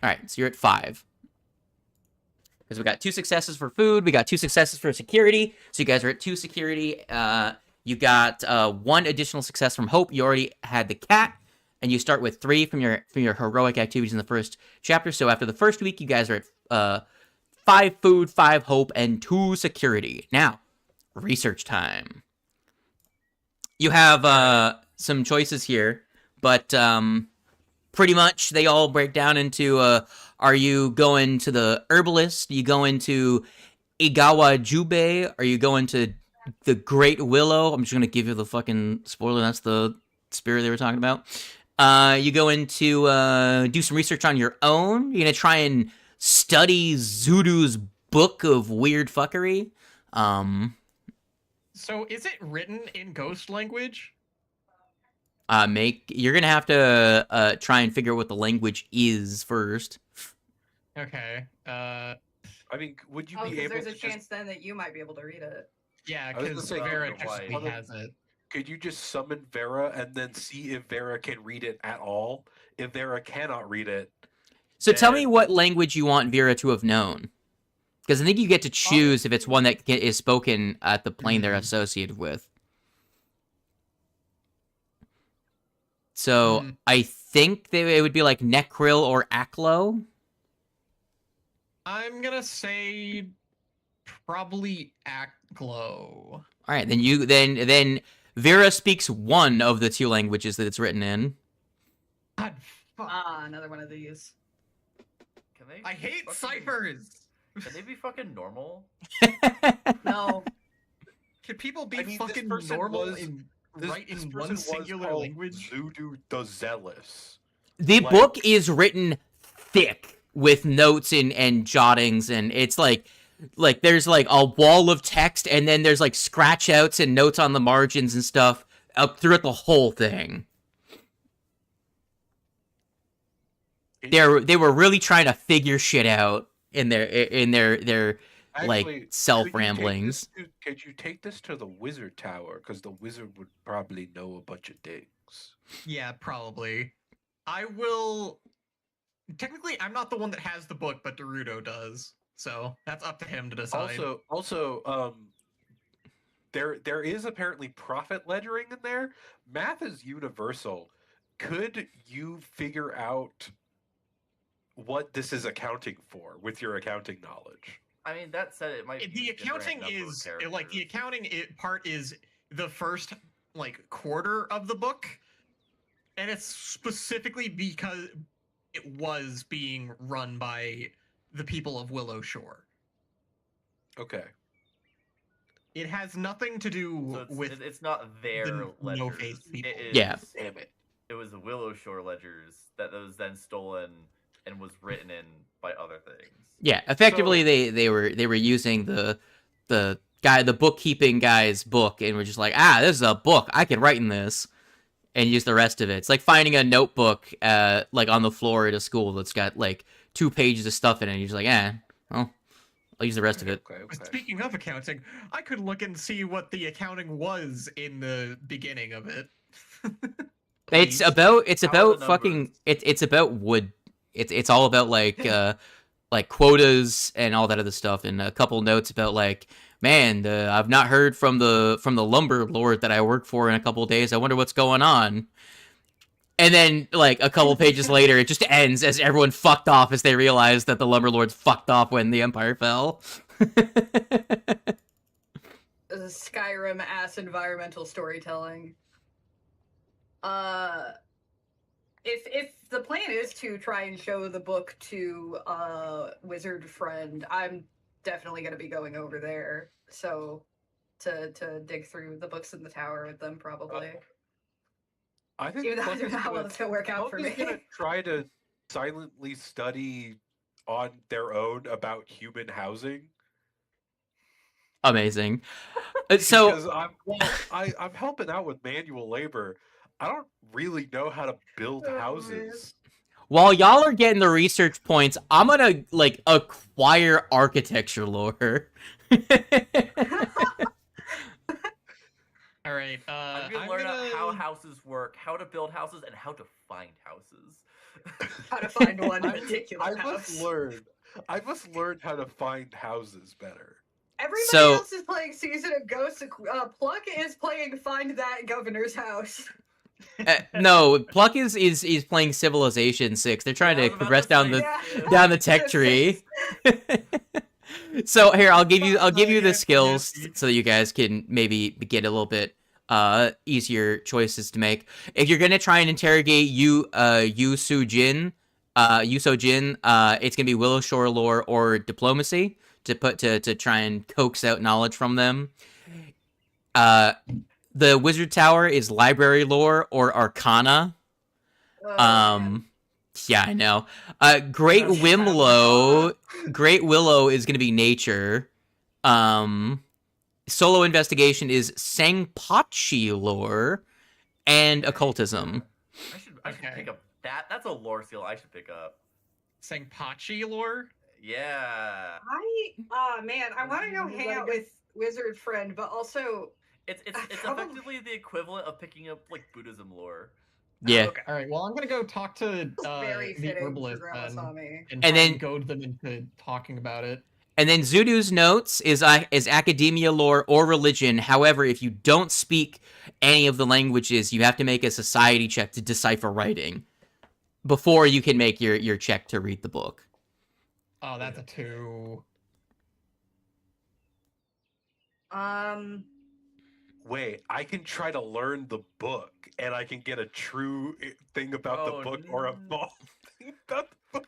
Speaker 6: All right, so you're at 5. Because we got 2 successes for food. We got 2 successes for security. So you guys are at 2 security. You got 1 additional success from hope. You already had the cat. And you start with 3 from your heroic activities in the first chapter. So after the first week, you guys are at 5 food, 5 hope, and 2 security. Now, research time. You have some choices here, but pretty much they all break down into are you going to the herbalist? Are you going to Igawa Jubei? Are you going to the Great Willow? I'm just going to give you the fucking spoiler. That's the spirit they were talking about. You going to do some research on your own? You're going to try and study Zudu's book of weird fuckery?
Speaker 2: So is it written in ghost language?
Speaker 6: You're going to have to try and figure out what the language is first.
Speaker 2: Okay.
Speaker 1: I mean, would you
Speaker 4: Oh,
Speaker 1: be
Speaker 4: because
Speaker 1: able
Speaker 4: there's a
Speaker 1: to
Speaker 4: chance then that you might be able to read it.
Speaker 2: Yeah,
Speaker 1: I was gonna
Speaker 2: because
Speaker 1: say,
Speaker 2: Vera
Speaker 3: your wife.
Speaker 2: technically has it.
Speaker 1: could you just summon Vera and then see if Vera can read it at all? If Vera cannot read it,
Speaker 6: So tell me
Speaker 1: then-
Speaker 6: what language you want Vera to have known. Because I think you get to choose if it's one that is spoken at the plane they're associated with. So I think it would be like Necril or Aklo.
Speaker 2: I'm gonna say probably Aklo.
Speaker 6: All right, then Vera speaks one of the 2 languages that it's written in.
Speaker 2: God, fuck.
Speaker 4: Another one of these.
Speaker 3: Can they
Speaker 2: I
Speaker 3: be
Speaker 2: hate
Speaker 3: fucking-
Speaker 2: ciphers.
Speaker 3: Can they be fucking normal?
Speaker 4: No.
Speaker 2: Can people be
Speaker 1: I mean, this
Speaker 2: fucking
Speaker 1: person
Speaker 2: normal
Speaker 1: was-
Speaker 2: and
Speaker 1: this
Speaker 2: write in
Speaker 1: person
Speaker 2: one
Speaker 1: was
Speaker 2: singular
Speaker 1: called
Speaker 2: language?
Speaker 1: Zudu the Zealous.
Speaker 6: The
Speaker 1: Like-
Speaker 6: book is written thick with notes and jottings, and it's like there's like a wall of text, and then there's like scratch outs and notes on the margins and stuff up throughout the whole thing. They were really trying to figure shit out in their like
Speaker 1: Actually,
Speaker 6: self
Speaker 1: could you take
Speaker 6: ramblings.
Speaker 1: this to- Could you take this to the wizard tower? Because the wizard would probably know a bunch of things.
Speaker 2: Yeah, probably. I will. Technically, I'm not the one that has the book, but Dorudo does. So that's up to him to decide.
Speaker 1: Also, there is apparently profit ledgering in there. Math is universal. Could you figure out what this is accounting for with your accounting knowledge?
Speaker 3: I mean, that said, it might.
Speaker 2: The
Speaker 3: be a different
Speaker 2: accounting
Speaker 3: number of
Speaker 2: is like the
Speaker 3: characters.
Speaker 2: accounting part is the first like quarter of the book, and it's specifically because it was being run by the people of Willow Shore.
Speaker 1: Okay.
Speaker 2: It has nothing to do
Speaker 3: So
Speaker 2: with
Speaker 3: it's not their
Speaker 2: the
Speaker 3: ledgers.
Speaker 2: no-faced people.
Speaker 3: It is,
Speaker 6: Yeah.
Speaker 1: Damn it.
Speaker 3: It was the Willow Shore ledgers that was then stolen and was written in by other things.
Speaker 6: Yeah, effectively they were using the bookkeeping guy's book, and were just like, this is a book, I can write in this, and use the rest of it. It's like finding a notebook like on the floor at a school that's got like 2 pages of stuff in it, and you're just like, well, I'll use the rest of it.
Speaker 1: Okay.
Speaker 2: But speaking of accounting, I could look and see what the accounting was in the beginning of it.
Speaker 6: It's
Speaker 2: Please.
Speaker 6: about
Speaker 3: How are the
Speaker 6: fucking
Speaker 3: numbers?
Speaker 6: it's about wood. It's all about like quotas and all that other stuff, and a couple notes about like, man, I've not heard from the lumber lord that I work for in a couple days. I wonder what's going on. And then like a couple pages later, it just ends as everyone fucked off as they realized that the lumber lords fucked off when the empire fell.
Speaker 4: Skyrim ass environmental storytelling. If the plan is to try and show the book to wizard friend, I'm definitely gonna be going over there. So to dig through the books in the tower with them, probably.
Speaker 1: I think
Speaker 4: Even though I
Speaker 1: Pluck
Speaker 4: don't
Speaker 1: is
Speaker 4: know how
Speaker 1: gonna-
Speaker 4: well it's gonna work out for
Speaker 1: Pluck is
Speaker 4: me.
Speaker 1: gonna try to silently study on their own about human housing.
Speaker 6: Amazing. So
Speaker 1: Because I'm helping out with manual labor. I don't really know how to build
Speaker 4: Oh,
Speaker 1: houses.
Speaker 6: while y'all are getting the research points, I'm gonna like acquire architecture lore.
Speaker 2: All right.
Speaker 3: I'm gonna learn out how houses work, how to build houses, and how to find houses.
Speaker 4: How to find one
Speaker 1: I
Speaker 4: particular
Speaker 1: I
Speaker 4: house.
Speaker 1: must learn how to find houses better.
Speaker 4: Everybody
Speaker 6: So-
Speaker 4: else is playing Season of Ghosts. Pluck is playing Find That Governor's House.
Speaker 6: No, Pluck is playing Civilization 6. They're trying
Speaker 3: I was
Speaker 6: to
Speaker 3: about
Speaker 6: progress
Speaker 3: to
Speaker 6: down
Speaker 3: say,
Speaker 6: the
Speaker 4: Yeah.
Speaker 6: down the tech tree. So here, I'll give you the
Speaker 2: yes,
Speaker 6: skills
Speaker 2: yes.
Speaker 6: so that you guys can maybe get a little bit easier choices to make. If you're gonna try and interrogate Yu-So-Jin, it's gonna be Willow Shore lore or diplomacy to try and coax out knowledge from them. The Wizard Tower is library lore or arcana.
Speaker 4: Man.
Speaker 6: Yeah, I know. Great Willow is gonna be nature. Solo investigation is Sangpachi lore and occultism.
Speaker 3: I should pick up that. That's a lore skill I should pick up.
Speaker 2: Sangpachi lore?
Speaker 3: Yeah.
Speaker 4: I want to go hang out with Wizard Friend, but also
Speaker 3: It's
Speaker 4: Probably.
Speaker 3: effectively the equivalent of picking up like Buddhism lore.
Speaker 6: Yeah.
Speaker 5: Okay.
Speaker 2: All right. Well, I'm gonna go talk to
Speaker 4: very
Speaker 2: the
Speaker 4: fitting for
Speaker 2: herbalist
Speaker 4: Grandma
Speaker 2: then,
Speaker 4: Tommy.
Speaker 2: and
Speaker 6: And
Speaker 2: try
Speaker 6: then-
Speaker 2: and goad them into talking about it.
Speaker 6: And then Zudu's notes is academia lore or religion. However, if you don't speak any of the languages, you have to make a society check to decipher writing before you can make your check to read the book.
Speaker 2: Oh, that's a 2.
Speaker 1: Wait, I can try to learn the book, and I can get a true thing about the book or a
Speaker 3: no.
Speaker 1: false thing about the book.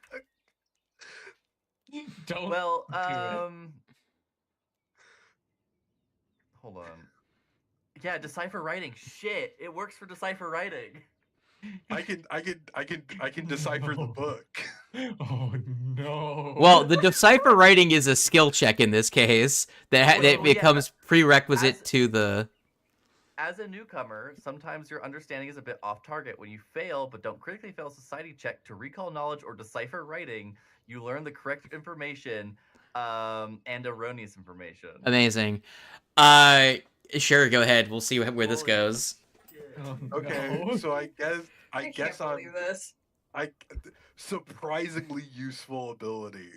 Speaker 2: Don't.
Speaker 3: Well,
Speaker 2: do it.
Speaker 3: hold on. Yeah, decipher writing. Shit, it works for decipher writing.
Speaker 1: I can decipher the book.
Speaker 2: Oh no.
Speaker 6: Well, the decipher writing is a skill check in this case that
Speaker 3: Well, yeah,
Speaker 6: becomes prerequisite
Speaker 3: as-
Speaker 6: to the.
Speaker 3: As a newcomer, sometimes your understanding is a bit off target. When you fail, but don't critically fail a society check to recall knowledge or decipher writing, you learn the correct information and erroneous information.
Speaker 6: Amazing. Sure, go ahead. We'll see where this
Speaker 3: Holy
Speaker 6: goes.
Speaker 2: Oh,
Speaker 1: Okay,
Speaker 2: no.
Speaker 1: so I
Speaker 4: Can't
Speaker 1: guess I'm
Speaker 4: believe this.
Speaker 1: surprisingly useful ability.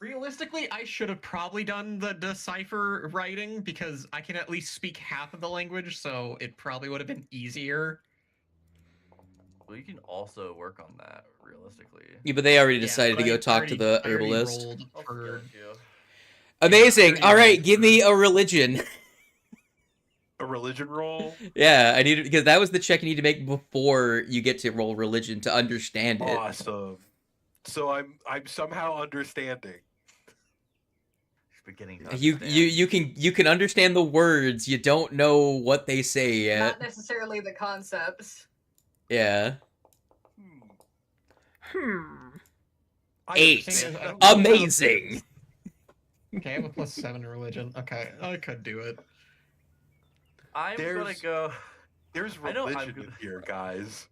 Speaker 2: Realistically, I should have probably done the decipher writing because I can at least speak half of the language, so it probably would have been easier.
Speaker 3: Well, you can also work on that realistically.
Speaker 6: Yeah, but they already
Speaker 2: Yeah,
Speaker 6: decided
Speaker 2: but
Speaker 6: to go
Speaker 2: I
Speaker 6: talk to the
Speaker 2: I already
Speaker 6: herbalist.
Speaker 2: rolled
Speaker 3: I'll
Speaker 2: for-
Speaker 3: skill you.
Speaker 6: Amazing.
Speaker 2: already
Speaker 6: All right,
Speaker 2: rolled
Speaker 6: give
Speaker 2: for-
Speaker 6: me a religion.
Speaker 1: A religion roll?
Speaker 6: Yeah, I need because that was the check you need to make before you get to roll religion to understand it.
Speaker 1: Awesome. So I'm somehow understanding.
Speaker 3: Beginning to
Speaker 6: You
Speaker 3: understand.
Speaker 6: you can understand the words. You don't know what they say yet.
Speaker 4: Not necessarily the concepts.
Speaker 6: Yeah.
Speaker 1: I
Speaker 6: 8.
Speaker 1: understand.
Speaker 2: I don't know how
Speaker 6: Amazing.
Speaker 2: Okay, I have a +7 in religion. Okay, I could do it.
Speaker 3: I'm gonna
Speaker 1: There's-
Speaker 3: go.
Speaker 1: There's
Speaker 3: I know I'm
Speaker 1: religion in
Speaker 3: good.
Speaker 1: here, guys.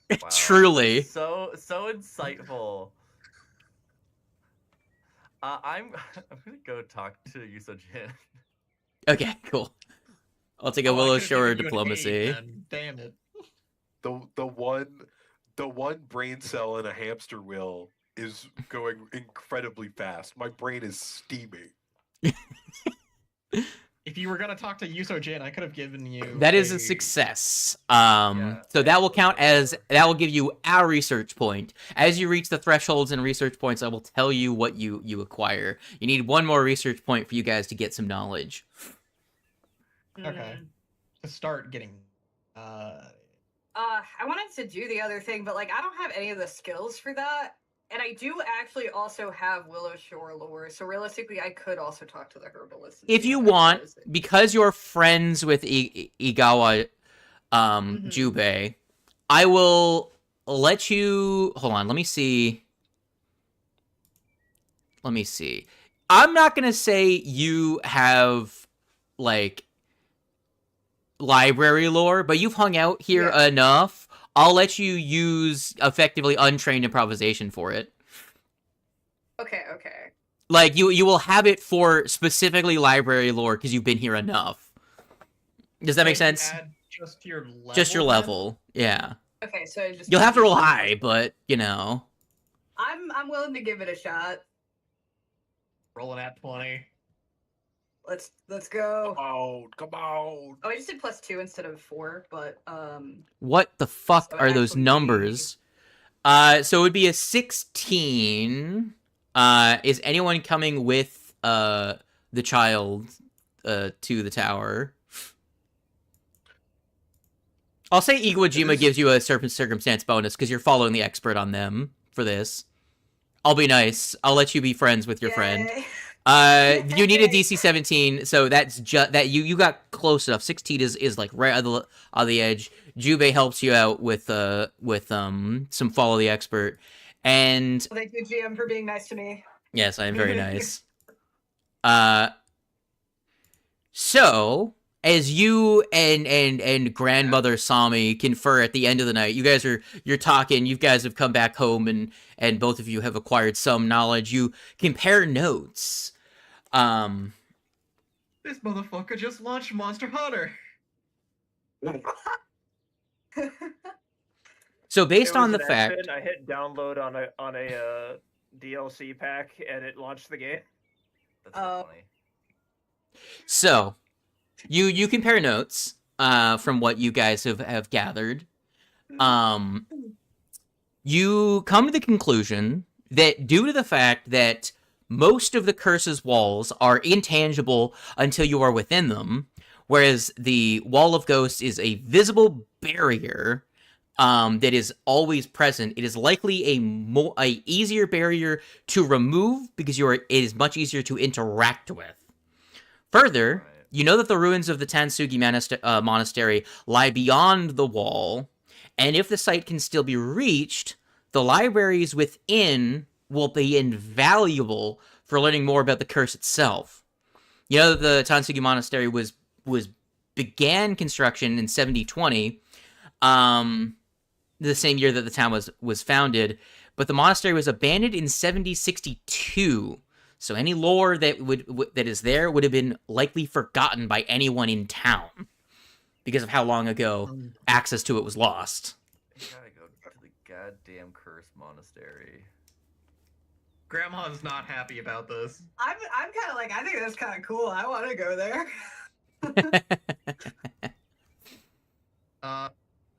Speaker 3: Wow.
Speaker 6: Truly.
Speaker 3: So insightful. I'm gonna go talk to Yusojin.
Speaker 6: Okay, cool. I'll take a
Speaker 2: Oh, I
Speaker 6: Willow
Speaker 2: could've
Speaker 6: Shore
Speaker 2: given you an
Speaker 6: diplomacy.
Speaker 2: 8 then. Damn it.
Speaker 1: The one brain cell in a hamster wheel is going incredibly fast. My brain is steaming.
Speaker 2: If you were gonna talk to Yusojin, I could have given you.
Speaker 6: That is a success.
Speaker 3: Yeah,
Speaker 6: So that will count
Speaker 3: absolutely.
Speaker 6: as that will give you a research point. As you reach the thresholds and research points, I will tell you what you acquire. You need one more research point for you guys to get some knowledge.
Speaker 2: Okay. To start getting.
Speaker 4: I wanted to do the other thing, but like I don't have any of the skills for that. And I do actually also have Willow Shore lore, so realistically I could also talk to the herbalist. and
Speaker 6: If
Speaker 4: see
Speaker 6: you
Speaker 4: what that
Speaker 6: want,
Speaker 4: is.
Speaker 6: because you're friends with Igawa Jubei, I will let you. Hold on, let me see. I'm not gonna say you have like library lore, but you've hung out here
Speaker 4: Yeah.
Speaker 6: enough. I'll let you use effectively untrained improvisation for it.
Speaker 4: Okay.
Speaker 6: Like you will have it for specifically library lore because you've been here enough. Does that make
Speaker 2: So you
Speaker 6: sense?
Speaker 2: add just your level.
Speaker 6: Just your
Speaker 2: then?
Speaker 6: level, yeah.
Speaker 4: Okay, so I just
Speaker 6: You'll have to roll high, but you know.
Speaker 4: I'm willing to give it a shot.
Speaker 2: Rolling at 20.
Speaker 4: Let's go.
Speaker 1: Come on.
Speaker 4: Oh, I just did +2 instead of 4, but
Speaker 6: What the fuck
Speaker 4: So
Speaker 6: are those
Speaker 4: actually-
Speaker 6: numbers? So it would be a 16 Is anyone coming with the child to the tower? I'll say Iwo Jima gives you a circumstance bonus because you're following the expert on them for this. I'll be nice. I'll let you be friends with your friend. You need a DC 17, so that's just that you got close enough. 16 is like right on the edge. Jubei helps you out with some follow the expert, and
Speaker 4: Thank you, GM, for being nice to me.
Speaker 6: yes, I am very nice. So as you and grandmother Sami confer at the end of the night, you're talking. You guys have come back home, and both of you have acquired some knowledge. You compare notes.
Speaker 2: This motherfucker just launched Monster Hunter.
Speaker 6: So based
Speaker 7: It was
Speaker 6: on the
Speaker 7: an
Speaker 6: fact,
Speaker 7: accident. I hit download on a DLC pack and it launched the game.
Speaker 3: That's so funny.
Speaker 6: so you compare notes from what you guys have gathered. You come to the conclusion that due to the fact that most of the curse's walls are intangible until you are within them, whereas the Wall of Ghosts is a visible barrier that is always present. It is likely a easier barrier to remove because it is much easier to interact with. Further, you know that the ruins of the Tansugi Monastery lie beyond the wall, and if the site can still be reached, the libraries within will be invaluable for learning more about the curse itself. You know that the Tansugi Monastery began construction in 7020, the same year that the town was founded, but the monastery was abandoned in 7062. So any lore that is there would have been likely forgotten by anyone in town because of how long ago access to it was lost.
Speaker 3: You gotta go to the goddamn cursed monastery.
Speaker 2: Grandma's not happy about this.
Speaker 4: I'm kind of like, I think that's kind of cool. I want to go there.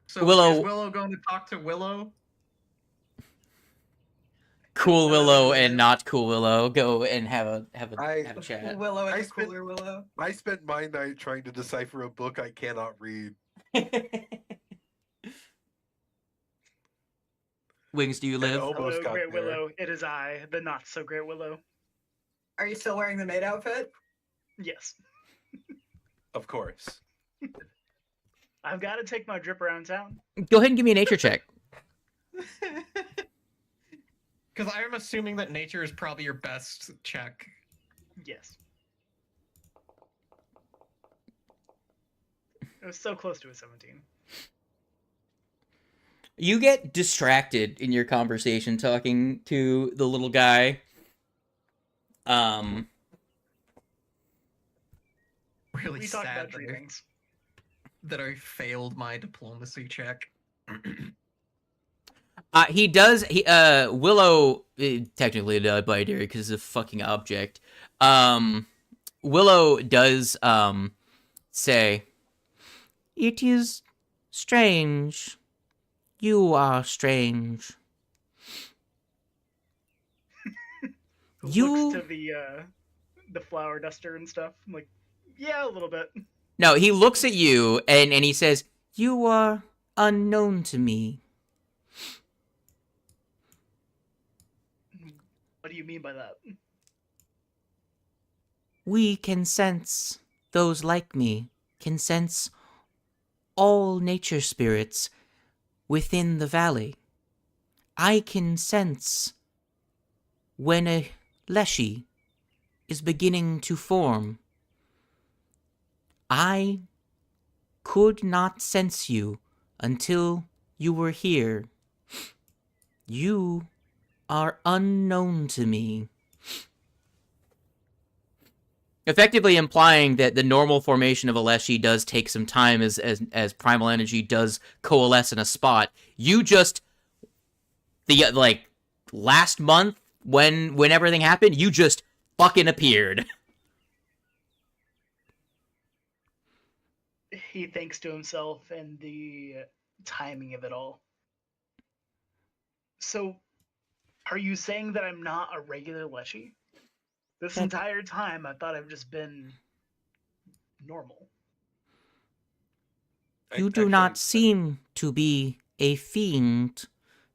Speaker 2: So
Speaker 6: Willow-
Speaker 2: is Willow going to talk to Willow?
Speaker 6: Cool Willow and not Cool Willow go and have a chat.
Speaker 4: Willow
Speaker 1: I
Speaker 4: is a
Speaker 1: spent-
Speaker 4: cooler Willow.
Speaker 1: I spent my night trying to decipher a book I cannot read.
Speaker 6: Wings, do you live?
Speaker 1: Almost
Speaker 5: Hello,
Speaker 1: got
Speaker 5: Great
Speaker 1: there.
Speaker 5: Willow. It is I, the not so Great Willow.
Speaker 4: Are you still wearing the maid outfit?
Speaker 5: Yes.
Speaker 1: Of course.
Speaker 5: I've got to take my drip around town.
Speaker 6: Go ahead and give me a nature check.
Speaker 2: Because I'm assuming that nature is probably your best check.
Speaker 5: Yes. It was so close to a 17.
Speaker 6: You get distracted in your conversation talking to the little guy.
Speaker 2: Really
Speaker 5: We talked
Speaker 2: sad
Speaker 5: about dreamings.
Speaker 2: that I failed my diplomacy check.
Speaker 6: He does. Willow technically a binary because it's a fucking object. Willow does say, "It is strange. You are strange. You-
Speaker 5: Looks to the flower duster and stuff. I'm like, yeah, a little bit.
Speaker 6: No, he looks at you and he says, "You are unknown to me.
Speaker 5: What do you mean by that?
Speaker 6: We can sense, those like me, can sense all nature spirits within the valley. I can sense when a leshy is beginning to form. I could not sense you until you were here. You are unknown to me." Effectively implying that the normal formation of a leshy does take some time as primal energy does coalesce in a spot. You just last month when everything happened, you just fucking appeared.
Speaker 5: He thinks to himself and the timing of it all. So, Are you saying that I'm not a regular Leshy? This entire time, I thought I've just been normal.
Speaker 6: You do not seem to be a fiend.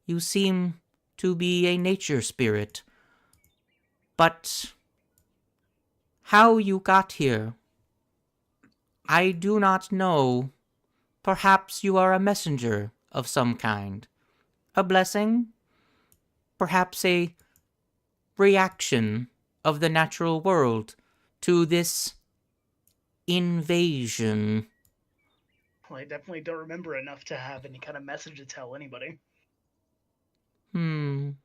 Speaker 6: You seem to be a nature spirit. But how you got here, I do not know. Perhaps you are a messenger of some kind. A blessing? Perhaps a reaction of the natural world to this invasion.
Speaker 5: Well, I definitely don't remember enough to have any kind of message to tell anybody.
Speaker 6: And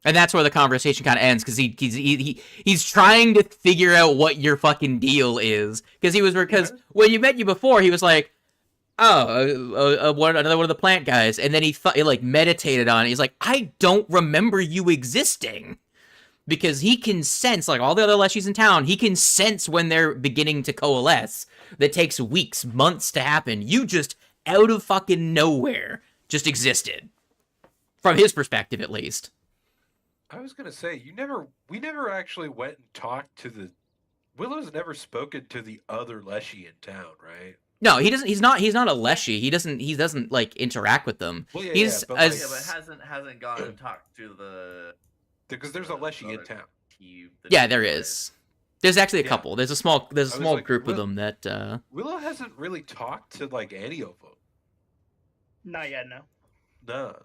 Speaker 6: that's where the conversation kind of ends, because he's trying to figure out what your fucking deal is. Because when you met you before, he was like, another one of the plant guys, and then he like meditated on it. He's like, I don't remember you existing, because he can sense, like all the other Leshies in town, he can sense when they're beginning to coalesce. That takes weeks, months to happen. You just out of fucking nowhere just existed, from his perspective at least.
Speaker 1: I was gonna say we never actually went and talked to the Willow's never spoken to the other Leshy in town, right?
Speaker 6: No, he doesn't. He's not a Leshy. He doesn't like interact with them.
Speaker 1: Well,
Speaker 3: but hasn't gone and talked to the
Speaker 1: because there's a Leshy in town.
Speaker 6: Yeah, there is. There's actually a couple. There's a small group of them that
Speaker 1: Willow hasn't really talked to like any of them.
Speaker 5: Not yet, no.
Speaker 1: No.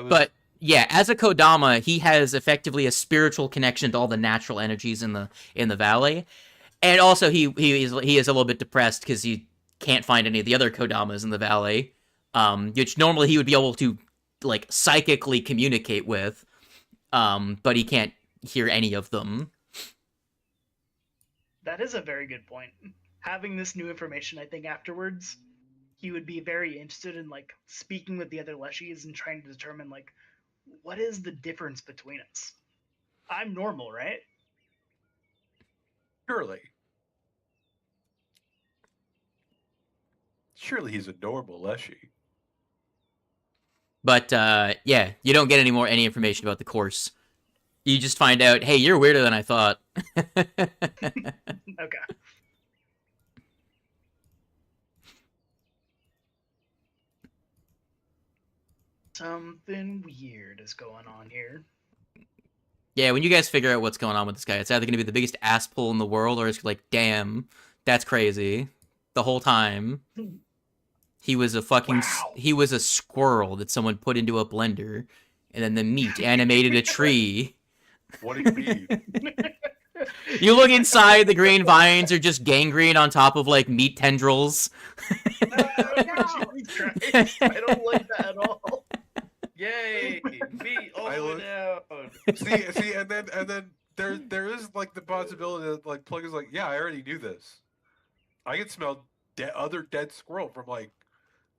Speaker 6: But yeah, as a Kodama, he has effectively a spiritual connection to all the natural energies in the valley, and also he is a little bit depressed because he can't find any of the other Kodamas in the valley, which normally he would be able to like psychically communicate with, but he can't hear any of them.
Speaker 5: That is a very good point. Having this new information, I think afterwards, he would be very interested in like speaking with the other Leshies and trying to determine like what is the difference between us. I'm normal, right?
Speaker 1: Surely he's a normal Leshy.
Speaker 6: But yeah, you don't get any information about the course. You just find out, hey, you're weirder than I thought.
Speaker 5: Okay. Something weird is going on here.
Speaker 6: Yeah, when you guys figure out what's going on with this guy, it's either going to be the biggest ass pull in the world, or it's like, damn, that's crazy. The whole time, he was he was a squirrel that someone put into a blender, and then the meat animated a tree.
Speaker 1: What do you mean?
Speaker 6: You look inside, the green vines are just gangrene on top of like meat tendrils.
Speaker 5: No. I don't like that at all.
Speaker 3: Yay! Meat all down.
Speaker 1: See, and then there is like the possibility that like Plug is like, yeah, I already knew this. I can smell other dead squirrel from like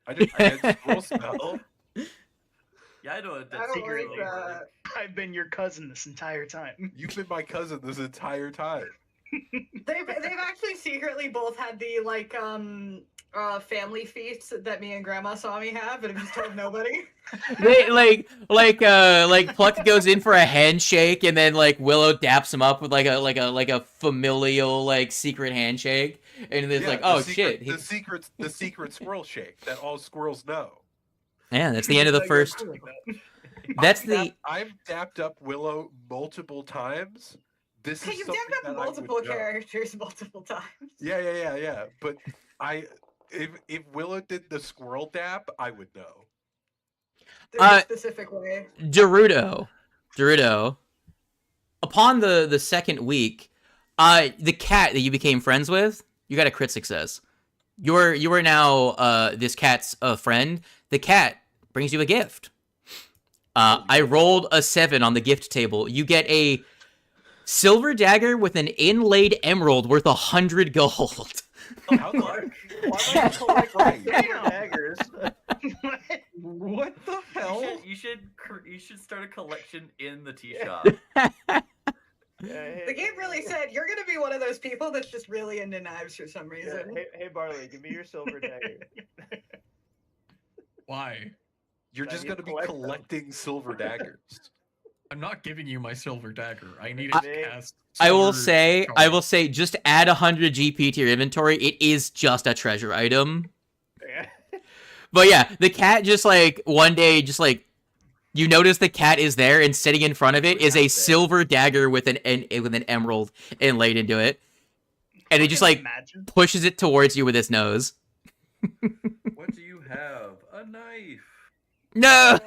Speaker 1: I had squirrel smell.
Speaker 3: Yeah, I know.
Speaker 4: I don't like that.
Speaker 5: I've been your cousin this entire time.
Speaker 1: You've been my cousin this entire time.
Speaker 4: They've actually secretly both had the like family feasts that me and Grandma saw me have, but have just told nobody.
Speaker 6: They like Pluck goes in for a handshake, and then like Willow daps him up with like a familial like secret handshake, and it's like, oh shit,
Speaker 1: the secret squirrel shake that all squirrels know.
Speaker 6: Yeah, that's the end of the first.
Speaker 1: I've dapped up Willow multiple times. This
Speaker 4: hey,
Speaker 1: is
Speaker 4: you've
Speaker 1: something
Speaker 4: dapped up
Speaker 1: that
Speaker 4: multiple characters multiple times.
Speaker 1: Yeah. But if Willow did the squirrel dap, I would know.
Speaker 4: There's a specific way.
Speaker 6: Dorudo. Upon the second week, the cat that you became friends with, you got a crit success. You are now this cat's friend. The cat brings you a gift. I rolled a 7 on the gift table. You get a silver dagger with an inlaid emerald worth 100 gold.
Speaker 1: How much? Why collect
Speaker 7: daggers?
Speaker 2: What the hell?
Speaker 3: You should start a collection in the tea shop.
Speaker 4: The game really said you're gonna be one of those people that's just really into knives for some reason.
Speaker 7: Hey Barley, give me your silver dagger.
Speaker 2: Why?
Speaker 1: You're
Speaker 5: I
Speaker 1: just
Speaker 5: need
Speaker 1: going
Speaker 5: to
Speaker 1: to be
Speaker 5: collect them.
Speaker 1: collecting silver daggers.
Speaker 2: I'm not giving you my silver dagger. I need
Speaker 6: I-
Speaker 2: it to cast.
Speaker 6: I will
Speaker 2: silver
Speaker 6: say, just add 100 GP to your inventory. It is just a treasure item.
Speaker 5: Yeah.
Speaker 6: But yeah, the cat just like one day, just like you notice the cat is there, and sitting in front of it is a silver dagger with an emerald inlaid into it, and it just like
Speaker 5: Imagine.
Speaker 6: pushes it towards you with its nose.
Speaker 3: What do you have? A knife.
Speaker 6: No.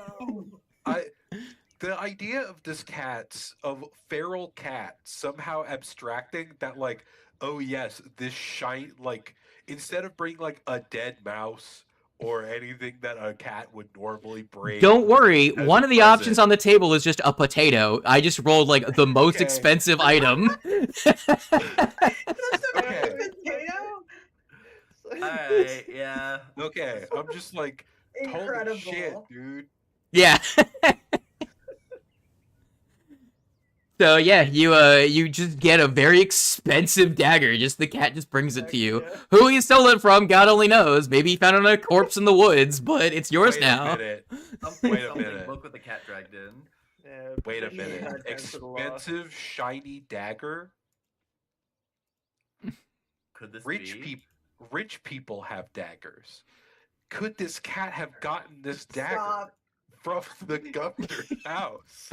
Speaker 1: The idea of this feral cat somehow abstracting that, like, oh yes, this like, instead of bringing like a dead mouse or anything that a cat would normally bring.
Speaker 6: Don't worry,
Speaker 1: as
Speaker 6: one
Speaker 1: a
Speaker 6: of the
Speaker 1: present.
Speaker 6: options on the table is just a potato. I just rolled like the most
Speaker 1: Okay.
Speaker 6: expensive item.
Speaker 4: Just a
Speaker 1: Okay.
Speaker 4: potato?
Speaker 3: Alright, yeah.
Speaker 1: Okay, I'm just like,
Speaker 4: Incredible.
Speaker 1: holy shit, dude.
Speaker 6: Yeah. So yeah, you just get a very expensive dagger. Just the cat just brings it to you.
Speaker 7: Yeah.
Speaker 6: Who he stole it from, God only knows. Maybe he found it on a corpse in the woods, but it's yours
Speaker 1: Wait
Speaker 6: now.
Speaker 1: a minute.
Speaker 3: Something,
Speaker 1: Wait a
Speaker 3: something
Speaker 1: minute.
Speaker 3: book with the cat dragged in.
Speaker 7: Yeah,
Speaker 1: Wait a
Speaker 7: pretty
Speaker 1: minute.
Speaker 7: hard times for the law.
Speaker 1: Expensive shiny dagger.
Speaker 3: Could this
Speaker 1: Rich
Speaker 3: be?
Speaker 1: Rich people have daggers. Could this cat have gotten this dagger
Speaker 4: Stop.
Speaker 1: from the governor's house?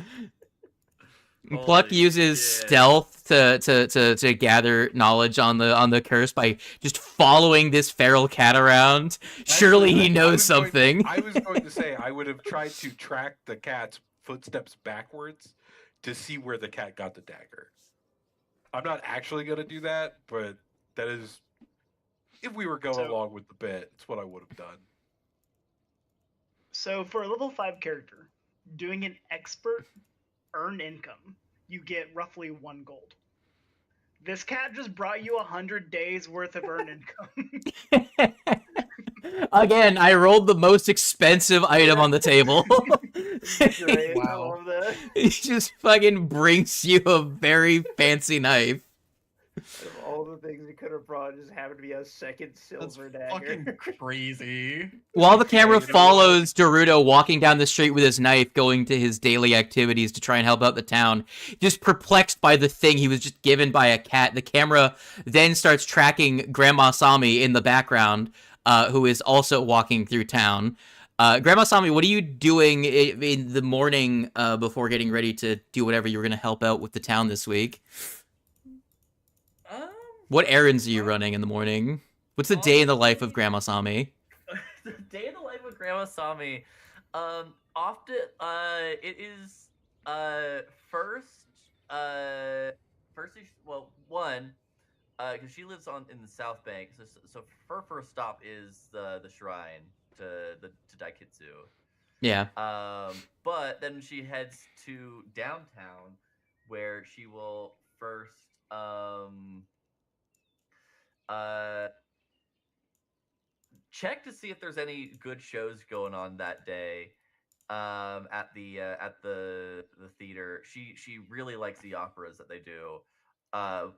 Speaker 6: Pluck
Speaker 3: Holy
Speaker 6: uses
Speaker 3: shit.
Speaker 6: stealth to gather knowledge on the curse by just following this feral cat around. Surely he knows something.
Speaker 1: I was going to say I would have tried to track the cat's footsteps backwards to see where the cat got the dagger. I'm not actually going to do that, but that is, if we were going
Speaker 5: So-
Speaker 1: along with the bit, it's what I would have done.
Speaker 5: So for a level 5 character, doing an expert earn income, you get roughly 1 gold. This cat just brought you 100 days worth of earn income.
Speaker 6: Again, I rolled the most expensive item on the table.
Speaker 7: Great, I
Speaker 2: Wow.
Speaker 7: love that.
Speaker 6: He just fucking brings you a very fancy knife.
Speaker 7: Out of all the things we could have brought, it just happened to be a second
Speaker 2: That's
Speaker 7: silver dagger.
Speaker 2: fucking crazy.
Speaker 6: While the camera
Speaker 1: you know
Speaker 6: follows Dorudo walking down the street with his knife, going to his daily activities to try and help out the town, just perplexed by the thing he was just given by a cat, the camera then starts tracking Grandma Sami in the background, who is also walking through town. Grandma Sami, what are you doing in the morning before getting ready to do whatever you were going to help out with the town this week? What errands are you running in the morning? What's the day in the life of Grandma Sami?
Speaker 3: The day in the life of Grandma Sami. Often, it is first, because she lives in the South Bank, so her first stop is the shrine to Daikitsu.
Speaker 6: Yeah.
Speaker 3: But then she heads to downtown, where she will first check to see if there's any good shows going on that day at the theater. She really likes the operas that they do,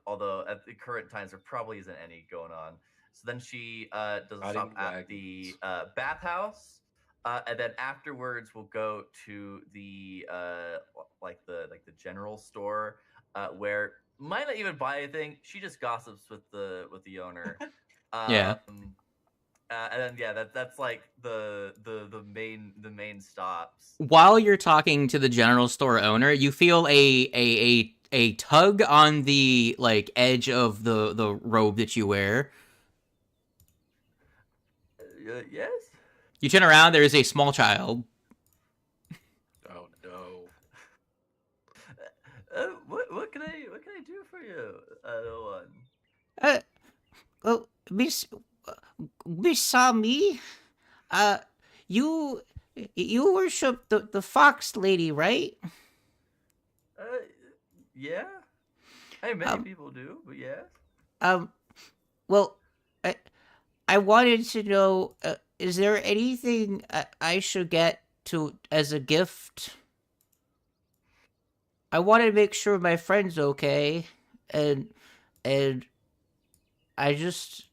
Speaker 3: although at the current times there probably isn't any going on. So then she does a
Speaker 1: Riding
Speaker 3: stop at the bathhouse, and then afterwards we'll go to the the general store, where might not even buy anything. She just gossips with the owner.
Speaker 6: Yeah.
Speaker 3: And then that's like the main stops.
Speaker 6: While you're talking to the general store owner, you feel a tug on the like edge of the robe that you wear.
Speaker 3: Yes.
Speaker 6: You turn around, there is a small child.
Speaker 1: Oh no.
Speaker 3: What can I do for you, little one?
Speaker 9: Well, Miss Sami, you worship the fox lady, right?
Speaker 3: Yeah. Hey, many people do, but yeah.
Speaker 9: Well, I wanted to know, is there anything I should get as a gift? I want to make sure my friend's okay, and I just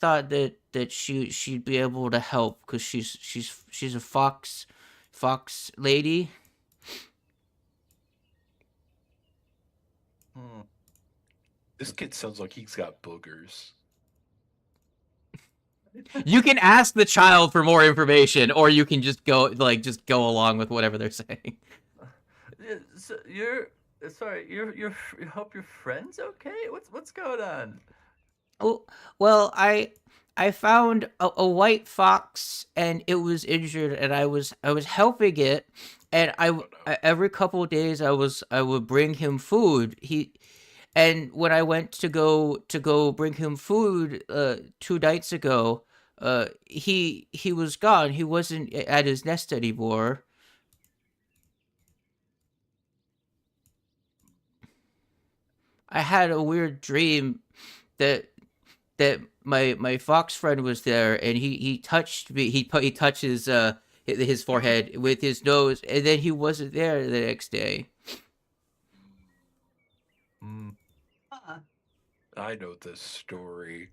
Speaker 9: thought that she'd be able to help because she's a fox lady.
Speaker 1: This kid sounds like he's got boogers.
Speaker 6: You can ask the child for more information, or you can just go along with whatever they're saying.
Speaker 3: So you hope your friend's okay? What's going on?
Speaker 9: Oh, well, I found a white fox and it was injured, and I was helping it, and I every couple of days I would bring him food. And when I went to go bring him food 2 nights ago, he was gone. He wasn't at his nest anymore. I had a weird dream that my fox friend was there, and he touched me. He touched his forehead with his nose, and then he wasn't there the next day.
Speaker 1: I know this story.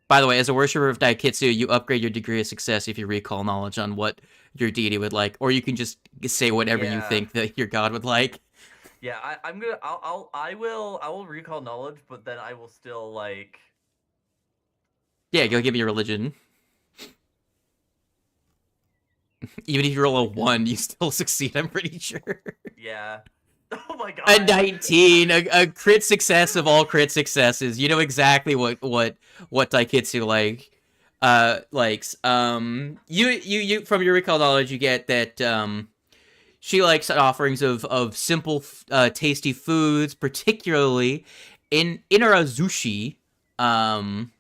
Speaker 6: By the way, as a worshiper of Daikitsu, you upgrade your degree of success if you recall knowledge on what your deity would like, or you can just say whatever you think that your god would like.
Speaker 3: Yeah, I will recall knowledge, but then I will still like.
Speaker 6: Yeah, go give me your religion. Even if you roll a 1, you still succeed, I'm pretty sure.
Speaker 3: Yeah. Oh my god.
Speaker 6: A 19, a crit success of all crit successes. You know exactly what Daikitsu likes. You from your recall knowledge, you get that she likes offerings of simple, tasty foods, particularly in Inarazushi, and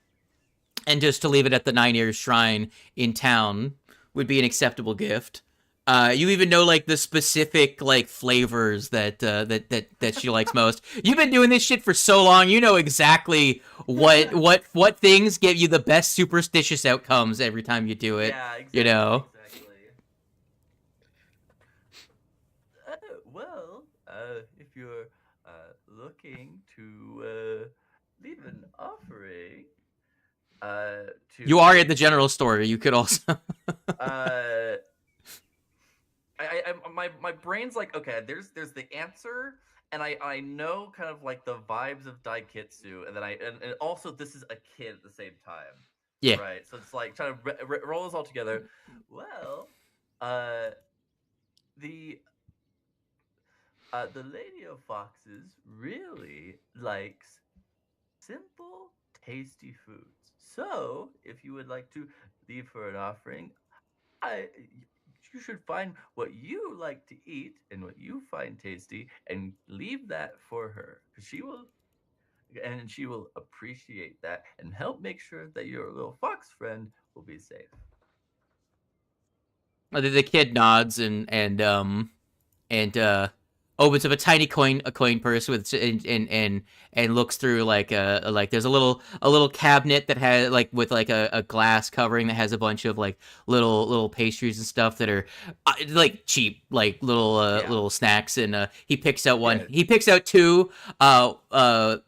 Speaker 6: just to leave it at the 9 Years Shrine in town would be an acceptable gift. You even know like the specific like flavors that she likes most. You've been doing this shit for so long, you know exactly what things give you the best superstitious outcomes every time you do it.
Speaker 3: Yeah, exactly,
Speaker 6: you know.
Speaker 3: Exactly. If you're looking to leave an offering.
Speaker 6: You are at the general store. You could also.
Speaker 3: My brain's like, okay, there's the answer, and I know kind of like the vibes of Daikitsu, and then and also this is a kid at the same time.
Speaker 6: Yeah.
Speaker 3: Right. So it's like trying to roll this all together. Well, the Lady of Foxes really likes simple, tasty foods. So, if you would like to leave her an offering, you should find what you like to eat and what you find tasty, and leave that for her, because she will appreciate that and help make sure that your little fox friend will be safe.
Speaker 6: The kid nods and opens up a tiny coin purse with and looks through like there's a little cabinet that has like with like a glass covering that has a bunch of like little pastries and stuff that are like cheap, like little snacks, and he picks out one. He picks out two of the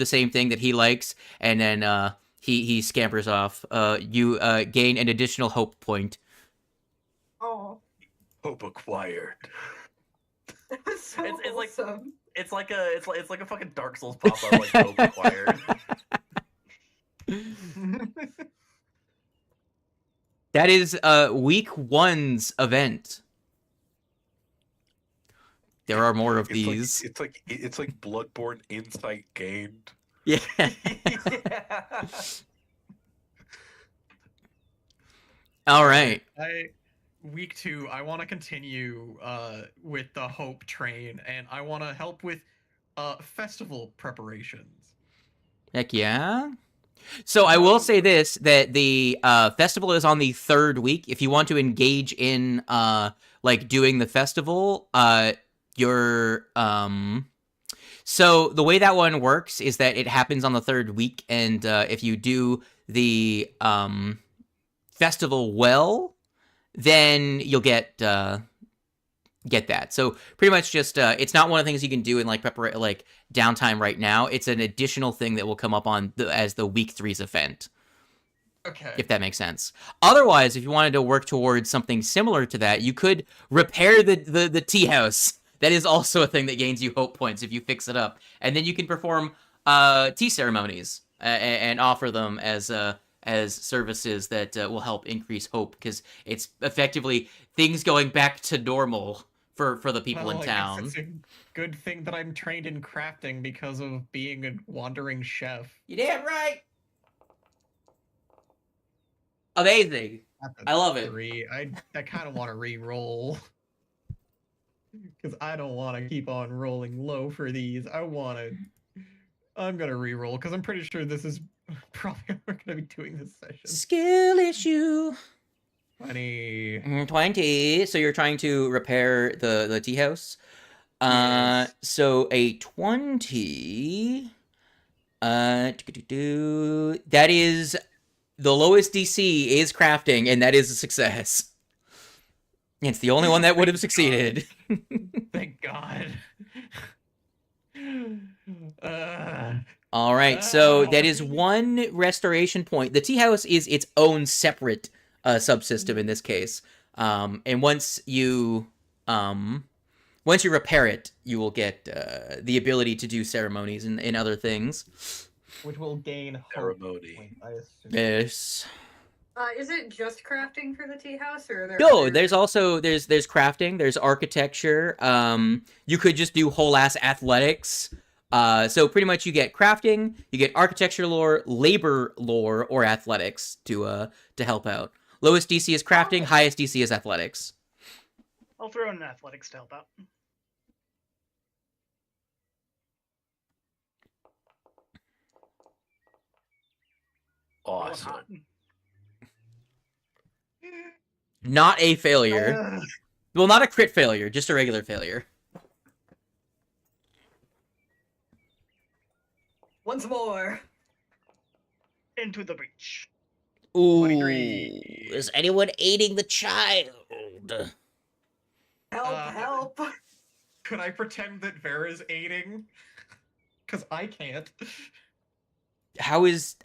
Speaker 6: same thing that he likes, and then he scampers off. You gain an additional hope point.
Speaker 4: Oh,
Speaker 1: hope acquired.
Speaker 4: So
Speaker 3: it's
Speaker 4: awesome.
Speaker 3: like a fucking Dark Souls pop up, like hope acquired.
Speaker 6: That is week 1's event. There are more of these.
Speaker 1: It's like Bloodborne insight gained.
Speaker 6: Yeah.
Speaker 3: Yeah.
Speaker 6: All right.
Speaker 2: Week 2, I want to continue with the Hope train, and I want to help with festival preparations.
Speaker 6: Heck yeah. So I will say this, that the festival is on the 3rd week. If you want to engage in like doing the festival, you're so the way that one works is that it happens on the 3rd week, and if you do the festival well,
Speaker 9: then you'll get that. So pretty much just it's not one of the things you can do in like like downtime right now. It's an additional thing that will come up on as the week 3's event.
Speaker 2: Okay.
Speaker 9: If that makes sense. Otherwise, if you wanted to work towards something similar to that, you could repair the tea house. That is also a thing that gains you hope points if you fix it up, and then you can perform tea ceremonies and offer them as services that will help increase hope, because it's effectively things going back to normal for the people in
Speaker 2: I
Speaker 9: town.
Speaker 2: guess it's a good thing that I'm trained in crafting because of being a wandering chef.
Speaker 9: You damn right. Amazing. I love it.
Speaker 2: 3. I kind of want to re-roll. Because I don't want to keep on rolling low for these. I'm going to re-roll, because I'm pretty sure this is probably how we're going to be doing this session.
Speaker 9: Skill issue.
Speaker 2: 20.
Speaker 9: 20. So you're trying to repair the tea house.
Speaker 2: Yes.
Speaker 9: So a 20. That is the lowest DC is crafting, and that is a success. It's the only one that would have succeeded.
Speaker 2: Thank God.
Speaker 9: All right, so that is 1 restoration point. The tea house is its own separate subsystem in this case, and once you repair it, you will get the ability to do ceremonies and other things.
Speaker 2: Which will gain hope.
Speaker 1: Ceremony.
Speaker 2: I assume.
Speaker 9: Yes.
Speaker 4: Is it just crafting for the tea house, or are there?
Speaker 9: No,
Speaker 4: other-
Speaker 9: there's also there's crafting, there's architecture. You could just do whole ass athletics. So pretty much you get crafting, you get architecture lore, labor lore, or athletics to help out. Lowest DC is crafting, highest DC is athletics.
Speaker 5: I'll throw in an athletics to help out.
Speaker 1: Awesome.
Speaker 9: Not a failure. Well, not a crit failure, just a regular failure.
Speaker 4: Once more.
Speaker 5: Into the breach.
Speaker 9: Ooh,
Speaker 2: 23.
Speaker 9: is anyone aiding the child?
Speaker 4: Help! Help!
Speaker 2: Could I pretend that Vera's aiding? Because I can't.
Speaker 9: How is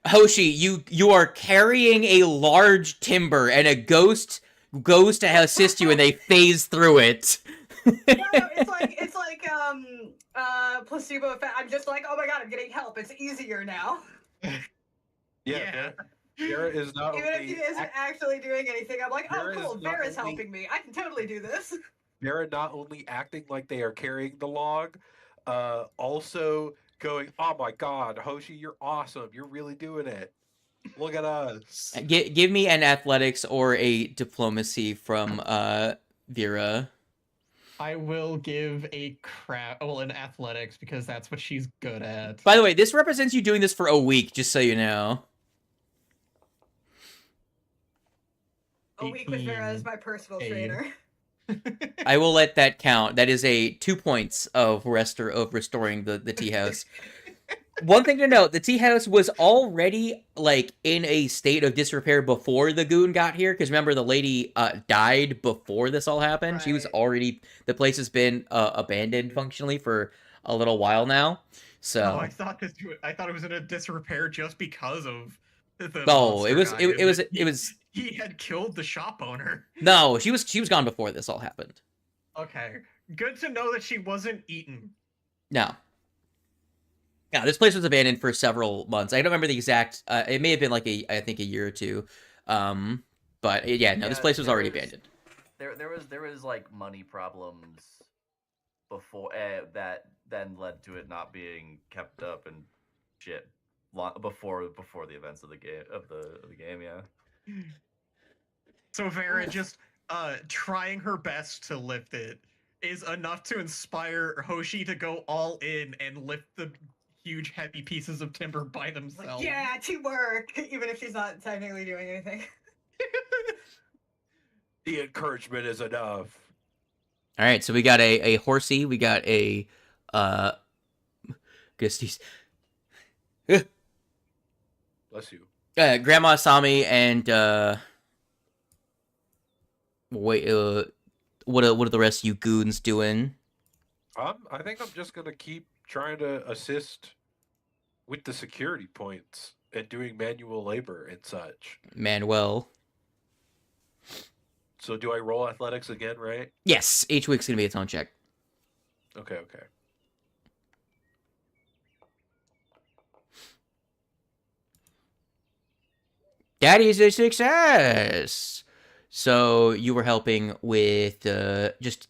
Speaker 9: Hoshi, you are carrying a large timber, and a ghost goes to assist you, and they phase through it.
Speaker 4: No, it's like placebo effect. I'm just like, oh my god, I'm getting help. It's easier now.
Speaker 1: Yeah. Vera is not
Speaker 4: Even if
Speaker 1: only
Speaker 4: he isn't actually doing anything, I'm like, oh
Speaker 1: Vera is
Speaker 4: cool,
Speaker 1: not
Speaker 4: Vera's
Speaker 1: only-
Speaker 4: helping me. I can totally do this.
Speaker 1: Vera not only acting like they are carrying the log, also going, oh my god, Hoshi, you're awesome. You're really doing it. Look at us.
Speaker 9: Give me an athletics or a diplomacy from Vera.
Speaker 2: I will give an athletics, because that's what she's good at.
Speaker 9: By the way, this represents you doing this for a week, just so you know.
Speaker 4: A week with Vera as my personal
Speaker 2: Aid.
Speaker 4: trainer.
Speaker 9: I will let that count. That is a 2 points of restoring the tea house. One thing to note, the tea house was already like in a state of disrepair before the goon got here, because remember the lady died before this all happened. She was
Speaker 4: Right.
Speaker 9: already, the place has been abandoned functionally for a little while now. So
Speaker 2: Oh, I thought it was in a disrepair just because of the
Speaker 9: Oh,
Speaker 2: monster
Speaker 9: it was
Speaker 2: guy.
Speaker 9: it was
Speaker 2: He had killed the shop owner.
Speaker 9: no, she was gone before this all happened.
Speaker 2: Okay, good to know that she wasn't eaten.
Speaker 9: No. Yeah, this place was abandoned for several months. I don't remember the exact. It may have been like I think a year or two. But yeah, no, this
Speaker 3: Yeah,
Speaker 9: place was
Speaker 3: there
Speaker 9: already
Speaker 3: was-
Speaker 9: abandoned.
Speaker 3: There was like money problems before that then led to it not being kept up and shit before the events of the game. Yeah.
Speaker 2: So Vera just trying her best to lift it is enough to inspire Hoshi to go all in and lift the huge heavy pieces of timber by
Speaker 4: Like,
Speaker 2: themselves.
Speaker 4: yeah, teamwork. Even if she's not technically doing anything.
Speaker 1: The encouragement is enough.
Speaker 9: All right, so we got a horsey. We got a guess these
Speaker 1: Bless you.
Speaker 9: Grandma Sami and Wait, what are the rest of you goons doing?
Speaker 1: I think I'm just gonna keep trying to assist with the security points and doing manual labor and such.
Speaker 9: Manuel.
Speaker 1: So do I roll athletics again, right?
Speaker 9: Yes, each week's gonna be its own check.
Speaker 1: Okay.
Speaker 9: That is a success. So you were helping with just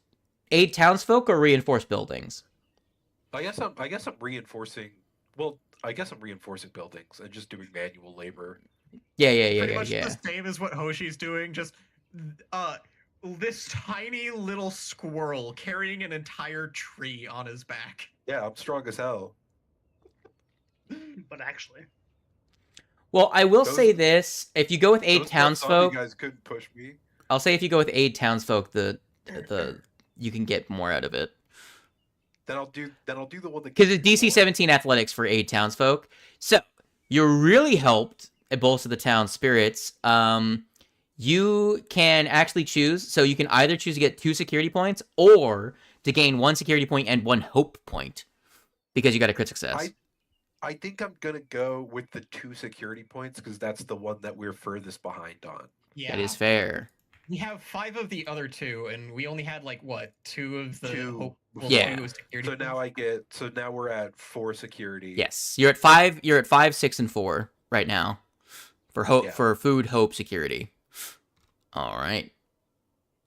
Speaker 9: aid townsfolk or reinforce buildings?
Speaker 1: I guess I'm reinforcing. Well, I guess I'm reinforcing buildings and just doing manual labor.
Speaker 2: Pretty much the same as what Hoshi's doing. Just this tiny little squirrel carrying an entire tree on his back.
Speaker 1: Yeah, I'm strong as hell.
Speaker 5: But actually,
Speaker 9: Well, I will say this: if you go with aid
Speaker 1: Those
Speaker 9: townsfolk,
Speaker 1: you guys couldn't push me.
Speaker 9: I'll say if you go with aid townsfolk, the you can get more out of it.
Speaker 1: Then I'll do the one that
Speaker 9: Because it's DC 17 athletics for aid townsfolk. So you're really helped at bolster the town's spirits. You can actually choose. So you can either choose to get 2 security points or to gain 1 security point and 1 hope point because you got a crit success.
Speaker 1: I think I'm gonna go with the 2 security points because that's the one that we're furthest behind on.
Speaker 2: Yeah,
Speaker 9: That is fair.
Speaker 2: We have 5 of the other 2, and we only had like what 2 of the
Speaker 1: 2
Speaker 2: hope.
Speaker 1: before.
Speaker 9: Yeah.
Speaker 2: 2 security
Speaker 1: So now
Speaker 2: points.
Speaker 1: so now we're at 4 security.
Speaker 9: Yes, you're at 5. You're at 5, 6, and 4 right now for hope
Speaker 1: Yeah.
Speaker 9: for food, hope, security. All right.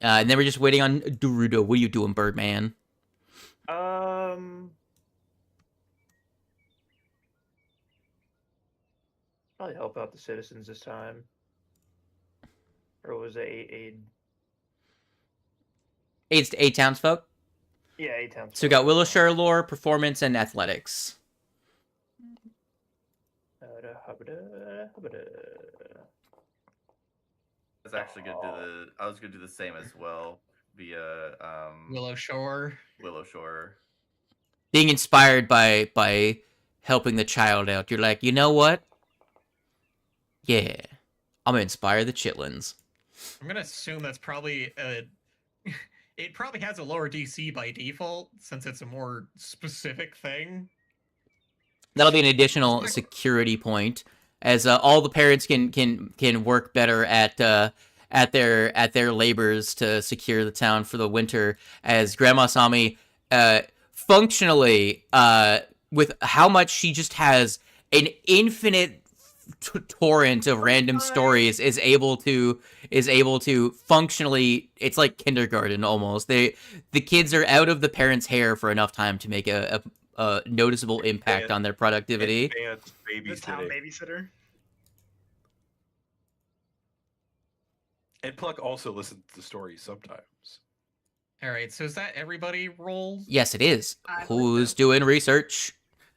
Speaker 9: And then we're just waiting on Dorudo. What are you doing, Birdman?
Speaker 7: Probably help out the citizens this time. Or was it aid?
Speaker 9: Aid townsfolk.
Speaker 7: Yeah, 8 towns.
Speaker 9: So we got Willowshire lore, performance, and athletics.
Speaker 3: I was gonna do the same as well via
Speaker 2: Willow Shore.
Speaker 3: Willow Shore.
Speaker 9: Being inspired by helping the child out, you're like, you know what? Yeah, I'm gonna inspire the chitlins.
Speaker 2: I'm gonna assume that's probably it probably has a lower DC by default since it's a more specific thing.
Speaker 9: That'll be an additional security point, as all the parents can work better at their labors to secure the town for the winter. As Grandma Sami, functionally, with how much she just has an infinite torrent of random stories, is able to functionally. It's like kindergarten almost. The kids are out of the parents' hair for enough time to make a noticeable impact on their productivity.
Speaker 1: Advanced
Speaker 5: the town
Speaker 1: babysitting.
Speaker 5: babysitter.
Speaker 1: And Pluck also listens to the stories sometimes.
Speaker 2: All right, so is that everybody rolls?
Speaker 9: Yes, it is.
Speaker 4: I
Speaker 9: Who's
Speaker 4: like
Speaker 9: doing research?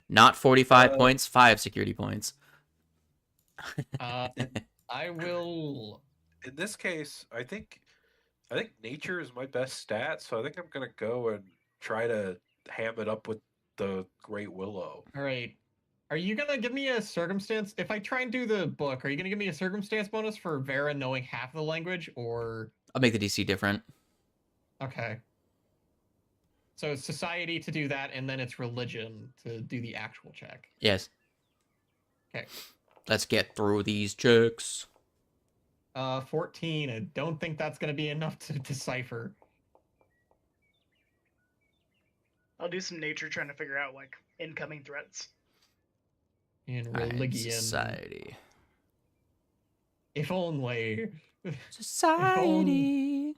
Speaker 9: Not 45 points, 5 security points.
Speaker 2: I will.
Speaker 1: In this case, I think nature is my best stat, so I think I'm gonna go and try to ham it up with the Great Willow.
Speaker 2: All right. Are you gonna give me a circumstance? If I try and do the book, are you gonna give me a circumstance bonus for Vera knowing half the language, or?
Speaker 9: I'll make the DC different.
Speaker 2: Okay. So it's society to do that, and then it's religion to do the actual check.
Speaker 9: Yes.
Speaker 2: Okay.
Speaker 9: Let's get through these checks.
Speaker 2: 14. I don't think that's gonna be enough to decipher.
Speaker 5: I'll do some nature trying to figure out like incoming threats.
Speaker 2: In
Speaker 9: Alright,
Speaker 2: religion.
Speaker 9: society.
Speaker 2: If only.
Speaker 9: Society.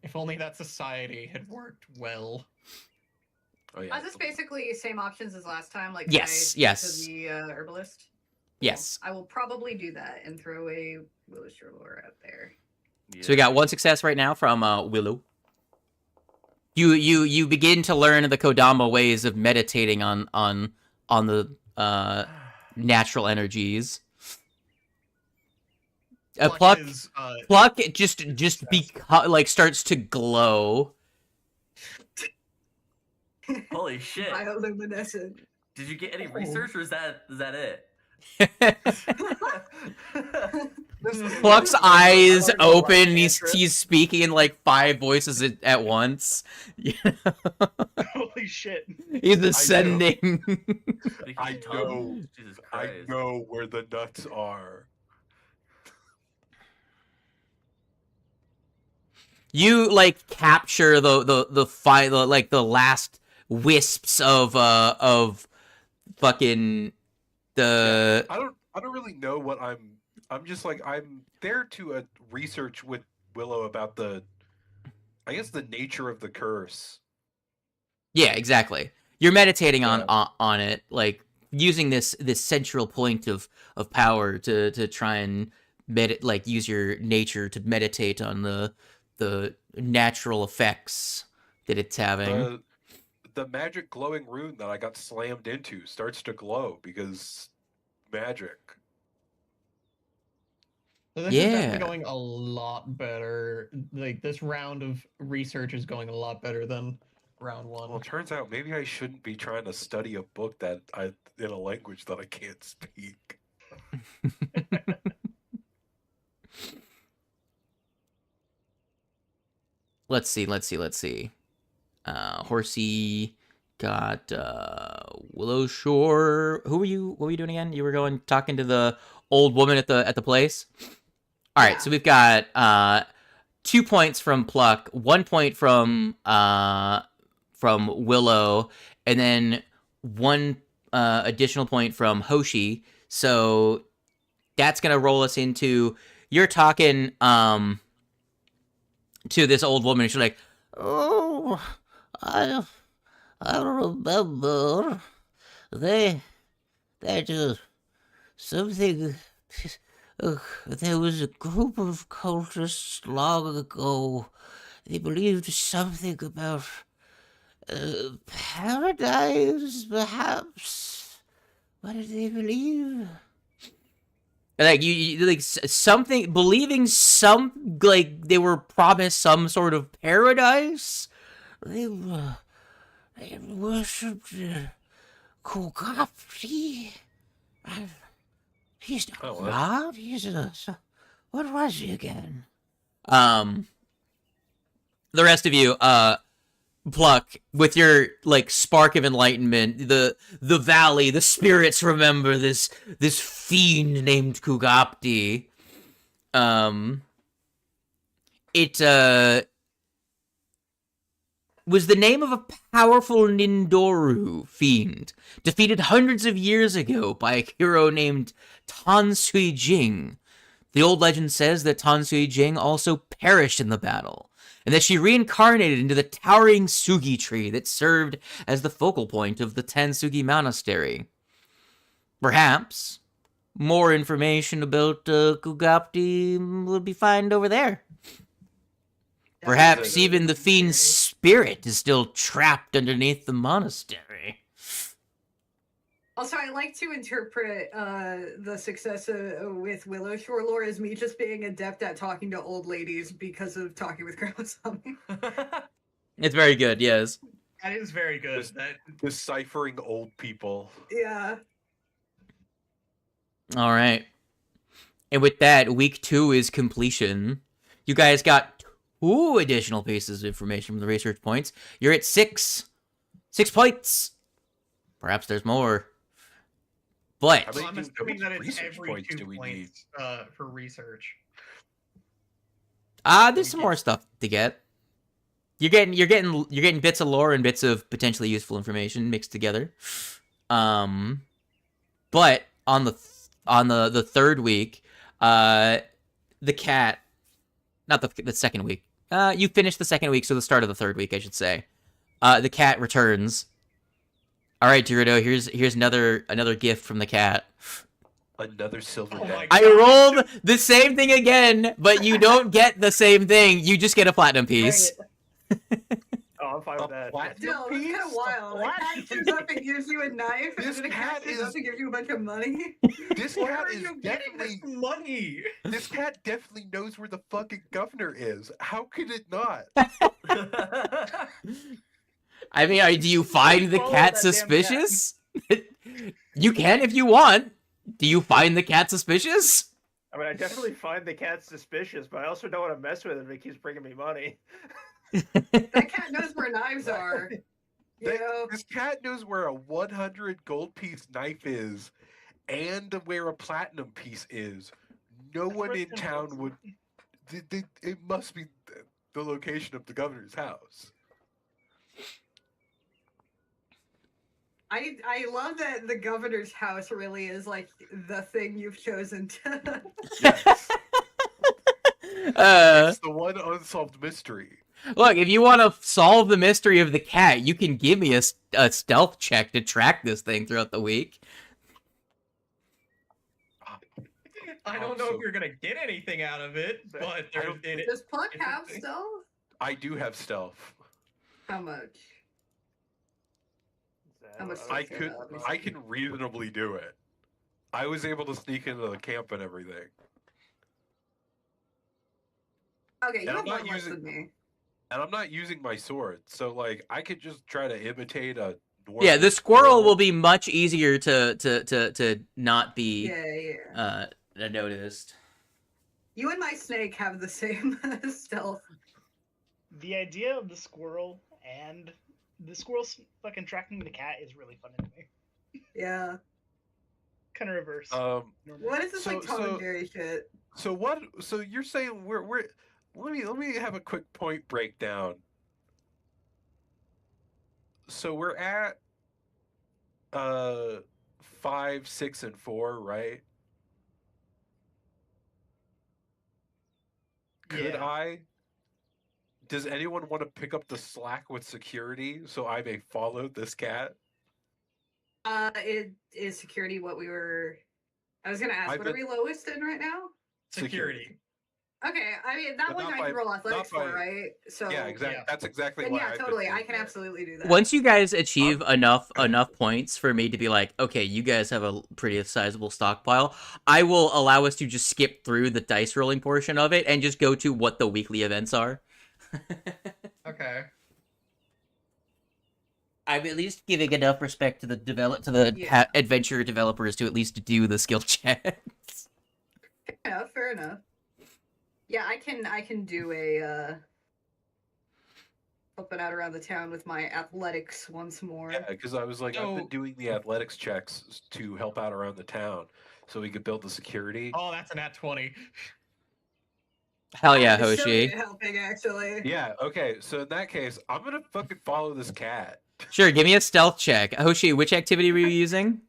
Speaker 2: If only that society had worked well.
Speaker 1: Oh yeah.
Speaker 4: Is this basically same options as last time? Like
Speaker 9: Yes,
Speaker 4: I
Speaker 9: yes.
Speaker 4: To the herbalist.
Speaker 9: Yes.
Speaker 4: I will probably do that and throw a Willowshire lore out there.
Speaker 9: So we got 1 success right now from Willow. You begin to learn the Kodama ways of meditating on the natural energies. Pluck
Speaker 2: is,
Speaker 9: Pluck just like starts to glow.
Speaker 3: Holy shit!
Speaker 4: Bioluminescent.
Speaker 3: Did you get any research, or is that it?
Speaker 9: Pluck's eyes
Speaker 5: Like a
Speaker 9: open,
Speaker 5: rock
Speaker 9: and
Speaker 5: cantrip.
Speaker 9: he's speaking in like 5 voices at once.
Speaker 5: Holy shit.
Speaker 9: He's ascending.
Speaker 3: Speaking
Speaker 1: I
Speaker 3: in tongues,
Speaker 1: know.
Speaker 3: Jesus
Speaker 1: I
Speaker 3: Christ.
Speaker 1: know where the nuts are.
Speaker 9: You like capture the last wisps of fucking the
Speaker 1: I don't really know what I'm just like I'm there to research with Willow about the nature of the curse.
Speaker 9: Yeah, exactly. You're meditating
Speaker 1: Yeah.
Speaker 9: on it, like using this central point of power to try and use your nature to meditate on the natural effects that it's having.
Speaker 1: The magic glowing rune that I got slammed into starts to glow because magic.
Speaker 2: So this is
Speaker 9: Yeah.
Speaker 2: definitely going a lot better. Like this round of research is going a lot better than round 1.
Speaker 1: Well, it turns out maybe I shouldn't be trying to study a book in a language that I can't speak.
Speaker 9: Let's see. Horsey got Willow Shore. What were you doing again? You were talking to the old woman at the place? All right,
Speaker 4: Yeah.
Speaker 9: so we've got 2 points from Pluck, 1 point from Willow, and then 1 additional point from Hoshi. So that's gonna roll us into you're talking to this old woman, and she's like, "Oh, I remember they just something. There was a group of cultists long ago. They believed something about paradise, perhaps. What did they believe?" Like you like something, believing some, like they were promised some sort of paradise. They worshipped ᴁᴁᴁ. He's not
Speaker 1: Oh,
Speaker 9: God. He's what was he again? The rest of you, Pluck, with your like spark of enlightenment, the valley, the spirits remember this fiend named ᴁᴁᴁ. It was the name of a powerful Nindoru fiend, defeated hundreds of years ago by a hero named ᴁᴁᴁᴁ. The old legend says that ᴁᴁᴁᴁ also perished in the battle, and that she reincarnated into the towering Sugi tree that served as the focal point of the Tensugi Monastery. Perhaps more information about ᴁᴁᴁ will be found over there. Perhaps even the fiend's spirit is still trapped underneath the monastery.
Speaker 4: Also, I like to interpret the success with Willow Shore lore as me just being adept at talking to old ladies because of talking with Grandma Zombie.
Speaker 9: It's very good, yes.
Speaker 2: That is very good.
Speaker 1: Just- Deciphering old people.
Speaker 4: Yeah.
Speaker 9: All right. And with that, week 2 is completion. You guys got 2 additional pieces of information from the research points. You're at 6 points. Perhaps there's more. But
Speaker 1: How
Speaker 2: So
Speaker 1: many
Speaker 2: I'm assuming that it's
Speaker 1: research
Speaker 2: every
Speaker 1: points
Speaker 2: 2
Speaker 1: do we
Speaker 2: points for research.
Speaker 9: there's some more stuff to get. You're getting bits of lore and bits of potentially useful information mixed together. But on the third week, the cat, not the second week. You finished the second week, so the start of the third week, I should say. The cat returns. All right, Dorudo, here's another gift from the cat.
Speaker 1: Another silver
Speaker 2: Oh my
Speaker 1: dagger.
Speaker 9: I rolled the same thing again, but you don't get the same thing. You just get a platinum piece.
Speaker 7: Oh, I'm fine with that.
Speaker 4: Still, it's kind of wild. A cat shows up and gives you a knife, and
Speaker 1: This
Speaker 4: then a cat
Speaker 1: cat
Speaker 4: shows
Speaker 1: is-
Speaker 4: up and gives you a bunch of money.
Speaker 1: This
Speaker 2: Where
Speaker 1: cat
Speaker 2: are
Speaker 1: is
Speaker 2: you getting this
Speaker 1: definitely.
Speaker 2: money?
Speaker 1: This cat definitely knows where the fucking governor is. How could it not?
Speaker 9: I mean, do you find the
Speaker 5: Follow
Speaker 9: cat
Speaker 5: that damn
Speaker 9: suspicious? You can if you want. Do you find the cat suspicious?
Speaker 7: I mean, I definitely find the cat suspicious, but I also don't want to mess with him if it keeps bringing me money.
Speaker 4: That cat knows where knives are. You know?
Speaker 1: This cat knows where a 100 gold piece knife is, and where a platinum piece is. No one in town would. It must be the location of the governor's house.
Speaker 4: I love that the governor's house really is like the thing you've chosen to.
Speaker 1: Yes.
Speaker 9: Uh,
Speaker 1: It's the one unsolved mystery.
Speaker 9: Look, if you want to solve the mystery of the cat, you can give me a stealth check to track this thing throughout the week.
Speaker 2: I don't know if you're gonna get anything out of it, but
Speaker 4: Does Pluck have stealth?
Speaker 1: I do have stealth.
Speaker 4: How much? How much
Speaker 1: I
Speaker 4: stealth
Speaker 1: could.
Speaker 4: you have?
Speaker 1: I can reasonably do it. I was able to sneak into the camp and everything.
Speaker 4: Okay, you
Speaker 1: And
Speaker 4: have
Speaker 1: I'm not
Speaker 4: one less
Speaker 1: using-
Speaker 4: than me.
Speaker 1: And I'm not using my sword, so like I could just try to imitate a.
Speaker 9: Yeah, the squirrel will be much easier to not be
Speaker 4: Yeah.
Speaker 9: noticed.
Speaker 4: You and my snake have the same stealth.
Speaker 5: The idea of the squirrel and the squirrel's fucking tracking the cat is really funny to me.
Speaker 4: Yeah.
Speaker 5: Kind of reverse.
Speaker 4: What is this like Tom and Jerry shit?
Speaker 1: So what? So you're saying we're let me have a quick point breakdown. So we're at 5, 6, and 4, right? Could
Speaker 2: Yeah.
Speaker 1: I? Does anyone want to pick up the slack with security so I may follow this cat?
Speaker 4: It is security what we were. I was gonna ask,
Speaker 1: I've
Speaker 4: what are
Speaker 1: been-
Speaker 4: we lowest in right now?
Speaker 2: security.
Speaker 4: Okay, I mean that
Speaker 1: But
Speaker 4: one
Speaker 1: not
Speaker 4: I can
Speaker 1: by-
Speaker 4: roll athletics
Speaker 1: not by-
Speaker 4: for, right? So
Speaker 1: Yeah, exactly.
Speaker 2: yeah.
Speaker 1: That's exactly
Speaker 4: Then
Speaker 1: why.
Speaker 4: yeah,
Speaker 1: I've been
Speaker 4: totally. I
Speaker 1: doing
Speaker 4: can
Speaker 1: it.
Speaker 4: absolutely do that.
Speaker 9: Once you guys achieve enough points for me to be like, okay, you guys have a pretty sizable stockpile, I will allow us to just skip through the dice rolling portion of it and just go to what the weekly events are.
Speaker 2: Okay.
Speaker 9: I'm at least giving enough respect to the
Speaker 4: Yeah.
Speaker 9: adventure developers to at least do the skill checks.
Speaker 4: Yeah, fair enough. Yeah, I can do a helping out around the town with my athletics once more.
Speaker 1: Yeah, because I was like, I've been
Speaker 2: So-
Speaker 1: doing the athletics checks to help out around the town, so we could build the security.
Speaker 2: Oh, that's an at 20.
Speaker 9: Hell yeah,
Speaker 4: I'm so
Speaker 9: Hoshi.
Speaker 4: good at helping actually.
Speaker 1: Yeah. Okay. So in that case, I'm gonna fucking follow this cat.
Speaker 9: Sure, give me a stealth check. Hoshi, which activity were you using?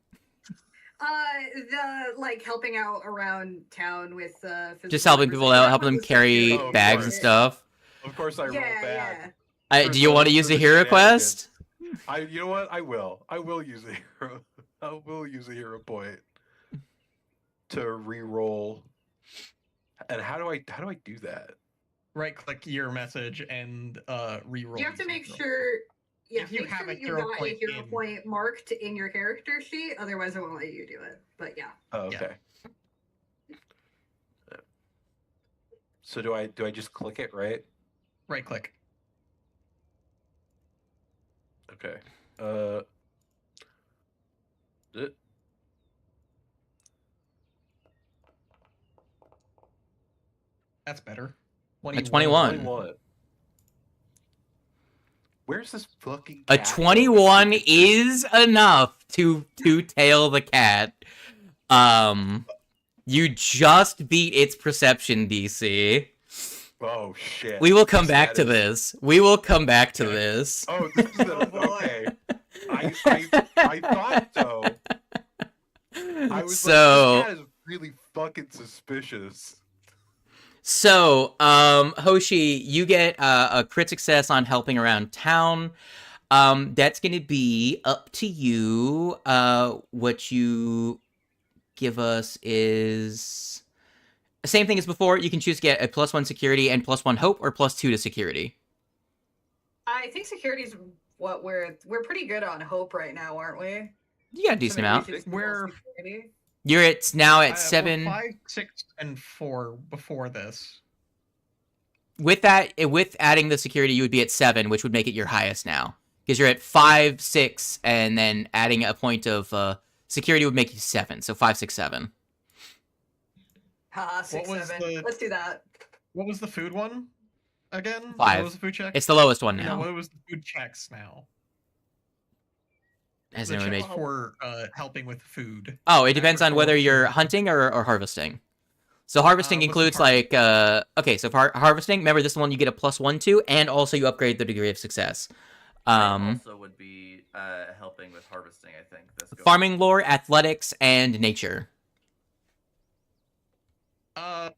Speaker 4: The like helping out around town with
Speaker 9: Just
Speaker 4: physical
Speaker 9: helping
Speaker 4: members.
Speaker 9: people
Speaker 4: I
Speaker 9: out,
Speaker 4: got
Speaker 9: helping them
Speaker 4: with the
Speaker 9: carry
Speaker 4: security.
Speaker 1: Oh, of
Speaker 9: bags and
Speaker 1: course.
Speaker 9: stuff.
Speaker 1: Of course, I roll
Speaker 4: Yeah,
Speaker 1: bad.
Speaker 4: yeah.
Speaker 9: Do you want to use
Speaker 1: For
Speaker 9: a
Speaker 1: the
Speaker 9: hero quest?
Speaker 1: You know what? I will. I will use a hero. I will use a hero point to re-roll. And how do I do that?
Speaker 2: Right click your message and reroll.
Speaker 4: You have to
Speaker 2: using
Speaker 4: make
Speaker 2: hero.
Speaker 4: sure. Yeah,
Speaker 2: If you
Speaker 4: make
Speaker 2: have
Speaker 4: sure
Speaker 2: a
Speaker 4: that you
Speaker 2: hero
Speaker 4: got a
Speaker 2: point
Speaker 4: hero
Speaker 2: in-
Speaker 4: point marked in your character sheet. Otherwise, I won't let you do it. But yeah.
Speaker 1: Oh,
Speaker 2: Yeah.
Speaker 1: okay. So do I just click it, right?
Speaker 2: Right click.
Speaker 1: Okay. It-
Speaker 2: That's better.
Speaker 9: A 21.
Speaker 1: 21. Where's this fucking
Speaker 9: A
Speaker 1: cat?
Speaker 9: 21 is enough to tail the cat. You just beat its perception DC.
Speaker 1: Oh shit.
Speaker 9: We will come back
Speaker 1: That
Speaker 9: to
Speaker 1: is-
Speaker 9: this. We will come back to
Speaker 1: Okay.
Speaker 9: this.
Speaker 1: Oh, this is okay. I thought so. I was
Speaker 9: So-
Speaker 1: like, this cat is really fucking suspicious.
Speaker 9: So, Hoshi, you get a crit success on helping around town. That's going to be up to you. What you give us is the same thing as before. You can choose to get a +1 security and +1 hope, or +2 to security.
Speaker 4: I think security's what we're pretty good on hope right now, aren't we?
Speaker 9: You got a
Speaker 4: So
Speaker 9: decent
Speaker 4: maybe we
Speaker 9: amount.
Speaker 4: should just go
Speaker 2: We're-
Speaker 4: security.
Speaker 9: You're at now at
Speaker 2: We're
Speaker 9: 7.
Speaker 2: 5, 6, and 4 before this.
Speaker 9: With that, with adding the security, you would be at 7, which would make it your highest now. Because you're at 5, 6, and then adding a point of security would make you 7. So 5, 6, 7.
Speaker 4: 6,
Speaker 2: What was
Speaker 4: 7.
Speaker 2: the-
Speaker 4: Let's do that.
Speaker 2: What was the food one again?
Speaker 9: 5.
Speaker 2: What was the food check?
Speaker 9: It's the lowest one
Speaker 2: No,
Speaker 9: now.
Speaker 2: what was the food checks now?
Speaker 9: Has
Speaker 2: The
Speaker 9: anyone
Speaker 2: checks
Speaker 9: made?
Speaker 2: for helping with food.
Speaker 9: Oh, it depends on whether you're
Speaker 2: Agriculture.
Speaker 9: hunting or harvesting. So harvesting
Speaker 2: What's the
Speaker 9: includes
Speaker 2: harvest?
Speaker 9: like okay, so for harvesting, remember this one you get a +1 to, and also you upgrade the degree of success.
Speaker 3: Also would be helping with harvesting, I think.
Speaker 9: Farming lore, athletics, and nature.
Speaker 5: I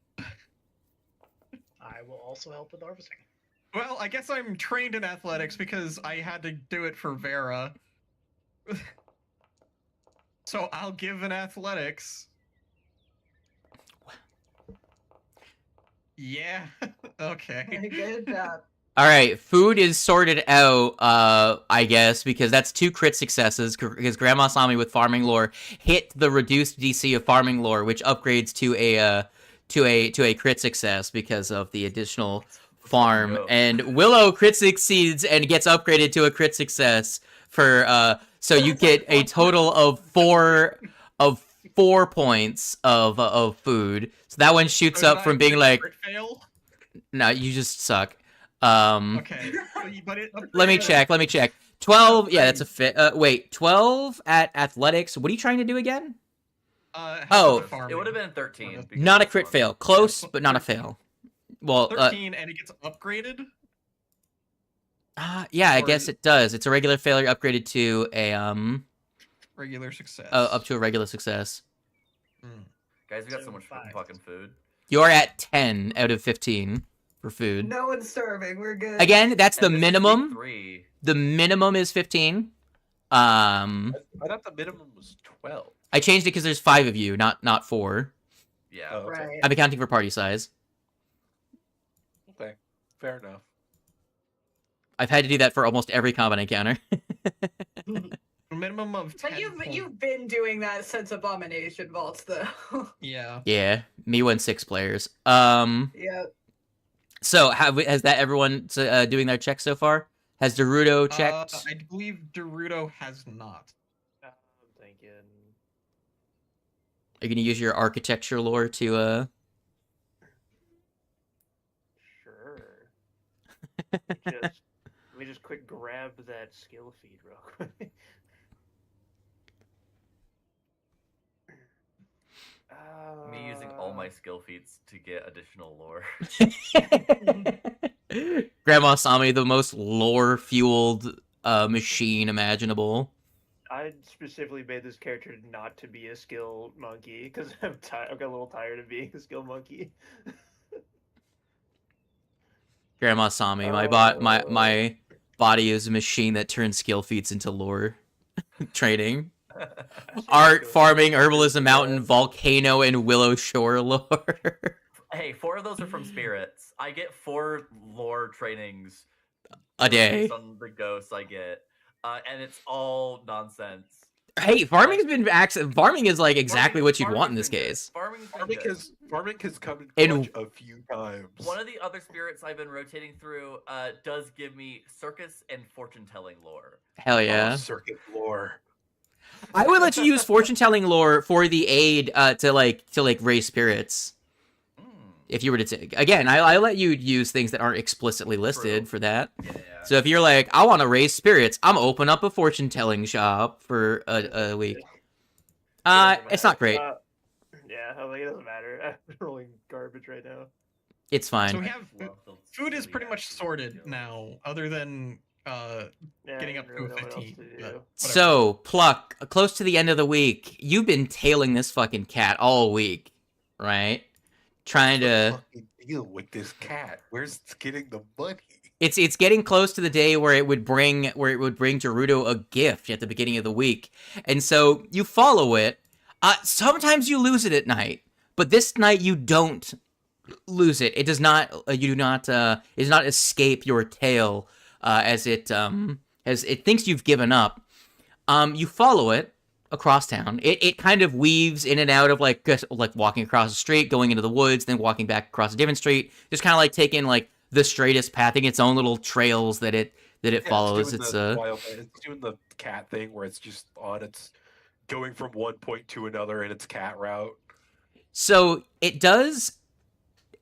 Speaker 5: will also help with harvesting.
Speaker 2: Well, I guess I'm trained in athletics because I had to do it for Vera. So I'll give an athletics. Yeah. Okay.
Speaker 4: Good job.
Speaker 9: All right, food is sorted out, I guess, because that's 2 crit successes. Because Grandma Sami with farming lore hit the reduced DC of farming lore, which upgrades to a crit success because of the additional farm. And Willow crit succeeds and gets upgraded to a crit success for so you get a total of 4 points of food. So that one shoots up from being like,
Speaker 2: Crit fail?
Speaker 9: no, you just suck.
Speaker 2: Okay. But
Speaker 9: Let me check. 12. Yeah, that's a fit. Wait, 12 at athletics. What are you trying to do again?
Speaker 2: Help with
Speaker 3: It
Speaker 2: farming.
Speaker 3: would have been 13. because
Speaker 9: Not a
Speaker 3: it's
Speaker 9: crit
Speaker 3: farming.
Speaker 9: fail. Close, but not a fail. Well,
Speaker 2: 13 and it gets upgraded?
Speaker 9: yeah, I
Speaker 2: or
Speaker 9: guess
Speaker 2: is
Speaker 9: it does. It's a regular failure upgraded to a
Speaker 2: Regular success.
Speaker 9: up to a regular success.
Speaker 3: Guys, we got so much
Speaker 5: 5.
Speaker 3: fucking food.
Speaker 9: You're at 10 out of 15 for food.
Speaker 4: No one's starving. We're good.
Speaker 9: Again, that's the
Speaker 3: And this is week
Speaker 9: minimum.
Speaker 3: 3.
Speaker 9: The minimum is 15.
Speaker 1: I thought the minimum was 12.
Speaker 9: I changed it because there's 5 of you, not 4.
Speaker 3: Yeah.
Speaker 1: Oh, okay.
Speaker 4: Right.
Speaker 9: I'm accounting for party size.
Speaker 1: Okay, fair enough.
Speaker 9: I've had to do that for almost every combat encounter.
Speaker 2: A minimum of 10
Speaker 4: But you've been doing that since Abomination Vaults, though.
Speaker 2: Yeah.
Speaker 9: Yeah, me and 6 players.
Speaker 4: Yep.
Speaker 9: So has that everyone doing their checks so far? Has Dorudo checked?
Speaker 2: I believe Dorudo has not.
Speaker 7: I'm thinking.
Speaker 9: Are you gonna use your architecture lore to
Speaker 7: Sure. Let me just quick grab that skill feed real quick.
Speaker 3: Me using all my skill feats to get additional lore.
Speaker 9: Grandma Sami, the most lore fueled machine imaginable.
Speaker 7: I specifically made this character not to be a skill monkey because I got a little tired of being a skill monkey.
Speaker 9: Grandma Sami, my body is a machine that turns skill feats into lore training. Art, farming, herbalism, mountain, volcano, and willow shore lore.
Speaker 3: Hey, 4 of those are from spirits. I get 4 lore trainings
Speaker 9: A day.
Speaker 3: based on the ghosts I get, and it's all nonsense.
Speaker 9: Hey, farming is like exactly what you'd want in
Speaker 3: Farming's
Speaker 9: this
Speaker 3: been good.
Speaker 9: case.
Speaker 3: Farming
Speaker 1: Farming has come in
Speaker 9: And-
Speaker 1: clutch a few times.
Speaker 3: One of the other spirits I've been rotating through does give me circus and fortune telling lore.
Speaker 9: Hell
Speaker 1: Oh,
Speaker 9: yeah.
Speaker 1: circuit lore.
Speaker 9: I would let you use fortune telling lore for the aid to raise spirits.
Speaker 3: Mm,
Speaker 9: If you were to take again, I let you use things that aren't explicitly listed
Speaker 3: True.
Speaker 9: for that.
Speaker 3: yeah.
Speaker 9: So if you're like, I want to raise spirits, I'm gonna open up a fortune telling shop for a week. It's not great.
Speaker 7: Yeah, I was like, it doesn't matter. I'm rolling garbage right now.
Speaker 9: It's
Speaker 2: So
Speaker 9: fine.
Speaker 2: we have food is pretty much sorted now, other than
Speaker 7: Yeah,
Speaker 2: getting
Speaker 7: I
Speaker 2: up
Speaker 7: don't
Speaker 2: to
Speaker 7: really
Speaker 2: a
Speaker 7: know what else
Speaker 2: 15.
Speaker 7: to
Speaker 2: but
Speaker 7: do.
Speaker 2: whatever.
Speaker 9: So Pluck, close to the end of the week, you've been tailing this fucking cat all week, right? Trying to.
Speaker 1: Fucking deal with this cat. Where's it getting the money?
Speaker 9: It's getting close to the day where it would bring Dorudo a gift at the beginning of the week, and so you follow it. Sometimes you lose it at night, but this night you don't lose it. It does not. You do not. It does not escape your tail as it thinks you've given up. You follow it across town. It kind of weaves in and out of like walking across the street, going into the woods, then walking back across a different street. Just kind of like taking like the straightest path, its own little trails that it follows.
Speaker 1: It's doing the cat thing where it's just on its going from one point to another in its cat route.
Speaker 9: So it does,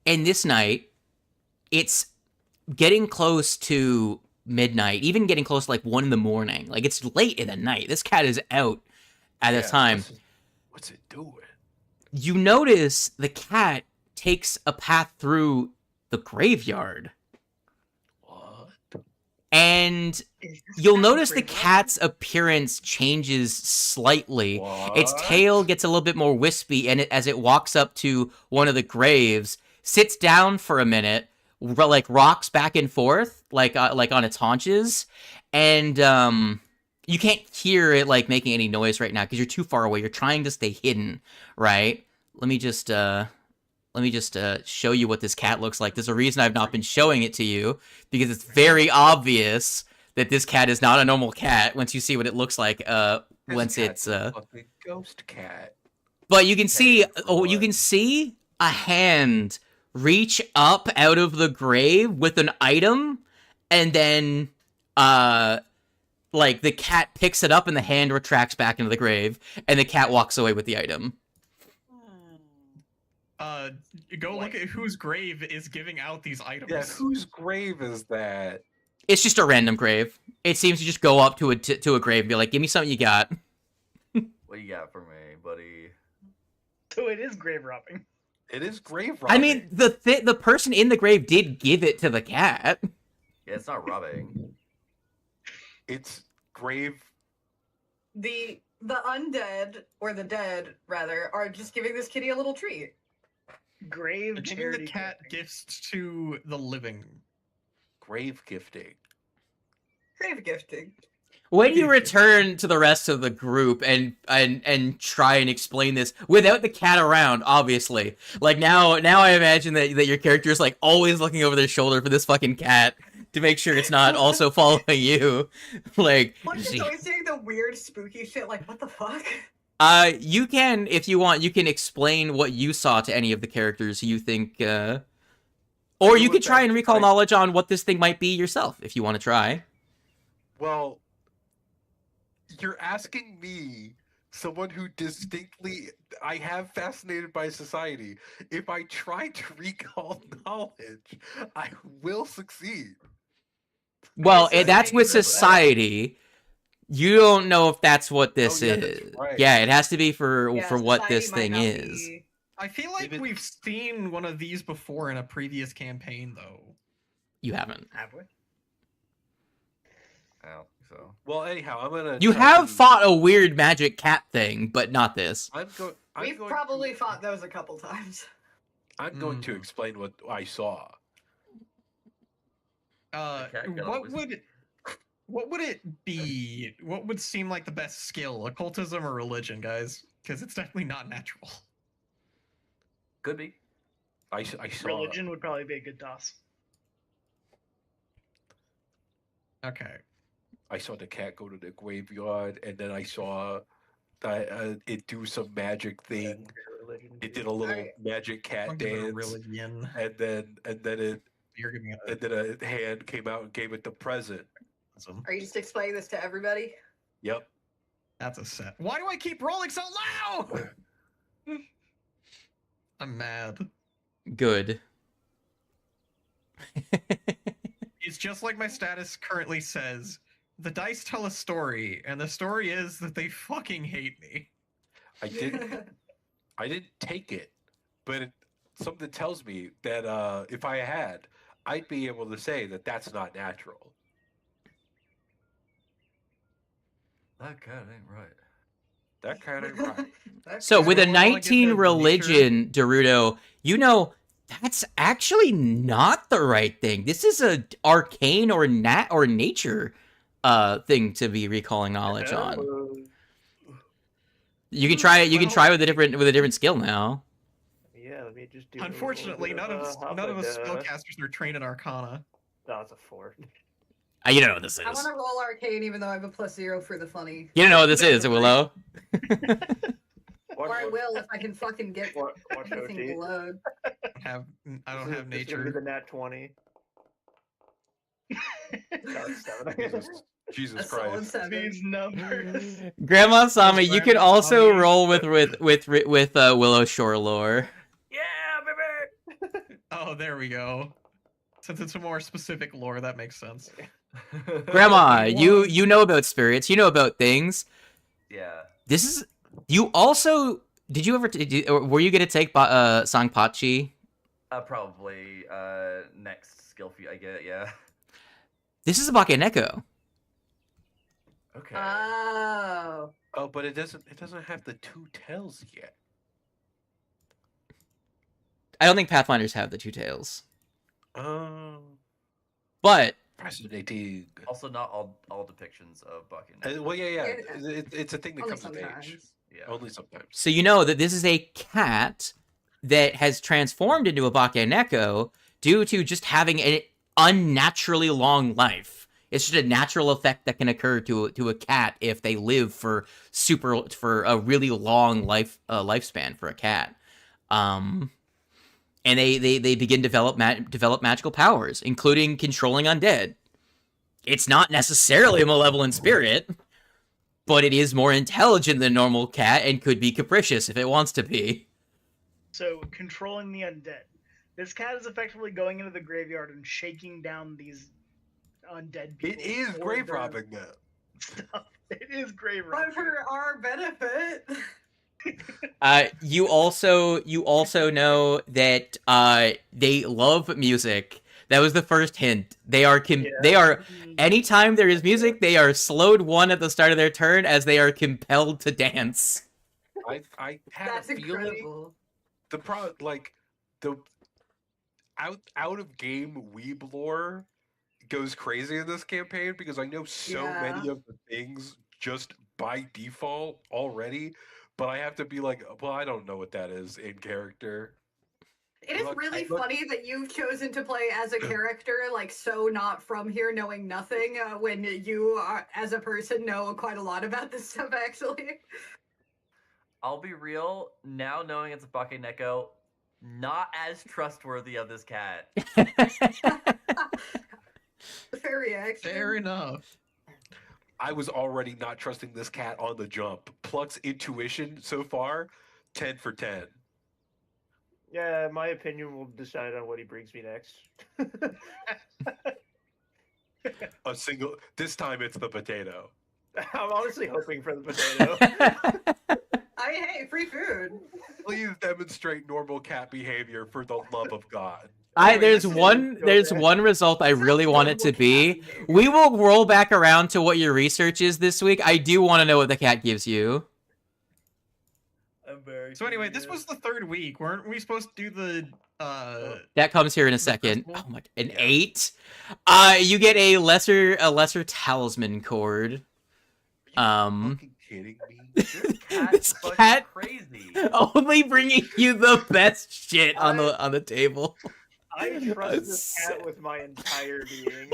Speaker 9: and this night, it's getting close to midnight, even getting close to like 1 in the morning. Like it's late in the night. This cat is out at this time.
Speaker 1: What's it doing?
Speaker 9: You notice the cat takes a path through the graveyard.
Speaker 1: What?
Speaker 9: And you'll notice the cat's appearance changes slightly.
Speaker 1: What?
Speaker 9: Its tail gets a little bit more wispy, and as it walks up to one of the graves, sits down for a minute, like rocks back and forth, like on its haunches, and you can't hear it like making any noise right now because you're too far away. You're trying to stay hidden, right? Let me just show you what this cat looks like. There's a reason I've not been showing it to you because it's very obvious that this cat is not a normal cat once you see what it looks like. Once it's
Speaker 1: a fucking ghost cat.
Speaker 9: But you can see, you can see a hand reach up out of the grave with an item, and then like the cat picks it up and the hand retracts back into the grave, and the cat walks away with the item.
Speaker 2: Go look at whose grave is giving out these items.
Speaker 1: Yeah, whose grave is that?
Speaker 9: It's just a random grave. It seems to just go up to a grave and be like, "Give me something you got."
Speaker 3: What you got for me, buddy?
Speaker 5: So it is grave robbing.
Speaker 1: It is grave robbing.
Speaker 9: I mean, the person in the grave did give it to the cat.
Speaker 3: Yeah, it's not robbing.
Speaker 1: It's grave.
Speaker 4: The undead, or the dead, rather, are just giving this kitty a little treat.
Speaker 5: Grave
Speaker 2: Giving
Speaker 5: charity
Speaker 2: the cat
Speaker 5: giving.
Speaker 2: gifts to the living.
Speaker 1: Grave gifting.
Speaker 4: Grave gifting.
Speaker 9: When you return to the rest of the group and try and explain this without the cat around, obviously, like now I imagine that your character is like always looking over their shoulder for this fucking cat to make sure it's not also following you. Like,
Speaker 4: Like, it's always doing the weird, spooky shit. Like, what the fuck?
Speaker 9: You can, if you want, you can explain what you saw to any of the characters you think, or you could try and recall knowledge on what this thing might be yourself if you want to try.
Speaker 1: Well, you're asking me, someone who distinctly I have fascinated by society, if I try to recall knowledge, I will succeed.
Speaker 9: Well, that's with society. You don't know if that's what this is.
Speaker 1: Right.
Speaker 9: Yeah, it has to be for what
Speaker 4: society
Speaker 9: this
Speaker 4: might
Speaker 9: thing
Speaker 4: not
Speaker 9: is.
Speaker 4: be-
Speaker 2: I feel like we've seen one of these before in a previous campaign, though.
Speaker 9: You haven't.
Speaker 5: Have we?
Speaker 3: I don't think so.
Speaker 1: Well, anyhow, I'm gonna.
Speaker 9: You
Speaker 1: try
Speaker 9: have
Speaker 1: to-
Speaker 9: fought a weird magic cat thing, but not this.
Speaker 4: We've probably fought those a couple times.
Speaker 1: I'm going to explain what I saw.
Speaker 2: What would it be? What would seem like the best skill? Occultism or religion, guys? Because it's definitely not natural.
Speaker 3: Could be.
Speaker 1: I saw.
Speaker 5: Religion would probably be a good toss.
Speaker 2: Okay.
Speaker 1: I saw the cat go to the graveyard, and then I saw it do some magic thing. It did a little magic cat dance,
Speaker 2: Religion.
Speaker 1: and then
Speaker 2: You're giving it.
Speaker 1: and then a hand came out and gave it the present.
Speaker 4: Are you just explaining this to everybody?
Speaker 1: Yep.
Speaker 2: That's a set. Why do I keep rolling so loud? I'm mad.
Speaker 9: Good.
Speaker 2: It's just like my status currently says. The dice tell a story, and the story is that they fucking hate me.
Speaker 1: I didn't take it, but something tells me that if I had, I'd be able to say that that's not natural.
Speaker 3: That cat ain't right.
Speaker 1: That cat ain't right.
Speaker 9: So with a
Speaker 2: Everyone wanna get
Speaker 9: 19
Speaker 2: the
Speaker 9: religion, Dorudo, you know that's actually not the right thing. This is a arcane or nature thing to be recalling knowledge on. You can try it. You can try with a different skill now.
Speaker 7: Yeah, let me just do.
Speaker 2: Unfortunately, none of us spellcasters are trained in Arcana.
Speaker 7: No, it's a 4.
Speaker 9: You don't know what this is.
Speaker 4: I want to roll arcane, even though I have a +0 for the funny.
Speaker 9: You don't know what this is, Willow.
Speaker 4: Or I will if I can fucking get
Speaker 7: Watch
Speaker 4: anything
Speaker 7: OT.
Speaker 4: below.
Speaker 2: I don't have
Speaker 7: This is gonna be
Speaker 2: nature.
Speaker 7: the nat 20. No, it's 7.
Speaker 1: Jesus
Speaker 4: A solid
Speaker 1: Christ.
Speaker 4: 7.
Speaker 5: These numbers.
Speaker 9: Grandma Sama, you could
Speaker 2: Grandma
Speaker 9: also
Speaker 2: Sama.
Speaker 9: roll with Willow Shore lore.
Speaker 3: Yeah, baby.
Speaker 2: Oh, there we go. Since it's a more specific lore, that makes sense.
Speaker 9: Grandma, you
Speaker 2: One.
Speaker 9: know about spirits, you know about things.
Speaker 3: Yeah.
Speaker 9: This is you also. Did you ever? Were you gonna take Sangpachi?
Speaker 3: Probably next skill feat I get. Yeah.
Speaker 9: This is a Bakeneko.
Speaker 3: Okay.
Speaker 4: Oh.
Speaker 1: Oh, but it doesn't have the 2 tails yet.
Speaker 9: I don't think Pathfinders have the 2 tails,
Speaker 1: Oh,
Speaker 9: but
Speaker 1: fascinating.
Speaker 3: Also, not all depictions of Bucky.
Speaker 1: Well, yeah.
Speaker 4: Yeah.
Speaker 1: It's a thing that
Speaker 4: Only
Speaker 1: comes with age.
Speaker 4: sometimes.
Speaker 3: Yeah.
Speaker 1: Only sometimes.
Speaker 9: so you know that this is a cat that has transformed into a Bakeneko due to just having an unnaturally long life. It's just a natural effect that can occur to a cat if they live for a really long lifespan for a cat. And they begin develop magical powers, including controlling undead. It's not necessarily a malevolent spirit, but it is more intelligent than a normal cat and could be capricious if it wants to be.
Speaker 5: So, controlling the undead. This cat is effectively going into the graveyard and shaking down these undead people.
Speaker 1: It is
Speaker 5: for
Speaker 1: grave
Speaker 5: their
Speaker 1: robbing now.
Speaker 5: stuff. It is grave
Speaker 4: But
Speaker 5: robbing.
Speaker 4: for our benefit.
Speaker 9: You also know that they love music. That was the first hint. They are anytime there is music, they are slowed 1 at the start of their turn as they are compelled to dance.
Speaker 1: I had
Speaker 4: That's
Speaker 1: a feeling
Speaker 4: incredible.
Speaker 1: the out of game weeb lore goes crazy in this campaign because I know so many of the things just by default already, but I have to be like, well, I don't know what that is in character.
Speaker 4: It is really funny that you've chosen to play as a character, like, so not from here, knowing nothing, when you, are, as a person, know quite a lot about this stuff, actually.
Speaker 3: I'll be real. Now knowing it's a Bakeneko, not as trustworthy of this cat.
Speaker 4: Fair reaction.
Speaker 2: Fair enough.
Speaker 1: I was already not trusting this cat on the jump. Pluck's intuition so far, 10 for 10.
Speaker 7: Yeah, my opinion will decide on what he brings me next.
Speaker 1: This time it's the potato.
Speaker 7: I'm honestly hoping for the potato.
Speaker 4: Hey, free food.
Speaker 1: Please demonstrate normal cat behavior for the love of God.
Speaker 9: There's one result I really want it to be. We will roll back around to what your research is this week. I do want to know what the cat gives you.
Speaker 3: I'm very
Speaker 2: So anyway, this was the 3rd week. Weren't we supposed to do the
Speaker 9: That comes here in a second.
Speaker 2: festival?
Speaker 9: Oh my, an 8. You get a lesser talisman cord.
Speaker 1: Fucking kidding me?
Speaker 9: This
Speaker 3: Fucking
Speaker 9: cat
Speaker 3: crazy.
Speaker 9: only bringing you the best shit on the table.
Speaker 7: I trust this cat with my entire being.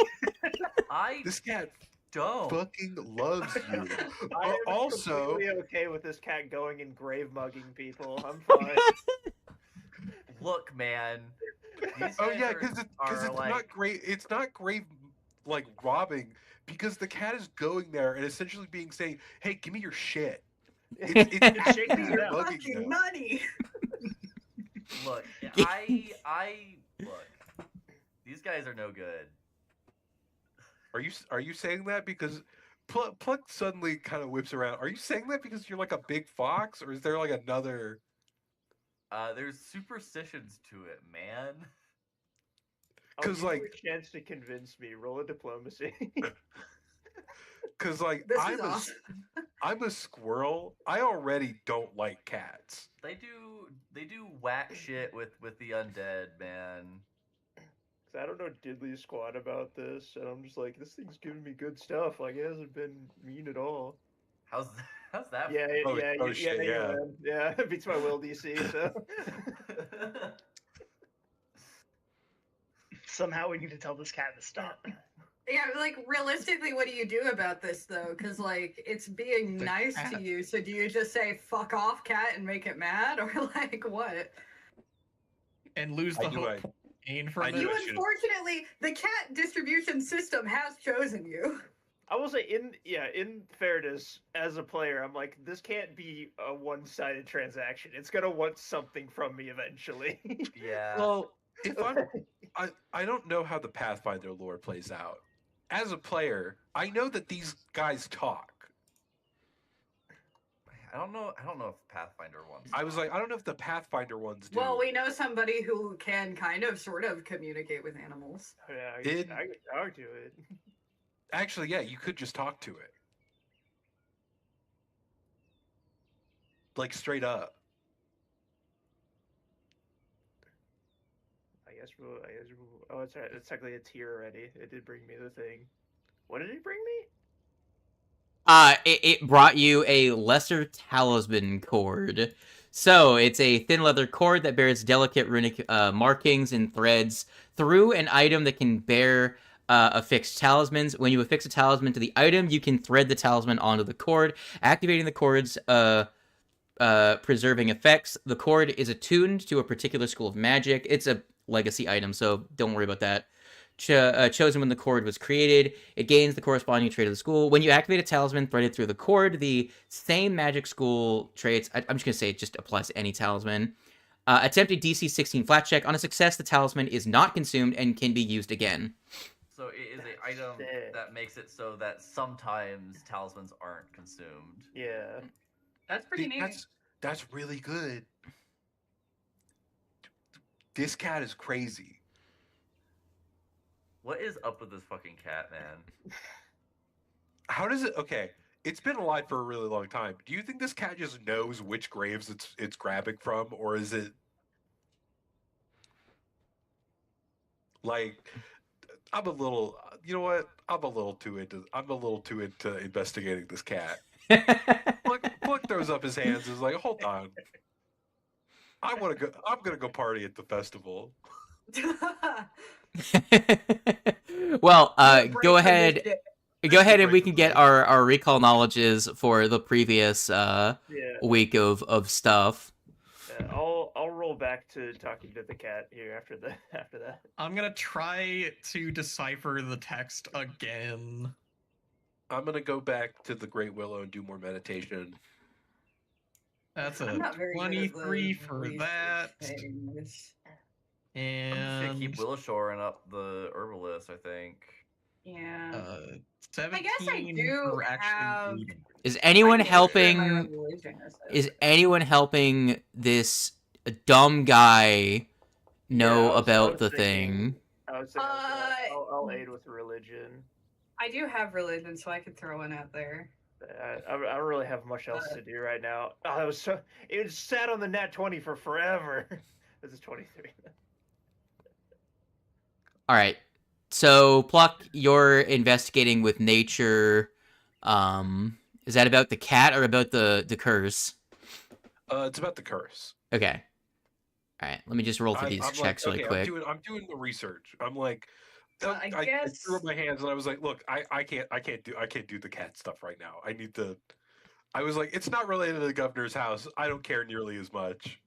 Speaker 1: This cat
Speaker 3: Don't.
Speaker 1: fucking loves you.
Speaker 7: I am
Speaker 1: Also,
Speaker 7: completely okay with this cat going and grave mugging people. I'm fine.
Speaker 3: Look, man. These
Speaker 1: oh
Speaker 3: guys
Speaker 1: yeah, because it's
Speaker 3: like,
Speaker 1: not great. It's not grave like robbing because the cat is going there and essentially being saying, "Hey, give me your shit." It's
Speaker 5: shaking
Speaker 1: actively
Speaker 5: you down.
Speaker 1: mugging
Speaker 4: Fucking
Speaker 1: them.
Speaker 4: money.
Speaker 3: Look, look. These guys are no good.
Speaker 1: Are you saying that because Pluck suddenly kind of whips around? Are you saying that because you're like a big fox, or is there like another?
Speaker 3: There's superstitions to it, man.
Speaker 7: I'll
Speaker 1: 'Cause,
Speaker 7: give you
Speaker 1: like-
Speaker 7: a chance to convince me. Roll a diplomacy.
Speaker 1: Because like
Speaker 4: This is awesome.
Speaker 1: I'm a squirrel. I already don't like cats.
Speaker 3: They do whack shit with the undead, man.
Speaker 7: I don't know diddly squat about this, and I'm just like, this thing's giving me good stuff. Like, it hasn't been mean at all.
Speaker 3: How's that?
Speaker 7: Yeah,
Speaker 1: Oh,
Speaker 7: yeah,
Speaker 1: oh, shit, yeah.
Speaker 7: yeah. It beats my will DC. So
Speaker 5: Somehow we need to tell this cat to stop.
Speaker 4: Yeah, like, realistically, what do you do about this, though? Because, like, it's being
Speaker 2: The
Speaker 4: nice
Speaker 2: cat.
Speaker 4: to you, so do you just say, fuck off, cat, and make it mad? Or, like, what?
Speaker 2: and lose the
Speaker 1: I knew
Speaker 2: hope gain
Speaker 1: I
Speaker 2: from
Speaker 1: knew
Speaker 2: it?
Speaker 4: You,
Speaker 1: I should've-
Speaker 4: unfortunately, the cat distribution system has chosen you.
Speaker 7: I will say, in fairness, as a player, I'm like, this can't be a one-sided transaction. It's gonna want something from me eventually.
Speaker 3: Yeah.
Speaker 1: Well, if I don't know how the Pathfinder lore plays out. As a player, I know that these guys talk.
Speaker 3: I don't know if Pathfinder wants.
Speaker 1: I was like, I don't know if the Pathfinder ones do.
Speaker 4: Well, we know somebody who can kind of, sort of communicate with animals.
Speaker 7: Yeah, I would do it.
Speaker 1: Actually, yeah, you could just talk to it. Like, straight up.
Speaker 7: I guess we'll, oh, it's right. It's technically a tier already. It did bring me the thing. What did it bring me?
Speaker 9: It brought you a lesser talisman cord. So it's a thin leather cord that bears delicate runic markings and threads through an item that can bear affixed talismans. When you affix a talisman to the item, you can thread the talisman onto the cord, activating the cord's preserving effects. The cord is attuned to a particular school of magic. It's a legacy item, so don't worry about that. Chosen when the cord was created. It gains the corresponding trait of the school. When you activate a talisman threaded through the cord, the same magic school traits, I'm just going to say it just applies to any talisman. Attempt a DC 16 flat check. On a success, the talisman is not consumed and can be used again.
Speaker 3: So it is an item that makes it so that sometimes talismans aren't consumed.
Speaker 7: Yeah.
Speaker 4: That's pretty neat.
Speaker 1: That's really good. This cat is crazy.
Speaker 3: What is up with this fucking cat, man?
Speaker 1: How does it? Okay, it's been alive for a really long time. Do you think this cat just knows which graves it's grabbing from, or is it like? I'm a little. You know what? I'm a little too into investigating this cat. Pluck throws up his hands. And is like, hold on. I'm gonna go party at the festival.
Speaker 9: Well, go ahead and we can get our recall knowledges for the previous week of stuff.
Speaker 7: Yeah, I'll roll back to talking to the cat here after that.
Speaker 2: I'm gonna try to decipher the text again.
Speaker 1: I'm gonna go back to the Great Willow and do more meditation.
Speaker 2: That's a 23 for that. And
Speaker 3: I'm just keep Willowshoring up the herbalist, I think.
Speaker 4: Yeah.
Speaker 2: 17
Speaker 4: I guess I do
Speaker 2: for actually
Speaker 4: have.
Speaker 2: reading.
Speaker 9: Is anyone
Speaker 4: I can share my
Speaker 9: helping?
Speaker 4: own religion, so-
Speaker 9: Is anyone helping this dumb guy know
Speaker 7: Yeah, I
Speaker 9: about
Speaker 7: was
Speaker 9: the
Speaker 7: thinking-
Speaker 9: thing?
Speaker 7: I would say I'll aid with religion.
Speaker 4: I do have religion, so I could throw one out there.
Speaker 7: I don't really have much else to do right now. Oh, it was sat on the nat 20 for forever. This is 23.
Speaker 9: All right. So, Pluck, you're investigating with nature. Is that about the cat or about the curse?
Speaker 1: It's about the curse.
Speaker 9: Okay. All right. Let me just roll through these
Speaker 1: I'm
Speaker 9: checks
Speaker 1: like,
Speaker 9: really
Speaker 1: okay,
Speaker 9: quick.
Speaker 1: I'm doing the research. I'm like,
Speaker 4: Well,
Speaker 1: I
Speaker 4: guess-
Speaker 1: threw up my hands and I was like, look, I can't do the cat stuff right now. I was like, it's not related to the governor's house. I don't care nearly as much.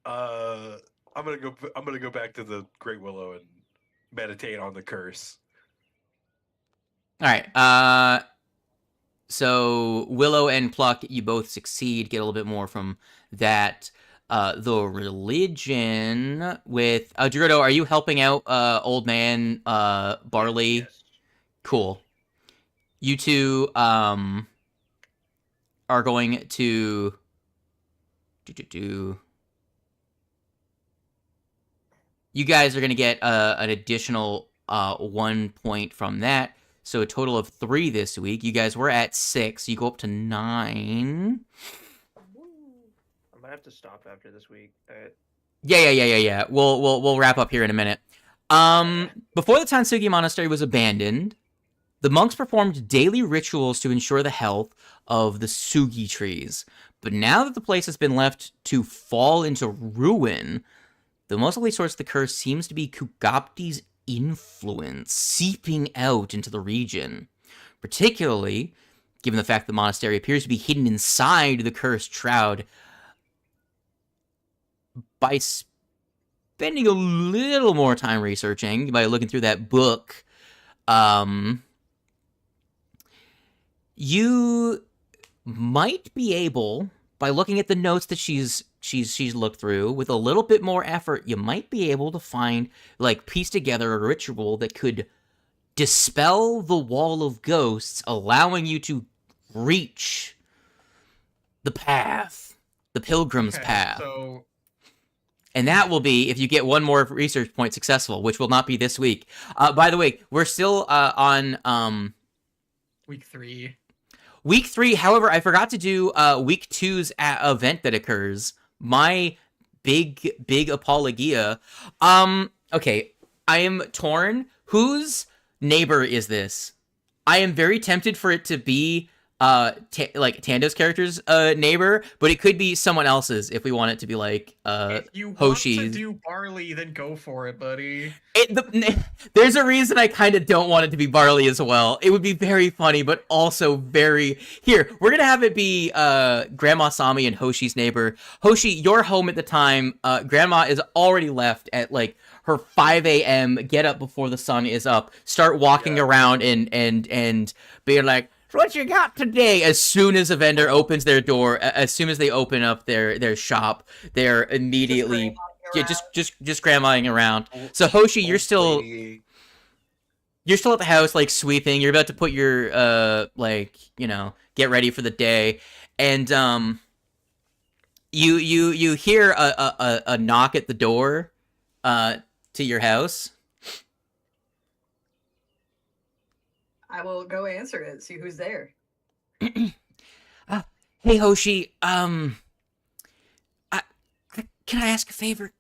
Speaker 1: I'm gonna go back to the Great Willow and meditate on the curse.
Speaker 9: All right. So Willow and Pluck, you both succeed. Get a little bit more from that. The religion with Dorudo, are you helping out old man Barley?
Speaker 7: Yes.
Speaker 9: Cool. You two are going to You guys are going to get an additional 1 point from that. So a total of 3 this week. You guys were at 6. You go up to 9.
Speaker 7: I might have to stop after this week.
Speaker 9: Yeah. We'll wrap up here in a minute. Before the Tansugi Monastery was abandoned, the monks performed daily rituals to ensure the health of the Sugi trees. But now that the place has been left to fall into ruin, the most likely source of the curse seems to be Kugapti's influence seeping out into the region. Particularly, given the fact the monastery appears to be hidden inside the cursed shroud. By spending a little more time researching, by looking through that book, you might be able, by looking at the notes that she's looked through, with a little bit more effort, you might be able to find, like, piece together a ritual that could dispel the wall of ghosts, allowing you to reach the path, the pilgrim's path.
Speaker 2: So,
Speaker 9: and that will be if you get one more research point successful, which will not be this week. By the way, we're still on
Speaker 2: week 3.
Speaker 9: Week 3. However, I forgot to do week 2's event that occurs. My big apologia. Okay, I am torn. Whose neighbor is this? I am very tempted for it to be like Tando's character's neighbor, but it could be someone else's if we want it to be like
Speaker 2: if you want
Speaker 9: Hoshi's.
Speaker 2: to do Barley, then go for it, buddy.
Speaker 9: There's a reason I kind of don't want it to be Barley as well. It would be very funny, but also very... Here, we're gonna have it be Grandma Sami and Hoshi's neighbor. Hoshi, you're home at the time. Grandma is already left at like her 5 a.m. Get up before the sun is up. Start walking around and being like, what you got today? As soon as a vendor opens their door, as soon as they open up their shop, they're immediately just grandmaing around. So Hoshi, you're still at the house, like sweeping. You're about to put your like, you know, get ready for the day, and you hear a knock at the door to your house.
Speaker 4: I will go answer it, see who's there.
Speaker 9: Hey Hoshi, can I ask a favor?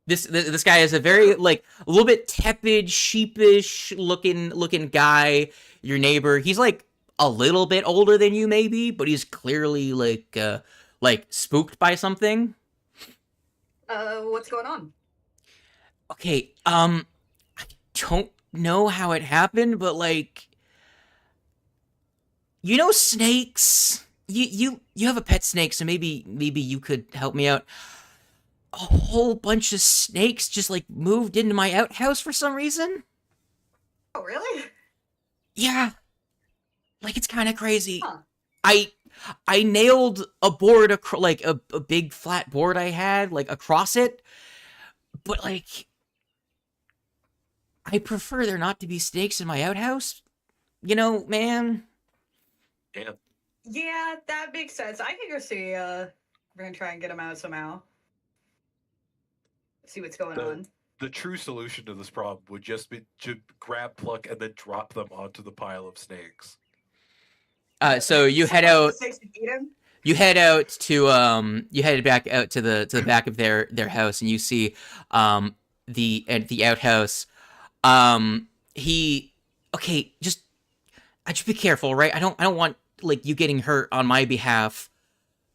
Speaker 9: This guy is a very, like, a little bit tepid, sheepish looking guy, your neighbor. He's like a little bit older than you maybe, but he's clearly like spooked by something.
Speaker 4: What's going on?
Speaker 9: Okay, I don't know how it happened, but like, you know, snakes. You have a pet snake, so maybe you could help me out. A whole bunch of snakes just like moved into my outhouse for some reason.
Speaker 4: Oh, really?
Speaker 9: Yeah, like it's kind of crazy.
Speaker 4: Huh.
Speaker 9: I nailed a board like a big flat board I had like across it, but like, I prefer there not to be snakes in my outhouse. You know, man.
Speaker 1: Damn.
Speaker 4: Yeah, that makes sense. I can go see, we're gonna try and get him out somehow. See what's going on.
Speaker 1: The true solution to this problem would just be to grab Pluck and then drop them onto the pile of snakes.
Speaker 9: So you head out.
Speaker 4: Snakes to eat him?
Speaker 9: You head out to you headed back out to the back of their house, and you see the outhouse. Just be careful, right? I don't want like you getting hurt on my behalf.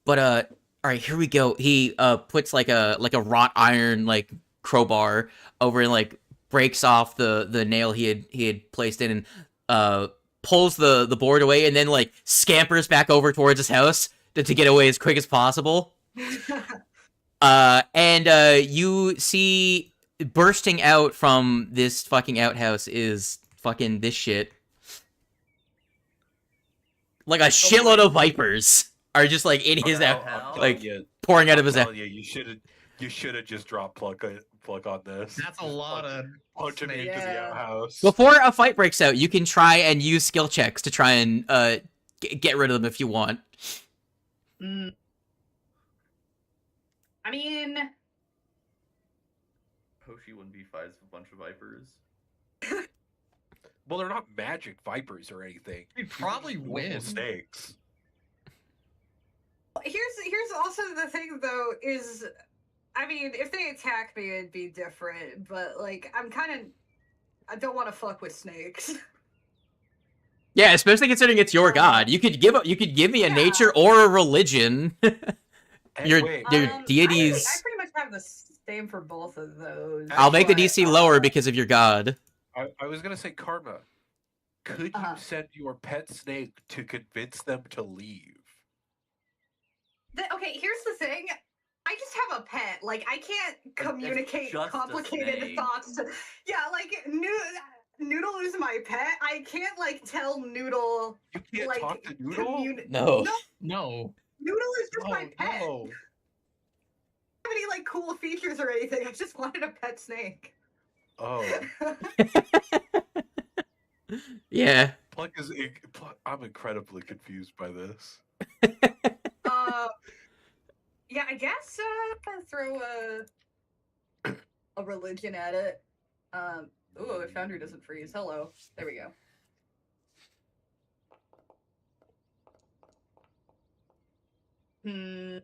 Speaker 9: But all right, here we go. He puts like a wrought iron like crowbar over and like breaks off the nail he had placed in, and pulls the board away, and then like scampers back over towards his house to get away as quick as possible. And you see bursting out from this fucking outhouse is fucking this shit. Like a shitload of vipers are just like in his out, like pouring out of his out.
Speaker 1: Yeah, you should have just dropped Pluck on this.
Speaker 2: That's a lot of
Speaker 1: punch him into the outhouse.
Speaker 9: Before a fight breaks out, you can try and use skill checks to try and get rid of them if you want.
Speaker 4: I mean,
Speaker 3: Hoshi 1v5s a bunch of vipers.
Speaker 1: Well, they're not magic vipers or anything.
Speaker 2: We'd probably win.
Speaker 1: Snakes.
Speaker 4: here's also the thing though is, I mean, if they attack me, it'd be different. But like, I don't want to fuck with snakes.
Speaker 9: Yeah, especially considering it's your god. You could give me a nature or a religion. Your deities.
Speaker 4: I pretty much have the same for both of those.
Speaker 9: I'll make the DC lower because of your god.
Speaker 1: I was gonna say, Karma, could you send your pet snake to convince them to leave?
Speaker 4: Okay, here's the thing. I just have a pet. Like, I can't communicate complicated thoughts. Yeah, like, Noodle is my pet. I can't like tell Noodle.
Speaker 1: You can't
Speaker 4: like,
Speaker 1: talk to Noodle?
Speaker 9: No.
Speaker 2: No.
Speaker 4: Noodle is just my
Speaker 1: Oh,
Speaker 4: pet.
Speaker 1: no.
Speaker 4: I don't have any like cool features or anything. I just wanted a pet snake.
Speaker 1: Oh.
Speaker 9: Yeah.
Speaker 1: Pluck is. I'm incredibly confused by this.
Speaker 4: Yeah, I guess throw a religion at it. Ooh, if Foundry doesn't freeze. Hello. There we go. Hmm.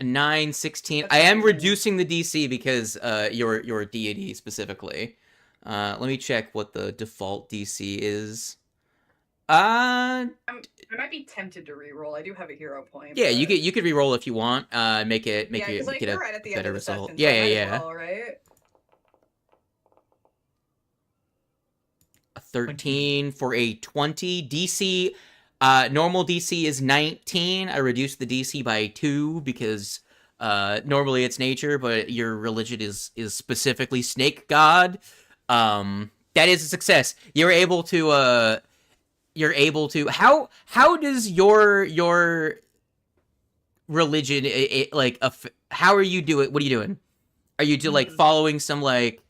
Speaker 9: 9, 16.
Speaker 4: That's
Speaker 9: I am
Speaker 4: fine.
Speaker 9: reducing the DC because your deity specifically. Let me check what the default DC is.
Speaker 4: I might be tempted to reroll. I do have a hero point.
Speaker 9: Yeah,
Speaker 4: but...
Speaker 9: you could reroll if you want. Make it
Speaker 4: yeah,
Speaker 9: make
Speaker 4: like,
Speaker 9: it a
Speaker 4: we're right at the end
Speaker 9: better
Speaker 4: of the
Speaker 9: result.
Speaker 4: session,
Speaker 9: Yeah,
Speaker 4: so I might
Speaker 9: yeah,
Speaker 4: as
Speaker 9: yeah.
Speaker 4: well, right?
Speaker 9: A 13 for a 20 DC. Normal DC is 19. I reduced the DC by 2 because normally it's nature, but your religion is specifically snake god. That is a success. You're able to how does your religion how are you doing? What are you doing? Are you like following some like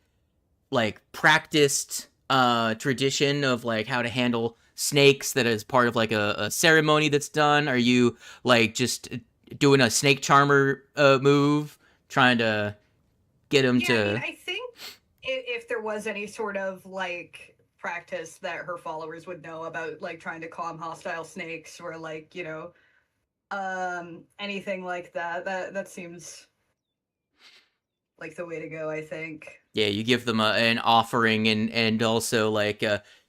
Speaker 9: practiced tradition of like how to handle snakes that is part of like a ceremony that's done? Are you like just doing a snake charmer move, trying to get him to?
Speaker 4: I mean, I think if there was any sort of like practice that her followers would know about, like trying to calm hostile snakes or like anything like that seems like the way to go, I think.
Speaker 9: Yeah, you give them an offering and also like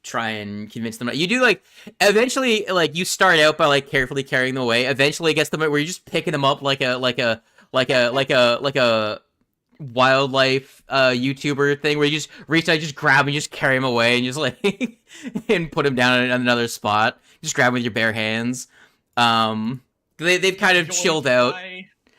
Speaker 9: try and convince them. You do like eventually like you start out by like carefully carrying them away. Eventually it gets them where you're just picking them up like a wildlife YouTuber thing where you just reach out, just grab and just carry them away and just like and put them down in another spot. Just grab them with your bare hands. They've kind of chilled out.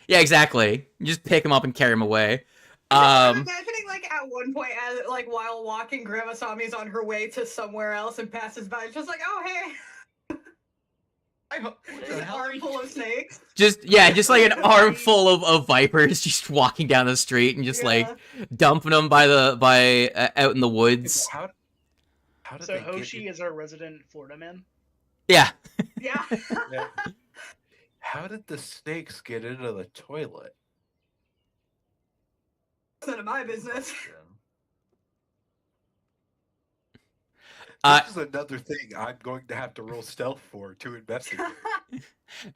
Speaker 9: Yeah, exactly. You just pick them up and carry them away.
Speaker 4: I'm imagining like at one point, like while walking, Grandma Sami's on her way to somewhere else and passes by, just like, oh hey, an armful of snakes.
Speaker 9: Just like an armful of vipers just walking down the street and just like dumping them out in the woods.
Speaker 1: How did
Speaker 5: So
Speaker 1: they
Speaker 5: Hoshi is our resident Florida man.
Speaker 9: Yeah.
Speaker 4: Yeah.
Speaker 1: Yeah. How did the snakes get into the toilet?
Speaker 4: It's none of my business.
Speaker 1: This is another thing I'm going to have to roll stealth for to investigate.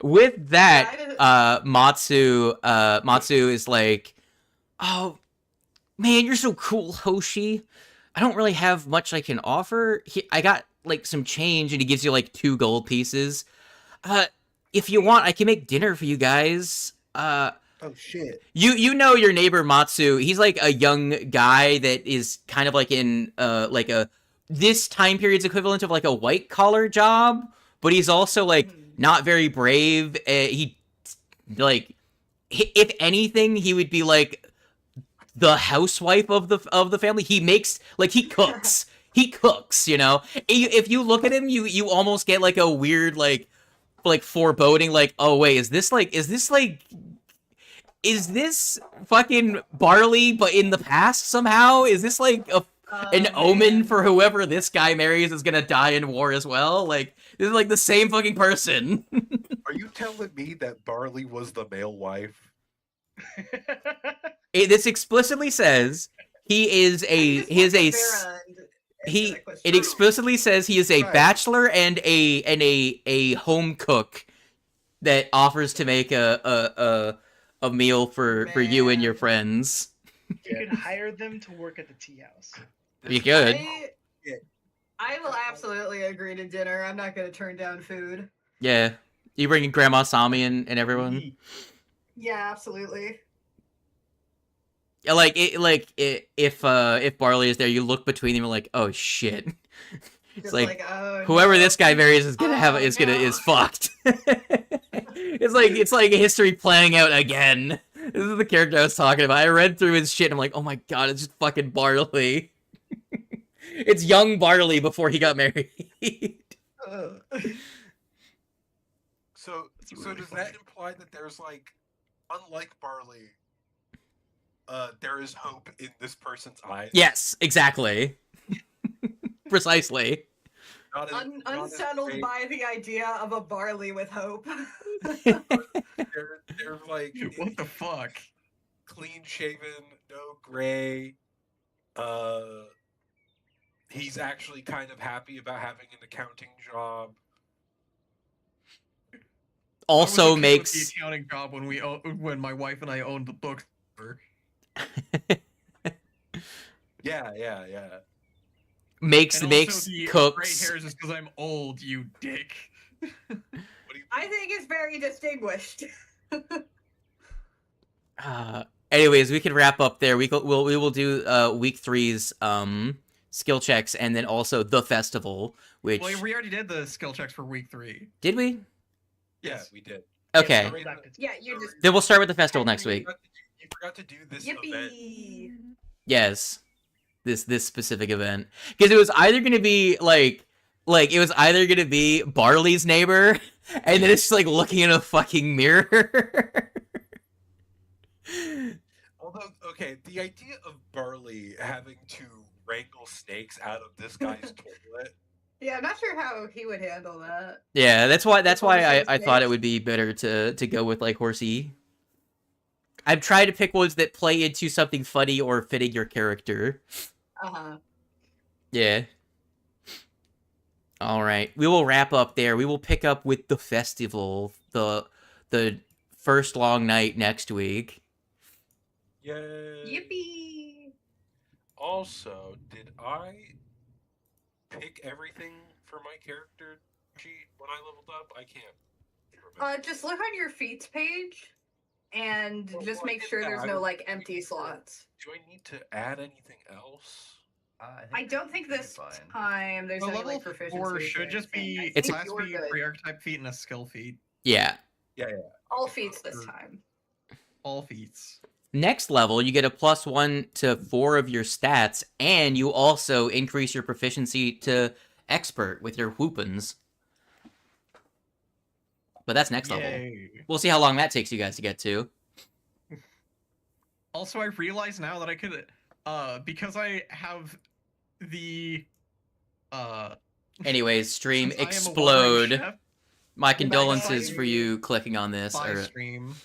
Speaker 9: With that, Matsu is like, oh man, you're so cool, Hoshi. I don't really have much I can offer. I got like some change, and he gives you like 2 gold pieces. If you want, I can make dinner for you guys.
Speaker 1: Oh shit!
Speaker 9: You know your neighbor Matsu. He's like a young guy that is kind of like in like this time period's equivalent of like a white collar job, but he's also like not very brave. He like if anything, he would be like the housewife of the family. He makes like he cooks. He cooks, you know. If you look at him, you almost get like a weird like foreboding, like, oh wait, is this fucking barley but in the past somehow? Is this like an omen for whoever this guy marries is gonna die in war as well? Like, this is like the same fucking person.
Speaker 1: Are you telling me that Barley was the male wife?
Speaker 9: This explicitly says it explicitly says he is a bachelor and a home cook that offers to make a meal for you and your friends.
Speaker 5: You could hire them to work at the tea house.
Speaker 9: You could.
Speaker 4: I will absolutely agree to dinner. I'm not going to turn down food.
Speaker 9: Yeah. You bringing Grandma Sami and everyone?
Speaker 4: Yeah, absolutely.
Speaker 9: Like if Barley is there, you look between them and like, oh shit. It's like
Speaker 4: oh,
Speaker 9: whoever
Speaker 4: no.
Speaker 9: this guy marries is gonna is fucked. It's like history playing out again. This is the character I was talking about. I read through his shit and I'm like, oh my god, it's just fucking Barley. It's young Barley before he got married.
Speaker 1: So
Speaker 2: really
Speaker 1: does
Speaker 2: funny.
Speaker 1: that imply that there's like, unlike Barley, there is hope in this person's eyes?
Speaker 9: Yes, exactly. Precisely.
Speaker 1: Not as
Speaker 4: Unsettled
Speaker 1: great.
Speaker 4: by the idea of a barley with hope.
Speaker 1: They're like
Speaker 2: Dude, what the fuck?
Speaker 1: clean shaven, no gray. He's actually kind of happy about having an accounting job.
Speaker 9: Also
Speaker 2: I was okay with
Speaker 9: makes
Speaker 2: the accounting job when my wife and I owned the bookstore.
Speaker 1: Yeah.
Speaker 9: makes
Speaker 2: And
Speaker 9: makes
Speaker 2: also the
Speaker 9: cooks.
Speaker 2: gray hairs is because I'm old, you dick.
Speaker 1: What do you
Speaker 4: I think it's very distinguished.
Speaker 9: Anyways, we can wrap up there. We will do week 3's skill checks and then also the festival, which
Speaker 2: Well, we already did the skill checks for week 3.
Speaker 9: did we?
Speaker 1: Yeah, we did.
Speaker 9: Okay.
Speaker 4: Yeah, you just
Speaker 9: Then we'll start with the festival next week.
Speaker 1: You forgot to do this event.
Speaker 4: yippee.
Speaker 9: Yes. This specific event. Because it was either gonna be like it was either gonna be Barley's neighbor, and then it's just like looking in a fucking mirror.
Speaker 1: Although, okay, the idea of Barley having to wrangle snakes out of this guy's toilet.
Speaker 4: Yeah, I'm not sure how he would handle that.
Speaker 9: Yeah, that's why I
Speaker 4: Horsey
Speaker 9: thought it
Speaker 4: snakes.
Speaker 9: would be better to go with like Horsey. I've tried to pick ones that play into something funny or fitting your character.
Speaker 4: Uh-huh.
Speaker 9: Yeah. All right, we will wrap up there. We will pick up with the festival, the first long night next week.
Speaker 1: Yay!
Speaker 4: Yippee.
Speaker 1: Also, did I pick everything for my character sheet when I leveled up? I can't remember.
Speaker 4: Just look on your feats page and
Speaker 1: Well,
Speaker 4: just
Speaker 1: I
Speaker 4: make
Speaker 1: did
Speaker 4: sure
Speaker 1: that.
Speaker 4: there's
Speaker 1: I
Speaker 4: no
Speaker 1: was-
Speaker 4: like empty slots.
Speaker 1: Do I need to add anything else?
Speaker 4: I don't think this time there's
Speaker 2: The
Speaker 4: any
Speaker 2: level
Speaker 4: like proficiency.
Speaker 2: 4
Speaker 4: or
Speaker 2: should just
Speaker 4: anything. I
Speaker 2: be
Speaker 4: think
Speaker 2: class
Speaker 4: you're
Speaker 2: feat,
Speaker 4: good.
Speaker 2: pre-archetype feat, and a skill feat.
Speaker 9: Yeah.
Speaker 4: All feats this time.
Speaker 2: All feats.
Speaker 9: Next level, you get a +1 to 4 of your stats, and you also increase your proficiency to expert with your whoopins. But that's next level.
Speaker 2: Yay.
Speaker 9: We'll see how long that takes you guys to get to.
Speaker 2: Also, I realize now that I could, because I have the,
Speaker 9: Anyways, stream
Speaker 2: since I am a wandering
Speaker 9: explode.
Speaker 2: chef
Speaker 9: My
Speaker 2: Goodbye,
Speaker 9: condolences
Speaker 2: guys.
Speaker 9: for you clicking on this.
Speaker 2: by
Speaker 9: Or...
Speaker 2: stream,